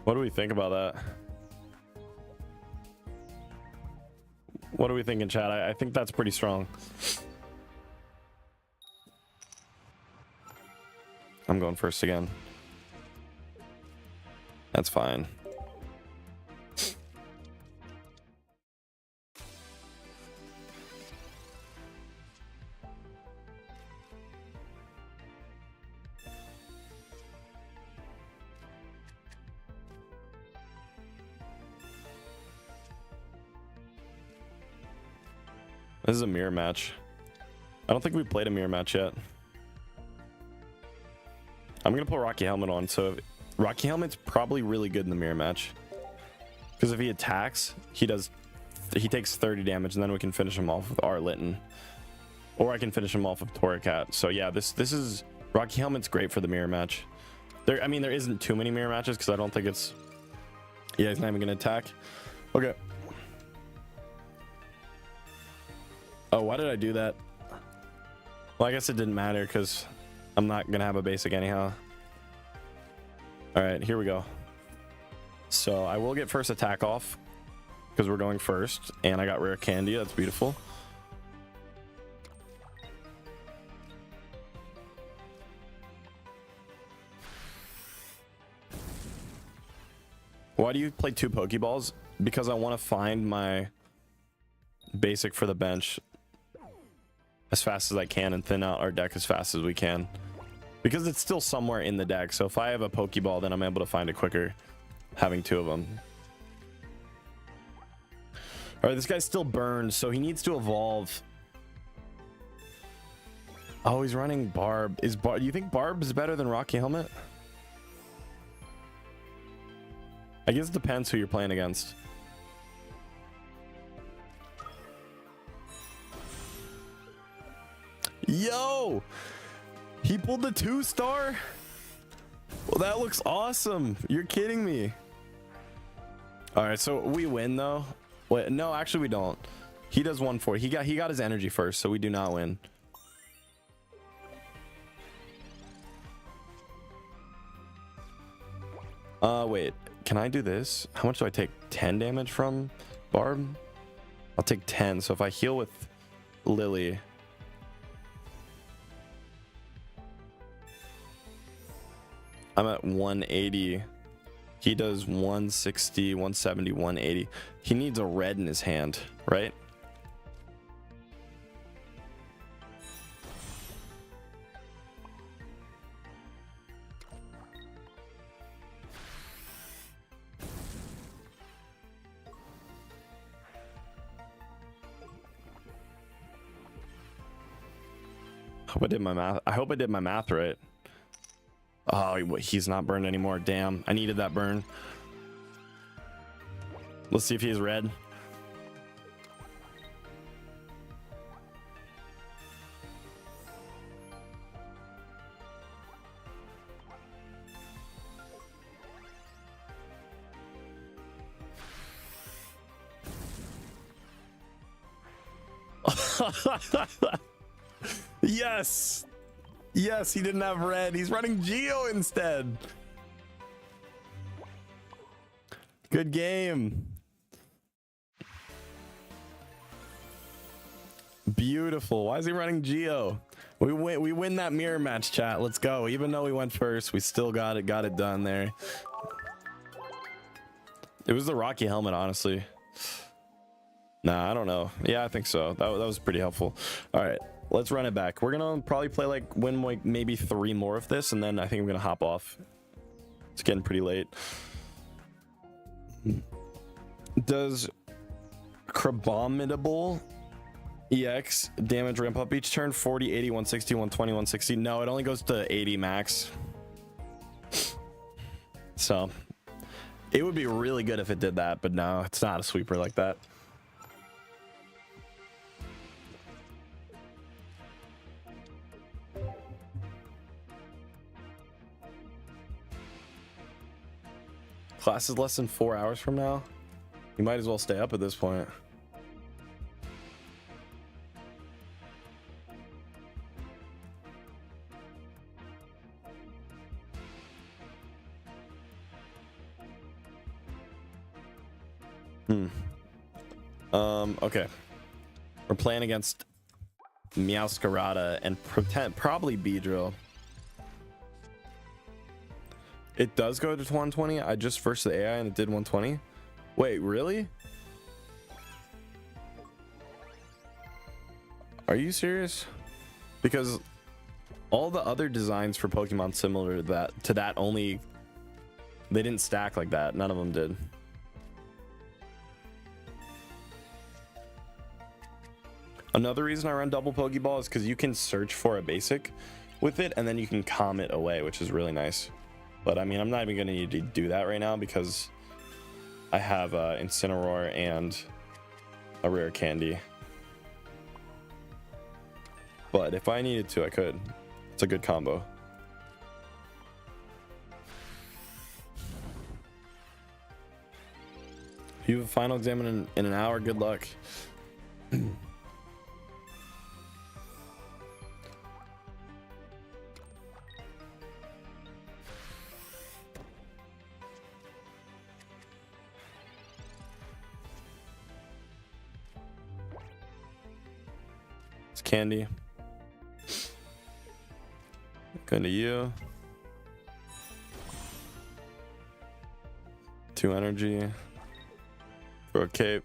What do we think about that? What do we think in chat? I think that's pretty strong. I'm going first again. That's fine. This is a mirror match. I don't think we played a mirror match yet. I'm gonna put Rocky Helmet on, so Rocky Helmet's probably really good in the mirror match. Because if he attacks, he takes 30 damage, and then we can finish him off with Arlitten. Or I can finish him off with Torracat. So yeah, this is Rocky Helmet's great for the mirror match. I mean, there isn't too many mirror matches because I don't think it's. Yeah, he's not even gonna attack. Okay. Oh, why did I do that? Well, I guess it didn't matter because I'm not gonna have a basic anyhow. All right, here we go. So I will get first attack off because we're going first, and I got Rare Candy. That's beautiful. Why do you play 2 Pokeballs? Because I want to find my basic for the bench as fast as I can and thin out our deck as fast as we can. Because it's still somewhere in the deck. So if I have a Pokeball, then I'm able to find it quicker having 2 of them. All right, this guy's still burned, so he needs to evolve. Oh, he's running Barb. Do you think Barb is better than Rocky Helmet? I guess it depends who you're playing against. Yo! He pulled the 2-star? Well, that looks awesome. You're kidding me. All right, so we win though. Wait, no, actually we don't. He does 1-4. He got his energy first, so we do not win. Wait, can I do this? How much do I take? 10 damage from Barb? I'll take 10. So if I heal with Lily, I'm at 180. He does 160, 170, 180. He needs a red in his hand, right? Hope I did my math. I hope I did my math right. Oh, he's not burned anymore. Damn, I needed that burn. Let's see if he's red. Yes. Yes, he didn't have red. He's running Geo instead. Good game. Beautiful. Why is he running Geo? We win that mirror match, chat. Let's go. Even though we went first, we still got it done there. It was the Rocky Helmet, honestly. Nah, I don't know. Yeah, I think so. That was pretty helpful. All right, let's run it back. We're gonna probably play win like maybe 3 more of this, and then I think I'm gonna hop off. It's getting pretty late. Does Crabominable EX damage ramp up each turn? 40, 80, 160, 120, 160. No, it only goes to 80 max. So it would be really good if it did that, but no, it's not a sweeper like that. Class is less than 4 hours from now. You might as well stay up at this point. Okay. We're playing against Meowscarada and probably Beedrill. It does go to 120. I just versed the AI and it did 120. Wait, really? Are you serious? Because all the other designs for Pokemon similar to that only they didn't stack like that. None of them did. Another reason I run double Pokeball is because you can search for a basic with it and then you can calm it away, which is really nice. But I mean, I'm not even going to need to do that right now because I have Incineroar and a rare candy. But if I needed to, I could. It's a good combo. You have a final exam in an hour. Good luck. Candy. Going to you. 2 energy. Throw a cape.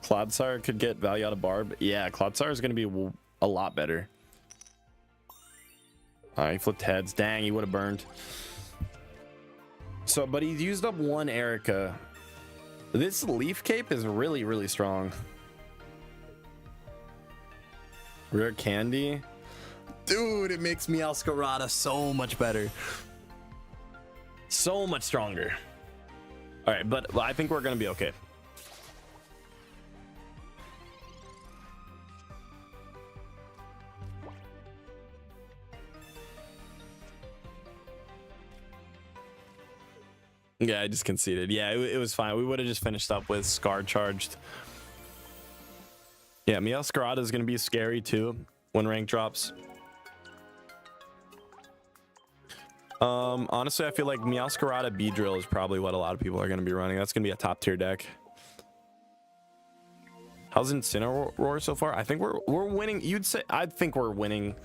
Clodsire could get value out of Barb. Yeah, Clodsire is going to be a lot better. He flipped heads. Dang, he would have burned. So, but he's used up 1 Erica. This Leaf Cape is really, really strong. Rare Candy. Dude, it makes Meowscarada so much better. So much stronger. All right, but I think we're going to be okay. Yeah, I just conceded. Yeah, it was fine. We would have just finished up with Scar charged. Yeah, Meowscarada is going to be scary too when rank drops. Honestly, I feel like Meowscarada Beedrill is probably what a lot of people are going to be running. That's going to be a top tier deck. How's Incineroar so far? I think we're winning. You'd say I think we're winning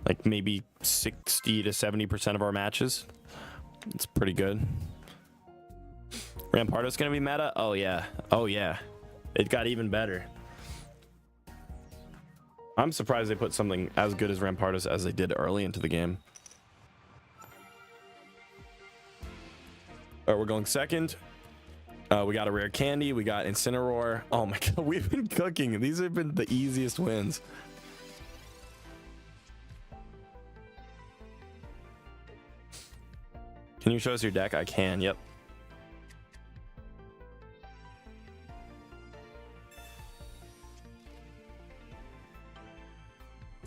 like maybe 60 to 70% of our matches. It's pretty good. Rampardo's gonna be meta. Oh yeah, oh yeah, it got even better. I'm surprised they put something as good as Rampardos as they did early into the game. All right, we're going second. We got a rare candy. We got Incineroar. Oh my god, we've been cooking. These have been the easiest wins. Can you show us your deck? I can. Yep.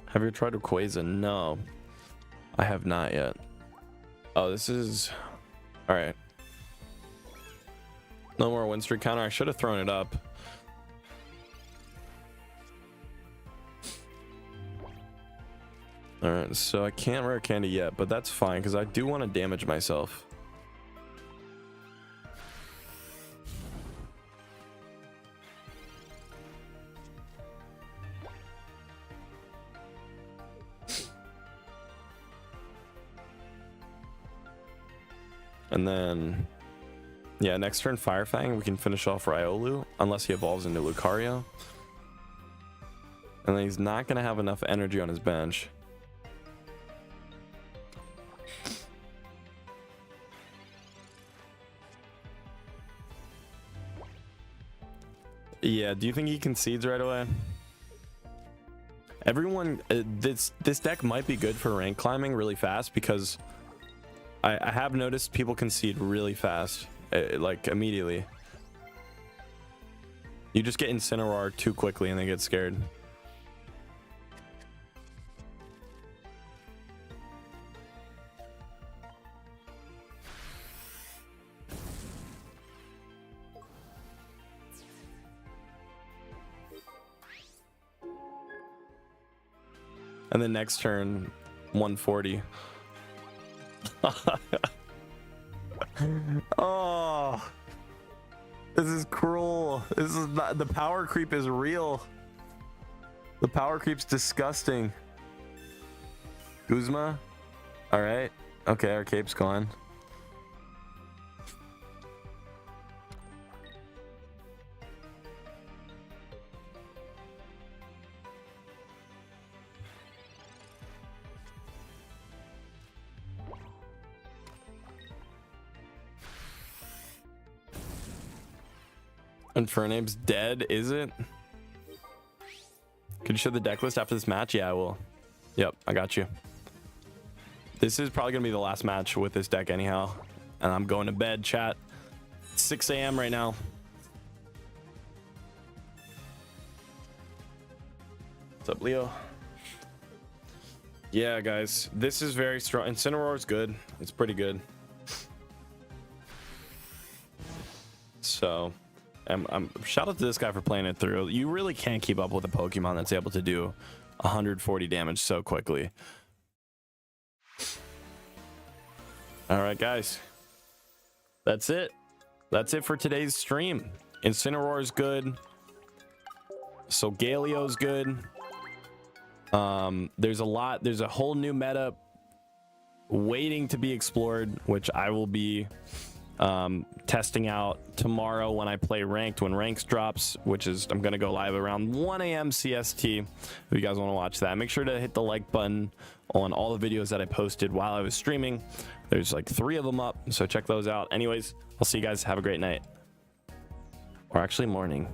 Have you tried Rayquaza? No, I have not yet. Oh, this is all right. No more win streak counter. I should have thrown it up. All right, so I can't rare candy yet, but that's fine because I do want to damage myself. And then, yeah, next turn Fire Fang, we can finish off Riolu, unless he evolves into Lucario. And then he's not going to have enough energy on his bench. Yeah, do you think he concedes right away? Everyone, this deck might be good for rank climbing really fast because I have noticed people concede really fast, like immediately. You just get Incineroar too quickly and they get scared. And then next turn, 140. Oh, this is cruel. This is not, the power creep is real. The power creep's disgusting. Guzma. All right. Okay, our cape's gone. Infernape's dead, is it? Could you show the deck list after this match? Yeah, I will. Yep, I got you. This is probably gonna be the last match with this deck anyhow. And I'm going to bed, chat. It's 6 a.m. right now. What's up, Leo? Yeah, guys, this is very strong. Incineroar is good. It's pretty good. So shout out to this guy for playing it through. You really can't keep up with a Pokemon that's able to do 140 damage so quickly. All right, guys, that's it. That's it for today's stream. Incineroar is good. So Galio's good. There's a whole new meta waiting to be explored, which I will be testing out tomorrow when I play ranked, when ranks drops, which is I'm gonna go live around 1 a.m. CST. If you guys want to watch that, make sure to hit the like button on all the videos that I posted while I was streaming. There's like 3 of them up, so check those out. Anyways, I'll see you guys. Have a great night, or actually morning.